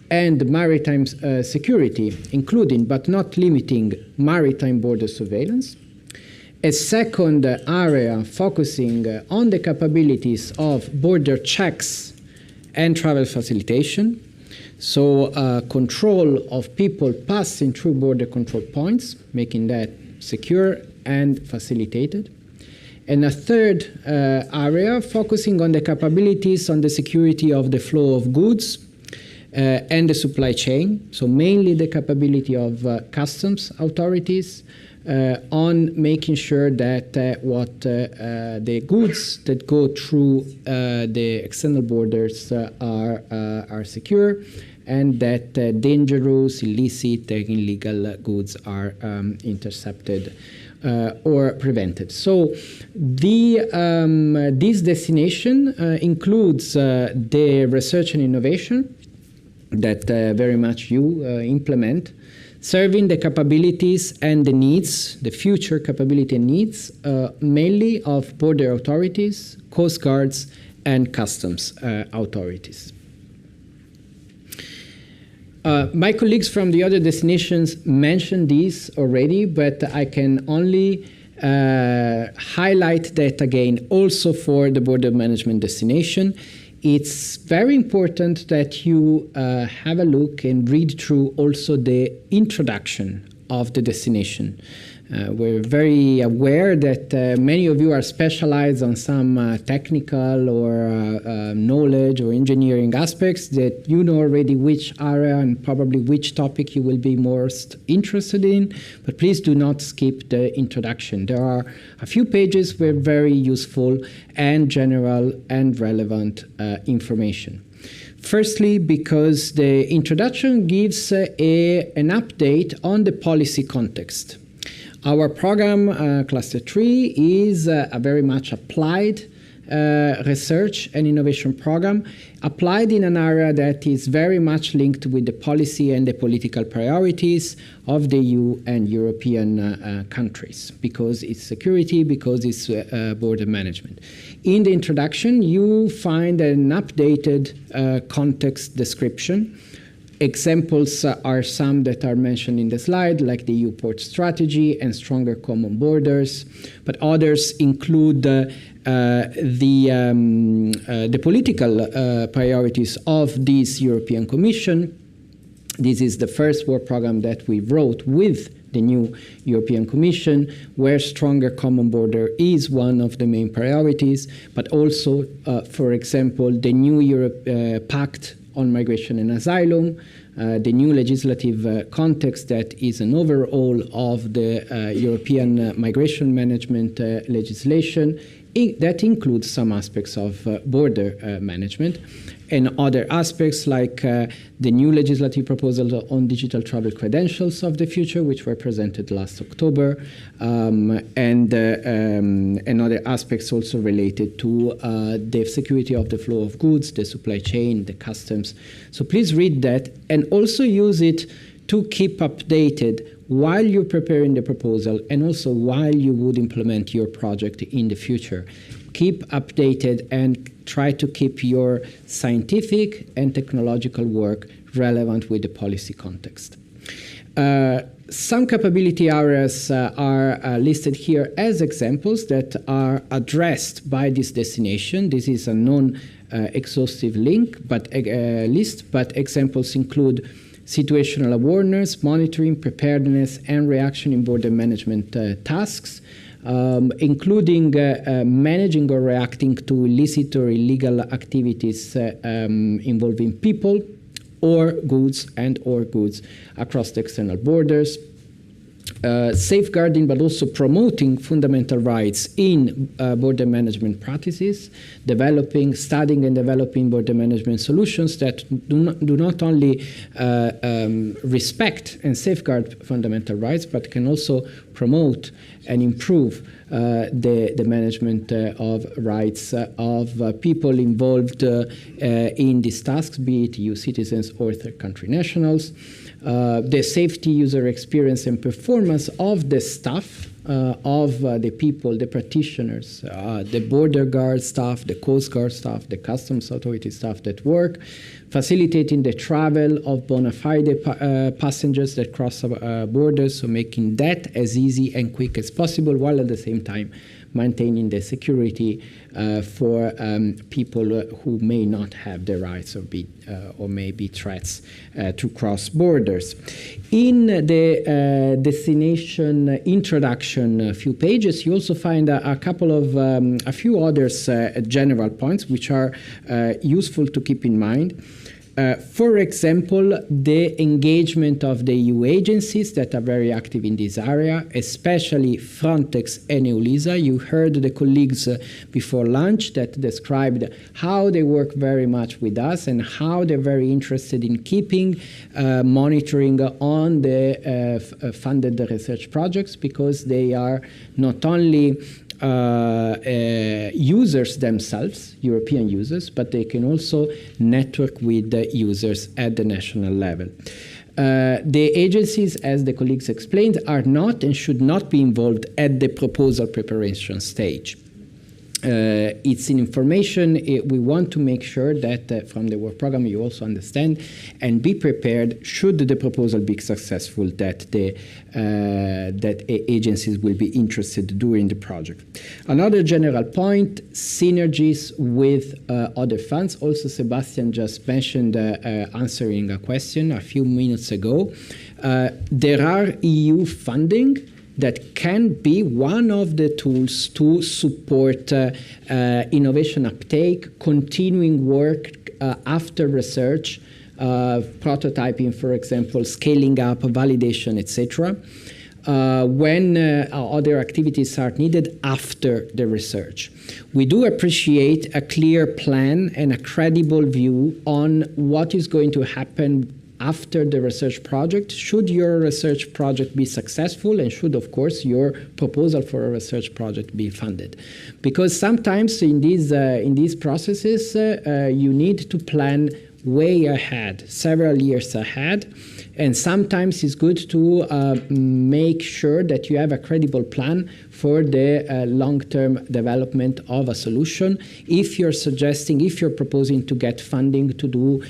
S9: and maritime security, including but not limiting maritime border surveillance. A second area focusing on the capabilities of border checks and travel facilitation, so control of people passing through border control points, making that secure and facilitated. And a third area focusing on the capabilities on the security of the flow of goods and the supply chain, so mainly the capability of customs authorities on making sure that the goods that go through the external borders are secure, and that dangerous, illicit, and illegal goods are intercepted or prevented. So this destination includes the research and innovation that very much you implement, serving the capabilities and the needs, the future capability and needs, mainly of border authorities, coast guards, and customs authorities. My colleagues from the other destinations mentioned this already, but I can only highlight that again also for the border management destination. It's very important that you have a look and read through also the introduction of the destination. We're very aware that many of you are specialized on some technical or knowledge or engineering aspects, that you know already which area and probably which topic you will be most interested in, but please do not skip the introduction. There are a few pages with very useful and general and relevant information. Firstly, because the introduction gives an update on the policy context. Our program, Cluster 3, is a very much applied research and innovation program, applied in an area that is very much linked with the policy and the political priorities of the EU and European countries, because it's security, because it's border management. In the introduction, you find an updated context description. Examples are some that are mentioned in the slide, like the EU port strategy and stronger common borders, but others include the political priorities of this European Commission. This is the first work program that we wrote with the new European Commission, where stronger common border is one of the main priorities, but also, for example, the new Europe Pact on Migration and Asylum, the new legislative context that is an overhaul of the European migration management legislation that includes some aspects of border management, and other aspects like the new legislative proposal on digital travel credentials of the future, which were presented last October, and other aspects also related to the security of the flow of goods, the supply chain, the customs. So please read that and also use it to keep updated while you're preparing the proposal and also while you would implement your project in the future. Keep updated and try to keep your scientific and technological work relevant with the policy context. Some capability areas are listed here as examples that are addressed by this destination. This is a non-exhaustive list, but examples include situational awareness, monitoring, preparedness, and reaction in border management tasks, including managing or reacting to illicit or illegal activities involving people or goods across the external borders, safeguarding but also promoting fundamental rights in border management practices, studying and developing border management solutions that do not only respect and safeguard fundamental rights, but can also promote and improve the management of rights of people involved in these tasks, be it EU citizens or third country nationals. The safety, user experience, and performance of the staff, of the people, the practitioners, the border guard staff, the coast guard staff, the customs authority staff that work, facilitating the travel of bona fide passengers that cross borders, so making that as easy and quick as possible, while at the same time maintaining the security for people who may not have the rights or may be threats to cross borders. In the destination introduction, a few pages, you also find a few others general points which are useful to keep in mind. For example, the engagement of the EU agencies that are very active in this area, especially Frontex and EULISA. You heard the colleagues before lunch that described how they work very much with us and how they're very interested in keeping monitoring on the funded research projects, because they are not only users themselves, European users, but they can also network with the users at the national level. The agencies, as the colleagues explained, are not and should not be involved at the proposal preparation stage. it's in information. We want to make sure that from the work program you also understand and be prepared should the proposal be successful that that agencies will be interested during the project. Another general point, synergies with other funds. Also, Sebastian just mentioned answering a question a few minutes ago. There are EU funding that can be one of the tools to support innovation uptake, continuing work after research, prototyping, for example, scaling up, validation, etc. When other activities are needed after the research. We do appreciate a clear plan and a credible view on what is going to happen after the research project, should your research project be successful, and should, of course, your proposal for a research project be funded. Because sometimes in these processes, you need to plan way ahead, several years ahead, and sometimes it's good to make sure that you have a credible plan for the long-term development of a solution. If you're proposing to get funding to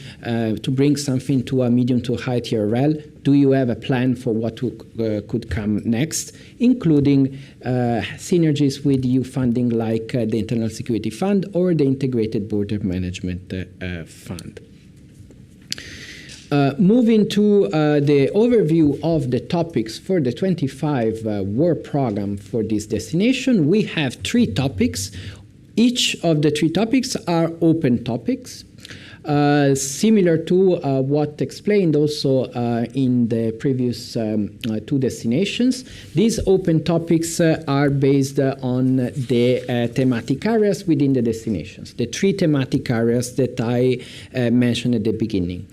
S9: bring something to a medium to high TRL, do you have a plan for what could come next, including synergies with EU funding like the Internal Security Fund or the Integrated Border Management Fund. Moving to the overview of the topics for the 25 work program for this destination, we have 3 topics. Each of the 3 topics are open topics, similar to what explained also in the previous 2 destinations. These open topics are based on the thematic areas within the destinations, the 3 thematic areas that I mentioned at the beginning.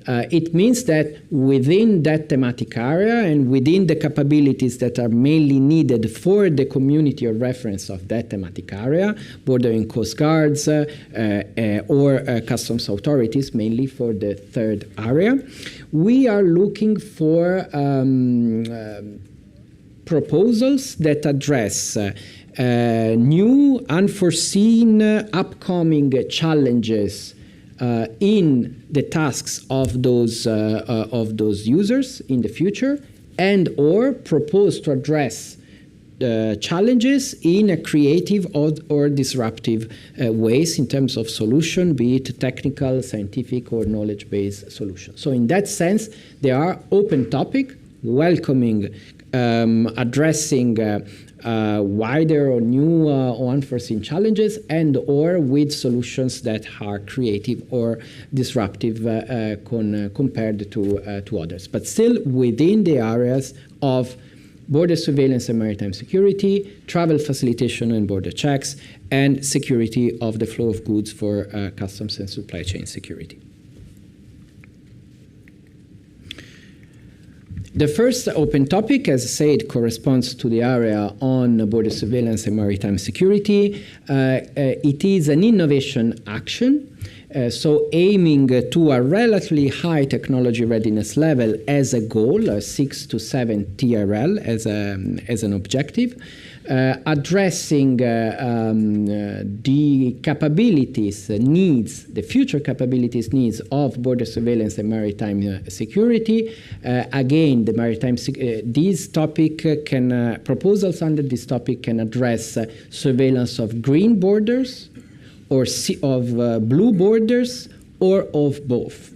S9: It means that within that thematic area and within the capabilities that are mainly needed for the community of reference of that thematic area, border and coast guards or customs authorities, mainly for the 3rd area, we are looking for proposals that address new, unforeseen, upcoming challenges in the tasks of those users in the future, and or propose to address challenges in a creative or disruptive ways in terms of solution, be it technical, scientific, or knowledge-based solution. So in that sense, they are open topic, welcoming, addressing wider or new or unforeseen challenges, and or with solutions that are creative or disruptive compared to others, but still within the areas of border surveillance and maritime security, travel facilitation and border checks, and security of the flow of goods for customs and supply chain security. The first open topic, as I said, corresponds to the area on border surveillance and maritime security. It is an innovation action, so aiming to a relatively high technology readiness level as a goal, 6 to 7 TRL as an objective. Addressing the capabilities, needs, the future capabilities needs of border surveillance and maritime security. Again, the maritime this topic proposals under this topic can address surveillance of green borders, or of blue borders, or of both.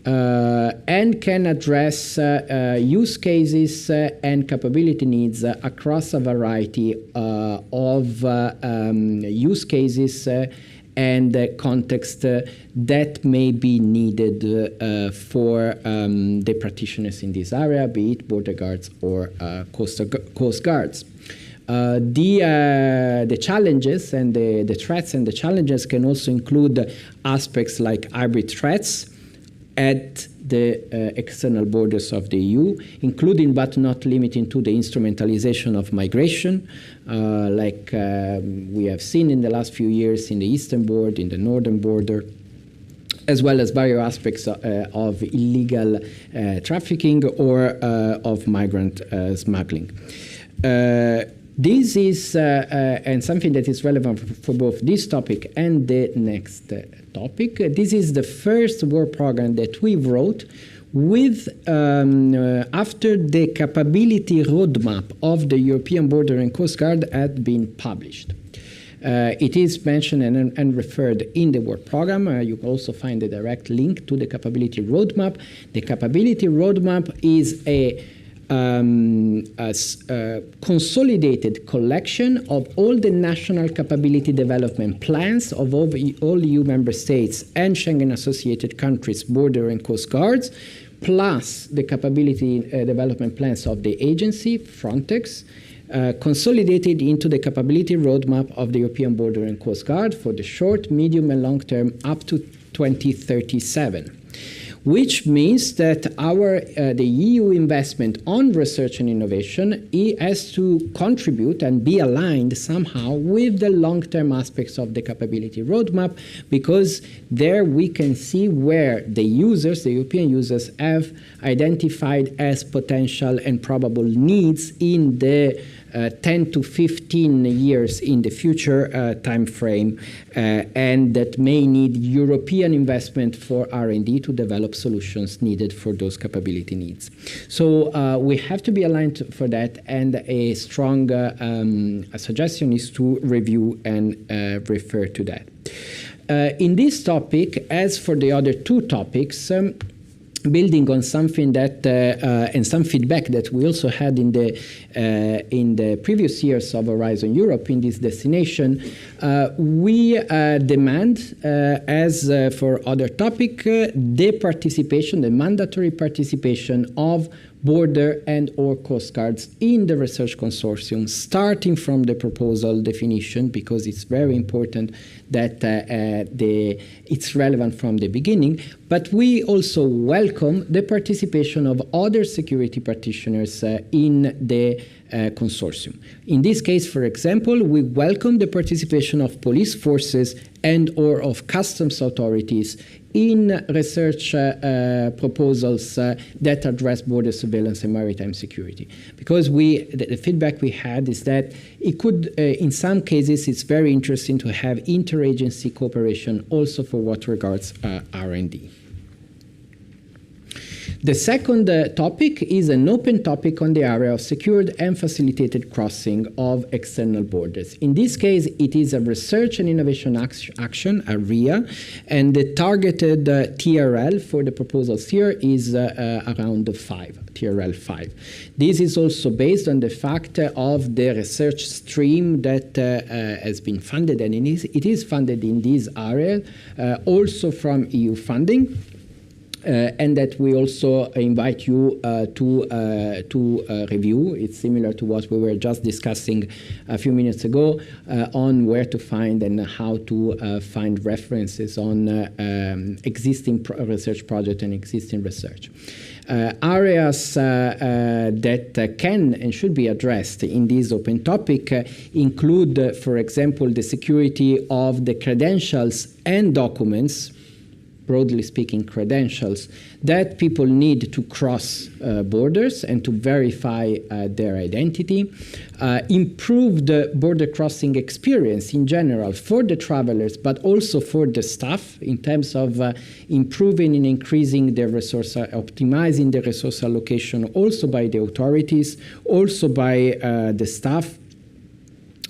S9: And can address use cases and capability needs across a variety of use cases and context that may be needed for the practitioners in this area, be it border guards or coast guards. The challenges and the threats and the challenges can also include aspects like hybrid threats at the external borders of the EU, including but not limiting to the instrumentalization of migration, like we have seen in the last few years in the eastern border, in the northern border, as well as various aspects of illegal trafficking or of migrant smuggling. This is and something that is relevant for both this topic and the next topic. This is the first work program that we wrote with after the capability roadmap of the European Border and Coast Guard had been published. It is mentioned and referred in the work program. You can also find a direct link to the capability roadmap. The capability roadmap is a consolidated collection of all the national capability development plans of all EU member states and Schengen associated countries, border and coast guards, plus the capability development plans of the agency, Frontex, consolidated into the capability roadmap of the European Border and Coast Guard for the short, medium, and long term up to 2037. Which means that the EU investment on research and innovation has to contribute and be aligned somehow with the long-term aspects of the capability roadmap, because there we can see where the users, the European users, have identified as potential and probable needs in the 10 to 15 years in the future time frame, and that may need European investment for R&D to develop solutions needed for those capability needs. So we have to be aligned for that, and a strong suggestion is to review and refer to that. In this topic, as for the other two topics, building on something that and some feedback that we also had in the previous years of Horizon Europe in this destination, we demand, as for other topic, the participation, the mandatory participation of border and or coast guards in the research consortium, starting from the proposal definition, because it's very important that it's relevant from the beginning. But we also welcome the participation of other security practitioners in the consortium. In this case, for example, we welcome the participation of police forces and or of customs authorities in research proposals that address border surveillance and maritime security. Because the feedback we had is that it could, in some cases, it's very interesting to have interagency cooperation also for what regards R&D. The second topic is an open topic on the area of secured and facilitated crossing of external borders. In this case, it is a research and innovation action, a RIA, and the targeted TRL for the proposals here is around 5, TRL 5. This is also based on the fact of the research stream that has been funded, and it is funded in this area, also from EU funding. And that we also invite you to review. It's similar to what we were just discussing a few minutes ago on where to find and how to find references on existing research project and existing research. Areas that can and should be addressed in this open topic include, for example, the security of the credentials and documents, broadly speaking, credentials that people need to cross borders and to verify their identity, improved border crossing experience in general for the travelers, but also for the staff in terms of improving and increasing the resource, optimizing the resource allocation also by the authorities, also by the staff.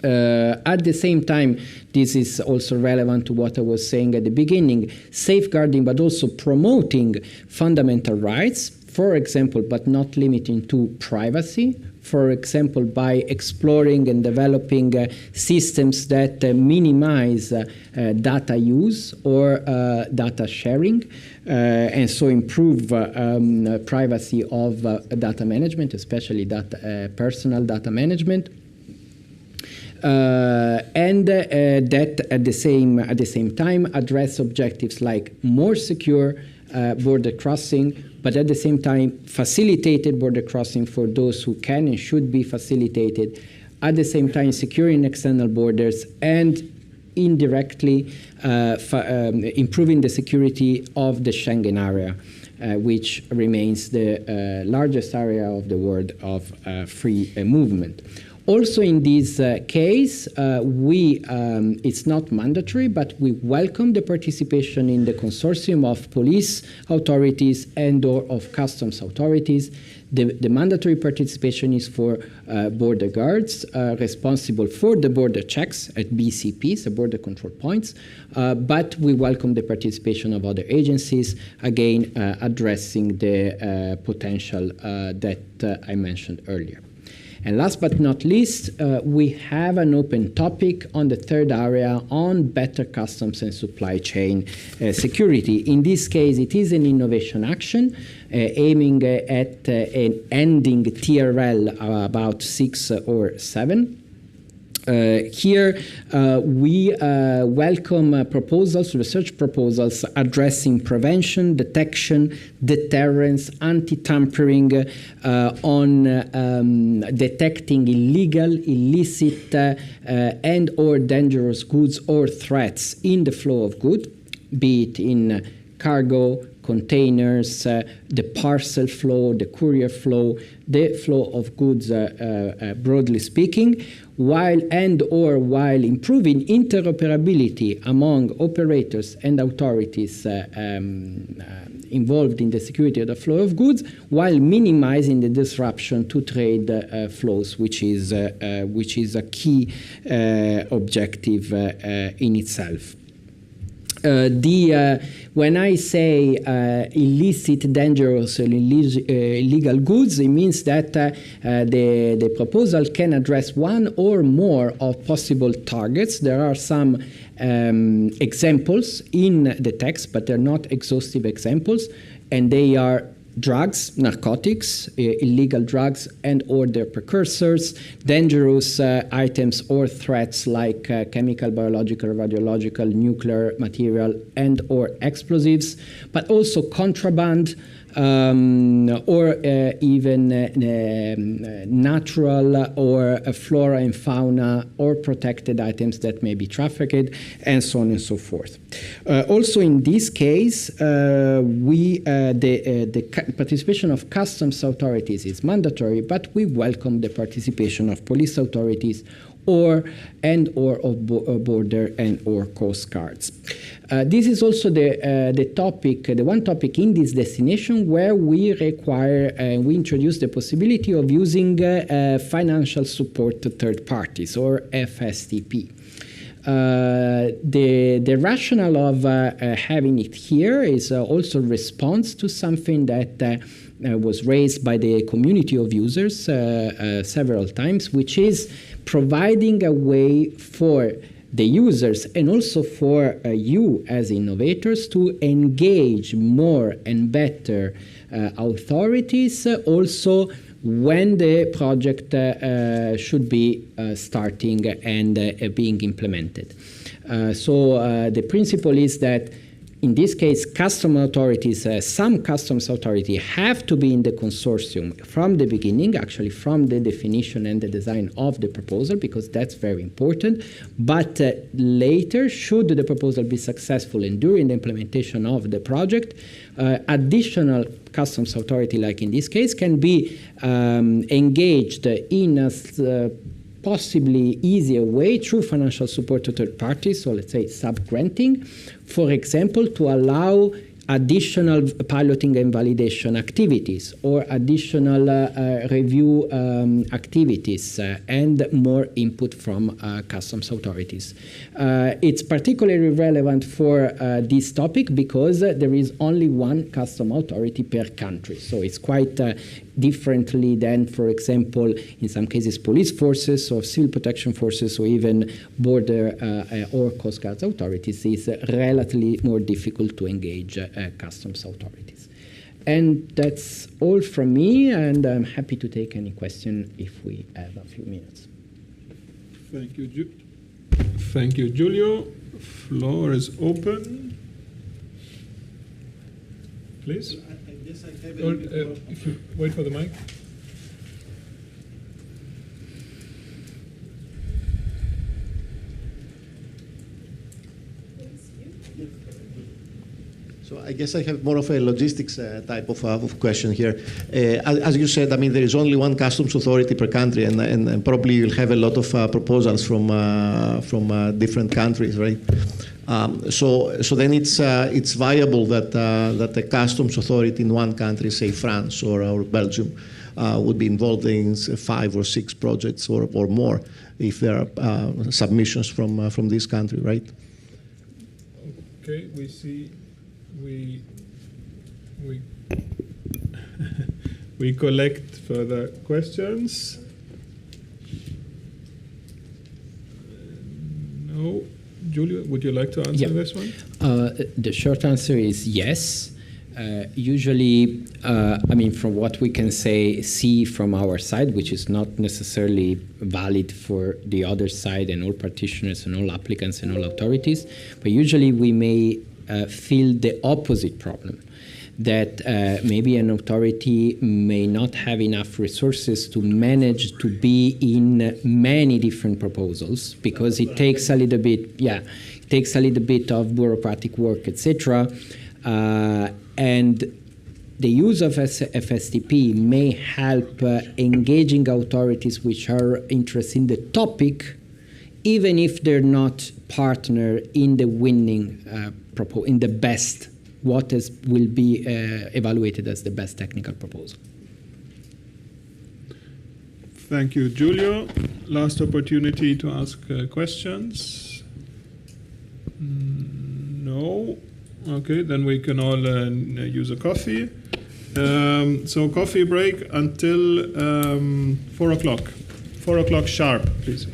S9: At the same time, this is also relevant to what I was saying at the beginning, safeguarding but also promoting fundamental rights, for example, but not limiting to privacy, for example, by exploring and developing systems that minimize data use or data sharing, and so improve privacy of data management, especially personal data management. And that at the same time address objectives like more secure border crossing, but at the same time facilitated border crossing for those who can and should be facilitated, at the same time securing external borders and indirectly improving the security of the Schengen area, which remains the largest area of the world of free movement. Also in this case, it's not mandatory, but we welcome the participation in the consortium of police authorities and/or of customs authorities. The mandatory participation is for border guards responsible for the border checks at BCPs, the border control points, but we welcome the participation of other agencies, again addressing the potential that I mentioned earlier. And last but not least, we have an open topic on the third area on better customs and supply chain security. In this case, it is an innovation action aiming at ending TRL about 6 or 7. Here we welcome proposals, research proposals addressing prevention, detection, deterrence, anti-tampering, on detecting illegal, illicit, and or dangerous goods or threats in the flow of goods, be it in cargo, containers, the parcel flow, the courier flow, the flow of goods, broadly speaking, while improving interoperability among operators and authorities involved in the security of the flow of goods, while minimizing the disruption to trade flows, which is a key objective in itself. When I say illicit, dangerous, or illegal goods, it means that the proposal can address one or more of possible targets. There are some examples in the text, but they're not exhaustive examples, and they are drugs, narcotics, illegal drugs and or their precursors, dangerous items or threats like chemical, biological, radiological, nuclear material and or explosives, but also contraband, or even natural or flora and fauna or protected items that may be trafficked, and so on and so forth. Also in this case, the participation of customs authorities is mandatory, but we welcome the participation of police authorities or of border and or coast guards. This is also the topic, the one topic in this destination where we require, we introduce the possibility of using financial support to third parties, or FSTP. The rationale of having it here is also response to something that was raised by the community of users several times, which is providing a way for the users and also for you as innovators to engage more and better authorities also when the project should be starting and being implemented. So the principle is that in this case, customs authorities, some customs authority have to be in the consortium from the beginning, actually from the definition and the design of the proposal, because that's very important. But later, should the proposal be successful and during the implementation of the project, additional customs authority, like in this case, can be engaged in a possibly easier way through financial support to third parties, so let's say sub-granting, for example, to allow additional piloting and validation activities or additional review activities and more input from customs authorities. It's particularly relevant for this topic because there is only one customs authority per country. So it's quite differently than, for example, in some cases, police forces or civil protection forces or even border or coast guard authorities. It's relatively more difficult to engage customs authorities. And that's all from me, and I'm happy to take any question if we have a few minutes.
S1: Thank you, Thank you, Giulio. Floor is open. Please.
S14: I guess I have
S1: if you wait for the mic.
S14: So I guess I have more of a logistics type of question here. As you said, I mean, there is only one customs authority per country, and probably you'll have a lot of proposals from different countries, right? So then it's viable that the customs authority in one country, say France or Belgium, would be involved in 5 or 6 projects or more if there are submissions from this country, right?
S1: Okay, we see we collect further questions. No. Giulio, would you like to answer this one?
S9: The short answer is yes. Usually, I mean, from what we can see from our side, which is not necessarily valid for the other side and all practitioners and all applicants and all authorities, but usually we may feel the opposite problem, that maybe an authority may not have enough resources to manage to be in many different proposals because it takes a little bit, it takes a little bit of bureaucratic work, etc. And the use of FSTP may help engaging authorities which are interested in the topic, even if they're not partner in the winning in the best, what will be evaluated as the best technical proposal.
S1: Thank you, Giulio. Last opportunity to ask questions. No. Okay, then we can all use a coffee. So coffee break until 4 o'clock. 4 o'clock sharp, please.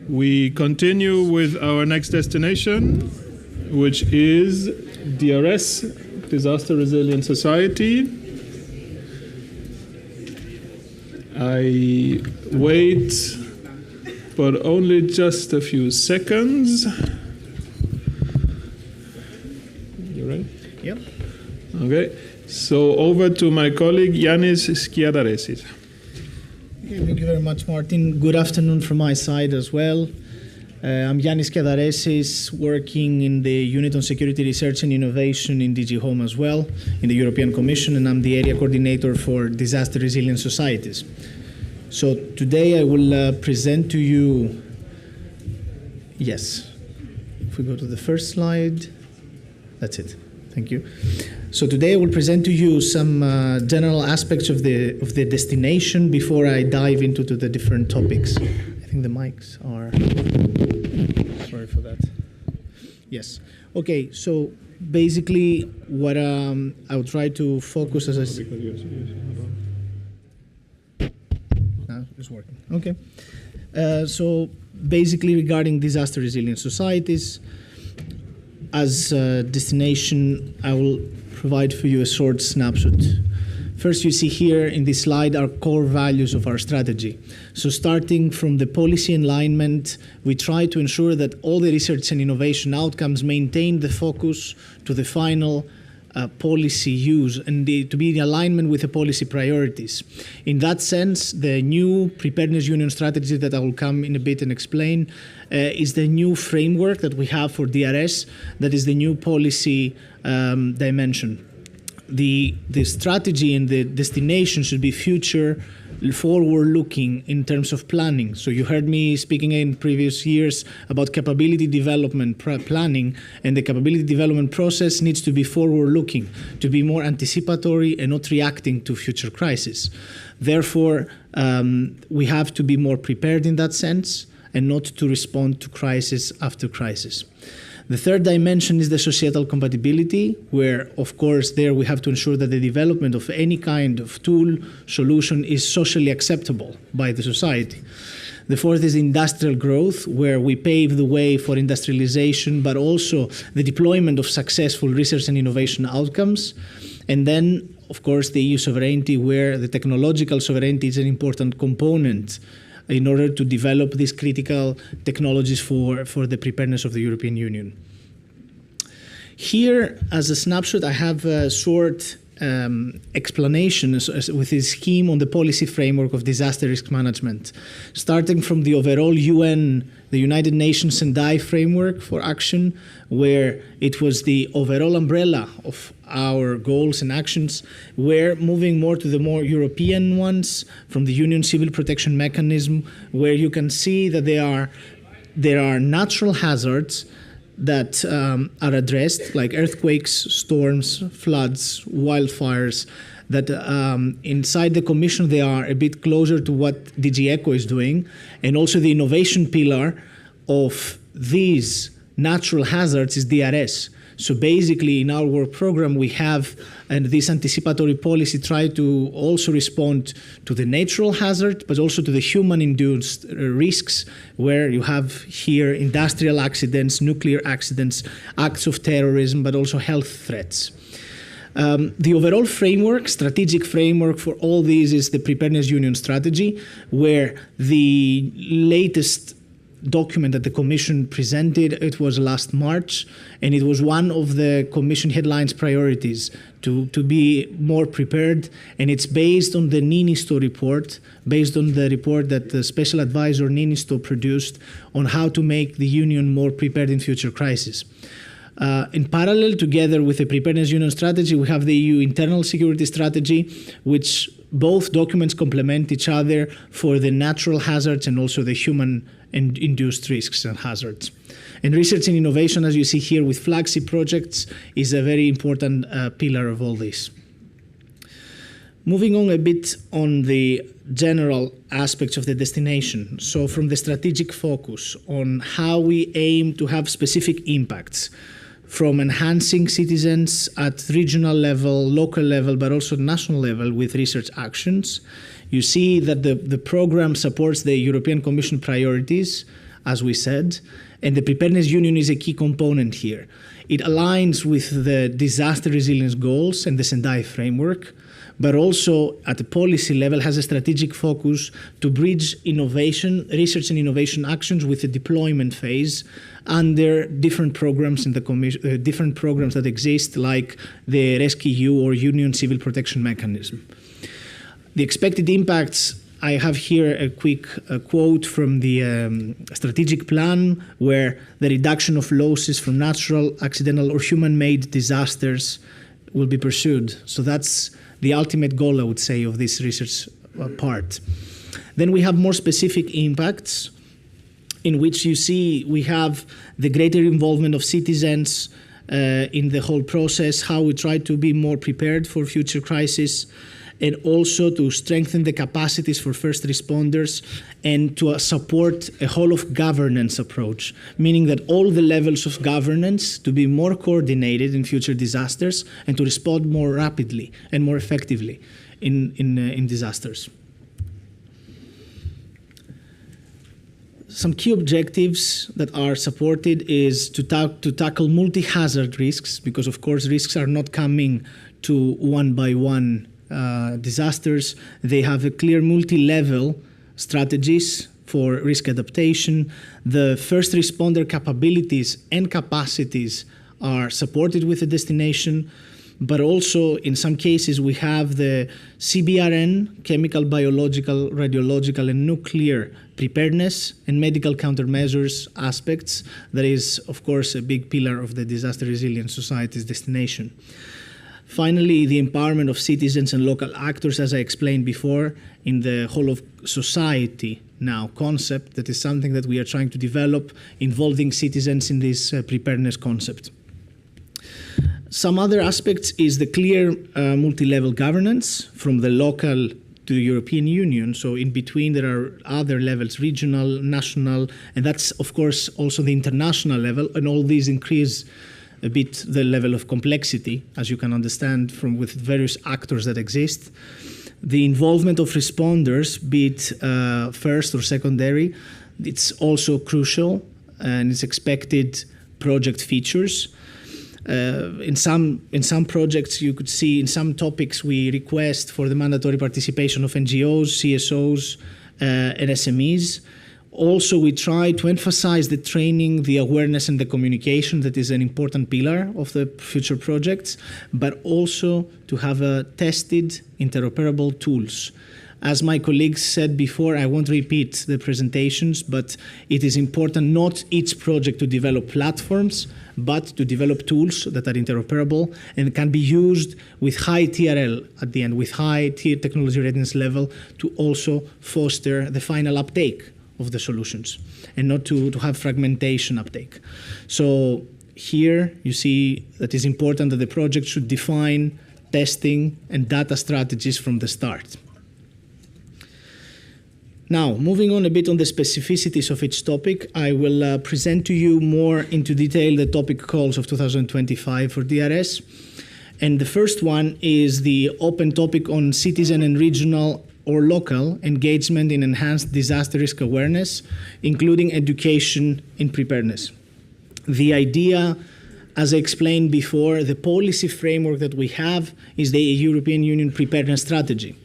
S1: We continue with our next destination, which is DRS, Disaster Resilient Society. I wait for only just a few seconds. You ready?
S7: Yep.
S1: Okay. So over to my colleague Yanis Skiadaresis.
S7: Thank you very much, Martin. Good afternoon from my side as well. I'm Yannis Kedaresis, working in the Unit on Security Research and Innovation in DG Home as well, in the European Commission, and I'm the area coordinator for disaster resilient societies. So today I will present to you, yes, if we go to the first slide, that's it. Thank you. So today I will present to you some general aspects of the destination before I dive into the different topics. I think the mics are, sorry for that. Yes. Okay, so basically what I will try to focus as I said. No, it's working. Okay. So basically regarding disaster resilient societies, as a destination, I will provide for you a short snapshot. First, you see here in this slide our core values of our strategy. So starting from the policy alignment, we try to ensure that all the research and innovation outcomes maintain the focus to the final policy use and to be in alignment with the policy priorities. In that sense, the new Preparedness Union strategy that I will come in a bit and explain is the new framework that we have for DRS, that is the new policy dimension. The strategy and the destination should be future forward-looking in terms of planning. So you heard me speaking in previous years about capability development planning, and the capability development process needs to be forward-looking, to be more anticipatory and not reacting to future crises. Therefore, we have to be more prepared in that sense and not to respond to crisis after crisis. The third dimension is the societal compatibility, where, of course, there we have to ensure that the development of any kind of tool, solution is socially acceptable by the society. The fourth is industrial growth, where we pave the way for industrialization, but also the deployment of successful research and innovation outcomes. And then, of course, the EU sovereignty, where the technological sovereignty is an important component in order to develop these critical technologies for the preparedness of the European Union. Here, as a snapshot, I have a short explanation with a scheme on the policy framework of disaster risk management, starting from the overall UN, the United Nations Sendai framework for action, where it was the overall umbrella of our goals and actions. We're moving more to the more European ones, from the Union Civil Protection Mechanism, where you can see that there are natural hazards that are addressed, like earthquakes, storms, floods, wildfires, that inside the Commission they are a bit closer to what DG ECHO is doing, and also the innovation pillar of these natural hazards is DRS. So basically in our work program we have, and this anticipatory policy try to also respond to the natural hazard, but also to the human-induced risks, where you have here industrial accidents, nuclear accidents, acts of terrorism, but also health threats. The overall framework, strategic framework for all these is the Preparedness Union strategy, where the latest document that the Commission presented, it was last March, and it was one of the Commission headlines priorities to be more prepared, and it's based on the Niinisto report, based on the report that the Special Advisor Niinisto produced on how to make the Union more prepared in future crises. In parallel, together with the Preparedness Union strategy, we have the EU internal security strategy, which both documents complement each other for the natural hazards and also the human and induced risks and hazards. And research and innovation, as you see here with flagship projects, is a very important pillar of all this. Moving on a bit on the general aspects of the destination. So from the strategic focus on how we aim to have specific impacts. from enhancing citizens at regional level, local level, but also national level with research actions. You see that the program supports the European Commission priorities, as we said, and the Preparedness Union is a key component here. It aligns with the disaster resilience goals and the Sendai framework, but also at the policy level has a strategic focus to bridge innovation, research and innovation actions with the deployment phase under different programs in the different programs that exist, like the RescEU or Union Civil Protection Mechanism. The expected impacts, I have here a quick quote from the strategic plan, where the reduction of losses from natural, accidental, or human-made disasters will be pursued. So that's the ultimate goal, I would say, of this research part. Then we have more specific impacts, in which you see we have the greater involvement of citizens in the whole process, how we try to be more prepared for future crises, and also to strengthen the capacities for first responders and to support a whole of governance approach, meaning that all the levels of governance to be more coordinated in future disasters and to respond more rapidly and more effectively in disasters. Some key objectives that are supported is to tackle multi-hazard risks, because of course risks are not coming to one by one disasters. They have a clear multi-level strategies for risk adaptation. The first responder capabilities and capacities are supported with the destination, but also in some cases we have the CBRN, chemical, biological, radiological, and nuclear preparedness and medical countermeasures aspects. That is, of course, a big pillar of the disaster resilient society's destination. Finally, the empowerment of citizens and local actors, as I explained before, in the whole of society now concept, that is something that we are trying to develop, involving citizens in this preparedness concept. Some other aspects is the clear multi-level governance from the local to the European Union. So in between there are other levels, regional, national, and that's of course also the international level, and all these increase a bit the level of complexity, as you can understand from with various actors that exist. The involvement of responders, be it first or secondary, it's also crucial, and it's expected project features. In some projects, you could see in some topics we request for the mandatory participation of NGOs, CSOs, and SMEs. Also, we try to emphasize the training, the awareness, and the communication that is an important pillar of the future projects, but also to have tested, interoperable tools. As my colleagues said before, I won't repeat the presentations, but it is important not each project to develop platforms, but to develop tools that are interoperable and can be used with high TRL at the end, with high technology readiness level, to also foster the final uptake of the solutions and not to have fragmentation uptake. So here you see that it's important that the project should define testing and data strategies from the start. Now, moving on a bit on the specificities of each topic, I will present to you more into detail the topic calls of 2025 for DRS. And the first one is the open topic on citizen and regional or local engagement in enhanced disaster risk awareness, including education in preparedness. The idea, as I explained before, the policy framework that we have is the European Union preparedness strategy.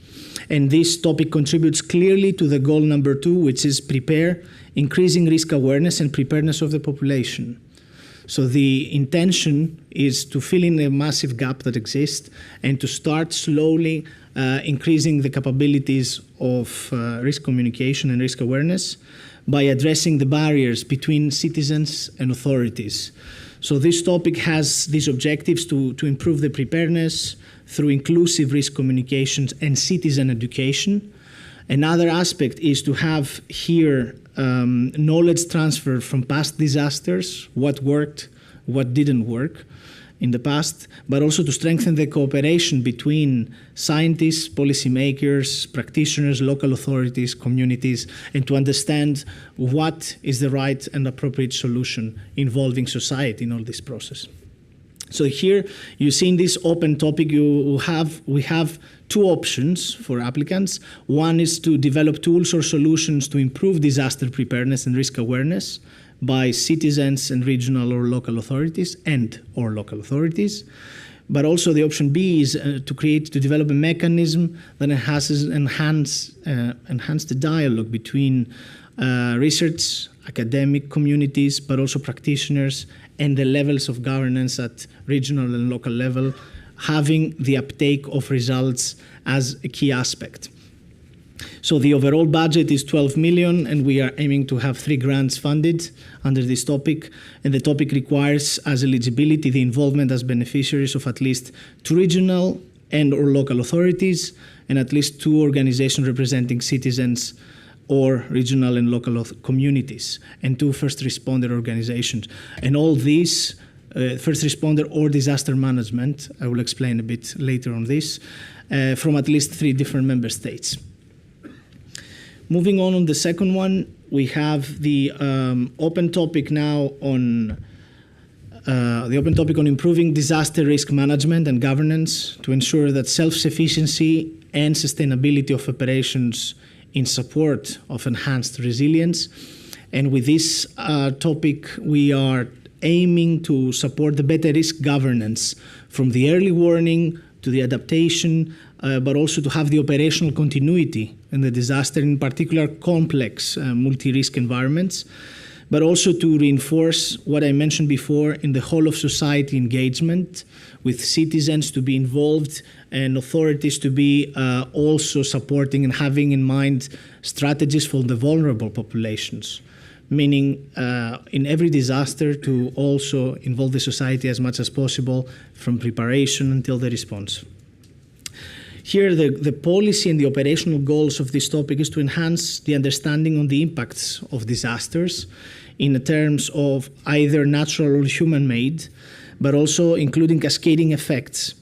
S7: And this topic contributes clearly to the goal number 2, which is prepare, increasing risk awareness and preparedness of the population. So the intention is to fill in a massive gap that exists and to start slowly increasing the capabilities of risk communication and risk awareness by addressing the barriers between citizens and authorities. So this topic has these objectives to improve the preparedness through inclusive risk communications and citizen education. Another aspect is to have here knowledge transfer from past disasters, what worked, what didn't work in the past, but also to strengthen the cooperation between scientists, policymakers, practitioners, local authorities, communities, and to understand what is the right and appropriate solution involving society in all this process. So here you see in this open topic we have two options for applicants. One is to develop tools or solutions to improve disaster preparedness and risk awareness by citizens and regional or local authorities or local authorities. But also the option B is to develop a mechanism that enhance the dialogue between research, academic communities, but also practitioners and the levels of governance at regional and local level, having the uptake of results as a key aspect. So the overall budget is 12 million, and we are aiming to have 3 grants funded under this topic. And the topic requires, as eligibility, the involvement as beneficiaries of at least 2 regional and or local authorities, and at least 2 organizations representing citizens or regional and local communities, and 2 first responder organizations. And all these, first responder or disaster management, I will explain a bit later on this, from at least 3 different member states. Moving on the second one, we have the open topic now on improving disaster risk management and governance to ensure that self-sufficiency and sustainability of operations in support of enhanced resilience. And with this topic, we are aiming to support the better risk governance from the early warning to the adaptation, but also to have the operational continuity in the disaster, in particular complex multi-risk environments, but also to reinforce what I mentioned before in the whole of society engagement with citizens to be involved and authorities to be also supporting and having in mind strategies for the vulnerable populations, meaning in every disaster to also involve the society as much as possible from preparation until the response. Here, the policy and the operational goals of this topic is to enhance the understanding on the impacts of disasters in terms of either natural or human-made, but also including cascading effects.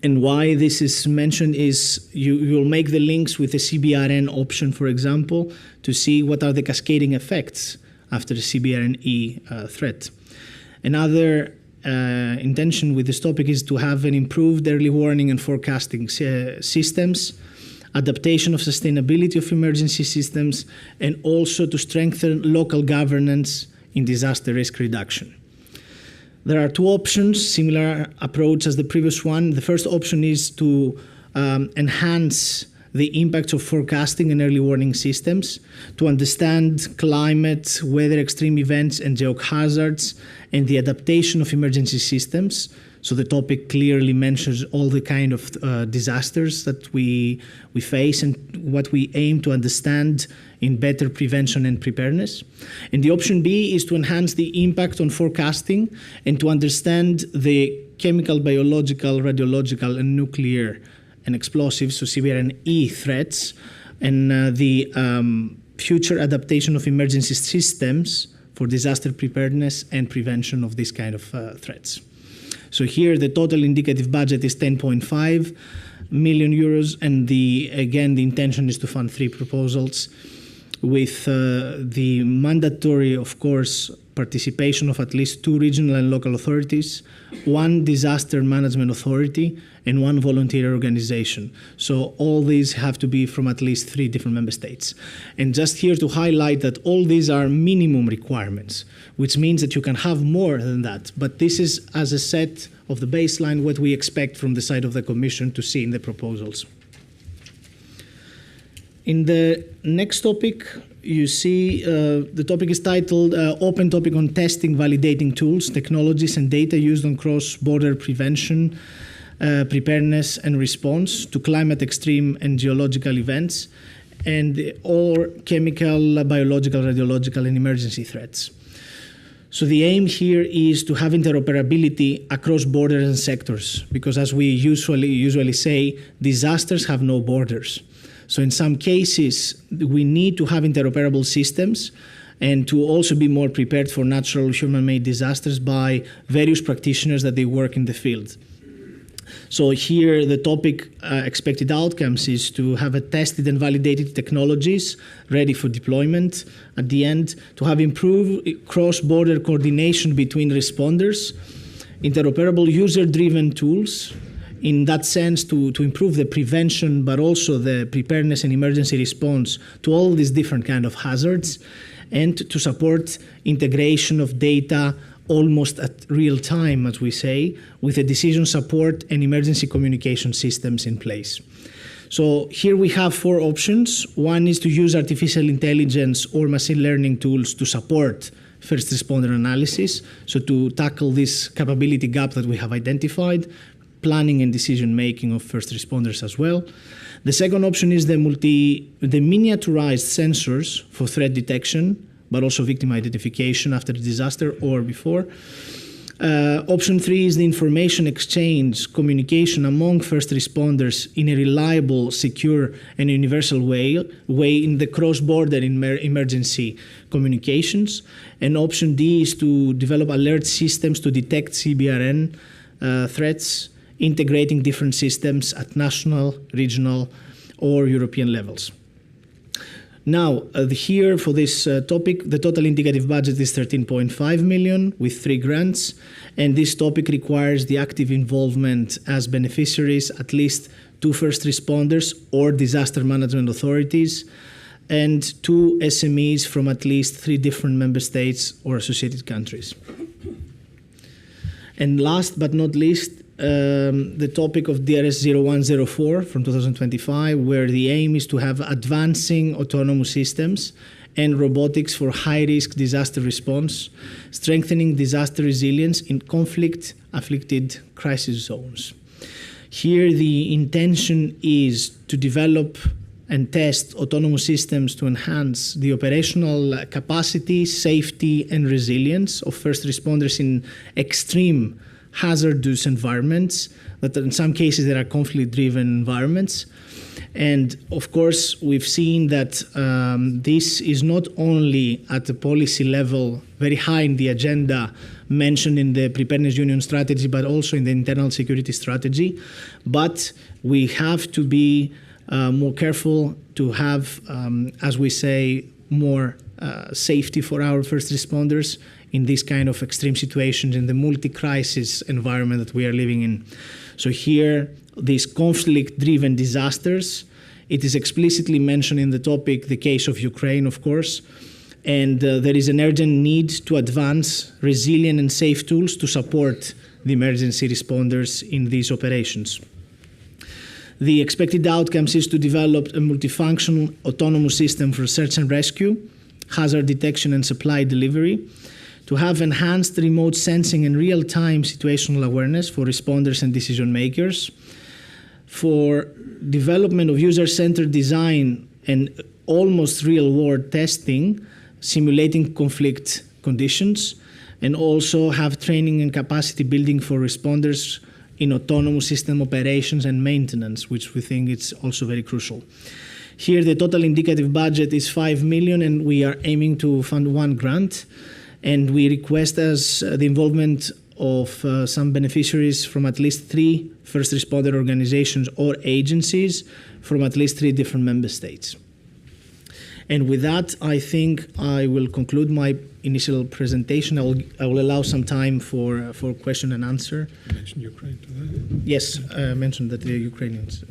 S7: And why this is mentioned is you'll make the links with the CBRN option, for example, to see what are the cascading effects after the CBRNE threat. Another intention with this topic is to have an improved early warning and forecasting systems, adaptation of sustainability of emergency systems, and also to strengthen local governance in disaster risk reduction. There are 2 options, similar approach as the previous one. The first option is to enhance the impacts of forecasting and early warning systems to understand climate, weather extreme events, and geohazards, and the adaptation of emergency systems. So the topic clearly mentions all the kind of disasters that we face and what we aim to understand in better prevention and preparedness. And the option B is to enhance the impact on forecasting and to understand the chemical, biological, radiological, and nuclear and explosives, so CBRNE threats, and the future adaptation of emergency systems for disaster preparedness and prevention of this kind of threats. So here the total indicative budget is 10.5 million euros, and again the intention is to fund 3 proposals with the mandatory, of course, participation of at least 2 regional and local authorities, 1 disaster management authority, and 1 volunteer organization. So all these have to be from at least 3 different member states. And just here to highlight that all these are minimum requirements, which means that you can have more than that. But this is as a set of the baseline what we expect from the side of the Commission to see in the proposals. In the next topic, you see the topic is titled Open Topic on Testing, Validating Tools, Technologies and Data Used on Cross-Border Prevention, Preparedness and Response to Climate Extreme and Geological Events, and or chemical, biological, radiological and emergency threats. So the aim here is to have interoperability across borders and sectors, because as we usually say, disasters have no borders. So in some cases, we need to have interoperable systems and to also be more prepared for natural human-made disasters by various practitioners that they work in the field. So here the topic expected outcomes is to have a tested and validated technologies ready for deployment at the end, to have improved cross-border coordination between responders, interoperable user-driven tools, in that sense to improve the prevention, but also the preparedness and emergency response to all these different kind of hazards, and to support integration of data almost at real time, as we say, with the decision support and emergency communication systems in place. So here we have 4 options. One is to use artificial intelligence or machine learning tools to support first responder analysis, so to tackle this capability gap that we have identified, planning and decision making of first responders as well. The second option is the miniaturized sensors for threat detection, but also victim identification after the disaster or before. Option 3 is the information exchange, communication among first responders in a reliable, secure, and universal way in the cross-border emergency communications. And option D is to develop alert systems to detect CBRN threats, integrating different systems at national, regional, or European levels. Now, here for this topic, the total indicative budget is 13.5 million with 3 grants, and this topic requires the active involvement as beneficiaries at least 2 first responders or disaster management authorities, and 2 SMEs from at least 3 different member states or associated countries. And last but not least, the topic of DRS 0104 from 2025, where the aim is to have advancing autonomous systems and robotics for high-risk disaster response, strengthening disaster resilience in conflict-afflicted crisis zones. Here the intention is to develop and test autonomous systems to enhance the operational capacity, safety, and resilience of first responders in extreme hazardous environments, that in some cases there are conflict-driven environments. And of course, we've seen that this is not only at the policy level very high in the agenda mentioned in the Preparedness Union strategy, but also in the internal security strategy. But we have to be more careful to have, as we say, more safety for our first responders in this kind of extreme situations, in the multi-crisis environment that we are living in. So here, these conflict-driven disasters, it is explicitly mentioned in the topic, the case of Ukraine, of course, and there is an urgent need to advance resilient and safe tools to support the emergency responders in these operations. The expected outcomes is to develop a multifunctional autonomous system for search and rescue, hazard detection and supply delivery, to have enhanced remote sensing and real-time situational awareness for responders and decision makers, for development of user-centered design and almost real-world testing, simulating conflict conditions, and also have training and capacity building for responders in autonomous system operations and maintenance, which we think is also very crucial. Here, the total indicative budget is 5 million, and we are aiming to fund 1 grant. And we request as the involvement of some beneficiaries from at least 3 first responder organizations or agencies from at least 3 different member states. And with that, I think I will conclude my initial presentation. I will allow some time for question and answer.
S1: You mentioned Ukraine today.
S7: Yes, I mentioned that the Ukrainians.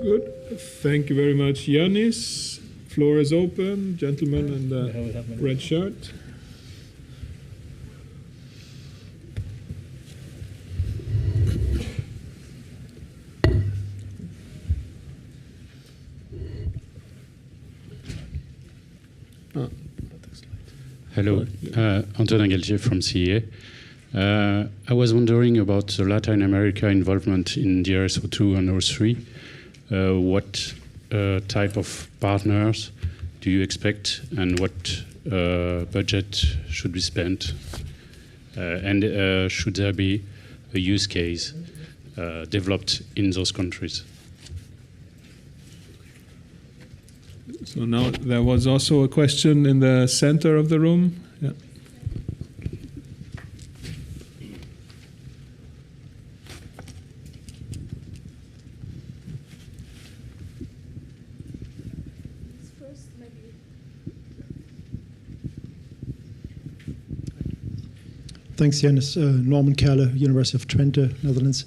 S1: Good. Thank you very much, Yanis. Floor is open. Gentleman in the red shirt.
S8: Hello, Antonin Galtier from CEA. I was wondering about the Latin America involvement in DRS02 and 03. What type of partners do you expect, and what budget should be spent? And should there be a use case developed in those countries?
S1: So now there was also a question in the center of the room. Yeah.
S10: Thanks, Jens. Norman Keller, University of Twente, Netherlands.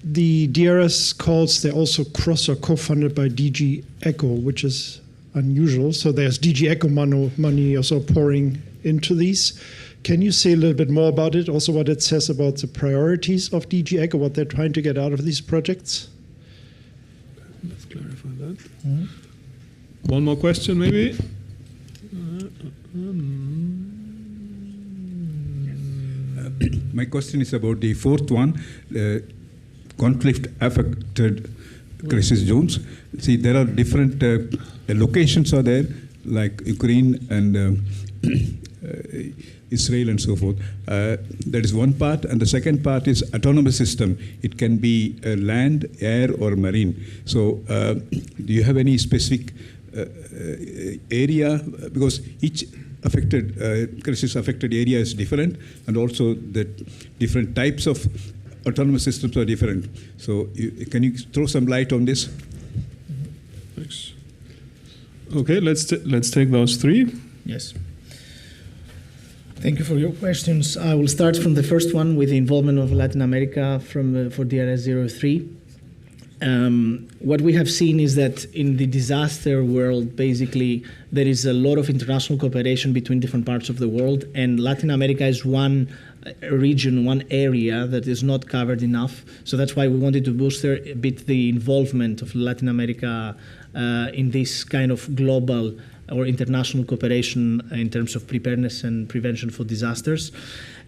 S10: The DRS calls, they're also cross or co-funded by DG ECHO, which is unusual. So there's DG ECHO money also pouring into these. Can you say a little bit more about it? Also what it says about the priorities of DG ECHO, what they're trying to get out of these projects?
S1: Let's clarify that. One more question, maybe.
S12: My question is about the fourth one, conflict-affected crisis zones. See, there are different locations are there, like Ukraine and Israel and so forth. That is one part. And the second part is autonomous system. It can be land, air, or marine. So do you have any specific area? Because each crisis-affected area is different, and also the different types of autonomous systems are different. So can you throw some light on this?
S1: Thanks. Okay, let's take those three.
S7: Yes. Thank you for your questions. I will start from the first one with the involvement of Latin America for DRS-03. What we have seen is that in the disaster world, basically, there is a lot of international cooperation between different parts of the world, and Latin America is one region, one area that is not covered enough. So that's why we wanted to boost a bit the involvement of Latin America in this kind of global or international cooperation in terms of preparedness and prevention for disasters.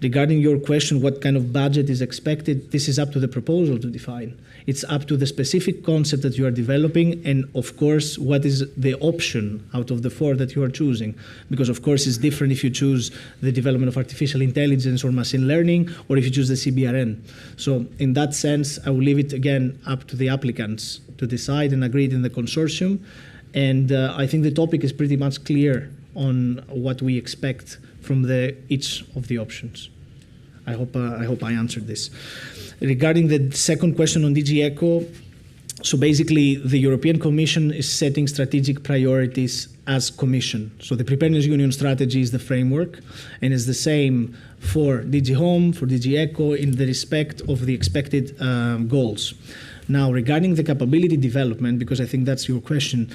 S7: Regarding your question, what kind of budget is expected, this is up to the proposal to define. It's up to the specific concept that you are developing, and of course, what is the option out of the four that you are choosing. Because of course, it's different if you choose the development of artificial intelligence or machine learning, or if you choose the CBRN. So in that sense, I will leave it again up to the applicants to decide and agree it in the consortium. And I think the topic is pretty much clear on what we expect from each of the options. I hope I answered this. Regarding the second question on DG ECHO, so basically the European Commission is setting strategic priorities as Commission. So the Preparedness Union strategy is the framework, and is the same for DG Home, for DG ECHO, in the respect of the expected goals. Now, regarding the capability development, because I think that's your question,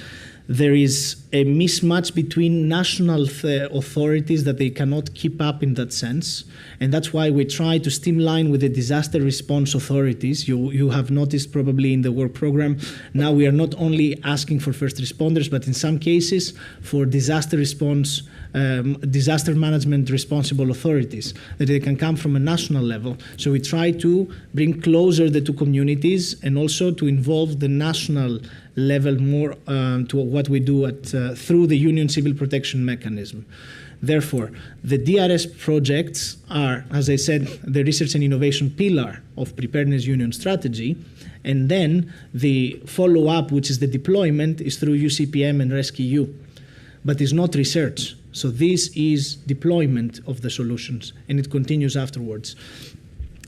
S7: there is a mismatch between national authorities that they cannot keep up in that sense. And that's why we try to streamline with the disaster response authorities. You have noticed probably in the work program, now we are not only asking for first responders, but in some cases for disaster response, disaster management responsible authorities, that they can come from a national level. So we try to bring closer the two communities and also to involve the national level more to what we do through the Union Civil Protection Mechanism. Therefore, the DRS projects are, as I said, the research and innovation pillar of Preparedness Union strategy, and then the follow-up, which is the deployment, is through UCPM and RescEU, but it's not research. So this is deployment of the solutions, and it continues afterwards.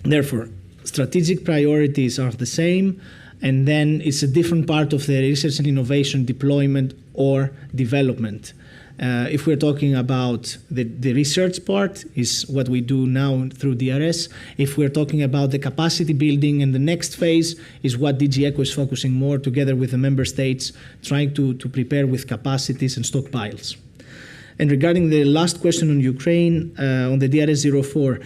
S7: Therefore, strategic priorities are the same, and then it's a different part of the research and innovation deployment or development. If we're talking about the research part, is what we do now through DRS. If we're talking about the capacity building and the next phase is what DG ECHO is focusing more together with the member states, trying to prepare with capacities and stockpiles. And regarding the last question on Ukraine, on the DRS-04,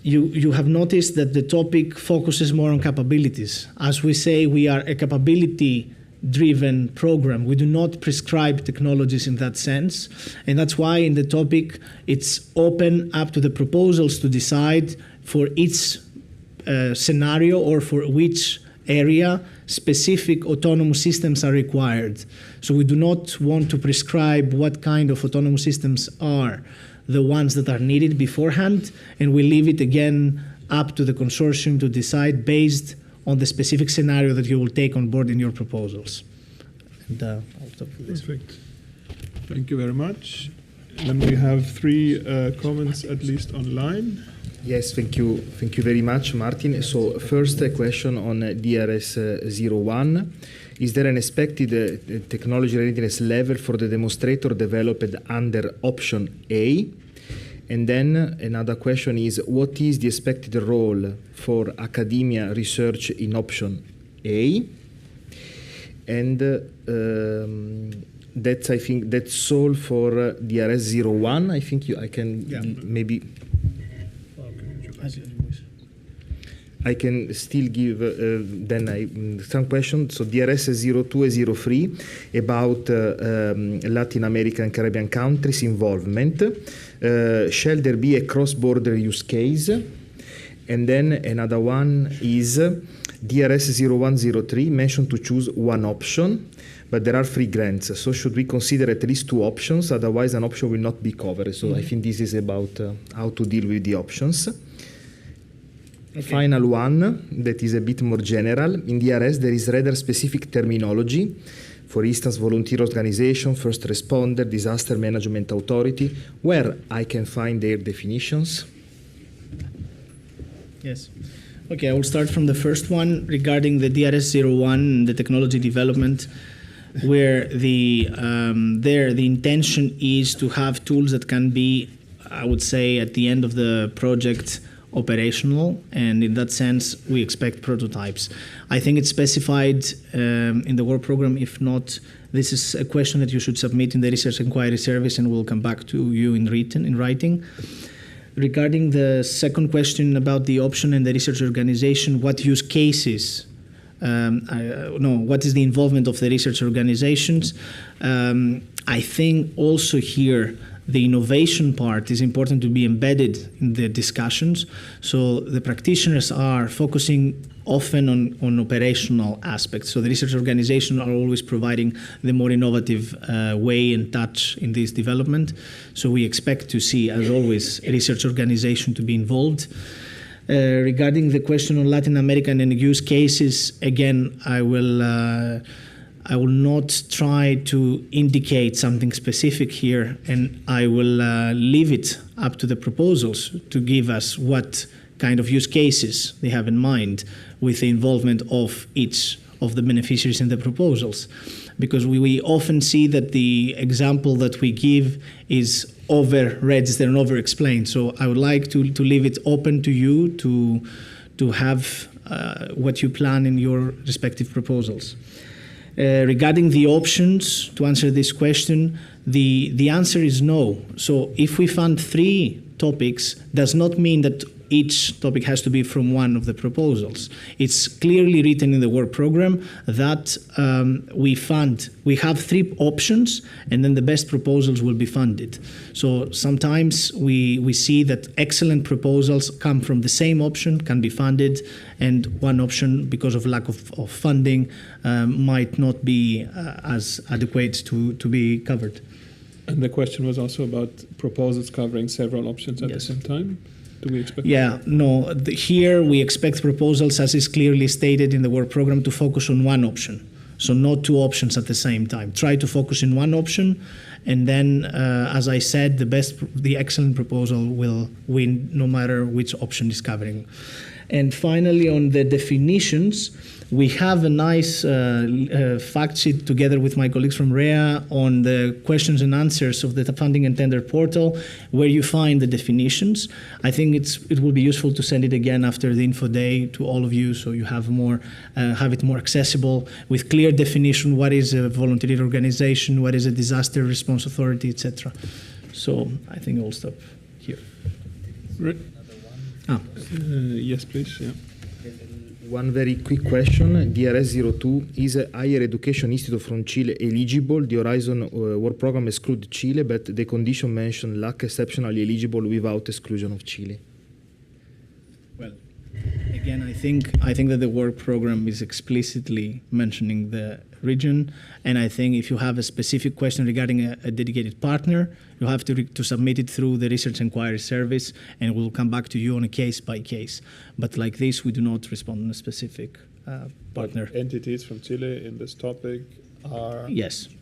S7: you have noticed that the topic focuses more on capabilities. As we say, we are a capability-driven program. We do not prescribe technologies in that sense. And that's why in the topic, it's open up to the proposals to decide for each scenario or for which area specific autonomous systems are required. So we do not want to prescribe what kind of autonomous systems are the ones that are needed beforehand, and we leave it again up to the consortium to decide based on the specific scenario that you will take on board in your proposals. And I'll stop with this.
S1: Perfect. Thank you very much. And we have three comments at least online.
S6: Yes, thank you very much, Martin. So first, a question on DRS-01. Is there an expected technology readiness level for the demonstrator developed under option A? And then another question is, what is the expected role for academia research in option A? And that's, I think, that's all for DRS01. I think I can maybe... I can still give some questions. So DRS02 and 03 about Latin American and Caribbean countries involvement. Shall there be a cross-border use case? And then another one is DRS0103 mentioned to choose one option, but there are 3 grants. So should we consider at least 2 options? Otherwise, an option will not be covered. So I think this is about how to deal with the options. Okay. Final one that is a bit more general. In DRS, there is rather specific terminology. For instance, volunteer organization, first responder, disaster management authority, where I can find their definitions.
S7: Yes. Okay, I will start from the first one regarding the DRS01, the technology development, where the intention is to have tools that can be, I would say, at the end of the project, operational, and in that sense we expect prototypes. I think it's specified in the work program. If not, this is a question that you should submit in the research inquiry service, and we'll come back to you in writing. Regarding the second question about the option and the research organization, what use cases? What is the involvement of the research organizations? I think also here the innovation part is important to be embedded in the discussions. So the practitioners are focusing often on operational aspects. So the research organizations are always providing the more innovative way and touch in this development. So we expect to see, as always, a research organization to be involved. Regarding the question on Latin American and use cases, again, I will not try to indicate something specific here, and I will leave it up to the proposals to give us what kind of use cases they have in mind with the involvement of each of the beneficiaries in the proposals. Because we often see that the example that we give is over-registered and over-explained. So I would like to leave it open to you to have what you plan in your respective proposals. Regarding the options, to answer this question, the answer is no. So if we fund 3 topics, does not mean that each topic has to be from one of the proposals. It's clearly written in the work program that we have 3 options, and then the best proposals will be funded. So sometimes we see that excellent proposals come from the same option, can be funded, and one option, because of lack of funding, might not be as adequate to be covered.
S1: And the question was also about proposals covering several options at the same time. Do we expect?
S7: Yeah, no. Here we expect proposals, as is clearly stated in the work program, to focus on one option. So not 2 options at the same time. Try to focus in one option, and then, as I said, the excellent proposal will win no matter which option is covering. And finally, on the definitions, we have a nice fact sheet together with my colleagues from REA on the questions and answers of the funding and tender portal, where you find the definitions. I think it will be useful to send it again after the info day to all of you, so you have it more accessible with clear definition. What is a volunteer organization? What is a disaster response authority, etc. So I think I'll stop here.
S1: Right. Yes, please. Yeah.
S6: One very quick question. DRS02, is a higher education institute from Chile eligible? The Horizon work program excludes Chile, but the condition mentioned lack exceptionally eligible without exclusion of Chile.
S7: Well, again, I think that the work program is explicitly mentioning the region, and I think if you have a specific question regarding a dedicated partner, you have to submit it through the research inquiry service, and we'll come back to you on a case by case. But like this, we do not respond on a specific partner.
S1: But entities from Chile in this topic are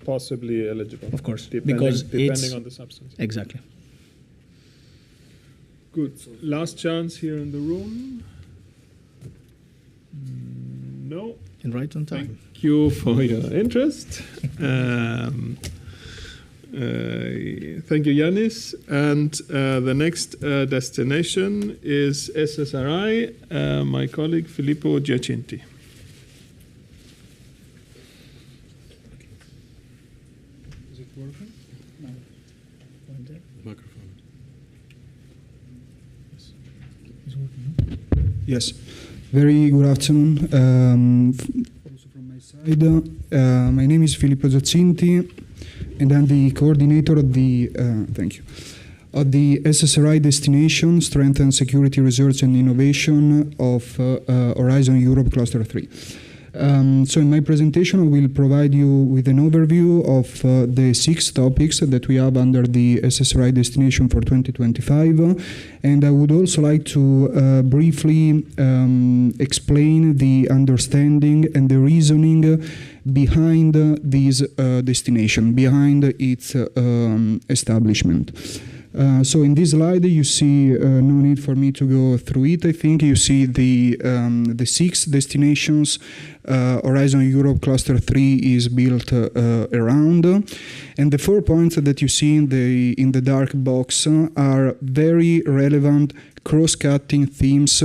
S1: possibly eligible.
S7: Of course,
S1: depending on the substance.
S7: Exactly.
S1: Good. Last chance here in the room. No.
S7: And right on time.
S1: Thank you for your interest. Thank you, Yanis. And the next destination is SSRI, my colleague Filippo Giacinti.
S11: Is it working? No.
S1: Microphone.
S11: Yes. Is it working? Yes. Very good afternoon. Also from my side, my name is Filippo Giacinti, and I'm the coordinator of the of the SSRI destination Strengthen Security Research and Innovation of Horizon Europe Cluster 3. So in my presentation, I will provide you with an overview of the 6 topics that we have under the SSRI destination for 2025. And I would also like to briefly explain the understanding and the reasoning behind this destination, behind its establishment. So in this slide, you see no need for me to go through it. I think you see the 6 destinations Horizon Europe Cluster 3 is built around, and the 4 points that you see in the dark box are very relevant cross-cutting themes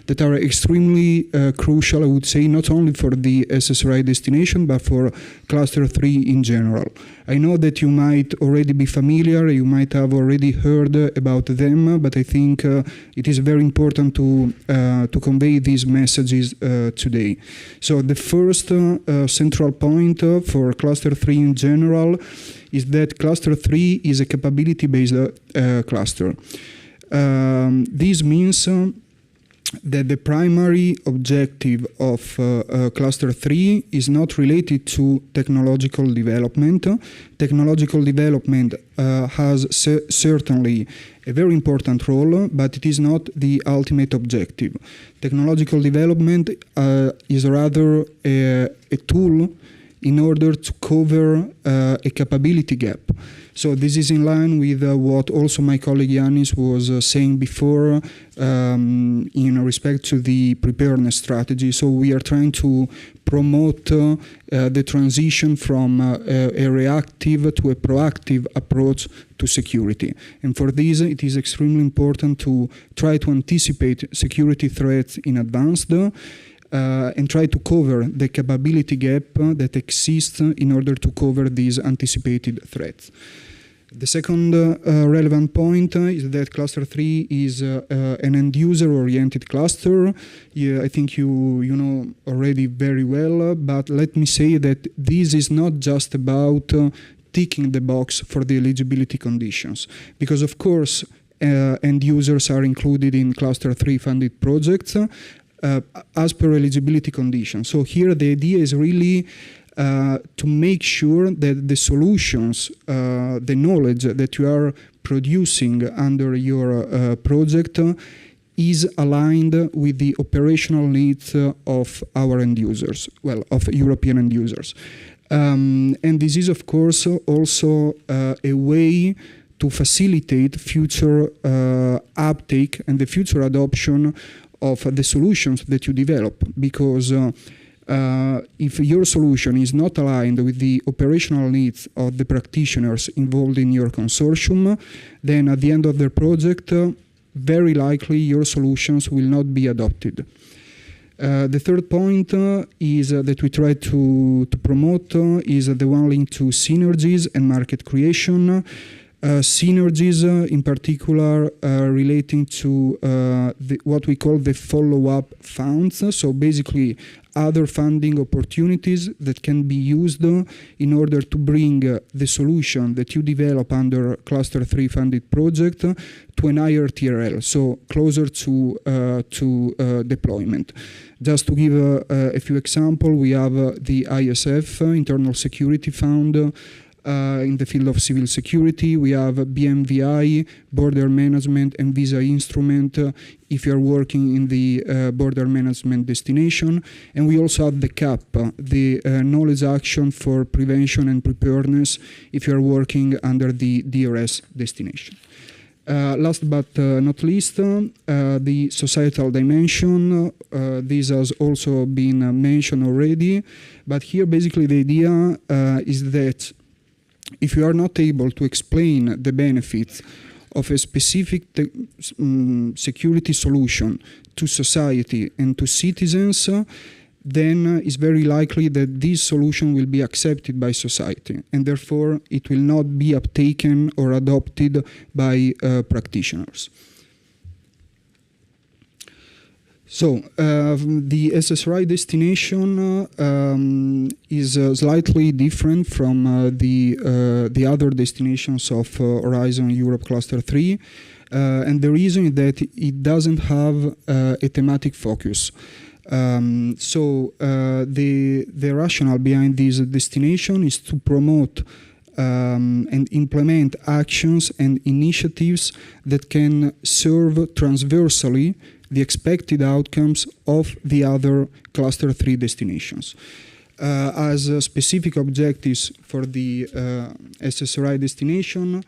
S11: that are extremely crucial, I would say, not only for the SSRI destination, but for Cluster 3 in general. I know that you might already be familiar, you might have already heard about them, but I think it is very important to convey these messages today. So the first central point for Cluster 3 in general is that Cluster 3 is a capability-based cluster. This means that the primary objective of Cluster 3 is not related to technological development. Technological development has certainly a very important role, but it is not the ultimate objective. Technological development is rather a tool in order to cover a capability gap. So this is in line with what also my colleague Yanis was saying before in respect to the preparedness strategy. So we are trying to promote the transition from a reactive to a proactive approach to security. And for this, it is extremely important to try to anticipate security threats in advance, and try to cover the capability gap that exists in order to cover these anticipated threats. The second relevant point is that Cluster 3 is an end-user-oriented cluster. Yeah, I think you know already very well, but let me say that this is not just about ticking the box for the eligibility conditions, because of course end users are included in Cluster 3 funded projects as per eligibility conditions. So here the idea is really to make sure that the solutions, the knowledge that you are producing under your project is aligned with the operational needs of our end users, well, of European end users. And this is, of course, also a way to facilitate future uptake and the future adoption of the solutions that you develop, because if your solution is not aligned with the operational needs of the practitioners involved in your consortium, then at the end of the project, very likely your solutions will not be adopted. The third point is that we try to promote is the one linked to synergies and market creation. Synergies in particular relating to what we call the follow-up funds, so basically other funding opportunities that can be used in order to bring the solution that you develop under Cluster 3 funded project to an higher TRL, so closer to deployment. Just to give a few examples, we have the ISF, Internal Security Fund, in the field of civil security. We have BMVI, border management and visa instrument, if you're working in the border management destination. And we also have the CAP, the knowledge action for prevention and preparedness, if you're working under the DRS destination. Last but not least, the societal dimension. This has also been mentioned already, but here basically the idea is that if you are not able to explain the benefits of a specific security solution to society and to citizens, then it's very likely that this solution will be accepted by society, and therefore it will not be uptaken or adopted by practitioners. So the SSRI destination is slightly different from the other destinations of Horizon Europe Cluster 3, and the reason is that it doesn't have a thematic focus. So the rationale behind this destination is to promote and implement actions and initiatives that can serve transversally the expected outcomes of the other Cluster 3 destinations. As specific objectives for the SSRI destination,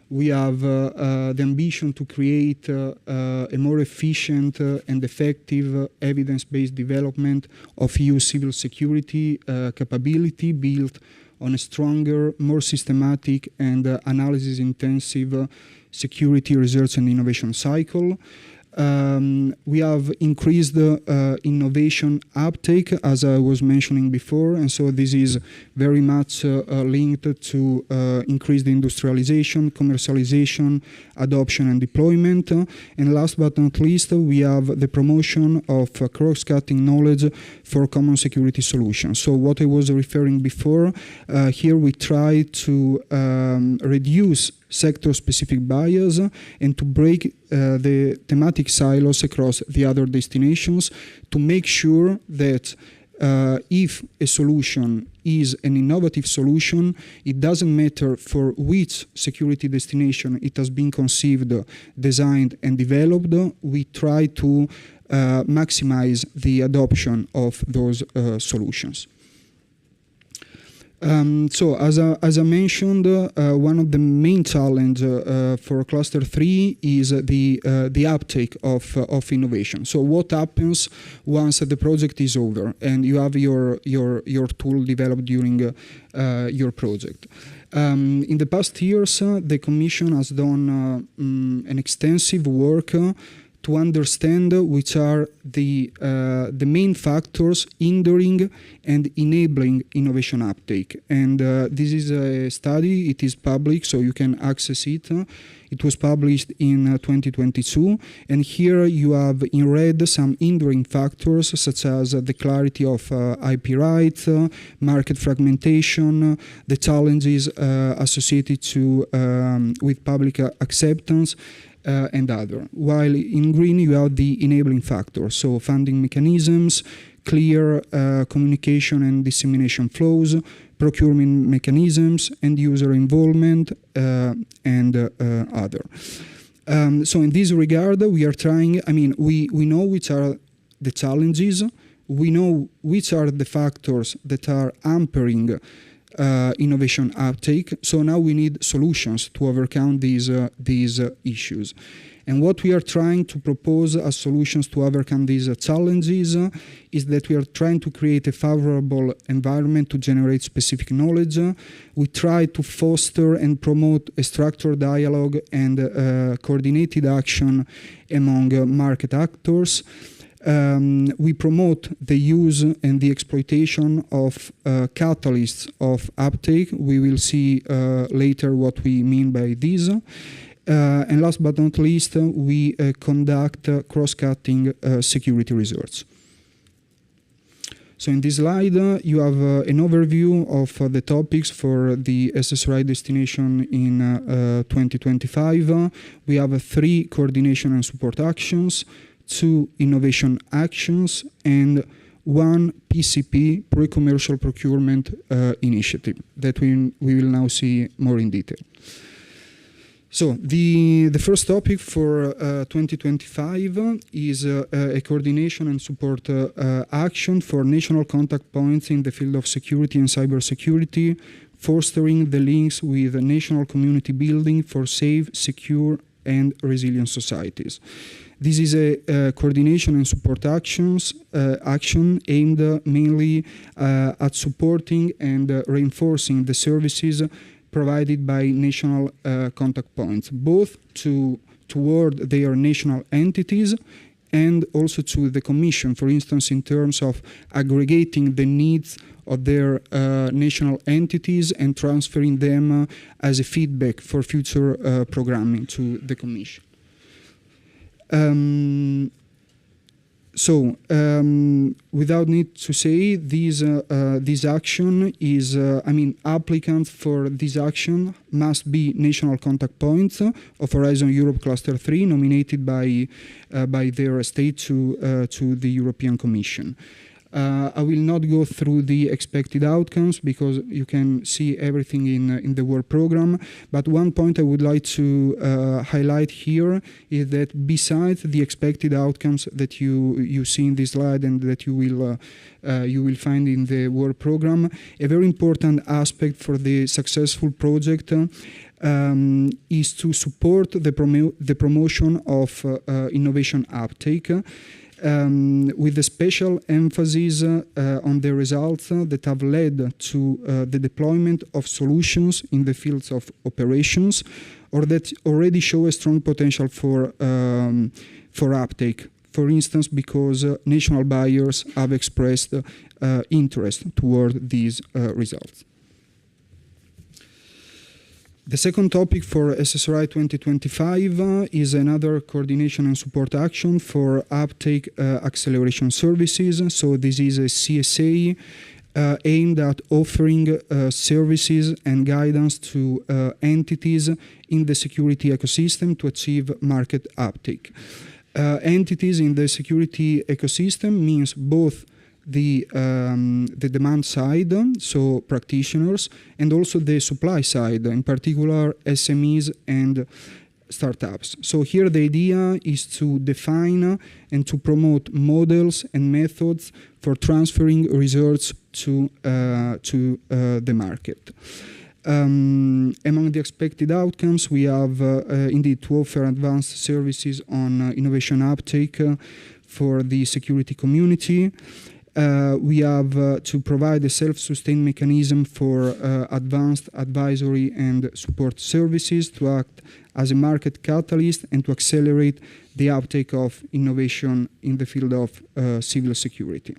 S11: we have the ambition to create a more efficient and effective evidence-based development of EU civil security capability built on a stronger, more systematic and analysis-intensive security research and innovation cycle. We have increased innovation uptake, as I was mentioning before, and so this is very much linked to increased industrialization, commercialization, adoption and deployment. And last but not least, we have the promotion of cross-cutting knowledge for common security solutions. So what I was referring before, here we try to reduce sector-specific bias and to break the thematic silos across the other destinations to make sure that if a solution is an innovative solution, it doesn't matter for which security destination it has been conceived, designed and developed, we try to maximize the adoption of those solutions. So, as I mentioned, one of the main challenge for Cluster 3 is the uptake of innovation. So, what happens once the project is over and you have your tool developed during your project? In the past years, the Commission has done an extensive work to understand which are the main factors hindering and enabling innovation uptake. And this is a study, it is public, so you can access it. It was published in 2022, and here you have in red some hindering factors such as the clarity of IP rights, market fragmentation, the challenges associated with public acceptance, and other. While in green you have the enabling factors, so funding mechanisms, clear communication and dissemination flows, procurement mechanisms, end user involvement, and other. So in this regard, we are trying, we know which are the challenges, we know which are the factors that are hampering innovation uptake. So now we need solutions to overcome these issues. And what we are trying to propose as solutions to overcome these challenges is that we are trying to create a favorable environment to generate specific knowledge. We try to foster and promote a structured dialogue and coordinated action among market actors. We promote the use and the exploitation of catalysts of uptake. We will see later what we mean by this. And last but not least, we conduct cross-cutting security research. So in this slide, you have an overview of the topics for the SSRI destination in 2025. We have 3 coordination and support actions, 2 innovation actions, and 1 PCP, pre-commercial procurement initiative that we will now see more in detail. So the first topic for 2025 is a coordination and support action for national contact points in the field of security and cybersecurity, fostering the links with national community building for safe, secure, and resilient societies. This is a coordination and support action aimed mainly at supporting and reinforcing the services provided by national contact points, both toward their national entities and also to the Commission, for instance, in terms of aggregating the needs of their national entities and transferring them as a feedback for future programming to the Commission. Without need to say, this action is, applicants for this action must be national contact points of Horizon Europe Cluster 3 nominated by their state to the European Commission. I will not go through the expected outcomes because you can see everything in the work program. But one point I would like to highlight here is that besides the expected outcomes that you see in this slide and that you will find in the work program, a very important aspect for the successful project is to support the promotion of innovation uptake. With a special emphasis on the results that have led to the deployment of solutions in the fields of operations or that already show a strong potential for uptake. For instance, because national buyers have expressed interest toward these results. The second topic for SSRI 2025 is another coordination and support action for uptake acceleration services. So this is a CSA aimed at offering services and guidance to entities in the security ecosystem to achieve market uptake. Entities in the security ecosystem means both the demand side, so practitioners, and also the supply side, in particular SMEs and startups. So here the idea is to define and to promote models and methods for transferring research to the market. Among the expected outcomes, we have indeed to offer advanced services on innovation uptake for the security community. We have to provide a self-sustained mechanism for advanced advisory and support services to act as a market catalyst and to accelerate the uptake of innovation in the field of civil security.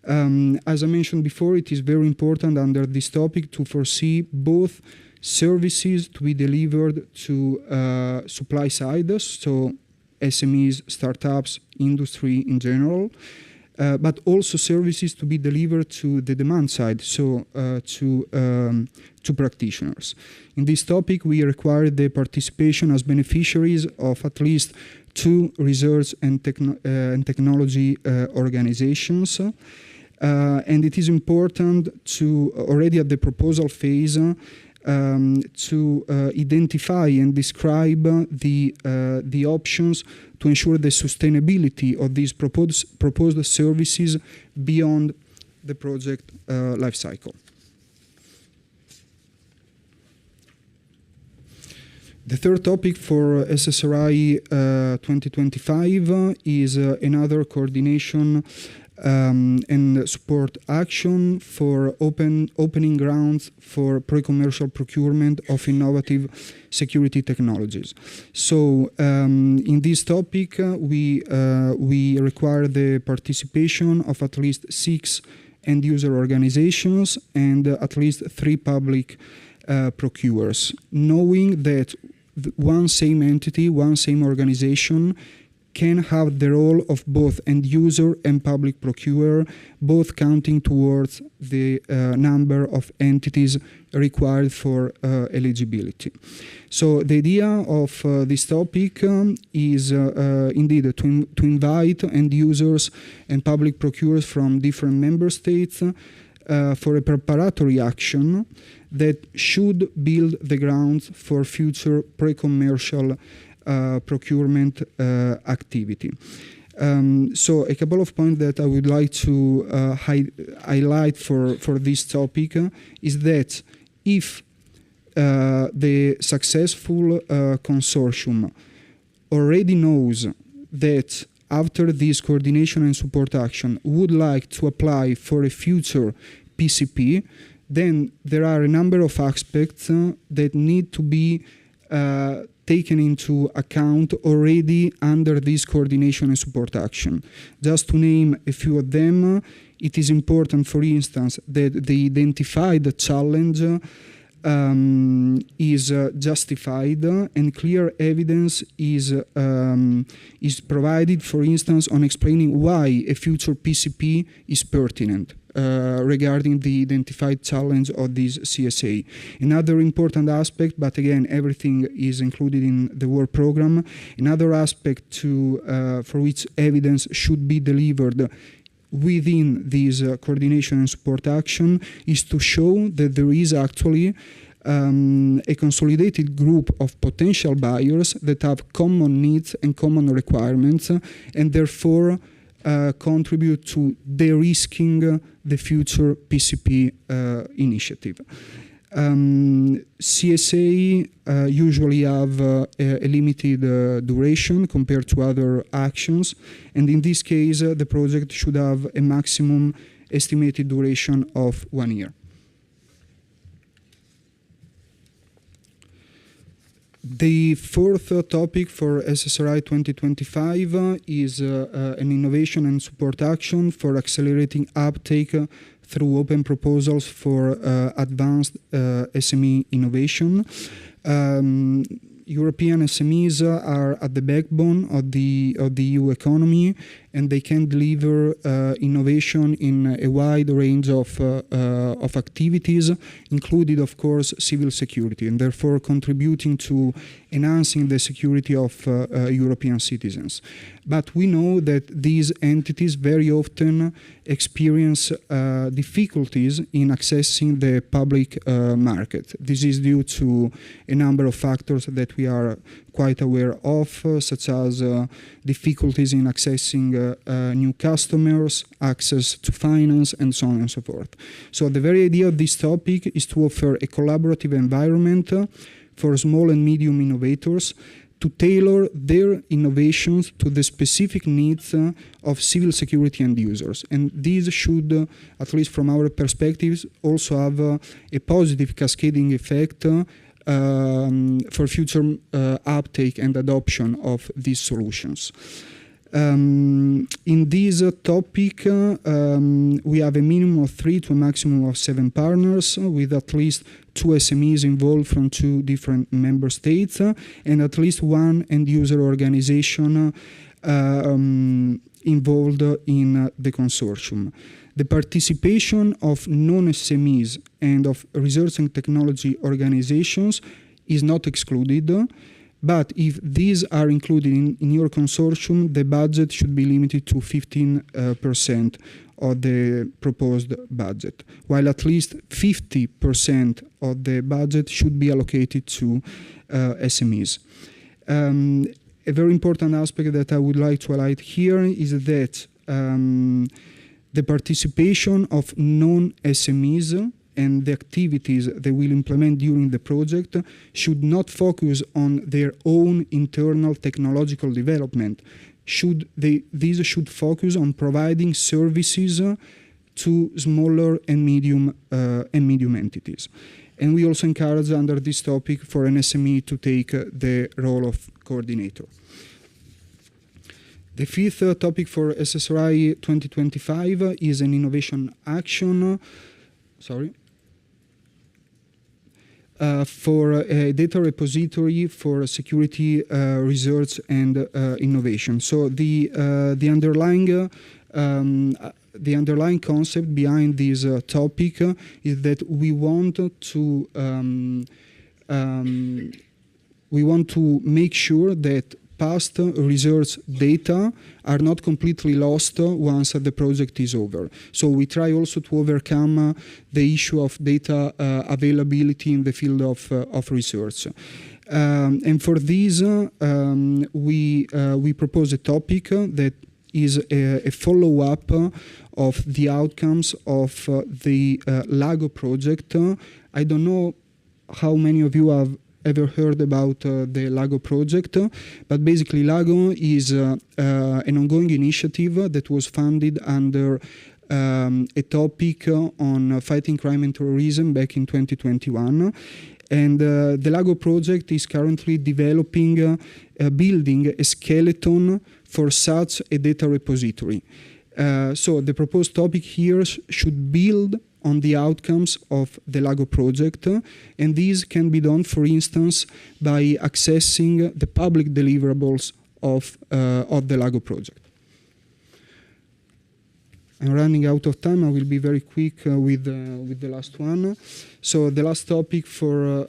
S11: As I mentioned before, it is very important under this topic to foresee both services to be delivered to supply side, so SMEs, startups, industry in general, but also services to be delivered to the demand side, so to practitioners. In this topic, we require the participation as beneficiaries of at least 2 research and technology organizations. And it is important to, already at the proposal phase, to identify and describe the options to ensure the sustainability of these proposed services beyond the project life cycle. The third topic for SSRI 2025 is another coordination and support action for opening grounds for pre-commercial procurement of innovative security technologies. So in this topic, we require the participation of at least 6 end-user organizations and at least 3 public procurers, knowing that one same entity, one same organization can have the role of both end user and public procurer, both counting towards the number of entities required for eligibility. So the idea of this topic is indeed to invite end users and public procurers from different member states for a preparatory action that should build the grounds for future pre-commercial procurement activity. So a couple of points that I would like to highlight for this topic is that if the successful consortium already knows that after this coordination and support action would like to apply for a future PCP, then there are a number of aspects that need to be taken into account already under this coordination and support action. Just to name a few of them, it is important, for instance, that the identified challenge is justified and clear evidence is provided, for instance, on explaining why a future PCP is pertinent. Regarding the identified challenge of this CSA. Another important aspect, but again, everything is included in the work program. Another aspect for which evidence should be delivered within this coordination and support action is to show that there is actually a consolidated group of potential buyers that have common needs and common requirements, and therefore contribute to de-risking the future PCP initiative. CSA usually have a limited duration compared to other actions, and in this case the project should have a maximum estimated duration of 1 year. The fourth topic for SSRI 2025 is an innovation and support action for accelerating uptake through open proposals for advanced SME innovation. European SMEs are at the backbone of the EU economy, and they can deliver innovation in a wide range of activities, including, of course, civil security, and therefore contributing to enhancing the security of European citizens. But we know that these entities very often experience difficulties in accessing the public market. This is due to a number of factors that we are quite aware of, such as difficulties in accessing new customers, access to finance, and so on and so forth. So the very idea of this topic is to offer a collaborative environment for small and medium innovators to tailor their innovations to the specific needs of civil security end users. And these should, at least from our perspectives, also have a positive cascading effect for future uptake and adoption of these solutions. In this topic, we have a minimum of 3 to a maximum of 7 partners, with at least 2 SMEs involved from 2 different member states, and at least 1 end-user organization involved in the consortium. The participation of non-SMEs and of research and technology organizations is not excluded, but if these are included in your consortium, the budget should be limited to 15% of the proposed budget, while at least 50% of the budget should be allocated to SMEs. A very important aspect that I would like to highlight here is that the participation of non-SMEs and the activities they will implement during the project should not focus on their own internal technological development. These should focus on providing services to smaller and medium entities. And we also encourage under this topic for an SME to take the role of coordinator. The fifth topic for SSRI 2025 is an innovation action. For a data repository for security research and innovation. So the underlying concept behind this topic is that we want to make sure that past research data are not completely lost once the project is over. So we try also to overcome the issue of data availability in the field of research. And for this, we propose a topic that is a follow-up of the outcomes of the LAGO project. I don't know how many of you have ever heard about the LAGO project, but basically LAGO is an ongoing initiative that was funded under a topic on fighting crime and terrorism back in 2021. And the LAGO project is currently developing, building a skeleton for such a data repository. So the proposed topic here should build on the outcomes of the LAGO project, and this can be done, for instance, by accessing the public deliverables of the LAGO project. I'm running out of time. I will be very quick with the last one. So the last topic for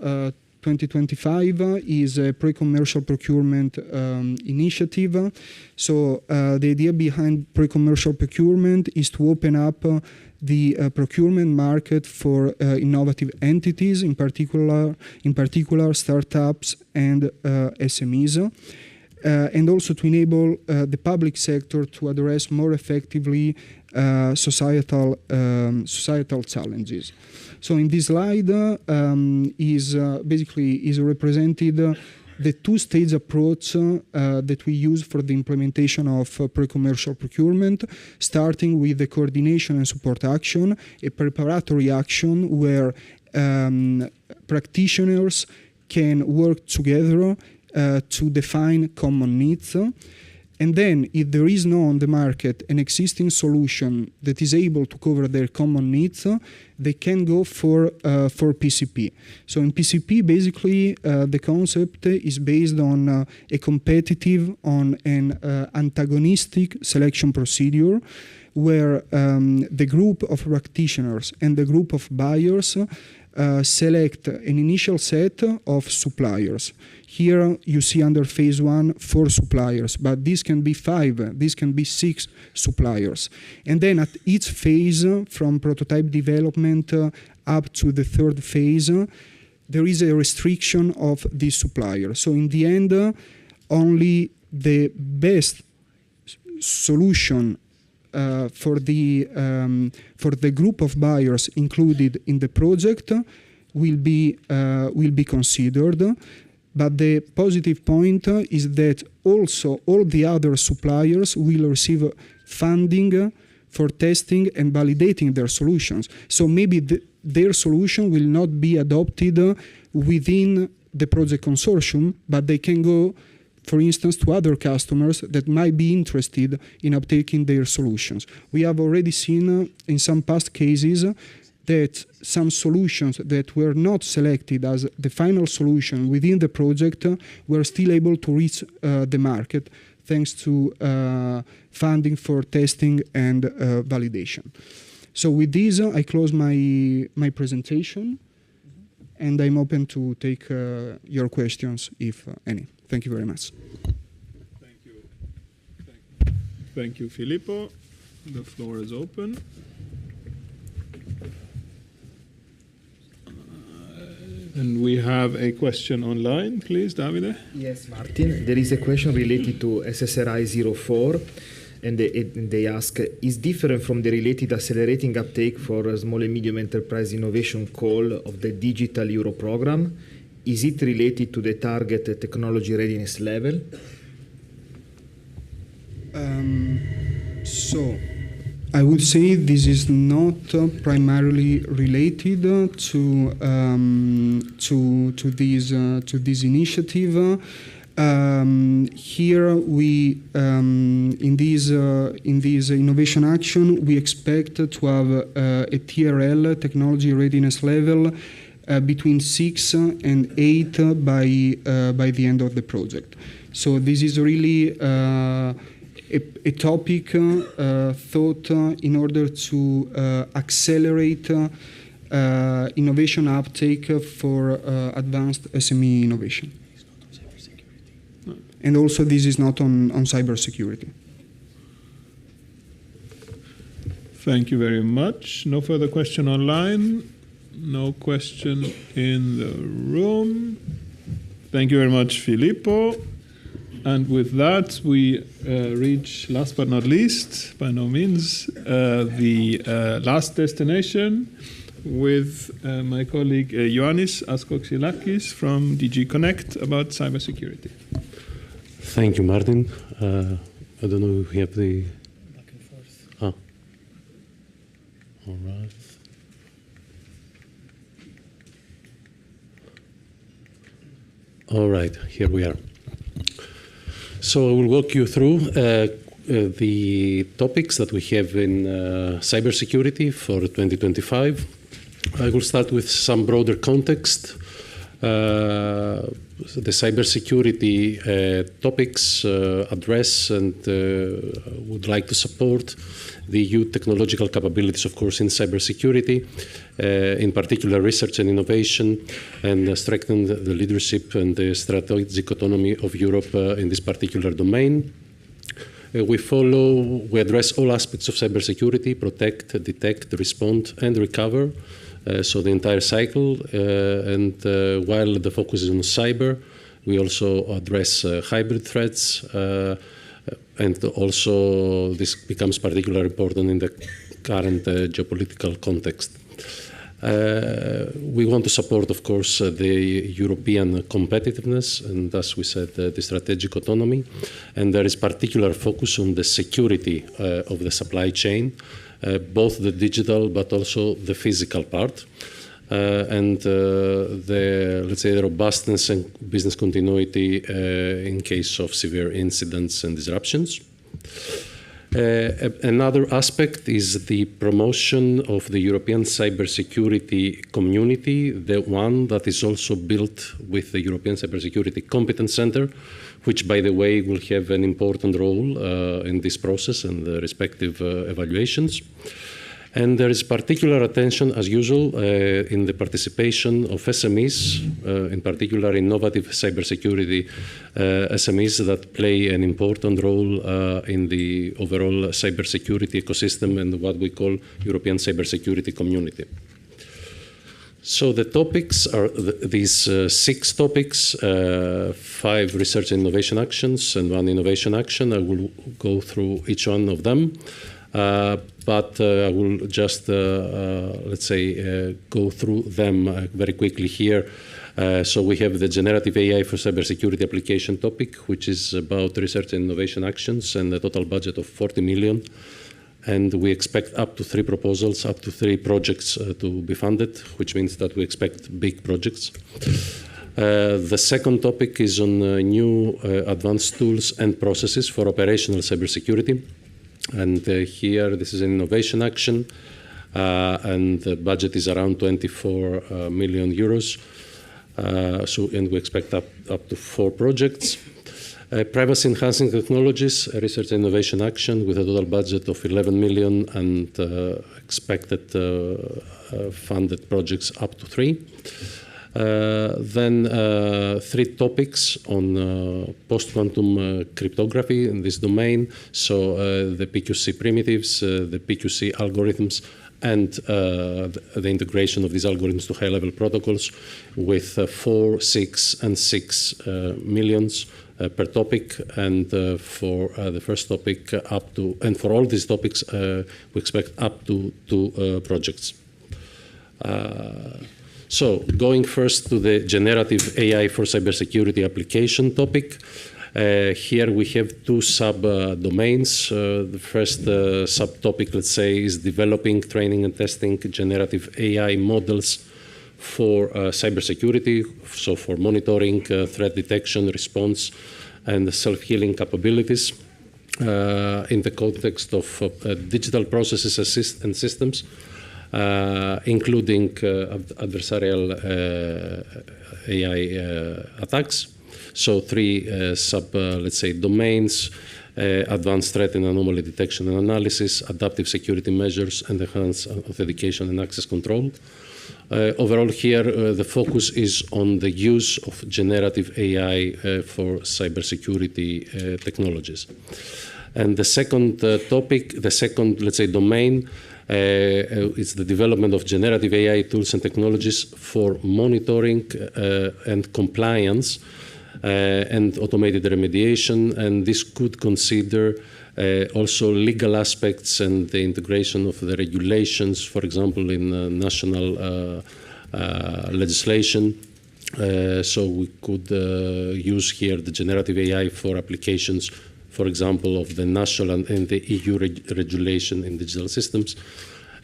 S11: 2025 is a pre-commercial procurement initiative. So the idea behind pre-commercial procurement is to open up the procurement market for innovative entities, in particular startups and SMEs. And also to enable the public sector to address more effectively societal challenges. So in this slide is represented the two-stage approach that we use for the implementation of pre-commercial procurement, starting with the coordination and support action, a preparatory action where practitioners can work together to define common needs. And then, if there is no on the market an existing solution that is able to cover their common needs, they can go for PCP. So in PCP, basically, the concept is based on a competitive, on an antagonistic selection procedure, where the group of practitioners and the group of buyers select an initial set of suppliers. Here you see under phase 1 4 suppliers, but this can be 5, this can be 6 suppliers. And then at each phase, from prototype development up to the third phase, there is a restriction of this supplier. So in the end, only the best solution for the group of buyers included in the project will be considered. But the positive point is that also all the other suppliers will receive funding for testing and validating their solutions. So maybe their solution will not be adopted within the project consortium, but they can go, for instance, to other customers that might be interested in uptaking their solutions. We have already seen in some past cases that some solutions that were not selected as the final solution within the project were still able to reach the market thanks to funding for testing and validation. So with this, I close my presentation, and I'm open to take your questions, if any. Thank you very much.
S1: Thank you. Thank you, Filippo. The floor is open. And we have a question online, please, Davide.
S6: Yes, Martin. There is a question related to SSRI 04, and they ask, is different from the related accelerating uptake for a small and medium enterprise innovation call of the Digital Euro program? Is it related to the target technology readiness level?
S11: So I would say this is not primarily related to this initiative. Here we in this innovation action we expect to have a TRL, technology readiness level, between 6 and 8 by the end of the project. So this is really a topic thought in order to accelerate innovation uptake for advanced SME innovation. And also this is not on cybersecurity.
S1: Thank you very much. No further question online. No question in the room. Thank you very much, Filippo. And with that, we reach, last but not least, by no means, the last destination with my colleague Ioannis Askoxilakis from DG Connect about cybersecurity.
S15: Thank you, Martin. I don't know if we have the... All right. All right, here we are. So I will walk you through the topics that we have in cybersecurity for 2025. I will start with some broader context. The cybersecurity topics address and would like to support the EU technological capabilities, of course, in cybersecurity, in particular research and innovation, and strengthen the leadership and the strategic autonomy of Europe in this particular domain. We address all aspects of cybersecurity: protect, detect, respond, and recover. So the entire cycle, and while the focus is on cyber, we also address hybrid threats, and also this becomes particularly important in the current geopolitical context. We want to support, of course, the European competitiveness, and as we said, the strategic autonomy, and there is particular focus on the security of the supply chain, both the digital but also the physical part, and let's say the robustness and business continuity in case of severe incidents and disruptions. Another aspect is the promotion of the European cybersecurity community, the one that is also built with the European Cybersecurity Competence Center, which, by the way, will have an important role in this process and the respective evaluations. And there is particular attention, as usual, in the participation of SMEs, in particular innovative cybersecurity SMEs that play an important role in the overall cybersecurity ecosystem and what we call European cybersecurity community. So the topics are these 6 topics, 5 research and innovation actions and 1 innovation action. I will go through each one of them. But I will just, let's say, go through them very quickly here. So we have the generative AI for cybersecurity application topic, which is about research and innovation actions and a total budget of 40 million. And we expect up to 3 proposals, up to 3 projects to be funded, which means that we expect big projects. The second topic is on new advanced tools and processes for operational cybersecurity. And here, this is an innovation action, and the budget is around 24 million euros. And we expect up to 4 projects. Privacy-enhancing technologies, a research and innovation action with a total budget of 11 million and expected funded projects up to 3. Then 3 topics on post-quantum cryptography in this domain. So the PQC primitives, the PQC algorithms, and the integration of these algorithms to high-level protocols with 4, 6, and 6 millions per topic. And for the first topic, and for all these topics, we expect up to 2 projects. So going first to the generative AI for cybersecurity application topic. Here we have 2 sub-domains. The first subtopic, let's say, is developing, training, and testing generative AI models for cybersecurity, so for monitoring, threat detection, response, and self-healing capabilities in the context of digital processes and systems, including adversarial AI attacks. So 3 let's say, domains: advanced threat and anomaly detection and analysis, adaptive security measures, and enhanced authentication and access control. Overall here, the focus is on the use of generative AI for cybersecurity technologies. And the second topic, the second, let's say, domain, is the development of generative AI tools and technologies for monitoring and compliance and automated remediation. And this could consider also legal aspects and the integration of the regulations, for example, in national legislation. So we could use here the generative AI for applications, for example, of the national and the EU regulation in digital systems.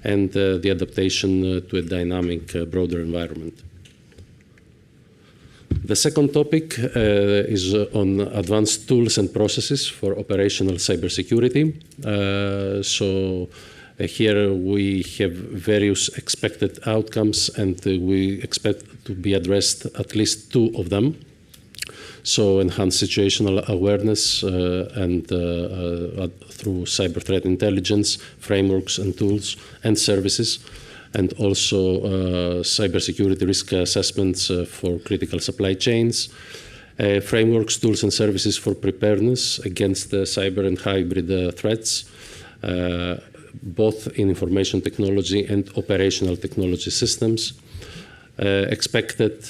S15: and the adaptation to a dynamic broader environment. The second topic is on advanced tools and processes for operational cybersecurity. Here we have various expected outcomes, and we expect to be addressed at least two of them. So enhance situational awareness and through cyber threat intelligence frameworks and tools and services, and also cybersecurity risk assessments for critical supply chains, frameworks, tools, and services for preparedness against cyber and hybrid threats, both in information technology and operational technology systems. Expanded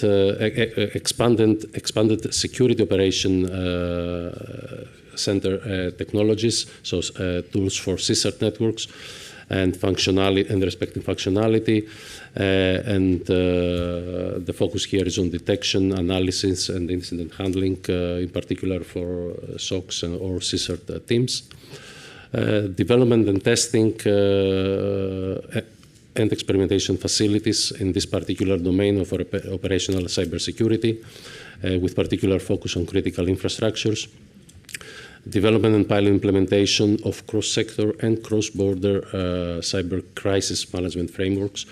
S15: security operation center technologies, so tools for CSERT networks, and functionality and respecting functionality, and the focus here is on detection, analysis, and incident handling, in particular for SOCs or CSERT teams. Development and testing and experimentation facilities in this particular domain of operational cybersecurity, with particular focus on critical infrastructures. Development and pilot implementation of cross-sector and cross-border cyber crisis management frameworks.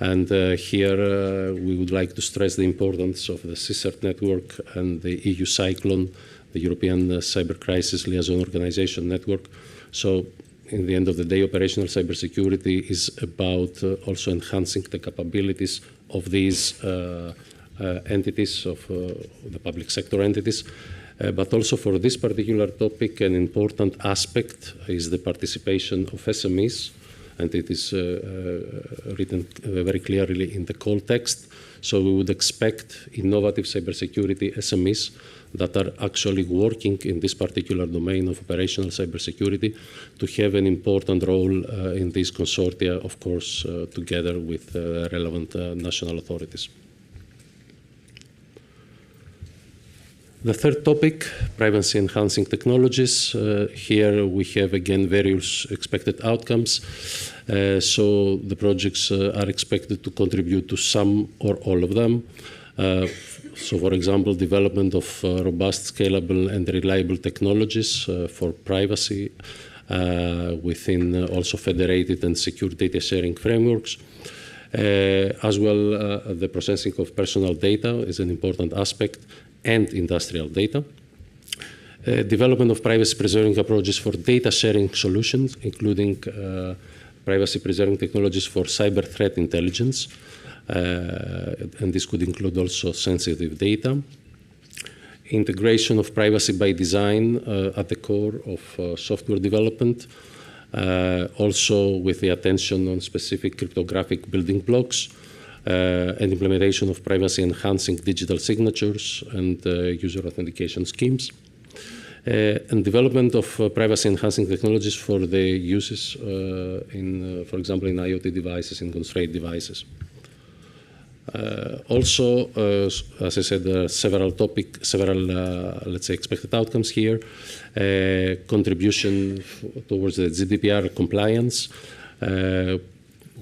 S15: And here we would like to stress the importance of the CSERT network and the EU Cyclone, the European Cyber Crisis Liaison Organization network. So in the end of the day, operational cybersecurity is about also enhancing the capabilities of these entities, of the public sector entities. But also for this particular topic, an important aspect is the participation of SMEs, and it is written very clearly in the call text. So we would expect innovative cybersecurity SMEs that are actually working in this particular domain of operational cybersecurity to have an important role in these consortia, of course, together with relevant national authorities. The third topic, privacy enhancing technologies. Here we have again various expected outcomes. So the projects are expected to contribute to some or all of them. So for example, development of robust, scalable and reliable technologies for privacy within also federated and secure data sharing frameworks. As well, the processing of personal data is an important aspect, and industrial data. Development of privacy-preserving approaches for data sharing solutions, including privacy-preserving technologies for cyber threat intelligence, and this could include also sensitive data. Integration of privacy by design at the core of software development, also with the attention on specific cryptographic building blocks, and implementation of privacy-enhancing digital signatures and user authentication schemes, and development of privacy-enhancing technologies for the uses for example, in IoT devices, in constrained devices. Also, as I said, there are several let's say, expected outcomes here. Contribution towards the GDPR compliance,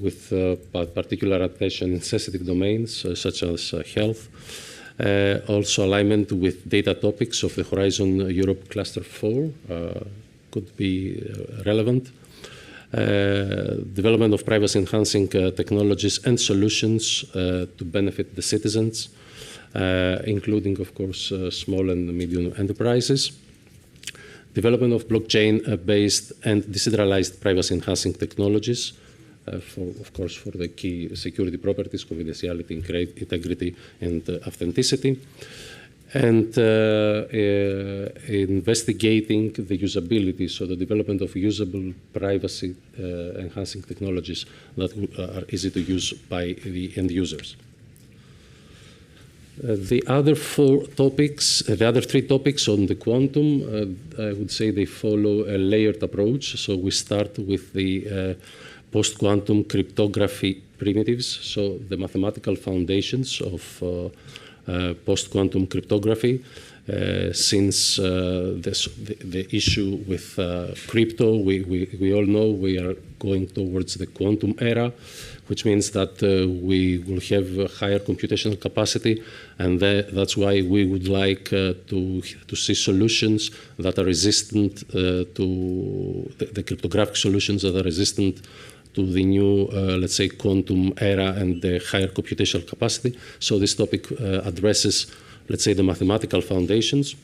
S15: with particular attention in sensitive domains such as health. Also alignment with data topics of the Horizon Europe Cluster 4 could be relevant. Development of privacy-enhancing technologies and solutions to benefit the citizens, including, of course, small and medium enterprises. Development of blockchain-based and decentralized privacy-enhancing technologies, of course, for the key security properties, confidentiality, integrity, and authenticity. And investigating the usability, so the development of usable privacy-enhancing technologies that are easy to use by the end users. The other three topics on the quantum, I would say they follow a layered approach. So we start with the post-quantum cryptography primitives, so the mathematical foundations of post-quantum cryptography. Since the issue with crypto, we all know we are going towards the quantum era, which means that we will have a higher computational capacity, and that's why we would like to see solutions that are resistant to the cryptographic solutions that are resistant to the new, let's say, quantum era and the higher computational capacity. So this topic addresses, let's say, the mathematical foundations.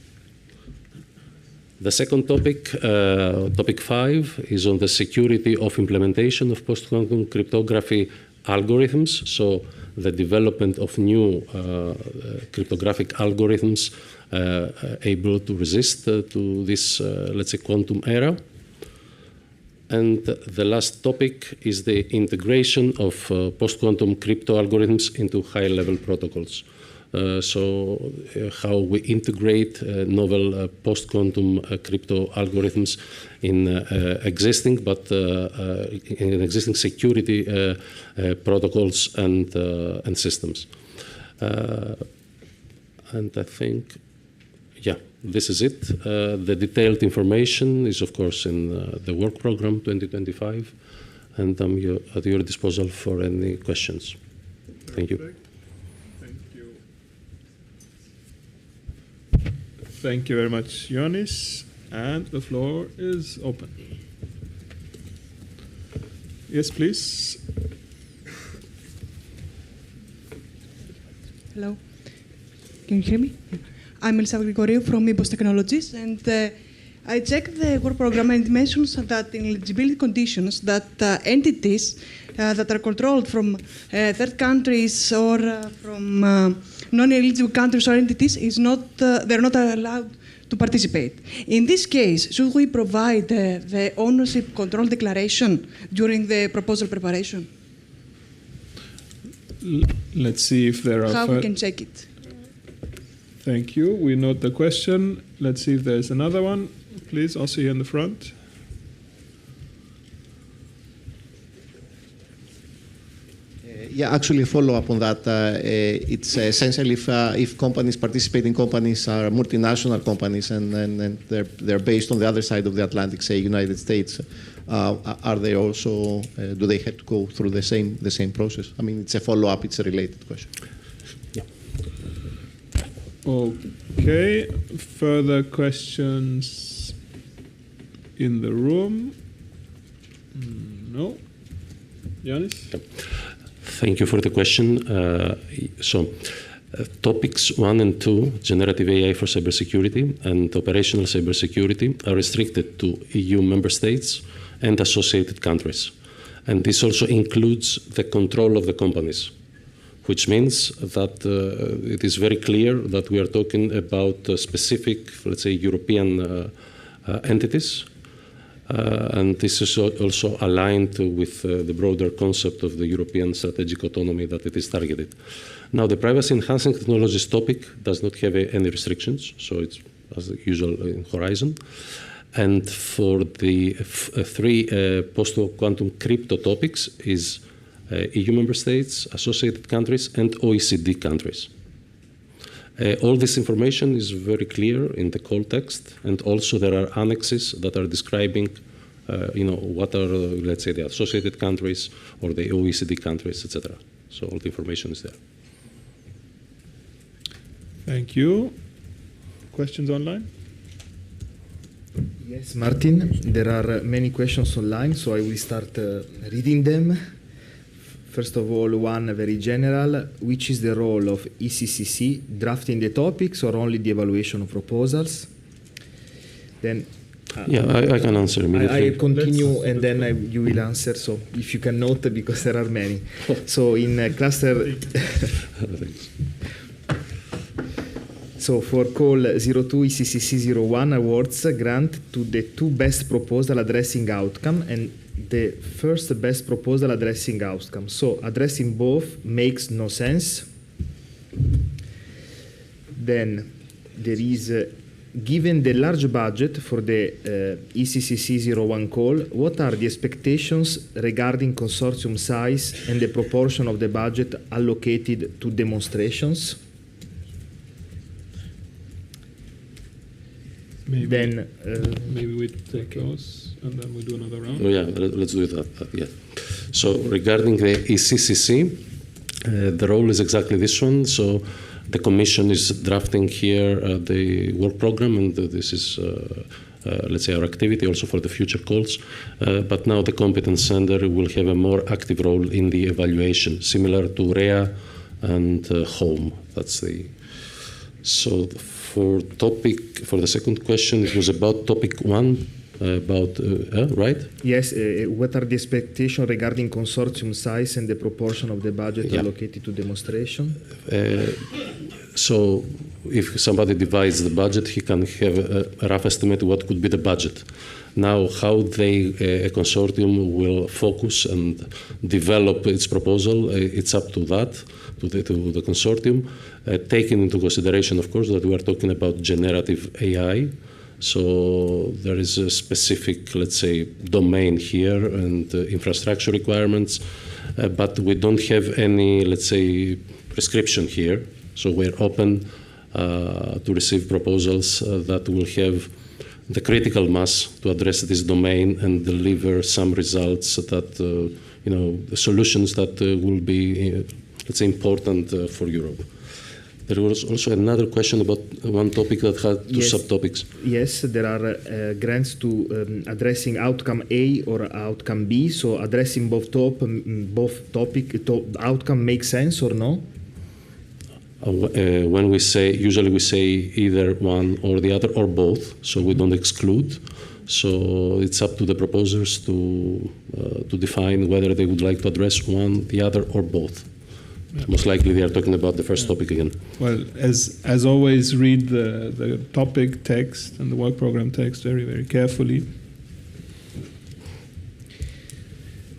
S15: The second topic, topic 5, is on the security of implementation of post-quantum cryptography algorithms. So the development of new cryptographic algorithms able to resist to this, let's say, quantum era. And the last topic is the integration of post-quantum crypto algorithms into high-level protocols. How we integrate novel post-quantum crypto algorithms in existing security protocols and systems. And I think, yeah, this is it. The detailed information is, of course, in the work program 2025, and I'm at your disposal for any questions. Thank you.
S1: Thank you very much, Ioannis. And the floor is open. Yes, please.
S17: Hello. Can you hear me? I'm Elisa Grigoriou from Ibos Technologies, and I checked the work program, and it mentions that in eligibility conditions that entities that are controlled from third countries or from non-eligible countries or entities they're not allowed to participate. In this case, should we provide the ownership control declaration during the proposal preparation?
S1: Let's see if there are...
S17: How we can check it.
S1: Thank you. We note the question. Let's see if there's another one. Please, also here in the front.
S14: Yeah, actually, a follow-up on that. It's essentially if companies, participating companies, are multinational companies and they're based on the other side of the Atlantic, say United States, are they also? Do they have to go through the same process? I mean, it's a follow-up. It's a related question. Yeah.
S1: Okay. Further questions in the room? No. Ioannis?
S15: Okay. Thank you for the question. Topics 1 and 2, generative AI for cybersecurity and operational cybersecurity, are restricted to EU member states and associated countries. And this also includes the control of the companies, which means that it is very clear that we are talking about specific, let's say, European entities. And this is also aligned with the broader concept of the European strategic autonomy that it is targeted. Now, the privacy-enhancing technologies topic does not have any restrictions, so it's as usual in Horizon. And for the three post-quantum crypto topics is EU member states, associated countries, and OECD countries. All this information is very clear in the call text, and also there are annexes that are describing, what are, let's say, the associated countries or the OECD countries, etc. So all the information is there.
S1: Thank you. Questions online?
S6: Yes, Martin, there are many questions online, so I will start reading them. First of all, one very general. Which is the role of ECCC, drafting the topics or only the evaluation of proposals? Then,
S15: I can answer immediately.
S6: I continue and then you will answer. So if you can note, because there are many. So in cluster... So for call 02 ECCC 01 awards grant to the two best proposal addressing outcome and the first best proposal addressing outcome. So addressing both makes no sense. Then there is, given the large budget for the ECCC 01 call, what are the expectations regarding consortium size and the proportion of the budget allocated to demonstrations?
S1: Maybe we take those and then we do another round.
S15: Oh, yeah, let's do that. Yeah. So regarding the ECCC, the role is exactly this one. So the Commission is drafting here the work program, and this is, let's say, our activity also for the future calls. But now the Competence Center will have a more active role in the evaluation, similar to REA and HOME. That's the. So for the second question, it was about topic 1. Right?
S6: Yes, what are the expectations regarding consortium size and the proportion of the budget allocated to demonstration?
S15: So if somebody divides the budget, he can have a rough estimate what could be the budget. Now, how a consortium will focus and develop its proposal, it's up to that, to the consortium, taking into consideration, of course, that we are talking about generative AI. So there is a specific, let's say, domain here and infrastructure requirements, but we don't have any, let's say, prescription here. So we're open to receive proposals that will have the critical mass to address this domain and deliver some results that, the solutions that will be, let's say, important for Europe. There was also another question about one topic that had two subtopics.
S6: Yes, there are grants to addressing outcome A or outcome B. So addressing both outcome makes sense or no?
S15: When we say, usually we say either one or the other or both, so we don't exclude. So it's up to the proposers to define whether they would like to address one, the other, or both. Yeah. Most likely they are talking about the first topic again.
S1: Well, as always, read the topic text and the work program text very, very carefully.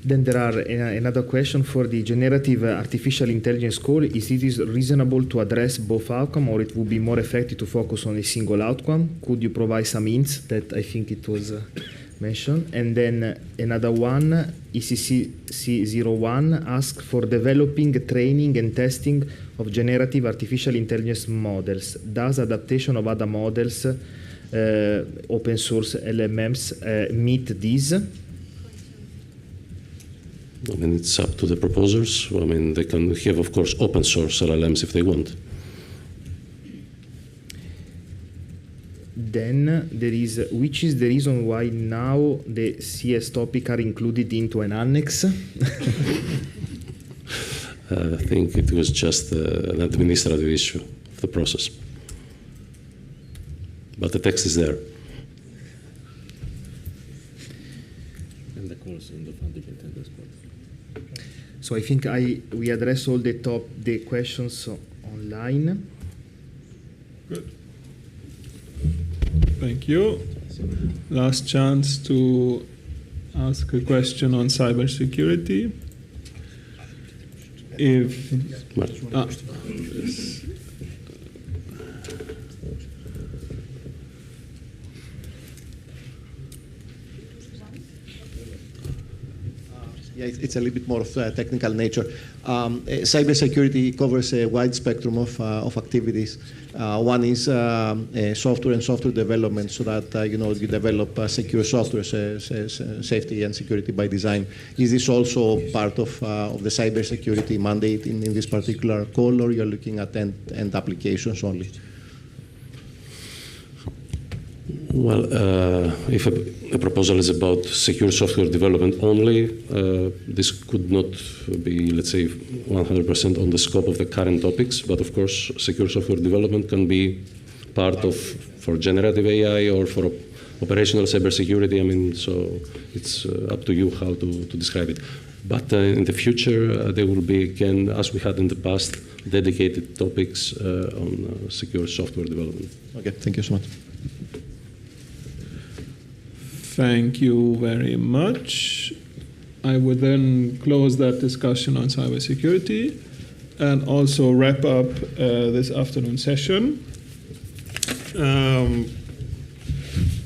S6: Then there are another question for the generative artificial intelligence call. Is it reasonable to address both outcomes, or it would be more effective to focus on a single outcome? Could you provide some hints? That I think it was mentioned. And then another one, ECC01 asks for developing, training, and testing of generative artificial intelligence models. Does adaptation of other models, open source LMMs, meet these?
S15: I mean, it's up to the proposers. I mean, they can have, of course, open source LLMs if they want.
S6: Then there is, which is the reason why now the CS topic are included into an annex?
S15: I think it was just an administrative issue of the process. But the text is there.
S6: And the course in the funding attendance course. So I think we address all the questions online.
S1: Good. Thank you. Last chance to ask a question on cybersecurity.
S14: Yeah, it's a little bit more of technical nature. Cybersecurity covers a wide spectrum of activities. One is software and software development, so that you develop secure software, safety and security by design. Is this also part of the cybersecurity mandate in this particular call, or you're looking at end applications only?
S15: Well, if a proposal is about secure software development only, this could not be, let's say, 100% on the scope of the current topics. But of course, secure software development can be part of, for generative AI or for operational cybersecurity. I mean, so it's up to you how to describe it. But in the future, there will be, again, as we had in the past, dedicated topics on secure software development.
S14: Okay, thank you so much.
S1: Thank you very much. I would then close that discussion on cybersecurity and also wrap up this afternoon session.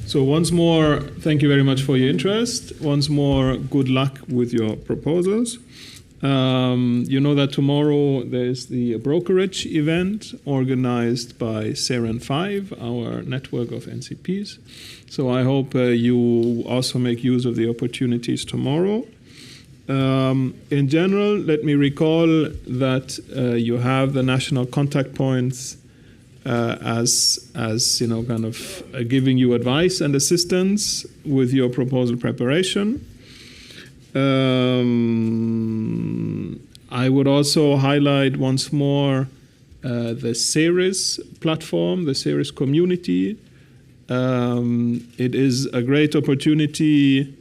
S1: So once more, thank you very much for your interest. Once more, good luck with your proposals. You know that tomorrow there's the Brokerage event organized by SEREN5, our network of NCPs. So I hope you also make use of the opportunities tomorrow. In general, let me recall that you have the national contact points as you know, kind of giving you advice and assistance with your proposal preparation. I would also highlight once more the CERES platform, the CERES community. It is a great opportunity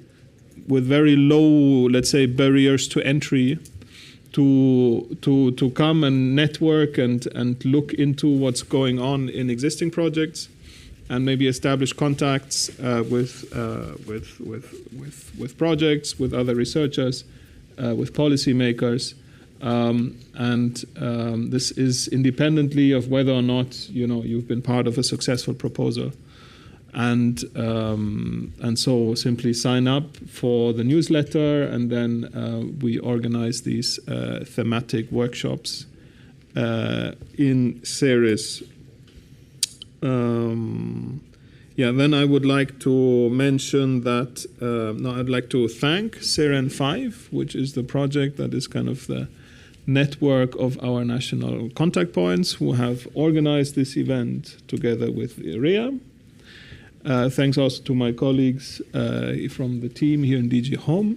S1: with very low, let's say, barriers to entry to come and network and look into what's going on in existing projects, and maybe establish contacts with projects, with other researchers, with policymakers, and this is independently of whether or not you've been part of a successful proposal. And so simply sign up for the newsletter, and then we organize these thematic workshops in series. Then I would like to mention that I'd like to thank SEREN5, which is the project that is kind of the network of our national contact points, who have organized this event together with IREA. Thanks also to my colleagues from the team here in DG Home.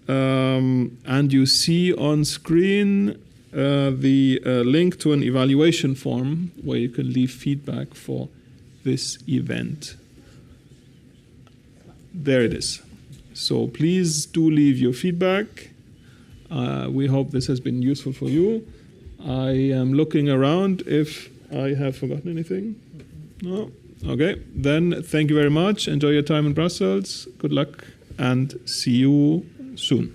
S1: And you see on screen the link to an evaluation form where you can leave feedback for this event. There it is. So please do leave your feedback. We hope this has been useful for you. I am looking around if I have forgotten anything. No? Okay, then thank you very much. Enjoy your time in Brussels. Good luck and see you soon.